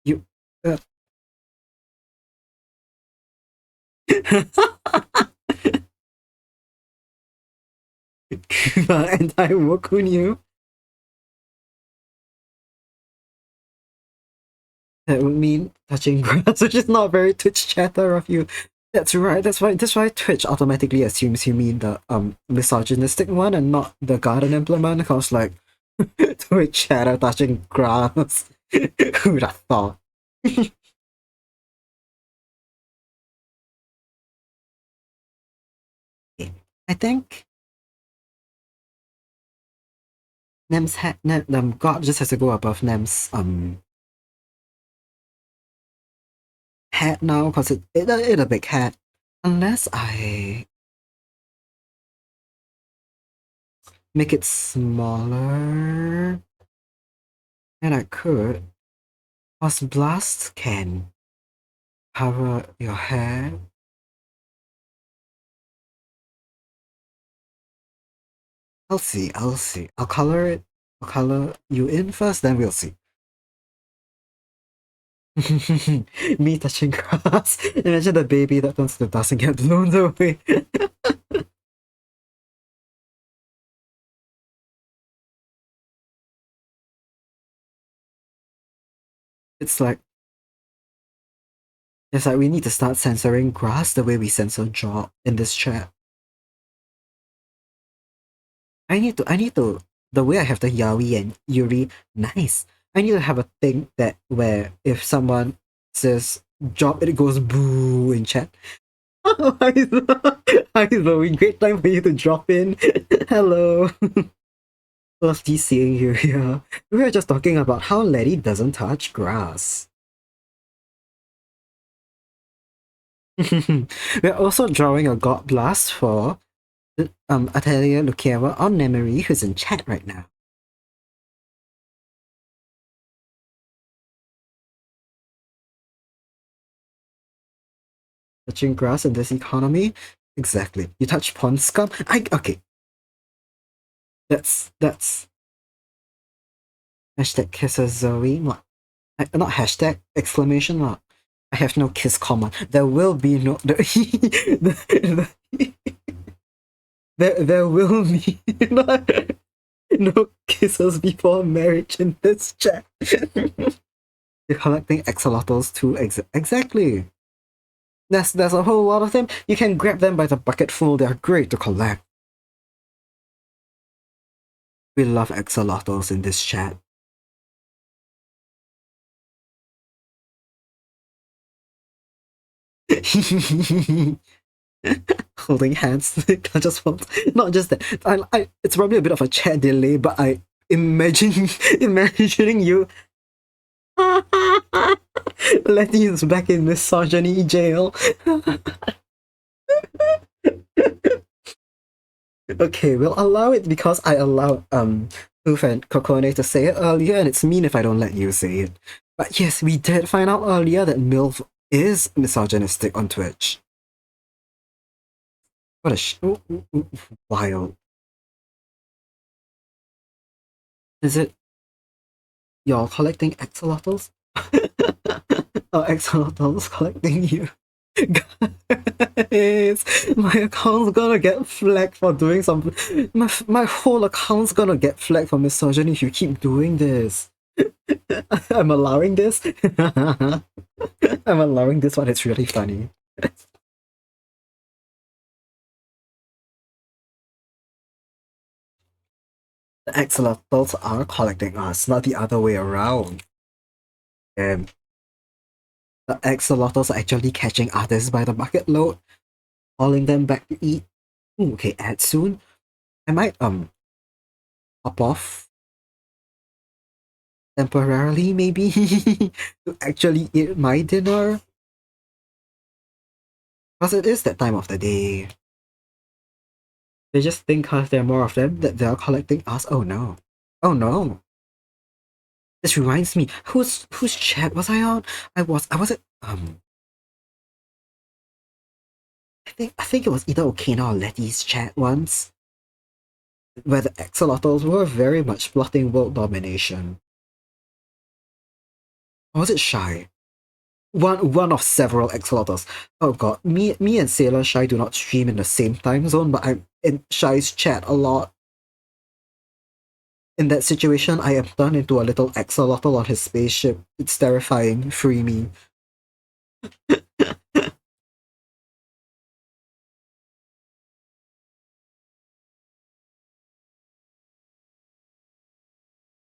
Speaker 1: You Kuva and I Wokunyu. That would mean touching grass, which is not very Twitch chatter of you. That's right, that's why Twitch automatically assumes you mean the misogynistic one and not the garden implement, because like Twitch chatter touching grass. Who'd have thought? I think Nem's head God just has to go above Nem's head now because it a big head. Unless I make it smaller, and I could. Cause blast can cover your hair. I'll see. I'll color it. I'll color you in first, then we'll see. Me touching grass. Imagine the baby that turns to dust and get blown away. It's like we need to start censoring grass the way we censor jaw in this chat. I need to the way I have the Yaoi and Yuri, nice. I need to have a thing that where if someone says drop it goes boo in chat. Hi Zoe, great time for you to drop in. Hello. Lovely seeing you here. We were just talking about how Letty doesn't touch grass. We're also drawing a god blast for AtelierLucearwa on memory, who's in chat right now. touching grass in this economy? Exactly. You touch pond scum? Okay. That's hashtag kisses Zoe. What? Not hashtag, exclamation mark. I have no kiss command. There will be no there will be no, no kisses before marriage in this chat. You're collecting axolotls too. Exactly. There's a whole lot of them. You can grab them by the bucketful. They're great to collect. We love axolotls in this chat. Holding hands. I just want, not just that. It's probably a bit of a chat delay, but I imagine imagining you. Letty is back in misogyny jail. Okay, we'll allow it because I allowed Kuva and Kokone to say it earlier, and it's mean if I don't let you say it. But yes, we did find out earlier that MILF is misogynistic on Twitch. What a wild. Is it y'all collecting axolotls? Or axolotls collecting you? Guys, my account's gonna get flagged for doing something. My whole account's gonna get flagged for misogyny if you keep doing this. I'm allowing this. I'm allowing this one. It's really funny. The axolotls are collecting us, not the other way around. The axolotls are actually catching others by the bucket load, hauling them back to eat. Ooh, okay, ad soon. I might hop off temporarily, maybe, to actually eat my dinner. Because it is that time of the day. They just think because there are more of them that they're collecting us. Oh no. Oh no. This reminds me, whose chat was I on? I was it I think it was either Okina or Letty's chat once, where the axolotls were very much plotting world domination. Or was it Shy? One of several axolotls. Oh god, me and Sailor Shy do not stream in the same time zone, but I'm in Shy's chat a lot. In that situation, I am turned into a little axolotl on his spaceship. It's terrifying. Free me.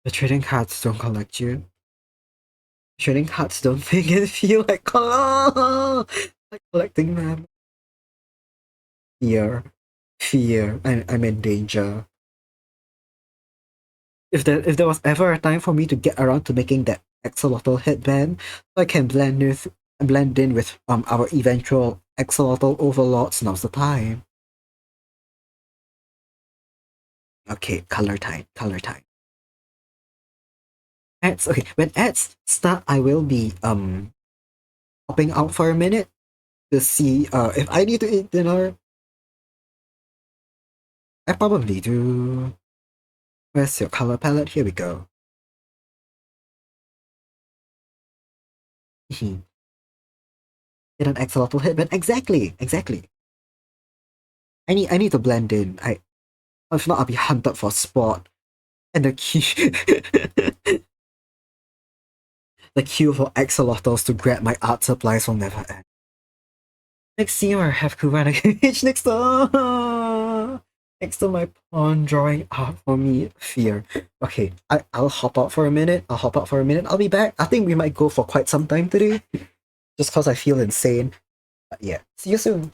Speaker 1: The trading cards don't collect you. Trading cards don't think and feel like, like collecting them. Fear. Fear. I'm in danger. If there was ever a time for me to get around to making that axolotl headband, so I can blend in with our eventual axolotl overlords, now's the time. Okay, color time, color time. Ads, okay, when ads start, I will be popping out for a minute to see if I need to eat dinner. I probably do. Where's your color palette? Here we go. Get an axolotl headband. Exactly, exactly. I need to blend in. If not, I'll be hunted for sport. And the queue the queue for axolotls to grab my art supplies will never end. Next year I have Kuva next to my pawn drawing art for me. Fear. Okay, I'll hop out for a minute. I'll be back. I think we might go for quite some time today. Just cause I feel insane. But yeah. See you soon.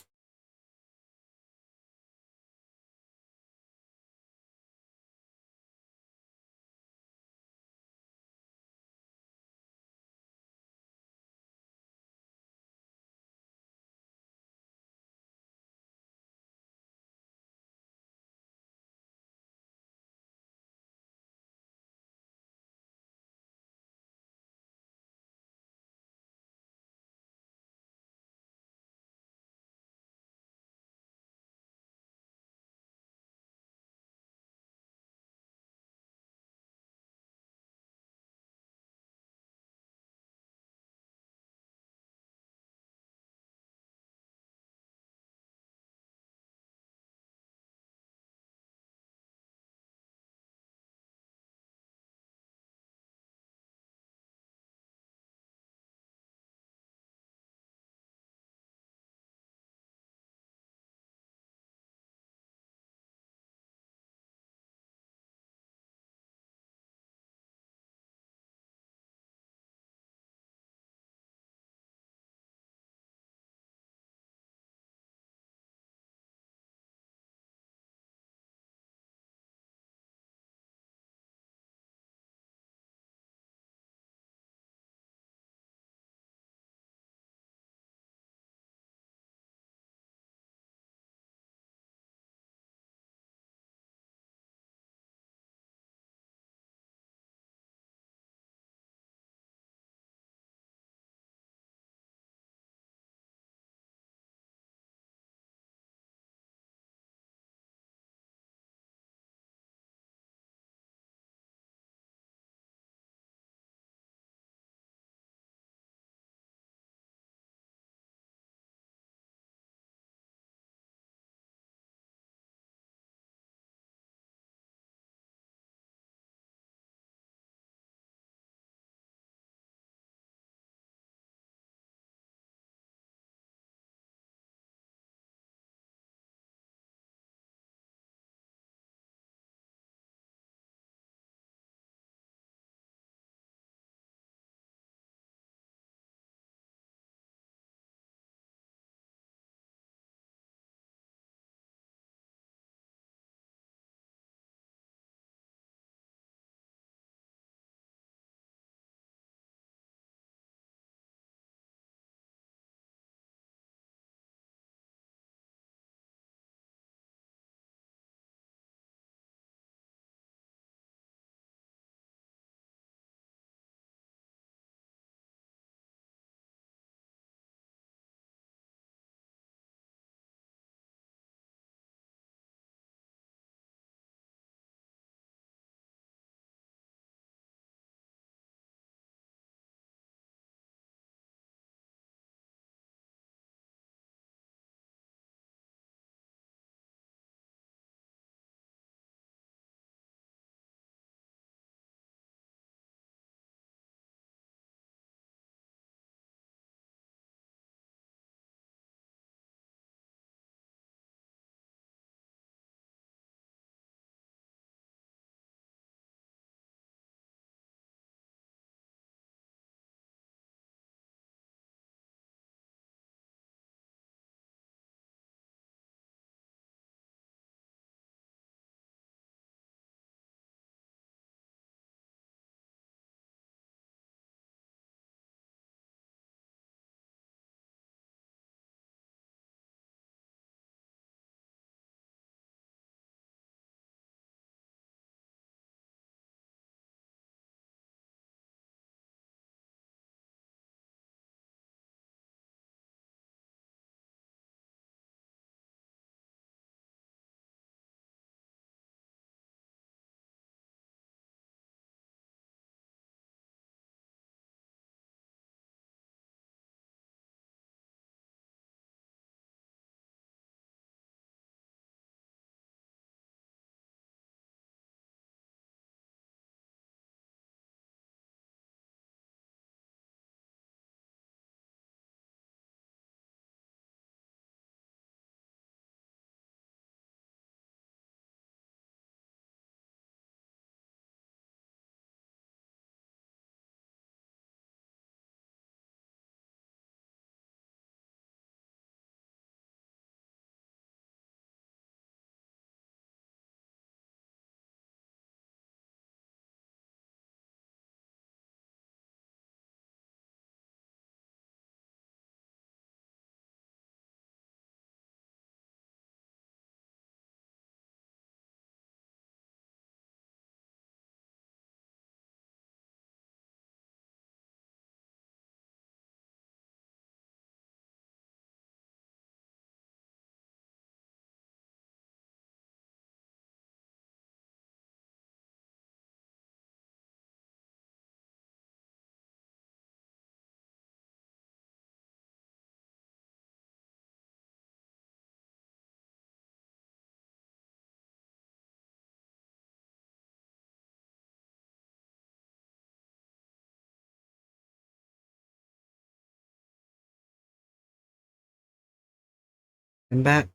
Speaker 1: I'm back.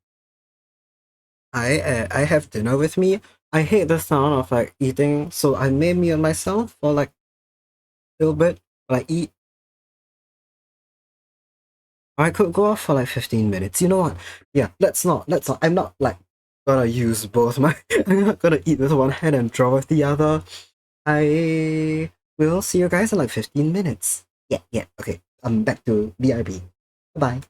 Speaker 1: I have dinner with me. I hate the sound of like eating, so I made me and myself for like a little bit. Like eat. I could go off for like 15 minutes. You know what? Yeah, let's not. I'm not like gonna use both my I'm not gonna eat with one hand and draw with the other. I will see you guys in like 15 minutes. Yeah, yeah, okay. I'm back to BRB. Bye.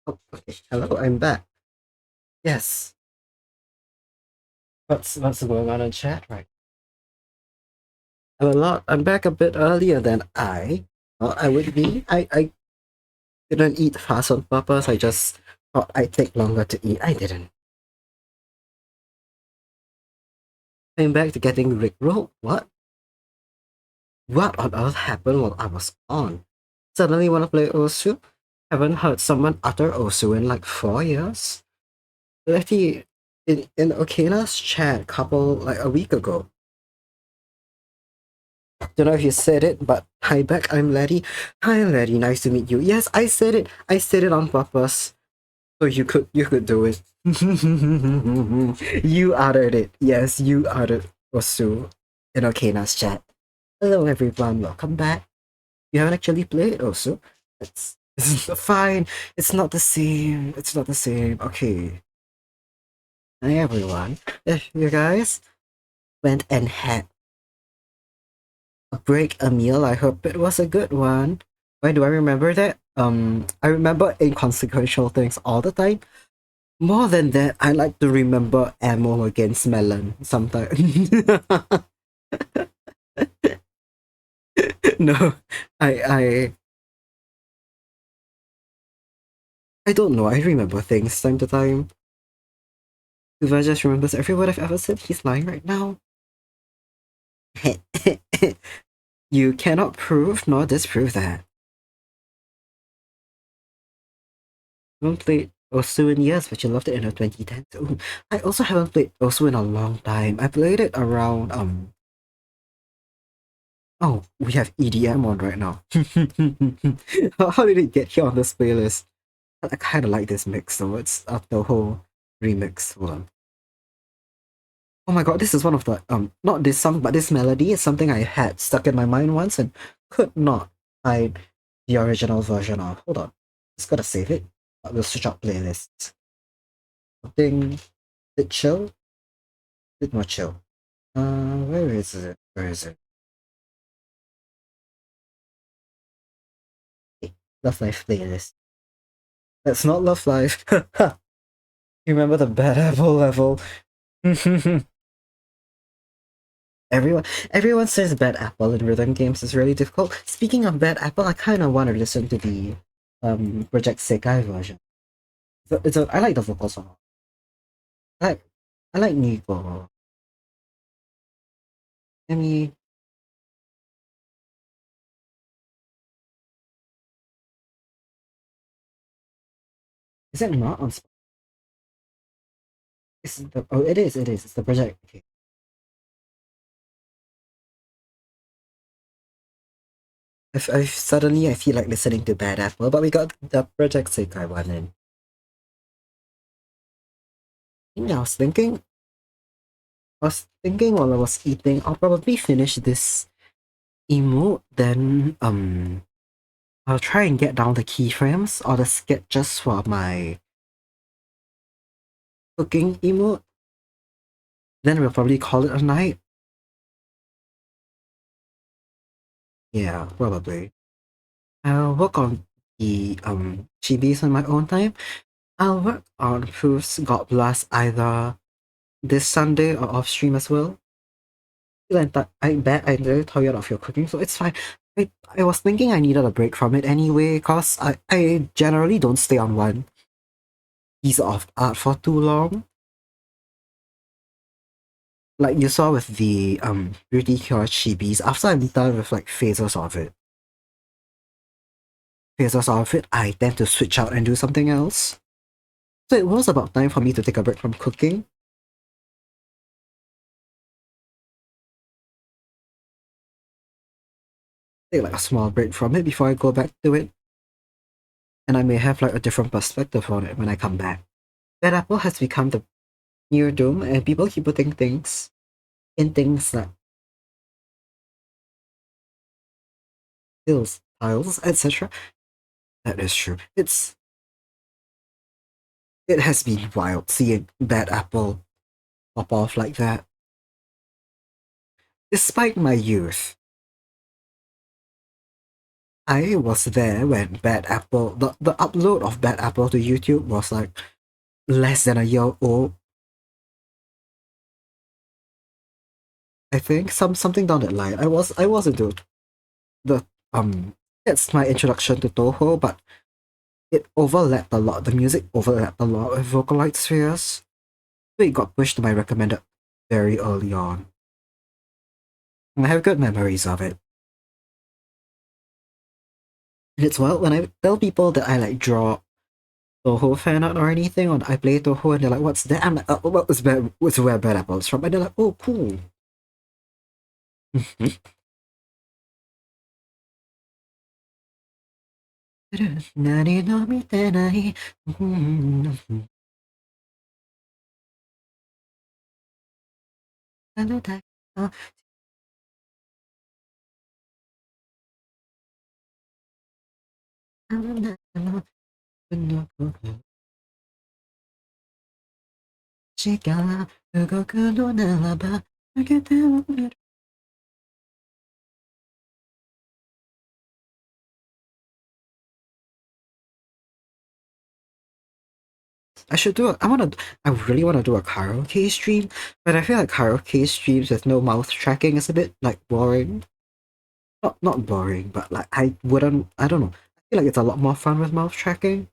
Speaker 1: Oh, okay. Hello, I'm back. Yes. What's going on in chat, right? I'm back a bit earlier than I thought I would be. I didn't eat fast on purpose. I just thought I'd take longer to eat. I didn't. I'm back to getting rickrolled. What? What on earth happened while I was on? Suddenly wanna play Osu? Haven't heard someone utter Osu in like 4 years. Letty in Okina's chat couple like a week ago. Don't know if you said it, but hi back, I'm Letty. Hi Letty, nice to meet you. Yes, I said it. I said it on purpose. So you could do it. You uttered it. Yes, you uttered Osu in Okina's chat. Hello everyone, welcome back. You haven't actually played Osu. It's fine. It's not the same. It's not the same. Okay. Hi everyone. If you guys went and had a break, a meal, I hope it was a good one. Why do I remember that? I remember inconsequential things all the time. More than that, I like to remember ammo against melon sometimes. No, I I don't know. I remember things time to time. Kuva just remembers every word I've ever said. He's lying right now. You cannot prove nor disprove that. I haven't played Osu in years, but you loved it in the 2010s. Ooh, I also haven't played Osu in a long time. I played it around Oh, we have EDM on right now. How did it get here on this playlist? I kind of like this mix, so it's the whole remix. Hold on. Oh my god, this is one of the not this song, but this melody is something I had stuck in my mind once and could not find the original version of. Hold on, just gotta save it. We'll switch out playlists. Something bit chill, bit more chill. Where is it? Where is it? Okay, Love Life playlist. That's not Love Life. You remember the Bad Apple level? Everyone says Bad Apple in rhythm games is really difficult. Speaking of Bad Apple, I kind of want to listen to the Project Sekai version. I like the vocals song. I like I like Nico. I mean, is it not on? It is. It is. It's the project. Okay. I suddenly I feel like listening to Bad Apple, but we got the Project Sekai one in. Yeah, I was thinking while I was eating, I'll probably finish this emote, then I'll try and get down the keyframes or the sketches for my cooking emote. Then we'll probably call it a night. Yeah, probably. I'll work on the chibis on my own time. I'll work on Proof's God Blast either this Sunday or off stream as well. I bet I'm very tired of your cooking, so it's fine. I was thinking I needed a break from it anyway, cause I generally don't stay on one piece of art for too long. Like you saw with the Beauty Cure chibis, after I'm done with like phases of it, I tend to switch out and do something else. So it was about time for me to take a break from cooking. Take like a small break from it before I go back to it. And I may have like a different perspective on it when I come back. That Apple has become the new doom and people keep putting things in things like hills, tiles, etc. That is true. It has been wild seeing Bad Apple pop off like that. Despite my youth, I was there when Bad Apple, the upload of Bad Apple to YouTube was like less than a year old. I think something down that line. I was into the that's my introduction to Toho, but it overlapped a lot. The music overlapped a lot with Vocaloid Spheres. So it got pushed to my recommended very early on. And I have good memories of it. And it's wild when I tell people that I like draw Toho fan art or anything, or I play Toho and they're like, what's that? I'm like, what was bad, what's where Bad Apple's from? And they're like, oh, cool. I should do. I really want to do a karaoke stream, but I feel like karaoke streams with no mouth tracking is a bit like boring. Not boring, but like I wouldn't. I don't know. I feel like it's a lot more fun with mouth tracking.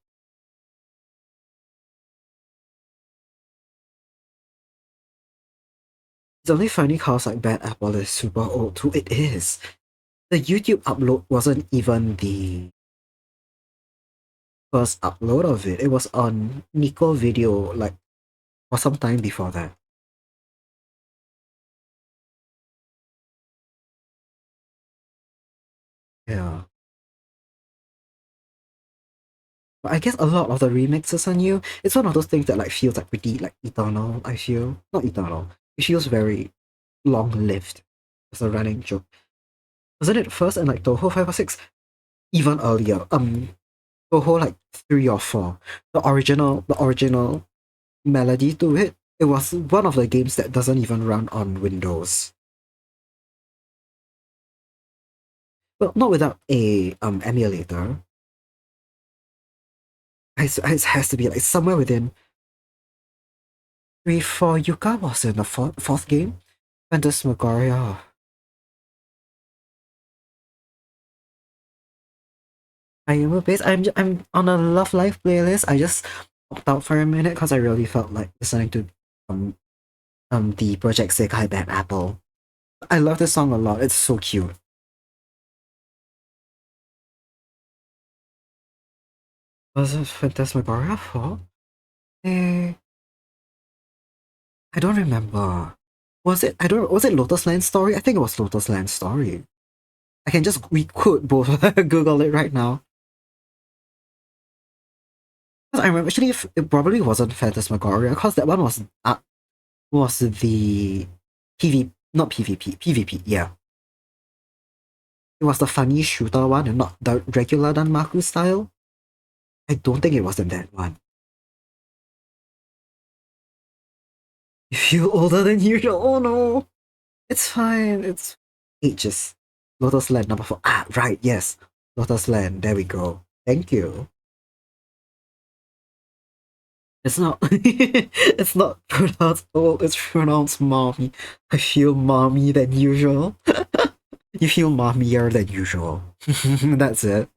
Speaker 1: It's only funny cause like Bad Apple is super old too. It is. The YouTube upload wasn't even the first upload of it. It was on Nico Video like for some time before that. Yeah. But I guess a lot of the remixes are new. It's one of those things that like feels like pretty like eternal, I feel. Not eternal. It feels very long lived as a running joke. Wasn't it first in like Toho 5 or 6? Even earlier. Toho like 3 or 4. The original melody to it. It was one of the games that doesn't even run on Windows. Well, not without a emulator. It has to be like somewhere within 3, 4. Yuka was in the fourth game. Phantasmagoria. I am a base. I'm on a Love Life playlist. I just popped out for a minute because I really felt like listening to um the Project Sekai Bad Apple. I love this song a lot. It's so cute. Was it Phantasmagoria 4? Eh, I don't remember. Was it? I don't. Was it Lotus Land Story? I think it was Lotus Land Story. We could both Google it right now. 'Cause I remember actually it probably wasn't Phantasmagoria because that one was the not PvP, PvP, yeah. It was the funny shooter one and not the regular Danmaku style. I don't think it was in that one. You feel older than usual. Oh no. It's fine. It's ages. Lotus Land number 4. Ah, right, yes. Lotus Land. There we go. Thank you. It's not it's not pronounced old, it's pronounced mommy. I feel mommy than usual. You feel mommier than usual. That's it.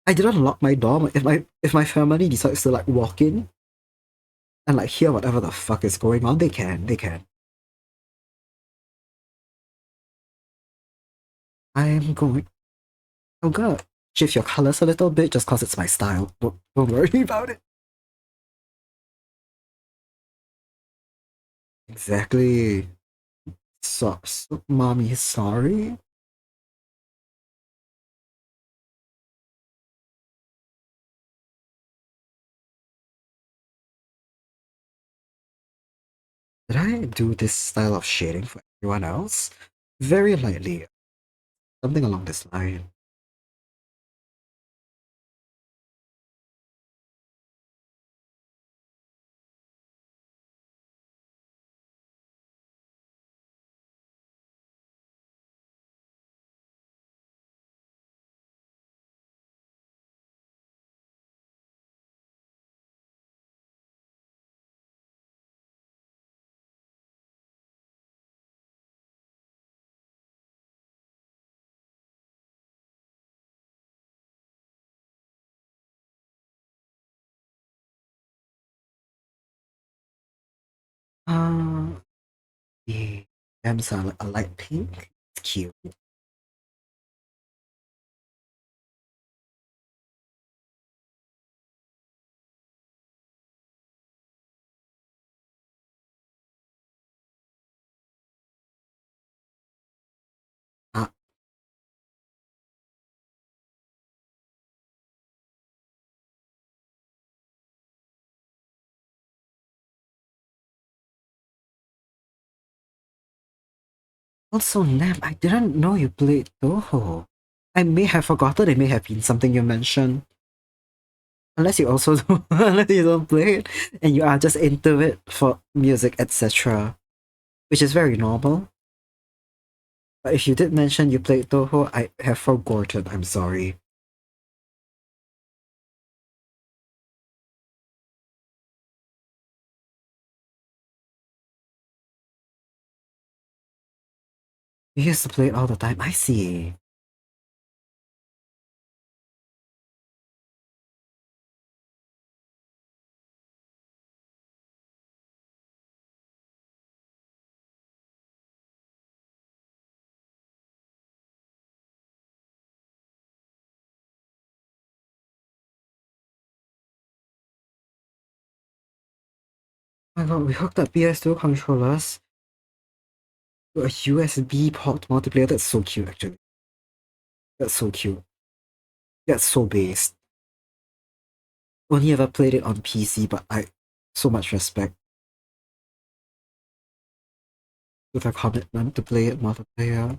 Speaker 1: I didn't lock my door. If my family decides to like walk in and like hear whatever the fuck is going on, they can. They can. I'm going. I'm gonna shift your colors a little bit just cause it's my style. Don't worry about it. Exactly. Mommy, sorry. Did I do this style of shading for everyone else? Very lightly. Something along this line. Uh, the gems are a light pink. It's cute. Uh, Also, Nam, I didn't know you played Toho. I may have forgotten. It may have been something you mentioned. Unless you also don't, unless you don't play it and you are just into it for music, etc., which is very normal. But if you did mention you played Toho, I have forgotten. I'm sorry. You used to play it all the time. I see. Oh my god, we hooked up PS2 controllers to a USB port multiplayer. That's so cute, actually. That's so cute. That's so based. Only ever played it on PC, but I so much respect with a commitment to play it multiplayer.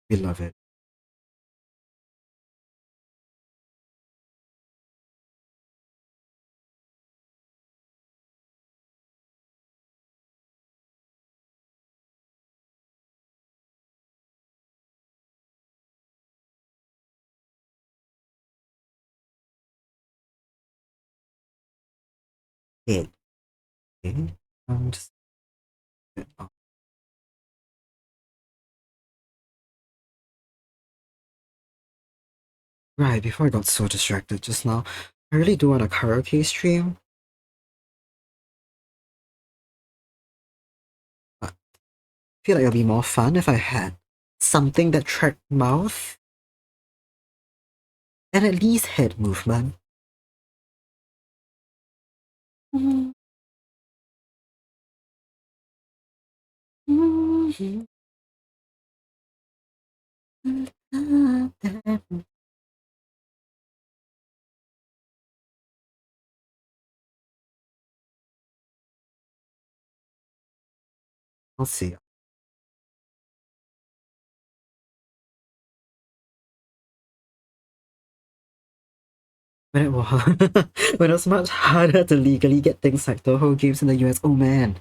Speaker 1: We love it. It. Okay. Just right, before I got so distracted just now, I really do want a karaoke stream. I feel like it'll be more fun if I had something that tracked mouth and at least head movement. I'll see. When it was when it was much harder to legally get things like Toho games in the US. Oh man.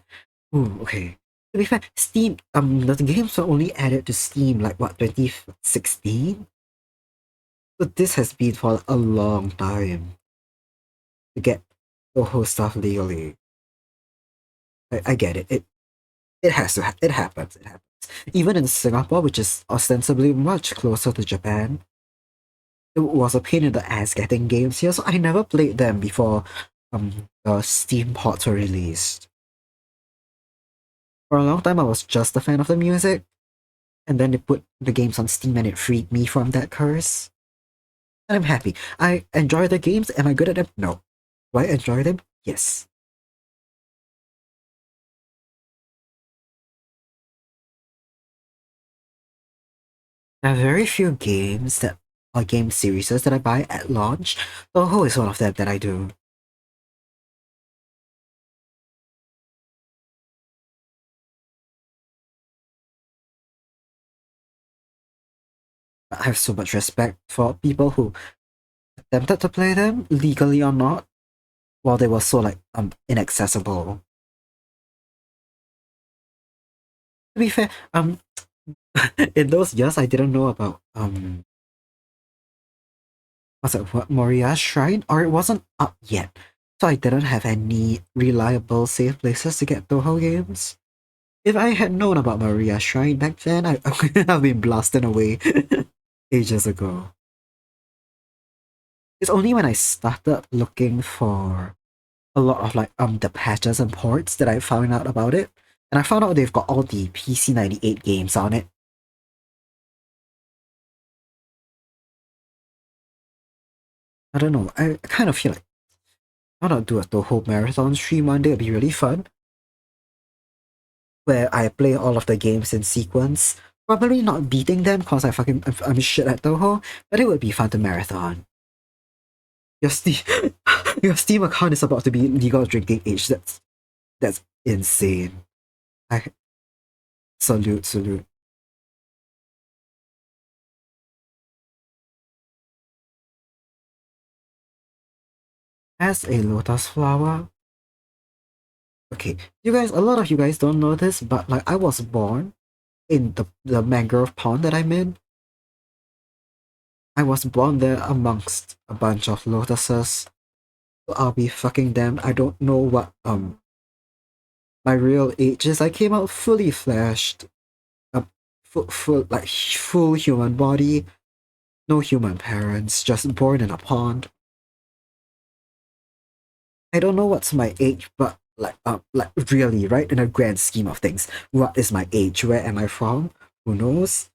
Speaker 1: Ooh, okay. To be fair, Steam the games were only added to Steam like what 2016? So this has been for a long time to get Toho stuff legally. I get it. It has to it happens. It happens. Even in Singapore, which is ostensibly much closer to Japan, it was a pain in the ass getting games here, so I never played them before the Steam ports were released. For a long time I was just a fan of the music, and then they put the games on Steam and it freed me from that curse. And I'm happy. I enjoy the games. Am I good at them? No. Do I enjoy them? Yes. There are very few games that or game series that I buy at launch. Toho is one of them that I do. I have so much respect for people who attempted to play them, legally or not, while they were so like inaccessible. To be fair, in those years I didn't know about what's it what Moria's Shrine, or it wasn't up yet. So I didn't have any reliable safe places to get Toho games. If I had known about Maria's Shrine back then, I could have been blasted away ages ago. It's only when I started looking for a lot of like the patches and ports that I found out about it. And I found out they've got all the PC98 games on it. I don't know, I kind of feel like why not do a Toho marathon stream one day? It'd be really fun. Where I play all of the games in sequence. Probably not beating them because I'm shit at Toho, but it would be fun to marathon. Your Steam your Steam account is about to be legal drinking age. That's insane. I salute. As a lotus flower. Okay, you guys, a lot of you guys don't know this, but like I was born in the mangrove pond that I'm in. I was born there amongst a bunch of lotuses. So I'll be fucking them. I don't know what my real age is. I came out fully fleshed, full human body, no human parents, just born in a pond. I don't know what's my age, but like really, right? In a grand scheme of things, what is my age? Where am I from? Who knows?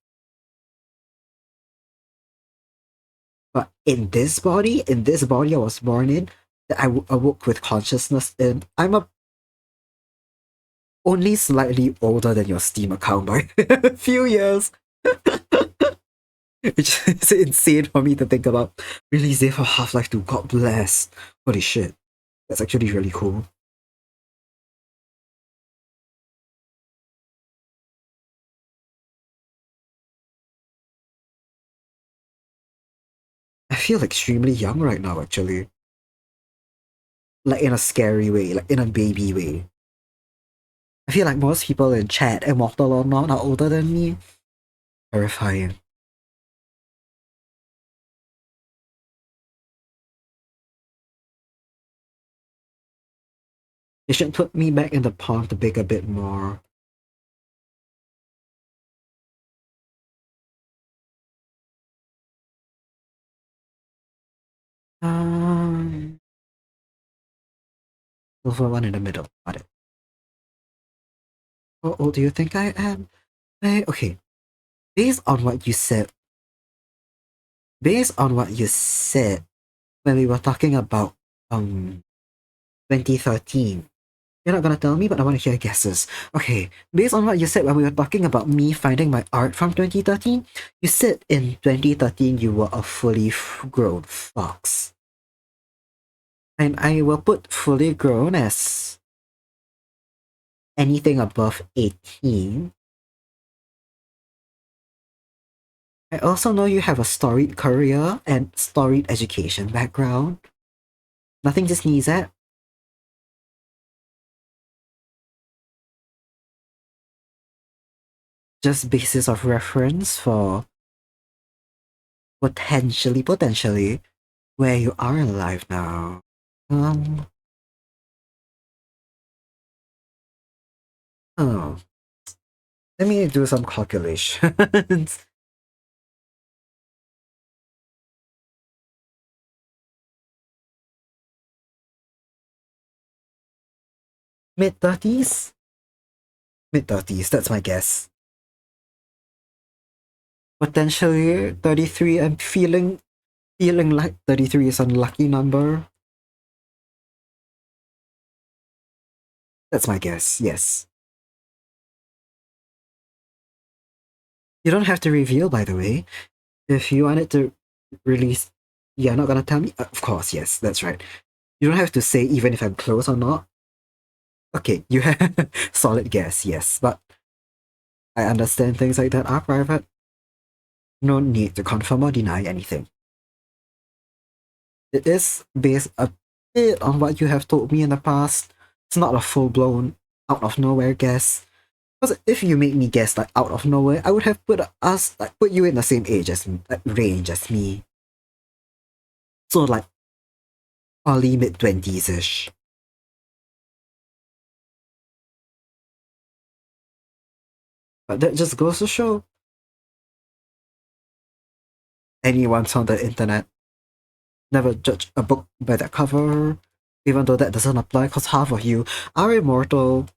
Speaker 1: But in this body I was born in, that I awoke with consciousness in, I'm only slightly older than your Steam account by a few years. Which is insane for me to think about. Release date for Half-Life 2, God bless. Holy shit. That's actually really cool. I feel extremely young right now, actually. Like in a scary way, like in a baby way. I feel like most people in chat, immortal or not, are older than me. Terrifying. They should put me back in the pond to bake a bit more. Um, silver one in the middle. Got it. How old do you think I am? Okay. Based on what you said, when we were talking about 2013. You're not gonna tell me, but I want to hear guesses. Okay, based on what you said when we were talking about me finding my art from 2013, you said in 2013 you were a fully grown fox. And I will put fully grown as anything above 18. I also know you have a storied career and storied education background. Nothing to sneeze at. Just basis of reference for potentially where you are in life now. Um, oh, let me do some calculations. Mid 30s? Mid 30s, that's my guess. Potentially 33. I'm feeling like 33 is a lucky number. That's my guess, yes. You don't have to reveal, by the way. If you wanted to release, you're not gonna tell me? Of course, yes, that's right. You don't have to say even if I'm close or not. Okay, you have solid guess, yes, but I understand things like that are private. No need to confirm or deny anything. It is based a bit on what you have told me in the past. It's not a full-blown out of nowhere guess. Because if you make me guess like out of nowhere, I would have put you in the same age as range as me. So like early mid-20s ish. But that just goes to show anyone's on the internet. Never judge a book by the cover, even though that doesn't apply because half of you are immortal.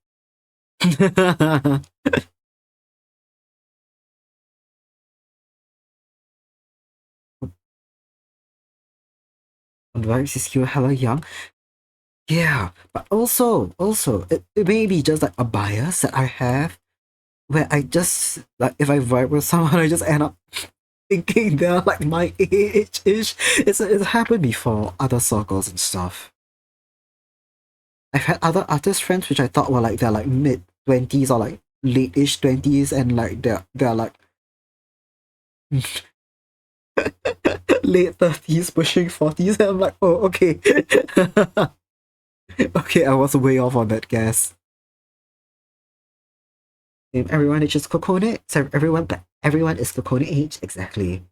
Speaker 1: Why is he hella young? Yeah, but it may be just like a bias that I have where I just like if I vibe with someone, I just end up thinking they're like my age-ish. It's happened before, other circles and stuff. I've had other artist friends which I thought were like they're like mid 20s or like late-ish 20s and like they're like late 30s pushing 40s and I'm like, oh okay. Okay, I was way off on that guess. Everyone is just coconut. So everyone is coconut age, exactly.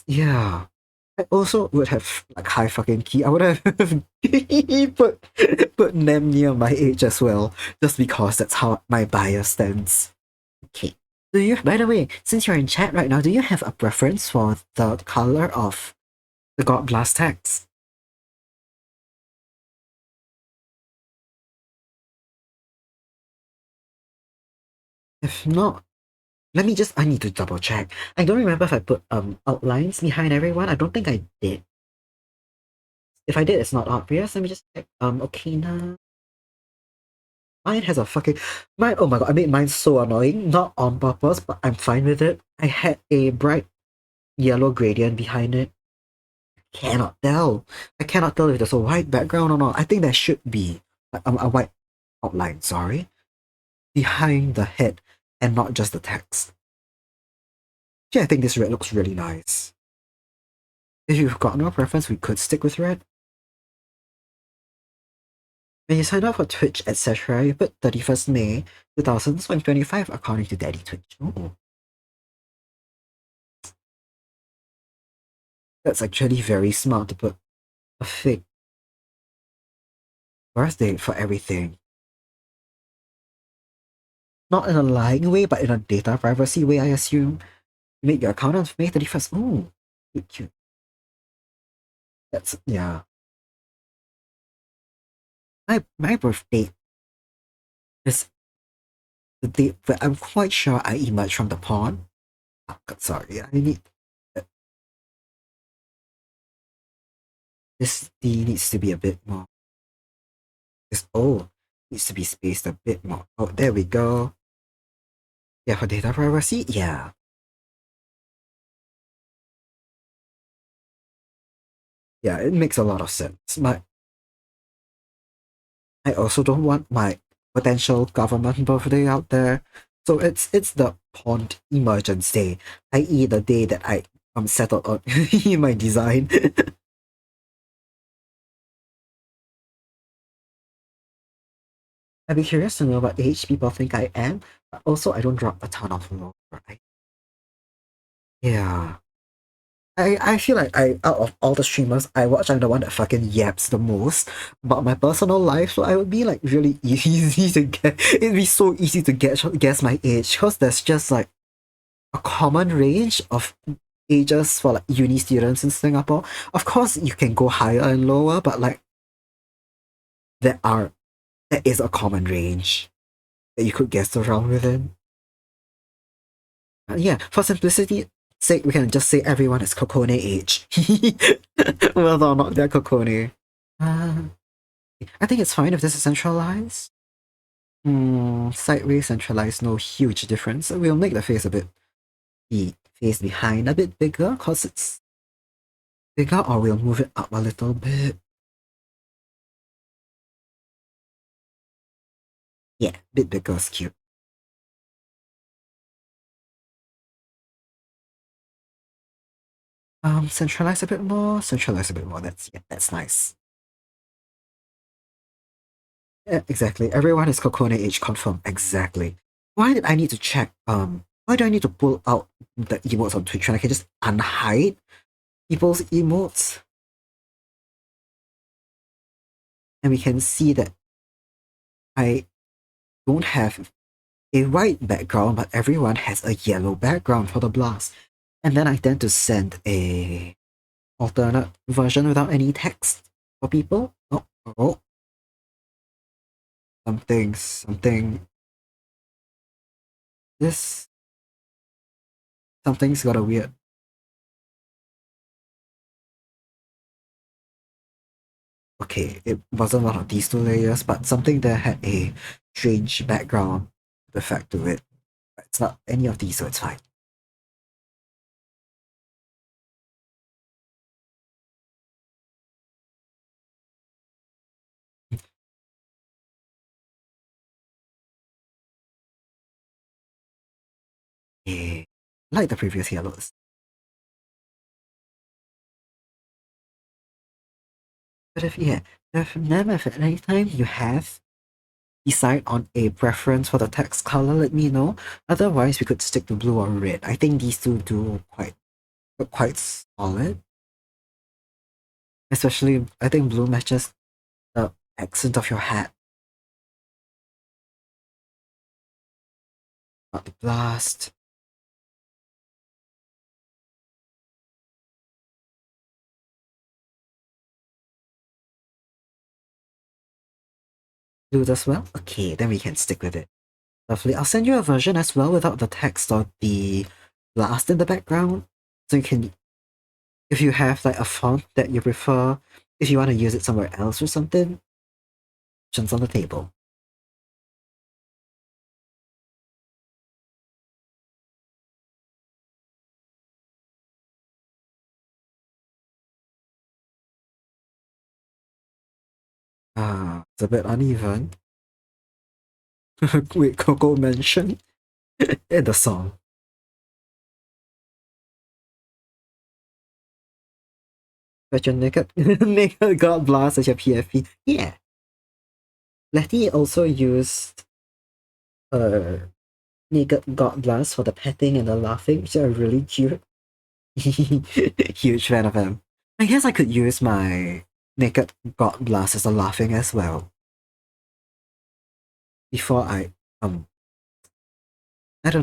Speaker 1: Yeah. I also would have like high fucking key. I would have put them near my age as well, just because that's how my bias stands. Okay. Do you, by the way, since you're in chat right now, do you have a preference for the color of the God Blast text? If not, I need to double check. I don't remember if I put outlines behind everyone. I don't think I did. If I did, it's not obvious. Let me just check. Okay, now. Mine has a fucking mine. Oh my god! I made mine so annoying. Not on purpose, but I'm fine with it. I had a bright yellow gradient behind it. Cannot tell. I cannot tell if there's a white background or not. I think there should be a white outline. Sorry, behind the head and not just the text. Yeah, I think this red looks really nice. If you've got no preference, we could stick with red. When you sign up for Twitch, etc., you put 31st May 2025 according to Daddy Twitch. Ooh. That's actually very smart to put a fake birthday for everything. Not in a lying way, but in a data privacy way, I assume. You make your account on May 31st. Ooh, cute, cute. That's, yeah. My birthday is the date where I'm quite sure I emerged from the pond. Oh, God, sorry, I need. This D needs to be a bit more. This O needs to be spaced a bit more. Oh, there we go. Yeah, for data privacy, yeah. Yeah, it makes a lot of sense. I also don't want my potential government birthday out there. So it's the pond emergence day, i.e. the day that I settled on my design. I'd be curious to know what age people think I am, but also I don't drop a ton of lore, right? Yeah. I feel like out of all the streamers I watch, I'm the one that fucking yaps the most about my personal life, so I would be like really easy to get. It'd be so easy to guess my age because there's just like a common range of ages for like uni students in Singapore. Of course, you can go higher and lower, but like there are there is a common range that you could guess around within. Yeah, for simplicity sake, we can just say everyone is Kokone age, whether or not they're Kokone. Uh, I think it's fine if this is centralized. Sideways centralized, no huge difference. We'll make the face a bit, the face behind a bit bigger, cause it's bigger, or we'll move it up a little bit. Yeah, bit bigger is cute. Centralize a bit more, centralize a bit more. That's nice. Yeah, exactly. Everyone is Kokone age confirmed. Exactly. Why did I need to check? Why do I need to pull out the emotes on Twitch when I can just unhide people's emotes? And we can see that I don't have a white background, but everyone has a yellow background for the blast. And then I tend to send a alternate version without any text for people. Oh, something. This something's got a weird. Okay, it wasn't one of these two layers, but something that had a strange background effect to it. It's not any of these, so it's fine. Yeah, like the previous yellows. But if never if at any time you have decide on a preference for the text color, let me know. Otherwise, we could stick to blue or red. I think these two do quite solid. Especially, I think blue matches the accent of your hat. Not the blast. Blue as well? Okay, then we can stick with it. Lovely. I'll send you a version as well without the text or the blast in the background. So you can, if you have like a font that you prefer, if you want to use it somewhere else or something, options on the table. It's a bit uneven. Wait, Coco mentioned in the song. But your naked, naked God blast as your PFP. Yeah. Letty also used naked God blast for the petting and the laughing, which are really cute. Huge fan of him. I guess I could use my naked God blast as a laughing as well. Before I don't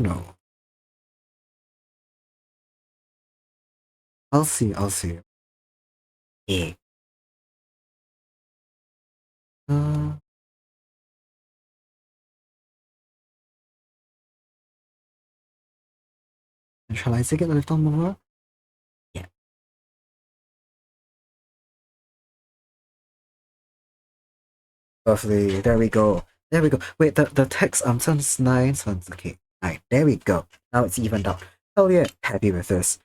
Speaker 1: know. I'll see. Yeah. Uh, Centralizing it a little more. Yeah. Lovely. There we go. There we go. Wait, the text sounds nine sounds okay. Alright, there we go. Now it's evened out. Oh yeah, happy with this.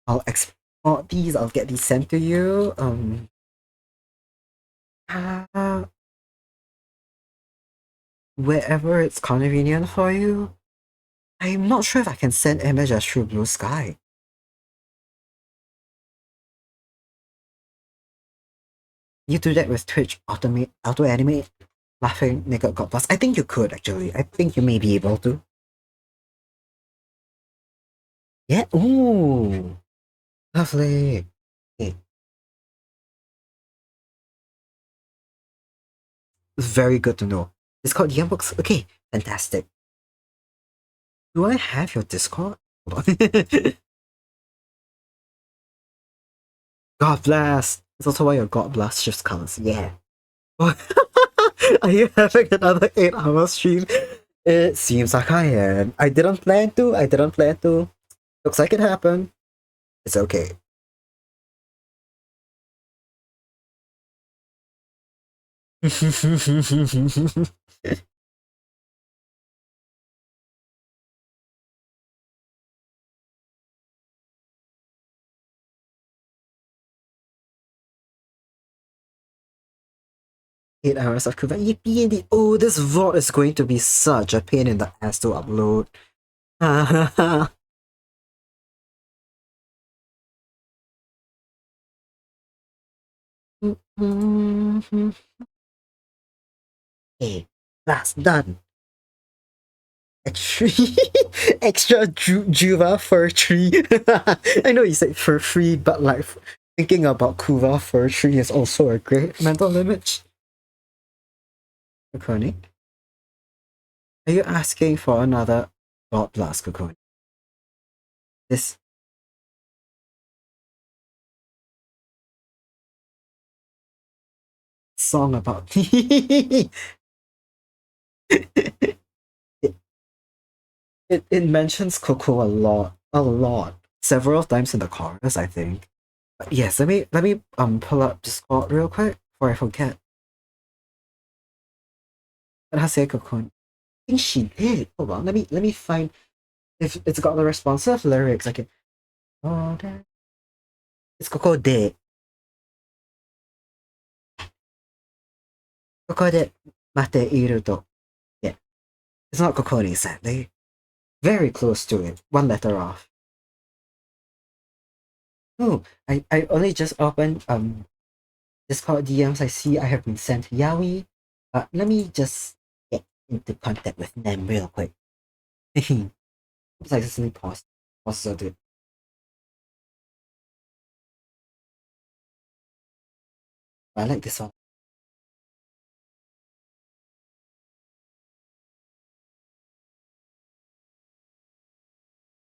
Speaker 1: I'll export these, I'll get these sent to you. Uh, Wherever it's convenient for you. I'm not sure if I can send images through Blue Sky. You do that with Twitch, auto animate, laughing naked god plus. I think you could actually. I think you may be able to. Yeah. Ooh. Lovely. Okay. Very good to know. Discord DM books. Okay. Fantastic. Do I have your Discord? Hold on. God bless. It's also why your God bless shifts colors. Yeah. Are you having another 8-hour stream? It seems like I am. I didn't plan to. Looks like it happened. It's okay. Eight hours of Kuva. Yippee indeed. Oh, this VOD is going to be such a pain in the ass to upload. Hey, that's done. Extra, extra Juva fur tree. I know you said fur free, but like thinking about Kuva fur tree is also a great mental image. Kokoni, are you asking for another God blast, Kokoni? This song about it mentions Coco a lot, several times in the chorus, I think. But yes, let me pull up Discord real quick before I forget. What has say Coco? I think she did. Hold on, let me find if it's got the responsive lyrics. I can. Oh, it's Coco de. Coco de mate iru to. Yeah, it's not Kokori, sadly. Very close to it. One letter off. Oh, I only just opened Discord DMs. I see I have been sent Yaoi. Let me just get into contact with them real quick. Oops, I accidentally paused. Paused so good. I like this one.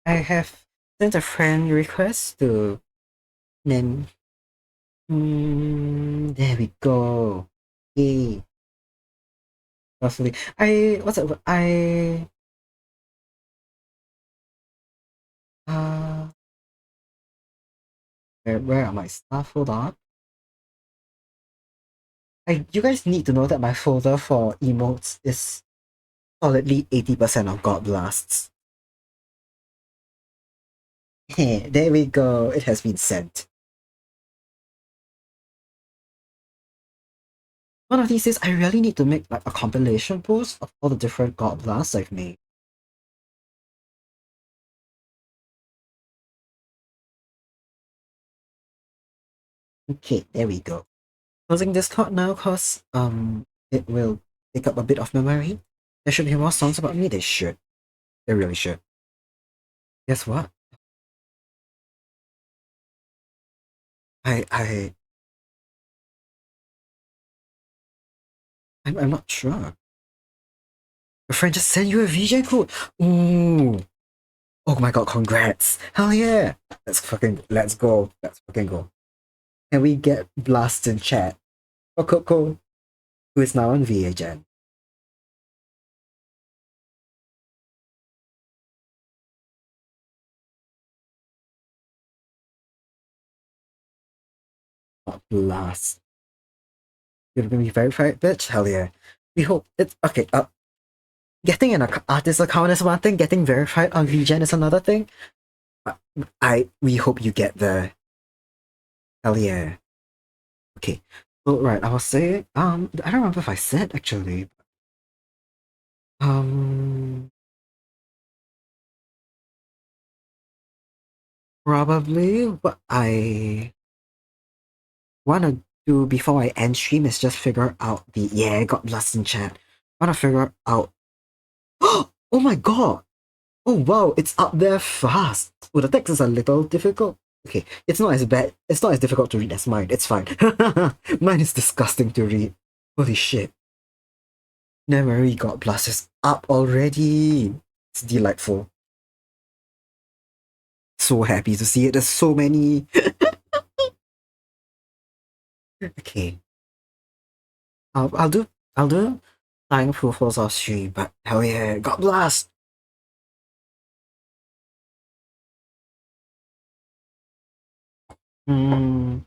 Speaker 1: I have sent a friend request to name. There we go. Yay. Lovely. What's up? Uh, where are my stuff? Hold on. You guys need to know that my folder for emotes is solidly 80% of God Blasts. There we go. It has been sent. One of these days, I really need to make like a compilation post of all the different God Blasts I've made. Okay, there we go. Closing Discord now, cause it will take up a bit of memory. There should be more songs about me. They should. They really should. Guess what? I I I'm not sure. Your friend just sent you a VJ code. Ooh. Oh my god, congrats. Hell yeah. Let's go. Let's fucking go. Can we get blast in chat? Oh, Coco, who is now on VHN. Not blast. You're gonna be verified, bitch? Hell yeah. We hope it's okay. Getting an artist account is one thing, getting verified on VGen is another thing. We hope you get there. Hell yeah. Okay. So right, I was saying, I don't remember if I said actually. Um Probably what I wanna do before I end stream is just figure out the got blast in chat. I wanna figure out oh my god! Oh wow, it's up there fast. Oh, the text is a little difficult. Okay, it's not as bad. It's not as difficult to read as mine. It's fine. Mine is disgusting to read. Holy shit. Memory God Blast is up already. It's delightful. So happy to see it. There's so many. Okay. I'll do flying proofs off stream, but hell yeah, God Blast! Hmm.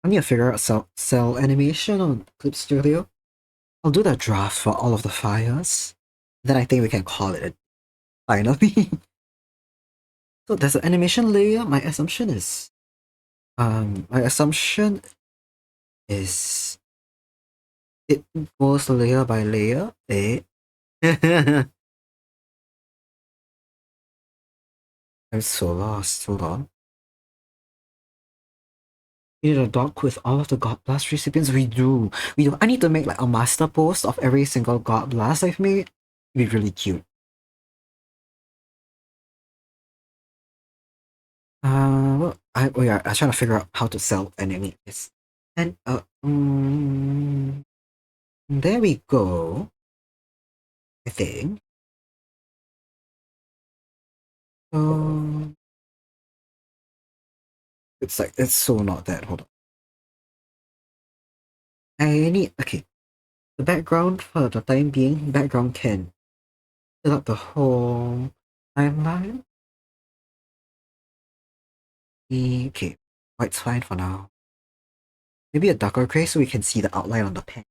Speaker 1: I need to figure out cell animation on Clip Studio. I'll do the draft for all of the files. Then I think we can call it finally. So there's an animation layer. My assumption is it goes layer by layer. I'm so lost. Hold on. We need a doc with all of the God Blast recipients. We do. We do. I need to make like a master post of every single God Blast I've made. It'd be really cute. I was trying to figure out how to sell animate this. And there we go. I think. Um, it's so not that. Hold on. I need okay. The background for the time being, background can fill up the whole timeline. Okay, white's fine for now. Maybe a darker gray so we can see the outline on the pen.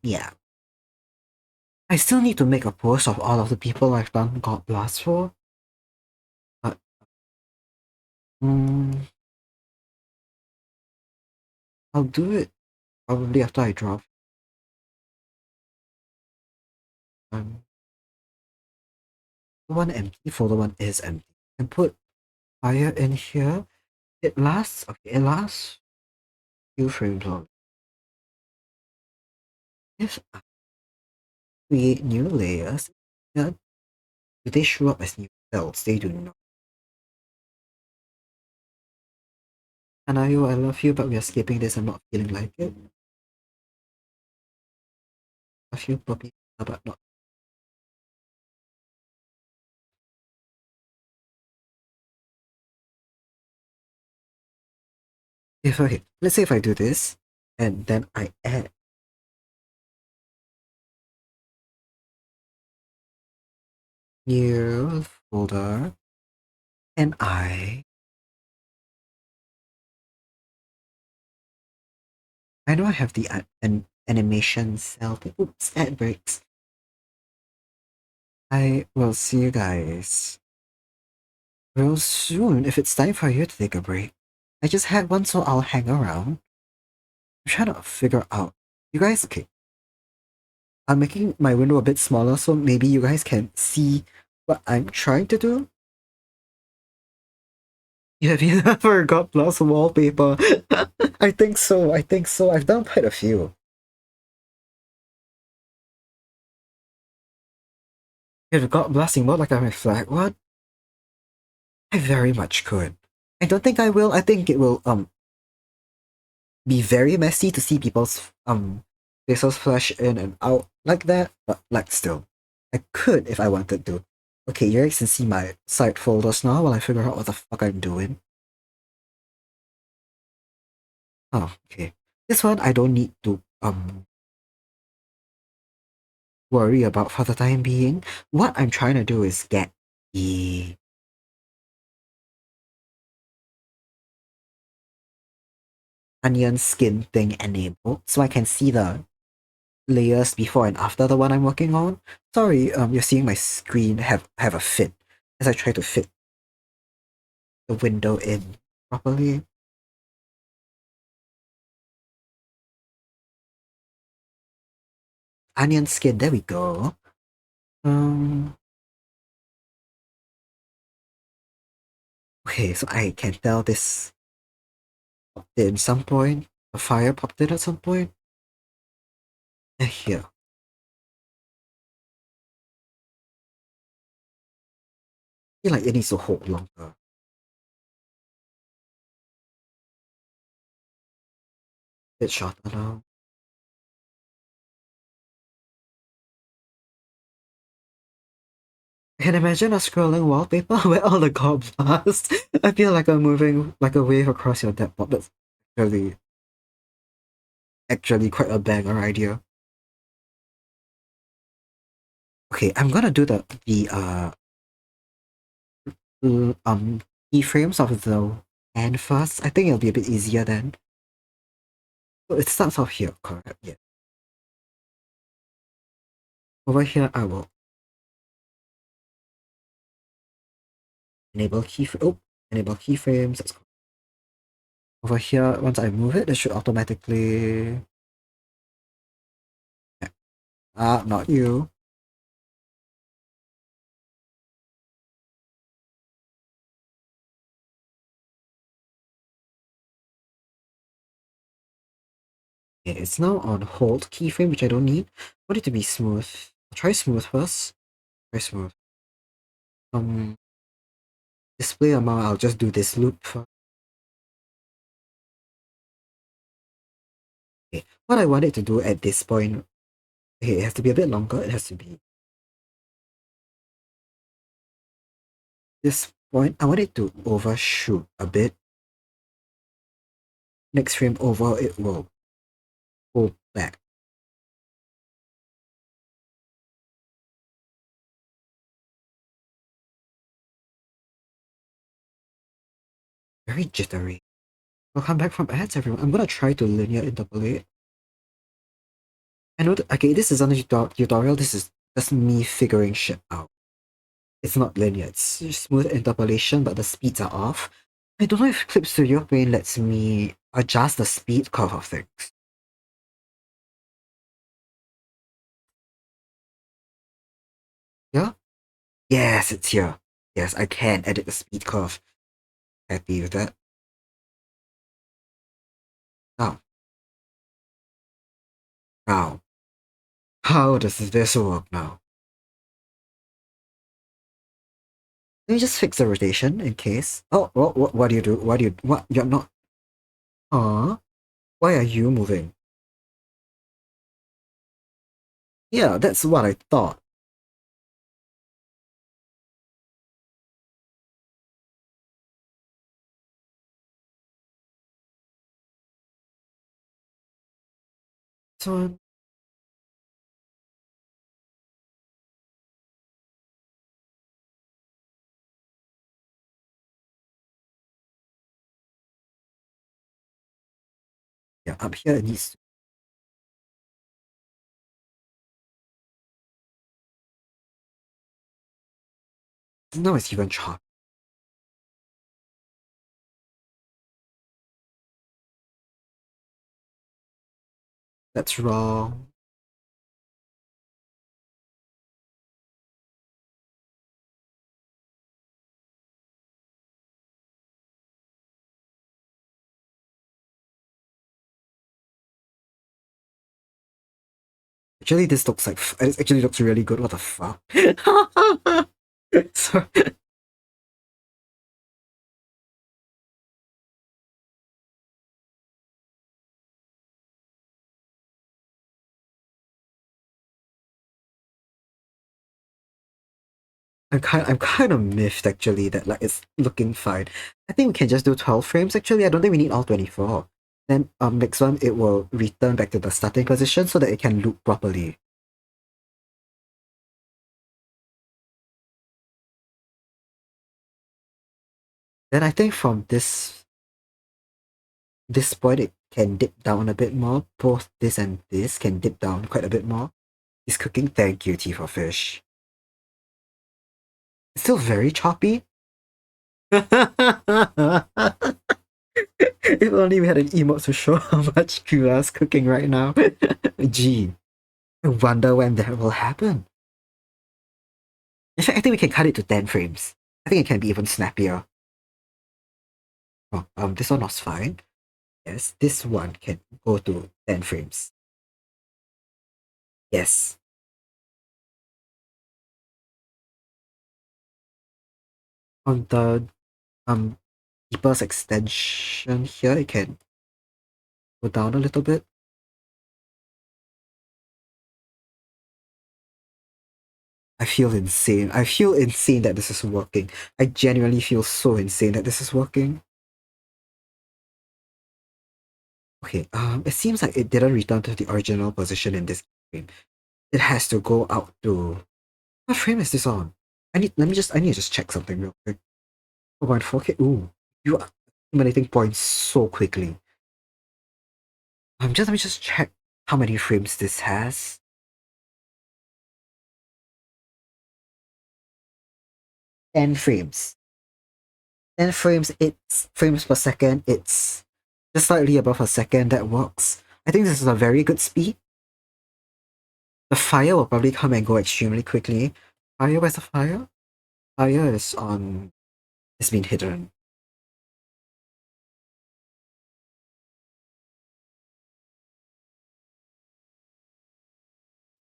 Speaker 1: Yeah. I still need to make a post of all of the people I've done God Blast for. But, I'll do it probably after I drop. Um, the one empty, folder one is empty. And put fire in here. It lasts, okay, it lasts few frames long. If I create new layers, yeah, do they show up as new cells? They do not. Anayo, I love you, but we are skipping this. I'm not feeling like it. Love you, puppy, but not. If okay, let's say if I do this, and then I add new folder, and I know I have the an animation cell thing. Oops, ad breaks. I will see you guys real soon if it's time for you to take a break. I just had one, so I'll hang around. I'm trying to figure out. You guys, okay. I'm making my window a bit smaller so maybe you guys can see what I'm trying to do. You have never got plus wallpaper. I think so. I think so. I've done quite a few. You've got blasting more like I'm a flag. What? I very much could. I don't think I will. I think it will be very messy to see people's faces flash in and out like that, but like still. I could if I wanted to. Okay, you guys can see my side folders now while I figure out what the fuck I'm doing. Oh, okay. This one I don't need to worry about for the time being. What I'm trying to do is get the onion skin thing enabled so I can see the layers before and after the one I'm working on. Sorry, you're seeing my screen have a fit as I try to fit the window in properly. Onion skin, there we go. Okay, so I can tell this popped in some point. The fire popped in at some point. And here. I feel like it needs to hold longer. Bit shorter now. I can imagine a scrolling wallpaper where all the goblins. I feel like I'm moving like a wave across your desktop. That's actually quite a banger idea. Okay, I'm gonna do the keyframes of the hand first. I think it'll be a bit easier then. So it starts off here, correct? Yeah. Over here, I will enable keyframe. Oh, enable keyframes. That's cool. Over here, once I move it, it should automatically. Ah, not you. Okay, it's now on hold keyframe, which I don't need. I want it to be smooth. I'll try smooth first. Try smooth. Display amount. I'll just do this loop first. Okay, what I want it to do at this point. Okay, it has to be a bit longer. It has to be this point. I want it to overshoot a bit. next frame over, it will go back. Very jittery. Welcome back from ads, everyone. I'm gonna try to linear interpolate. I know that, okay, this isn't a tutorial, this is just me figuring shit out. It's not linear, it's smooth interpolation, but the speeds are off. I don't know if Clip Studio Paint lets me adjust the speed curve of things. Yeah? Yes, it's here. Yes, I can edit the speed curve. Happy with that. Now. Now. How does this work now? Let me just fix the rotation in case. Oh, what do you do? What? You're not. Huh? Why are you moving? Yeah, that's what I thought. So, yeah, up here it needs to. Now it's even chopped. That's wrong. Actually, this looks like. It actually looks really good. What the fuck? So, I'm kind of miffed actually that like it's looking fine. I think we can just do 12 frames actually. I don't think we need all 24. Then next one it will return back to the starting position so that it can loop properly. Then I think from this point it can dip down a bit more. Both this and this can dip down quite a bit more. It's cooking. Thank you, Tea for Fish. It's still very choppy. If only we had an emote to show how much Kuva's cooking right now. Gee, I wonder when that will happen. In fact, I think we can cut it to 10 frames. I think it can be even snappier. Oh, this one was fine. Yes, this one can go to 10 frames. Yes. On the deepest extension here, it can go down a little bit. I feel insane. I feel insane that this is working. I genuinely feel so insane that this is working. Okay, it seems like it didn't return to the original position in this frame. It has to go out to... What frame is this on? I need to just check something real quick. 4.4K. Ooh, you are accumulating points so quickly. Let me just check how many frames this has. 10 frames. 10 frames, it's frames per second, it's just slightly above a second, that works. I think this is a very good speed. The fire will probably come and go extremely quickly. Fire, where's the fire? Fire is on... It's been hidden.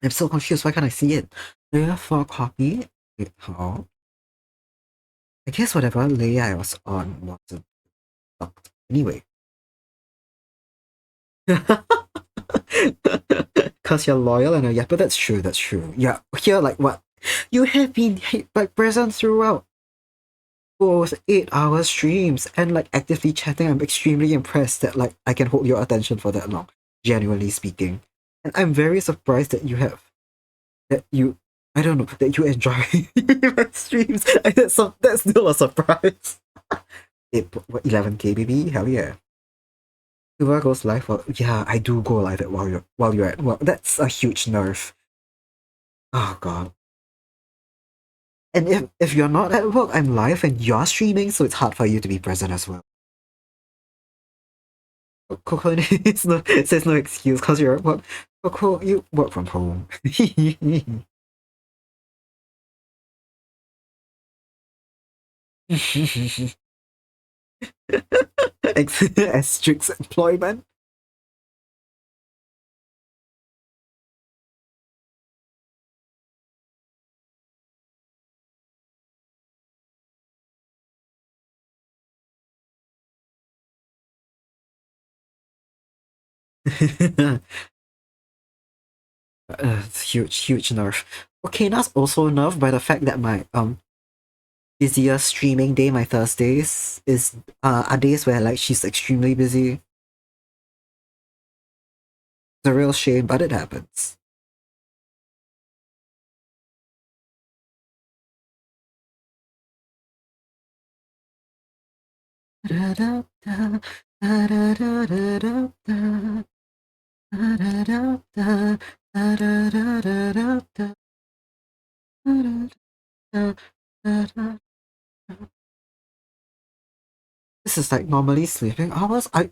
Speaker 1: I'm so confused, why can't I see it? Layer 4 copy? Wait, how? I guess whatever layer I was on wasn't locked. Anyway. Cause you're loyal and yeah, but that's true, that's true. Yeah, here like what? You have been hit by present throughout. both 8-hour streams and like actively chatting. I'm extremely impressed that like I can hold your attention for that long, genuinely speaking. And I'm very surprised that you I don't know that you enjoy my streams. That's still a surprise. 11K baby, hell yeah. Kuva goes live yeah, I do go live while you're at work. That's a huge nerf. Oh god. And if you're not at work, I'm live and you're streaming, so it's hard for you to be present as well. Coco says no excuse because you're at work. Coco, you work from home. Strict employment. Huge nerf. Okay, that's also nerfed by the fact that my busiest streaming day, my Thursdays, are days where like she's extremely busy. It's a real shame, but it happens. This is like normally sleeping hours. I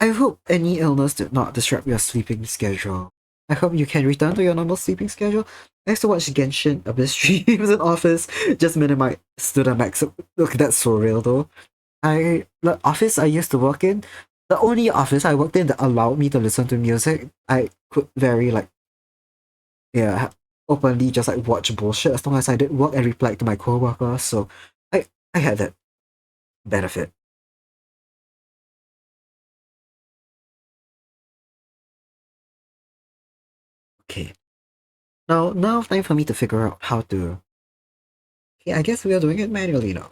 Speaker 1: hope any illness did not disrupt your sleeping schedule. I hope you can return to your normal sleeping schedule. I used to watch Genshin a bit streams in office, just minimize to the max. Look, that's so real though. The office I used to work in, the only office I worked in that allowed me to listen to music, I could very like yeah openly just like watch bullshit as long as I did work and reply to my coworkers. So I had that benefit. Okay. Now time for me to figure out how to. Okay, I guess we are doing it manually now.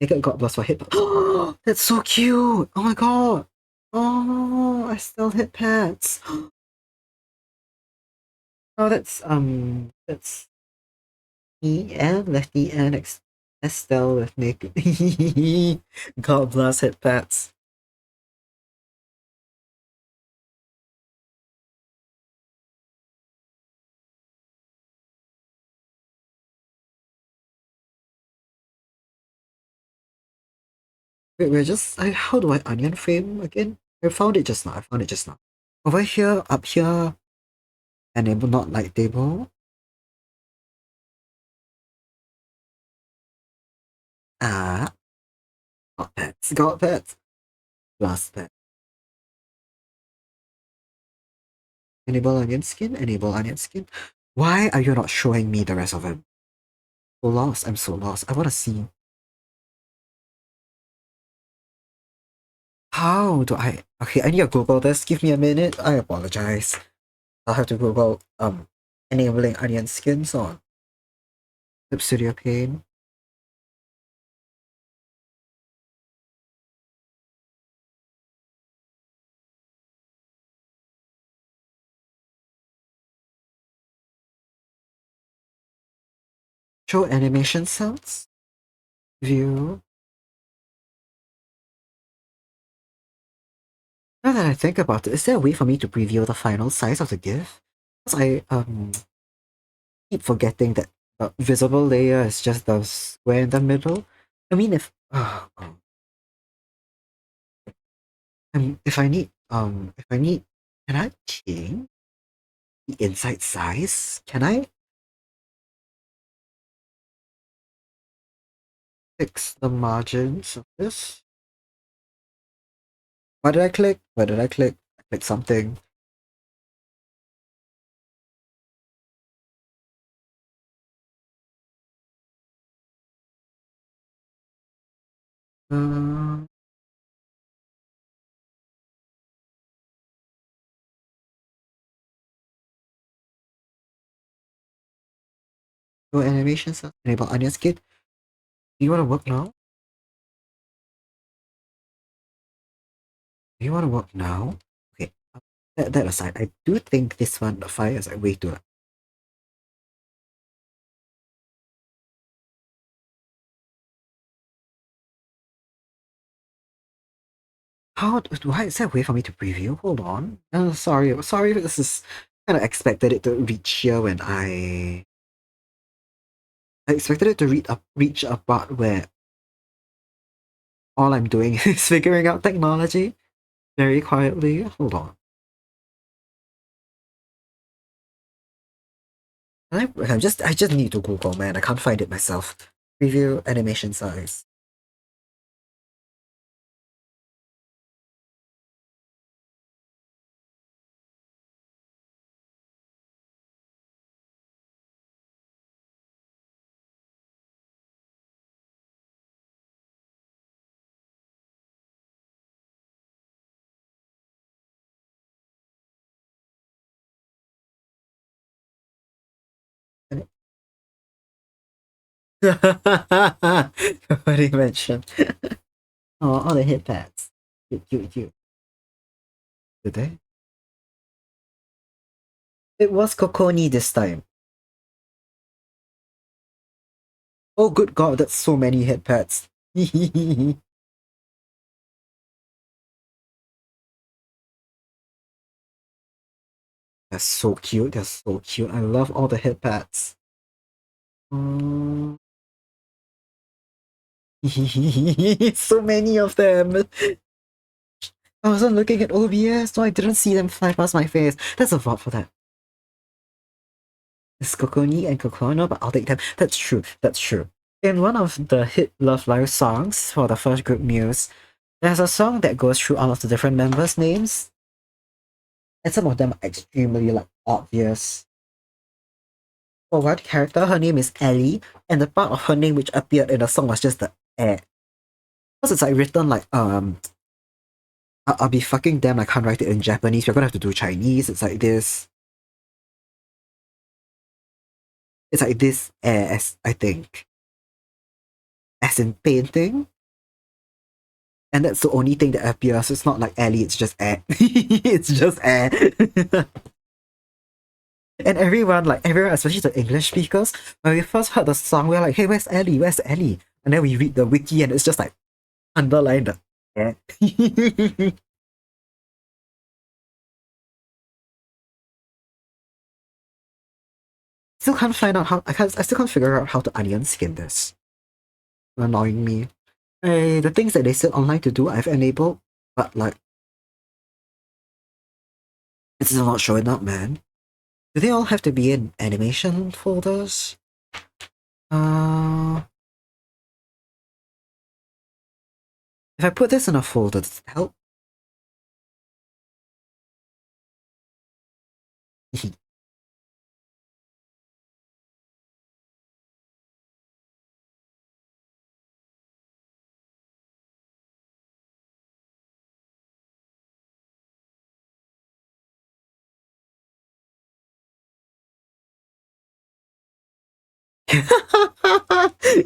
Speaker 1: Naked God Bless for hit. Oh, that's so cute! Oh my god! Oh, I still hit pets. Oh, that's E and lefty and Estelle with naked. God bless hit pets. Wait, how do I onion frame again? I found it just now. I found it just now. Over here, up here, enable not light table. Ah, got pets. Last pet. Enable onion skin, enable onion skin. Why are you not showing me the rest of them? So lost, I'm so lost. I wanna see. How do I? Okay, I need to Google this. Give me a minute. I apologize. I'll have to Google enabling onion skins on Clip Studio Paint. Show animation cells. View. Now that I think about it, is there a way for me to preview the final size of the GIF? Because I keep forgetting that the visible layer is just the square in the middle. I mean, if I need, can I change the inside size? Can I fix the margins of this? What did I click? Where did I click? I clicked something. Uh, Go animations, enable onion skin. Do you want to work now? Do you want to work now? Okay, that aside, I do think this one, the fire is like way too loud. Why is there a way for me to preview? Hold on. Sorry, this is kind of expected it to reach here when I expected it to reach a part where all I'm doing is figuring out technology very quietly. Hold on. I just need to Google, man. I can't find it myself. Preview animation size. What did you mention? Oh, all the hit pads. You. Did they? It was Kokoni this time. Oh, good god, that's so many hit pads. They're so cute. They're so cute. I love all the hit pads. So many of them. I wasn't looking at OBS, so I didn't see them fly past my face. That's a lot for that. It's Kokoni and Kokono, but I'll take them. That's true. That's true. In one of the hit Love Live songs for the first group Muse, there's a song that goes through all of the different members' names, and some of them are extremely like obvious. For one character, her name is Ellie, and the part of her name which appeared in the song was just the eh. Because it's like written like I'll be fucking damn, I can't write it in Japanese. We're gonna have to do Chinese. It's like this. It's like this as I think. As in painting. And that's the only thing that appears. It's not like Ellie, it's just eh. It's just eh. And everyone, especially the English speakers, when we first heard the song, we are like, hey, where's Ellie? Where's Ellie? And then we read the wiki and it's just like underlined the eh. Still can't find out how I still can't figure out how to onion skin this. Annoying me. The things that they said online to do, I've enabled, but like it's still not showing up, man. Do they all have to be in animation folders? If I put this in a folder, does it help?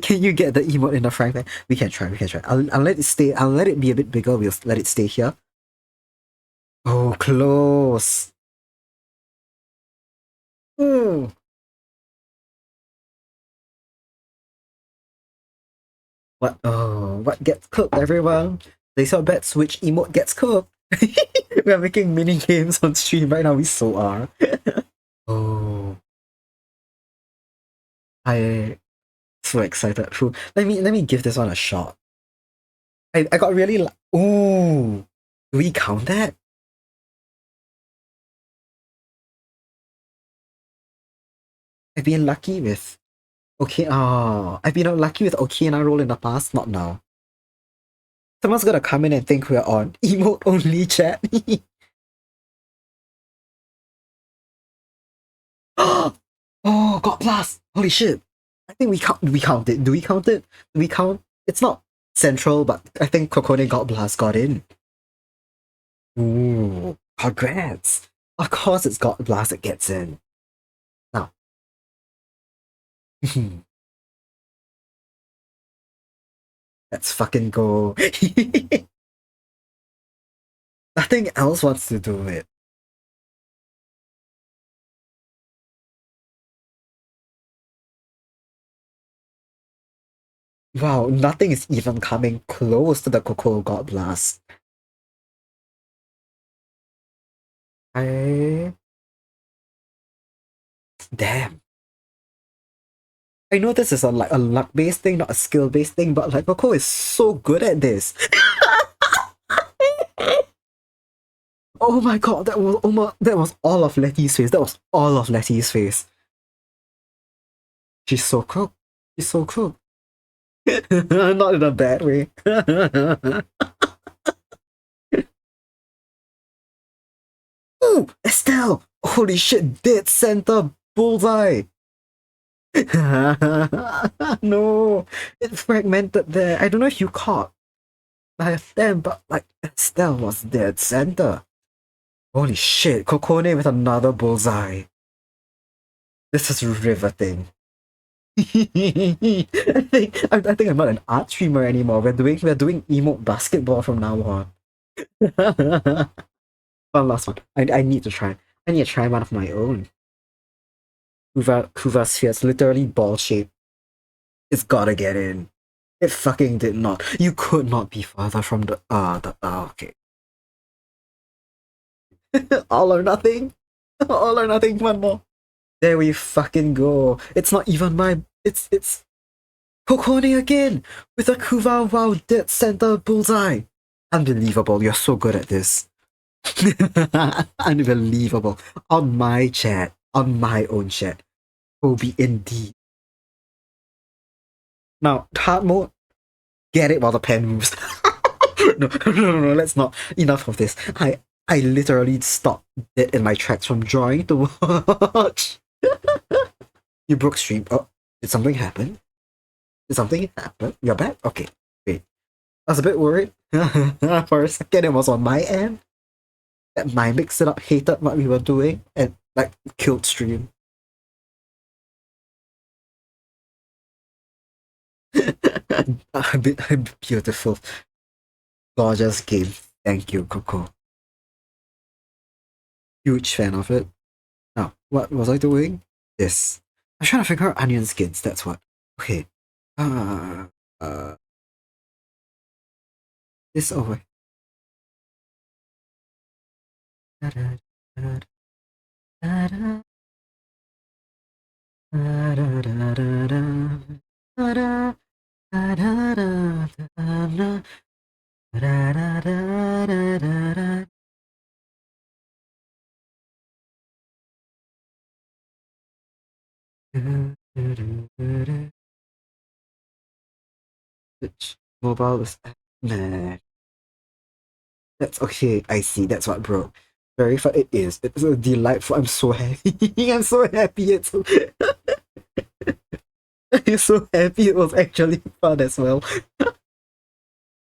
Speaker 1: Can you get the emote in the frying pan? We can try. I'll let it stay. I'll let it be a bit bigger. We'll let it stay here. Oh, close. Hmm. What? Oh, what gets cooked, everyone? They saw bets which emote gets cooked. We are making mini games on stream right now. We so are. Oh, I so excited. Let me give this one a shot. I got really ooh. Do we count that? I've been lucky with okay. Oh, I've been lucky with okay and I roll in the past. Not now. Someone's gonna come in and think we're on emote only chat. Oh, God blast! Holy shit! I think we count it. Do we count it? Do we count? It's not central, but I think Kokone God blast got in. Ooh, congrats! Of course, it's God blast that gets in. Now, Let's fucking go. Nothing else wants to do it. Wow, nothing is even coming close to the Cocoa God Blast. I... Damn. I know this is like a luck-based thing, not a skill-based thing, but like Coco is so good at this. Oh my god, that was all of Letty's face. That was all of Letty's face. She's so cool. She's so cool. Not in a bad way. Ooh, Estelle! Holy shit, dead center bullseye! No, it fragmented there. I don't know if you caught by them, but like Estelle was dead center. Holy shit, Kokone with another bullseye. This is riveting. I think I'm not an art streamer anymore. We're doing emote basketball from now on. One last one. I need to try. I need to try one of my own. Kuva spheres, literally ball shaped. It's gotta get in. It fucking did not. You could not be further from okay. All or nothing. All or nothing, one more. There we fucking go. It's not even my it's Kokone again with a Kuva Wow dead center bullseye. Unbelievable, you're so good at this. Unbelievable. On my chat. On my own chat. Kobe indeed. Now, hard mode, get it while the pen moves. No, let's not. Enough of this. I literally stopped it in my tracks from drawing to watch. You broke stream. Oh, did something happen? Did something happen? You're back? Okay, wait. I was a bit worried. For a second, it was on my end. That my mix it up hated what we were doing and like killed stream. A bit beautiful. Gorgeous game. Thank you, Coco. Huge fan of it. Now, what was I doing? This. I'm trying to figure out onion skins, that's what. Okay. Uh, uh, this over. Which mobile is nah. That's okay, I see, that's what broke. Very fun it is. It's a delightful. I'm so happy. I'm so happy it's I'm so happy it was actually fun as well.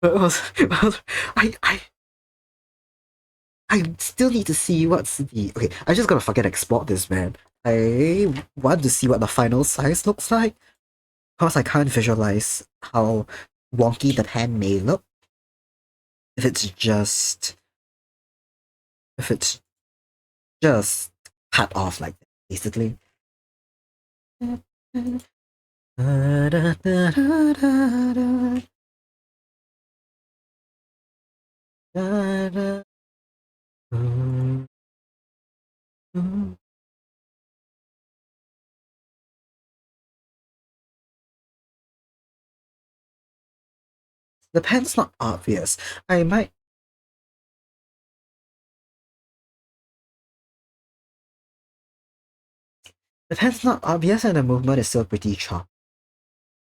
Speaker 1: I still need to see what's the okay, I just gotta fucking export this, man. I want to see what the final size looks like. Because I can't visualize how wonky the pen may look. If it's just cut off like that, basically. The pen's not obvious. I might. The pen's not obvious and the movement is still pretty sharp.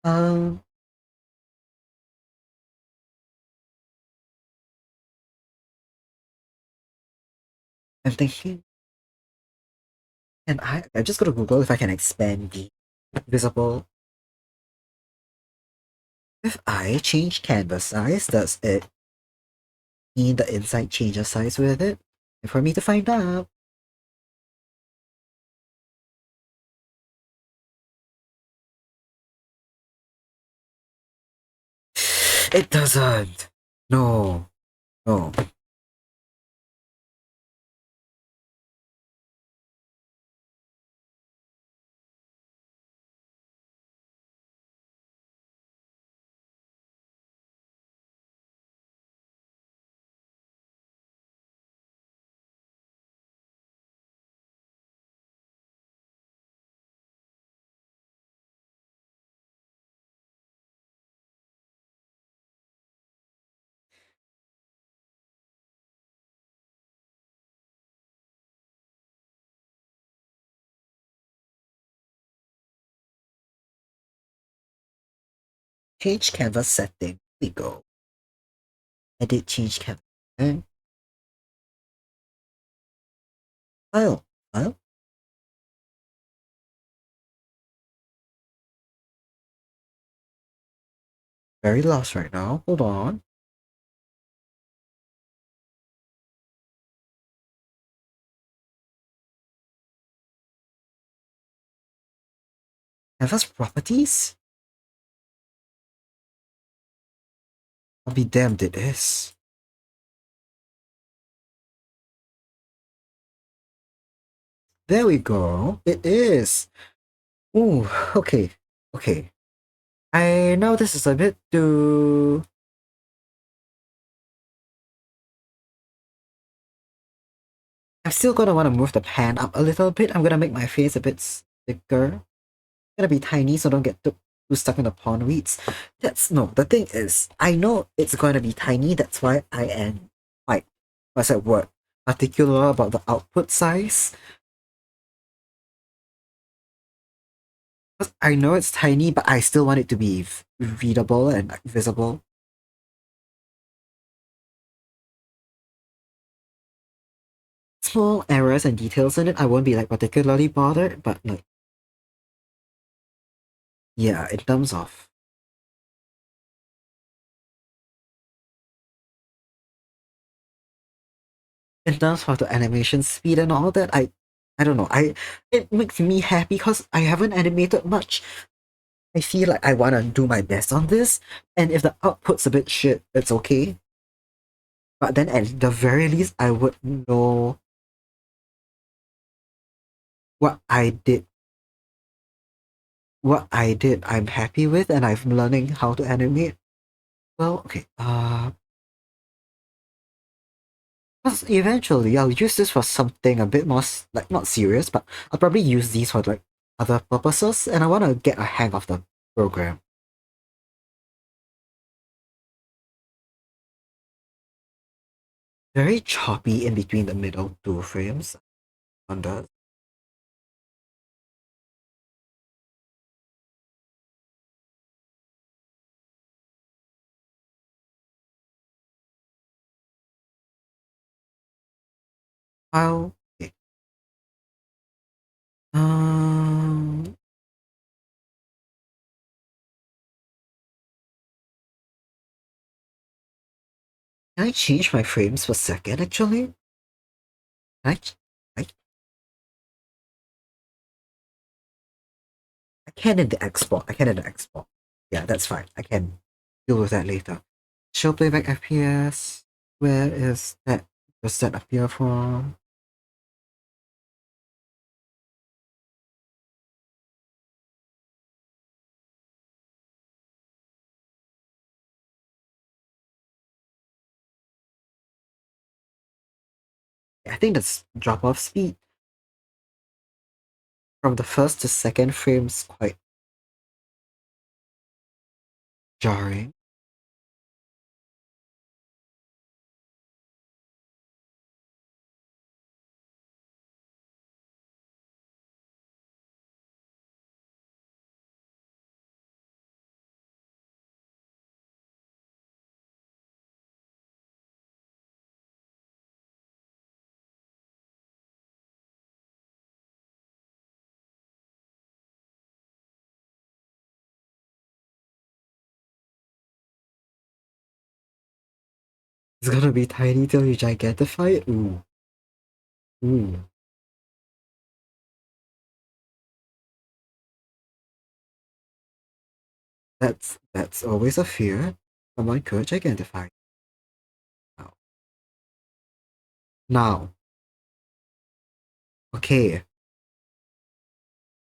Speaker 1: Um, I'm thinking, and I just gotta Google if I can expand the visible. If I change canvas size, does it mean the inside changes size with it? And for me to find out. It doesn't. No. No. Change canvas setting. We go. Edit change canvas. Okay. File. File. Very lost right now. Hold on. Canvas properties? I'll be damned it is. There we go. It is. Ooh, okay. Okay. I know this is a bit too... I'm still gonna want to move the pan up a little bit. I'm gonna make my face a bit thicker. Gonna be tiny so don't get too stuck in the pond weeds. That's no, the thing is, I know it's gonna be tiny, that's why I am like, what's that word? Particular about the output size. Because I know it's tiny, but I still want it to be readable and like, visible. Small errors and details in it, I won't be like particularly bothered, but like, yeah, in terms of the animation speed and all that, I don't know. It makes me happy because I haven't animated much. I feel like I wanna do my best on this, and if the output's a bit shit, it's okay. But then at the very least, I would know what I did. What I did, I'm happy with, and I'm learning how to animate. Well, okay. 'Cause eventually I'll use this for something a bit more like not serious, but I'll probably use these for like other purposes, and I want to get a hang of the program. Very choppy in between the middle two frames. On the file. Okay. Um, can I change my frames per second actually? Can I, I can in the export. I can in the export. Yeah, that's fine. I can deal with that later. Show playback FPS. Where is that? Does that appear from? I think that's drop off speed from the first to second frames quite jarring. It's gonna be tiny till you gigantify it. Ooh, ooh. That's always a fear. Someone could gigantify. Now. Now. Okay.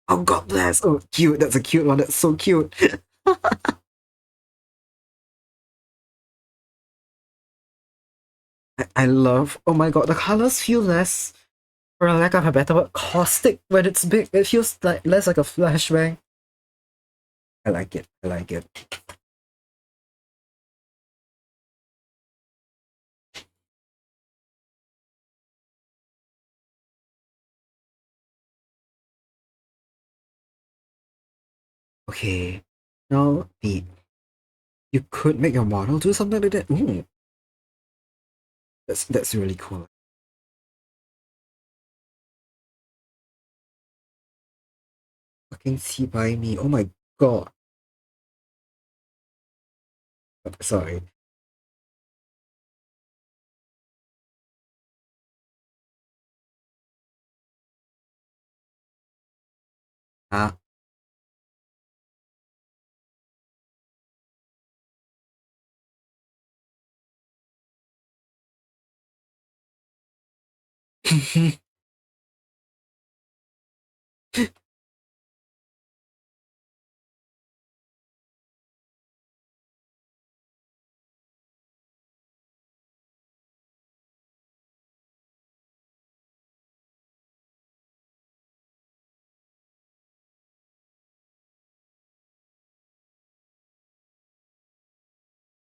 Speaker 1: Oh, God bless. Oh, cute. That's a cute one. That's so cute. I love. Oh my God, the colors feel less, for lack of a better word, caustic when it's big. It feels like less like a flashbang. I like it. I like it. Okay. Now the you could make your model do something like that. Ooh, that's really cool. Fucking see by me. Oh my God. Sorry. Ah.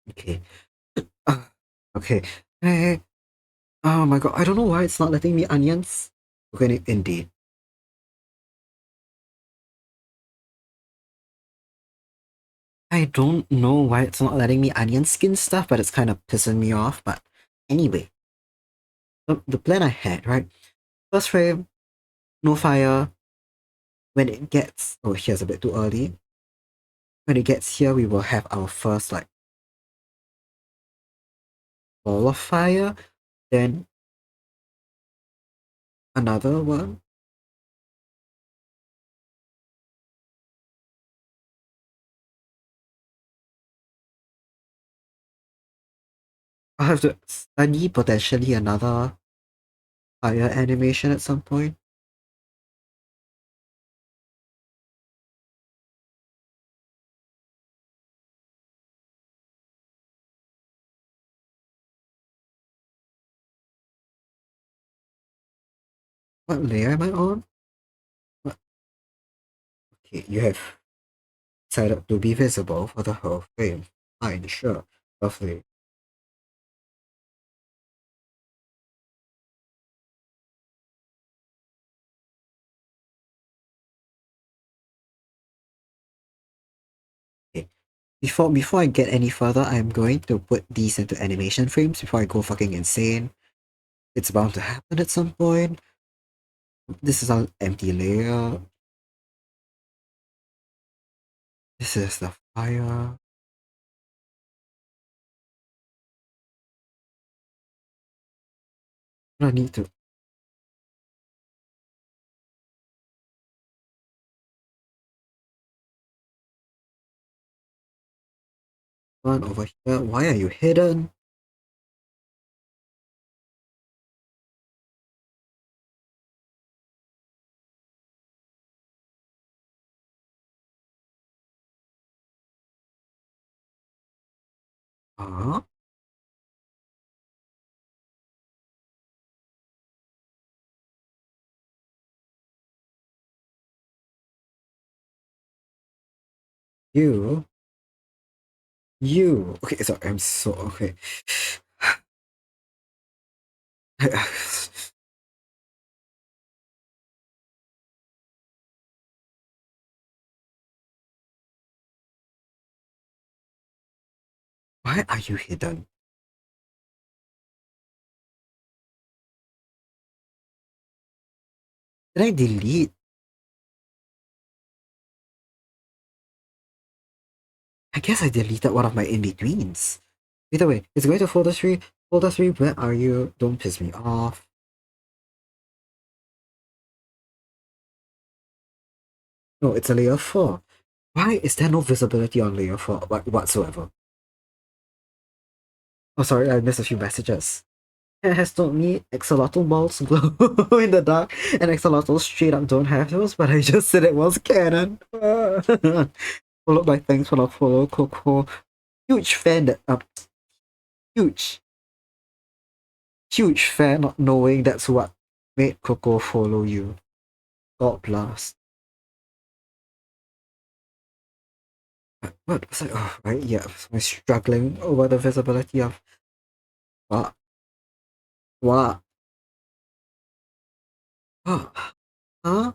Speaker 1: Okay. Ah, okay. Hey. Oh my God. I don't know why it's not letting me onions. Okay, indeed. I don't know why it's not letting me onion skin stuff, but it's kind of pissing me off. But anyway, the plan I had, right? First frame, no fire. When it gets, oh, here's a bit too early. When it gets here, we will have our first like ball of fire. Then another one. I'll have to study potentially another fire animation at some point. What layer am I on? What? Okay, you have decided to be visible for the whole frame. Fine, sure. Lovely. Okay. Before I get any further, I'm going to put these into animation frames before I go fucking insane. It's bound to happen at some point. This is an empty layer. This is the fire. I need to run over here. Why are you hidden? Huh? You? You? Okay, sorry, I'm so okay. Why are you hidden? Did I delete? I guess I deleted one of my in-betweens. Either way, it's going to folder 3. Folder 3, where are you? Don't piss me off. No, it's a layer 4. Why is there no visibility on layer 4 whatsoever? Oh, sorry, I missed a few messages. It has told me axolotl balls glow in the dark, and axolotls straight up don't have those, but I just said it was canon. Followed by thanks for the follow, Coco. Huge fan that huge, huge fan not knowing that's what made Coco follow you. God bless. What was I? Oh, right, yeah, I'm struggling over the visibility of what? What? Huh? Huh?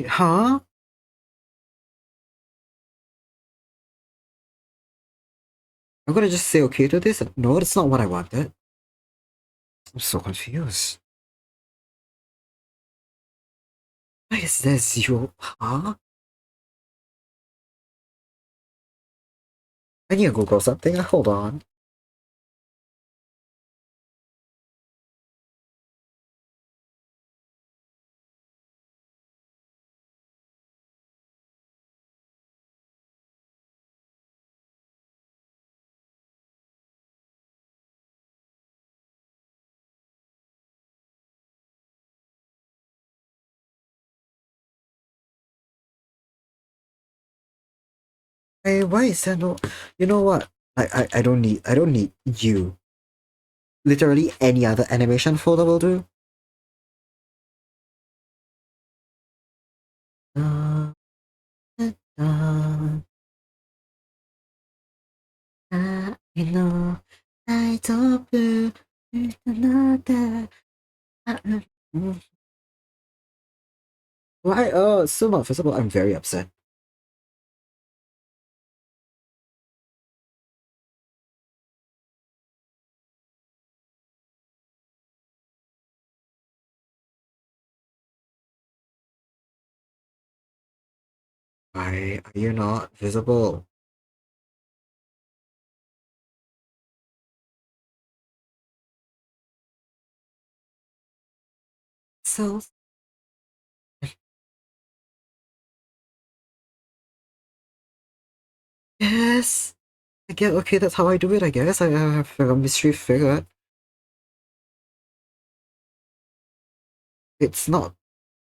Speaker 1: Huh? I'm gonna just say okay to this? No, that's not what I wanted. I'm so confused. Why is there zero? Huh? I need to Google something. Hold on. Hey, why is there no? You know what? I don't need you. Literally any other animation folder will do. Uh, you know, I don't blue, another. Why? Oh, it's still not visible. I'm very upset. Why are you not visible? So yes. I get okay, that's how I do it, I guess. I have a mystery figured. It's not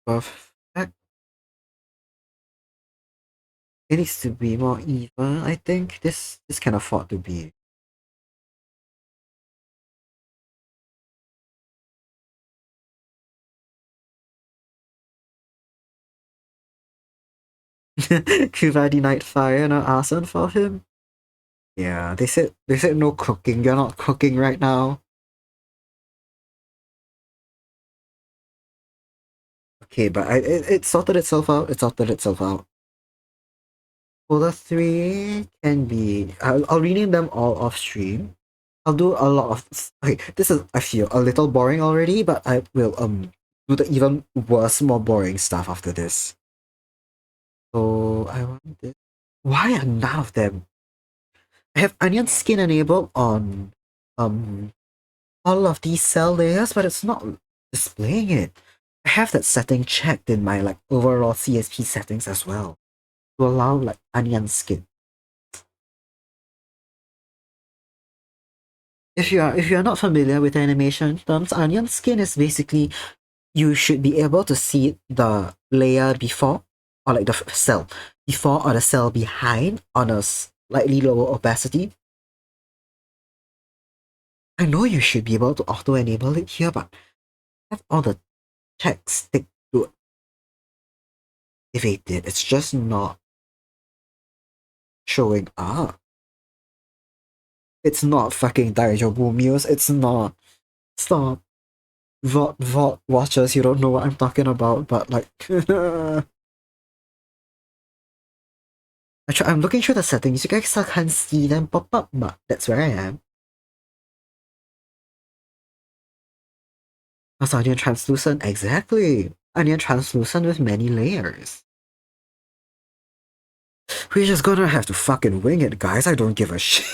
Speaker 1: perfect. It needs to be more even. I think this can afford to be. Kuva denied fire and an arson for him. Yeah, they said no cooking. You're not cooking right now. Okay, but it sorted itself out. It sorted itself out. Folder 3 can be. I'll rename them all off stream. I'll do a lot of. Okay, this is I feel a little boring already, but I will do the even worse, more boring stuff after this. So I want this. Why are none of them? I have onion skin enabled on um all of these cell layers, but it's not displaying it. I have that setting checked in my like overall CSP settings as well to allow like onion skin. If you are not familiar with animation terms, onion skin is basically you should be able to see the layer before or like the cell before or the cell behind on a slightly lower opacity. I know you should be able to auto enable it here, but have all the checks stick to activated. It's just not showing up. It's not fucking Daijobu Muse. It's not. Stop. VOD watchers, you don't know what I'm talking about, but like I'm looking through the settings. You guys still can't see them pop up, but that's where I am. That's onion translucent, exactly. Onion translucent with many layers. We're just gonna have to fucking wing it, guys. I don't give a shit.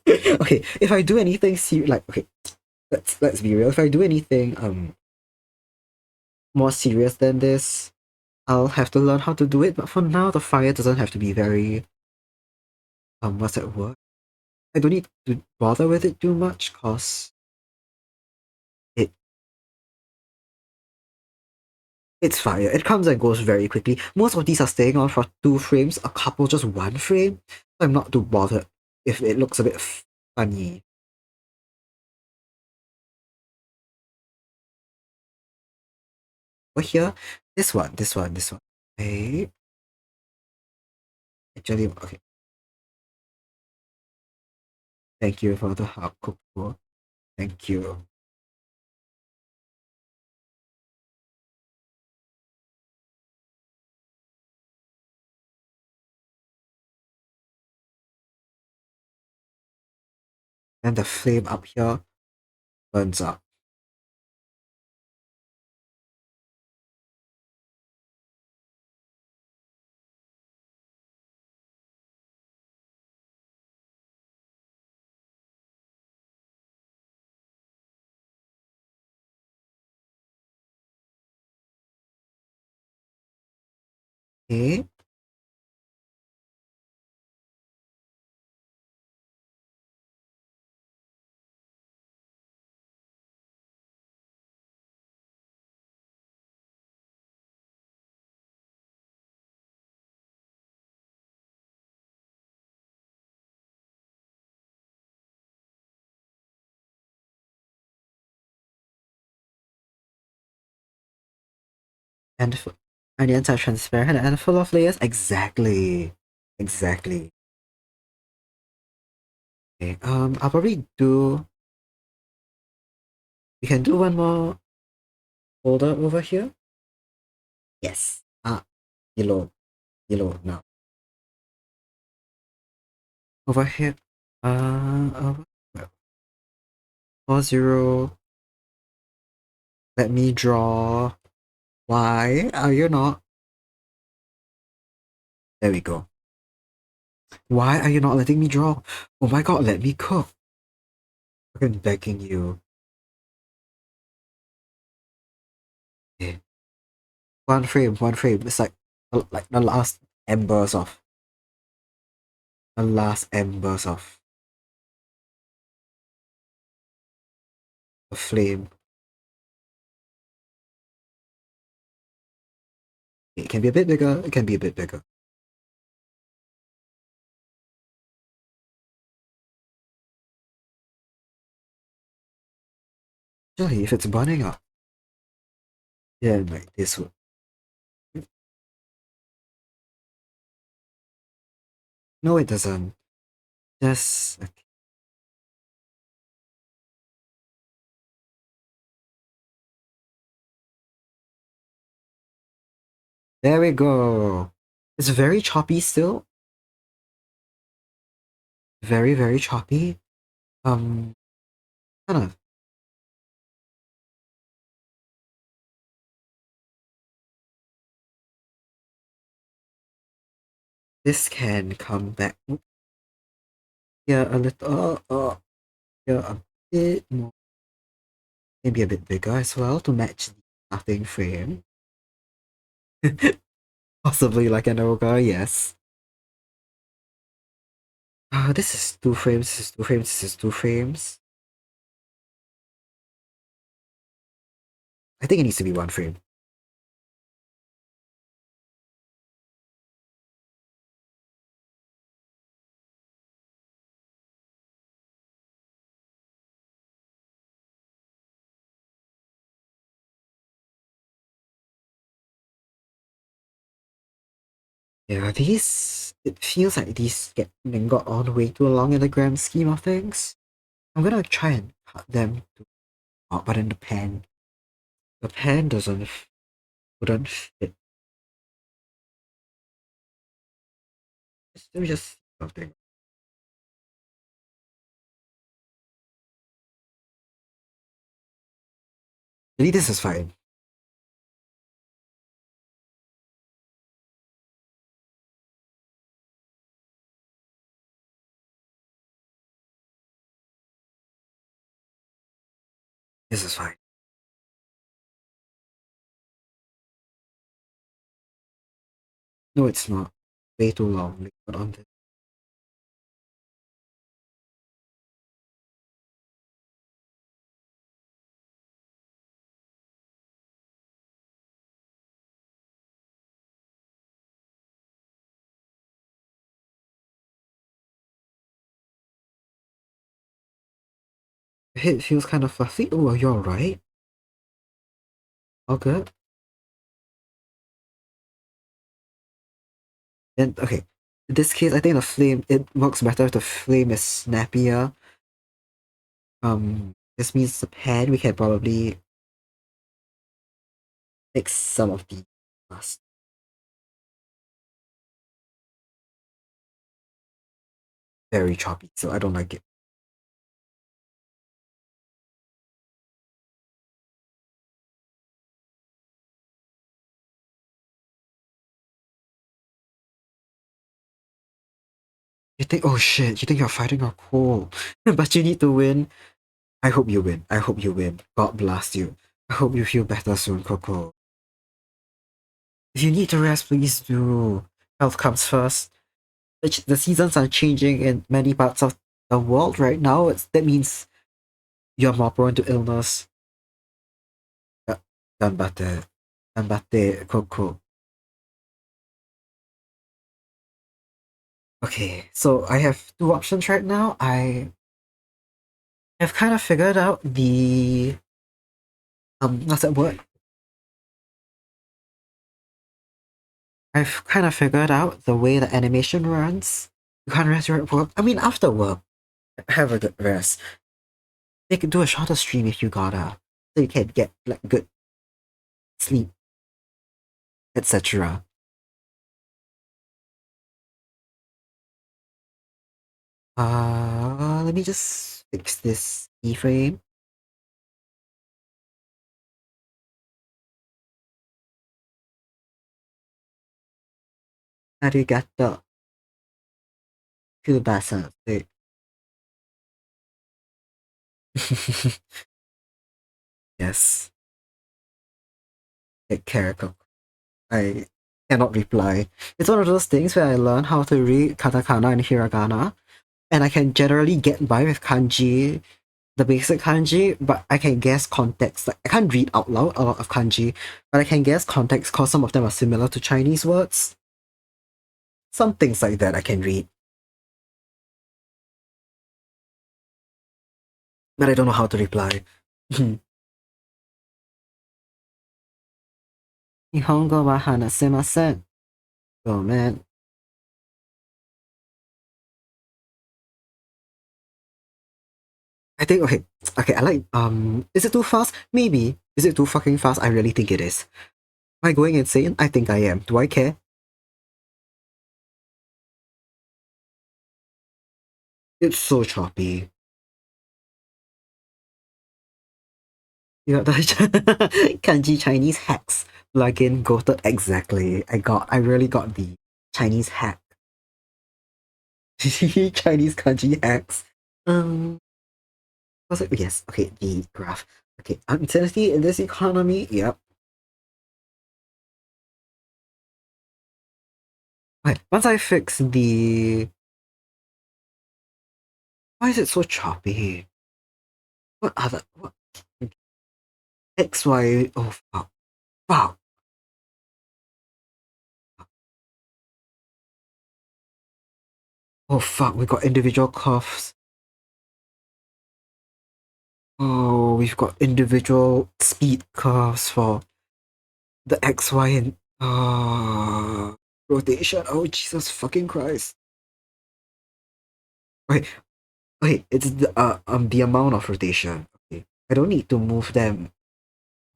Speaker 1: Okay, if I do anything like okay, let's be real. If I do anything more serious than this, I'll have to learn how to do it. But for now, the fire doesn't have to be very what's that word? I don't need to bother with it too much because it it's fine. It comes and goes very quickly. Most of these are staying on for 2 frames, a couple just 1 frame. So I'm not too bothered if it looks a bit funny. But here, this one. Hey, actually, okay. Thank you for the help, Kuva. Thank you. And the flame up here burns up. Okay. And onions are transparent and full of layers. Exactly. Exactly. Okay. I'll probably do. We can do one more folder over here. Yes. Yellow. Yellow now. Over here. Over 40. Let me draw. Why are you not? There we go. Why are you not letting me draw? Oh my god, let me cook. I'm begging you. Okay. 1 frame, 1 frame. It's like the last embers of the flame. It can be a bit bigger, it can be a bit bigger. Actually, if it's burning up, yeah, like this would. No, it doesn't. Just okay. There we go. It's very choppy still. Very, very choppy. Kind of. This can come back here a little. Here a bit more. Maybe a bit bigger as well to match the starting frame. Possibly like an ogre, yes. This is 2 frames, this is 2 frames, this is 2 frames. I think it needs to be 1 frame. Yeah, these, it feels like these get got on way too long in the grand scheme of things. I'm gonna try and cut them to, oh, but in the pan wouldn't fit. Let me just see something. Maybe this is fine. This is fine. No, it's not. Way too long. Let me put on this. Your head feels kind of fluffy. Oh, are you alright? All good? Then, okay. In this case, I think the flame, it works better if the flame is snappier. This means the pan, we can probably mix some of the past. Very choppy, so I don't like it. You think, oh shit, you think you're fighting a cold, but you need to win. I hope you win. I hope you win. God bless you. I hope you feel better soon, Coco. If you need to rest, please do. Health comes first. The seasons are changing in many parts of the world right now. That means you're more prone to illness. Uh, Ganbatte. Ganbatte, Coco. Okay, so I have two options right now. I have kind of figured out the what's that word? I've kind of figured out the way the animation runs. You can't rest your at work. I mean, after work, have a good rest. They can do a shorter stream if you gotta, so you can get like good sleep, etc. Let me just fix this keyframe. Arigato. Kuba-san. Yes. Take care, Coco. I cannot reply. It's one of those things where I learn how to read katakana and hiragana, and I can generally get by with kanji, the basic kanji, but I can guess context. Like I can't read out loud a lot of kanji, but I can guess context because some of them are similar to Chinese words. Some things like that I can read, but I don't know how to reply. 日本語は話せません. Oh man. I think okay, I like is it too fast? Maybe. Is it too fucking fast? I really think it is. Am I going insane? I think I am. Do I care? It's so choppy. You got the kanji Chinese hacks plugin goated exactly. I really got the Chinese hack. Chinese kanji hacks. Was it? Yes. Okay, the graph. Okay, uncertainty in this economy. Yep. Right. Once I fix the, why is it so choppy? What other what X Y? Oh fuck! Fuck! Oh fuck! We got individual curves. Oh, we've got individual speed curves for the X, Y, and rotation. Oh Jesus fucking Christ! Wait, wait. It's the amount of rotation. Okay, I don't need to move them.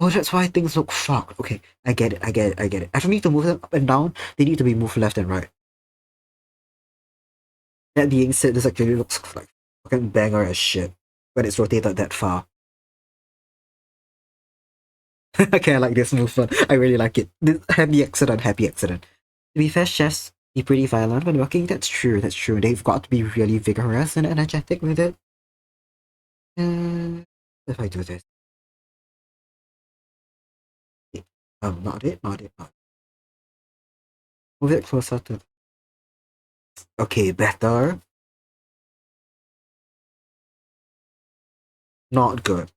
Speaker 1: Oh, that's why things look fucked. Okay, I get it. I get it. I get it. I don't need to move them up and down. They need to be moved left and right. That being said, this actually looks like fucking banger as shit when it's rotated that far. Okay, I like this movement. I really like it. Happy accident, happy accident. To be fair, chefs be pretty violent when working. That's true, that's true. They've got to be really vigorous and energetic with it. If I do this. Not it, not it, not it. Move it closer to... Okay, better. Not good.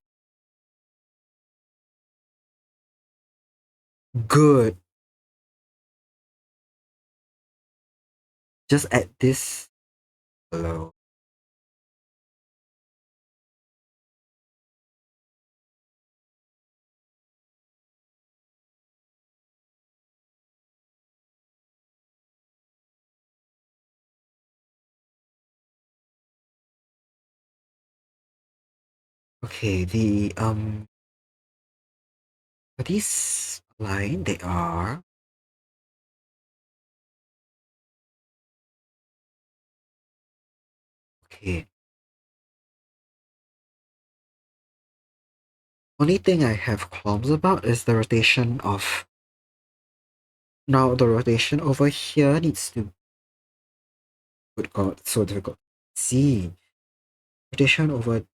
Speaker 1: Good. Just add this below. Okay, are these aligned? They are. Okay. Only thing I have qualms about is the rotation of. Now the rotation over here needs to. Good God, it's so difficult. See, rotation over.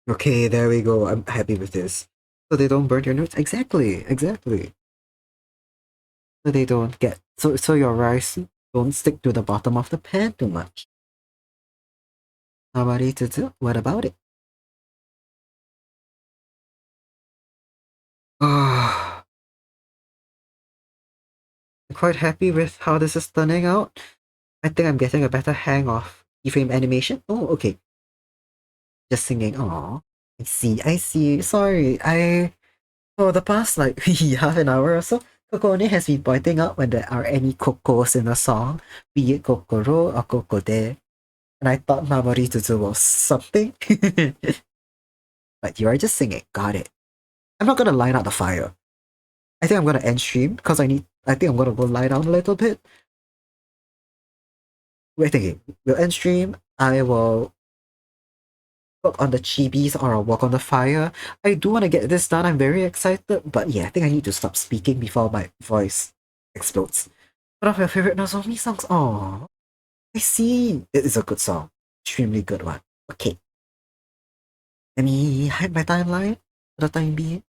Speaker 1: Okay, there we go. I'm happy with this. So they don't burn your notes. Exactly, exactly. So they don't get so your rice don't stick to the bottom of the pan too much. Nobody to do. What about it? Ah, I'm quite happy with how this is turning out. I think I'm getting a better hang of keyframe animation. Oh, okay. Just singing. Aw. I see. Sorry. For the past like half an hour or so, Kokone has been pointing out when there are any kokos in a song, be it kokoro or kokode. And I thought Mamori Tutu was something. But you are just singing. Got it. I'm not gonna line out the fire. I think I'm gonna end stream because I think I'm gonna go lie down a little bit. We're thinking. We'll end stream. I will work on the chibis or I'll walk on the fire. I do want to get this done. I'm very excited. But yeah, I think I need to stop speaking before my voice explodes. One of your favorite Nozomi songs? Oh, I see. It is a good song. Extremely good one. Okay. Let me hide my timeline for the time being.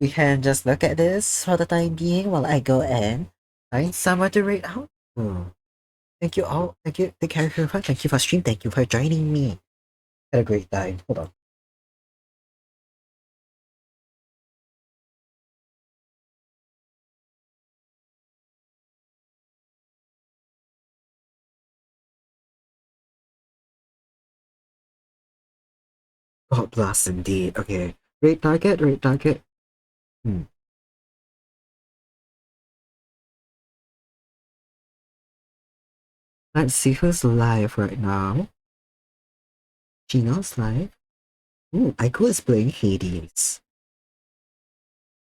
Speaker 1: We can just look at this for the time being while I go and find somewhere to rate out. Hmm. Thank you all. Thank you. Thank you everyone. Thank you for stream. Thank you for joining me. Had a great time. Hold on. God bless indeed. Okay. Rate target. Rate target. Hmm. Let's see who's live right now. Gino's live. Ooh, Aiko is playing Hades.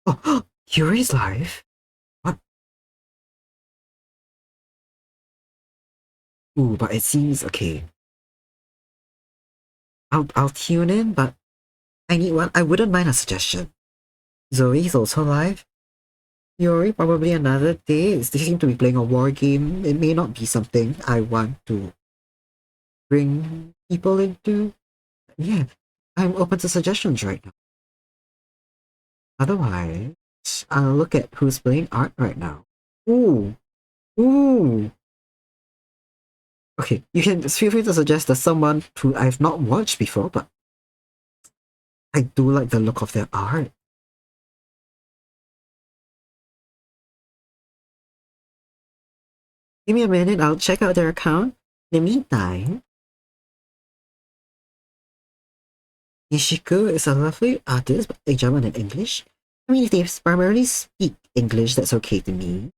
Speaker 1: Oh, Yuri's live. What? Ooh, but it seems okay. I'll tune in, but I need one. I wouldn't mind a suggestion. Zoe's also live. Yuri, probably another day. They seem to be playing a war game. It may not be something I want to bring people into. Yeah, I'm open to suggestions right now. Otherwise, I'll look at who's playing art right now. Ooh, ooh. Okay, you can feel free to suggest that someone who I've not watched before, but I do like the look of their art. Give me a minute, I'll check out their account. In the meantime, Nishiku is a lovely artist, but they German and English. I mean, if they primarily speak English, that's okay to me.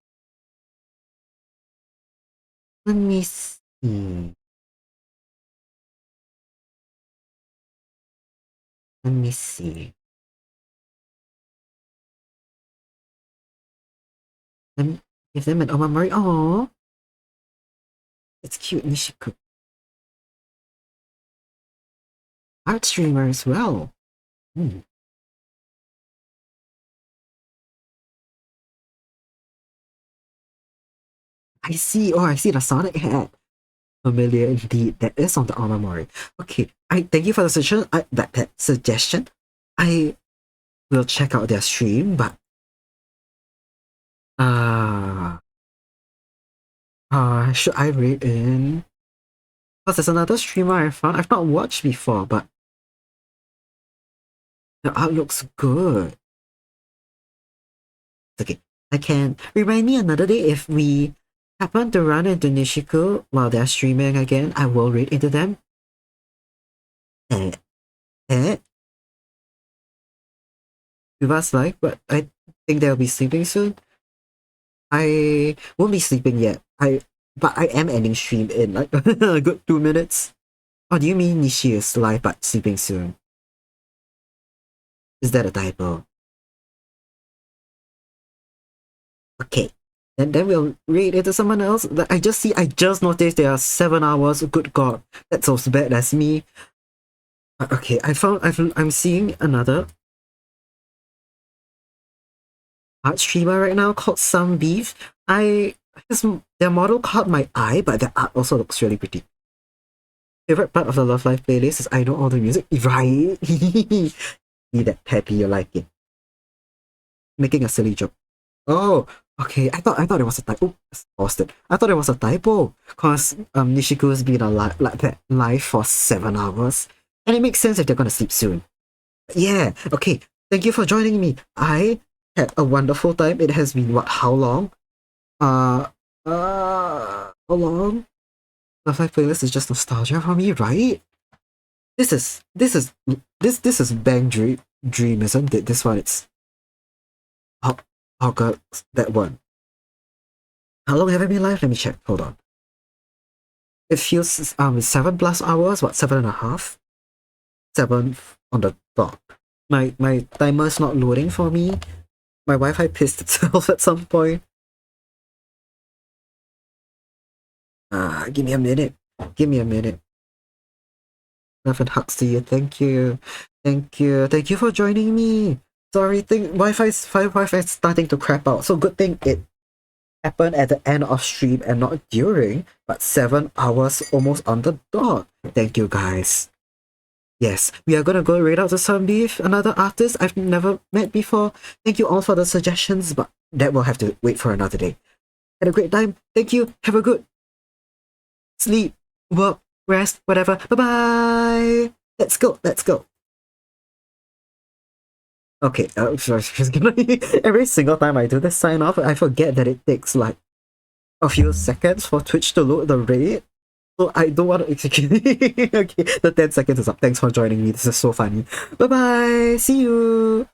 Speaker 1: Let me see. Let me see. Let me give them an omamori. Oh, it's cute, Nishiku. Art streamer as well. Hmm. I see. Oh, I see the Sonic hat. Familiar indeed. That is on the omamori. Okay, I thank you for the suggestion. That suggestion. I will check out their stream, but uh should I read in? Because there's another streamer I found I've not watched before, but the art looks good. Okay, I can remind me another day if we happen to run into Nishiku while they're streaming again, I will read into them. Eh, eh. Kuva's like, but I think they'll be sleeping soon. I won't be sleeping yet. But I am ending stream in like a good 2 minutes. Oh, do you mean Nishi is live but sleeping soon? Is that a typo? Okay. And then we'll read into someone else. I just noticed there are 7 hours. Good God, that's as bad as me. Okay, I'm seeing another art streamer right now called Some Beef. Their model caught my eye, but their art also looks really pretty. Favorite part of the Love Life playlist is I know all the music, right? Be that happy you like it. Making a silly joke. Oh, okay. I thought it was a typo. Paused it. I thought it was a typo because Nishiku's been alive like that live for 7 hours, and it makes sense if they're gonna sleep soon. Yeah. Okay. Thank you for joining me. I had a wonderful time. It has been what? How long? How long? Love Life playlist is just nostalgia for me, right? This is Bang Dream, isn't it? This one, it's how good that one. How long have I been live? Let me check. Hold on. It feels 7+ hours. What, 7.5? 7 on the dot. My timer's not loading for me. My Wi-Fi pissed itself at some point. Give me a minute. Give me a minute. 11 hugs to you. Thank you. Thank you. Thank you for joining me. Sorry, Wi-Fi's starting to crap out. So good thing it happened at the end of stream and not during, but 7 hours almost on the dot. Thank you guys. Yes, we are gonna go right out to Some Beef, another artist I've never met before. Thank you all for the suggestions, but that will have to wait for another day. Had a great time. Thank you. Have a good sleep, work, rest, whatever. Bye-bye. Let's go. Let's go. Okay, sorry, every single time I do this sign off, I forget that it takes like a few seconds for Twitch to load the raid. So I don't want to execute. Okay, the 10 seconds is up. Thanks for joining me. This is so funny. Bye bye. See you.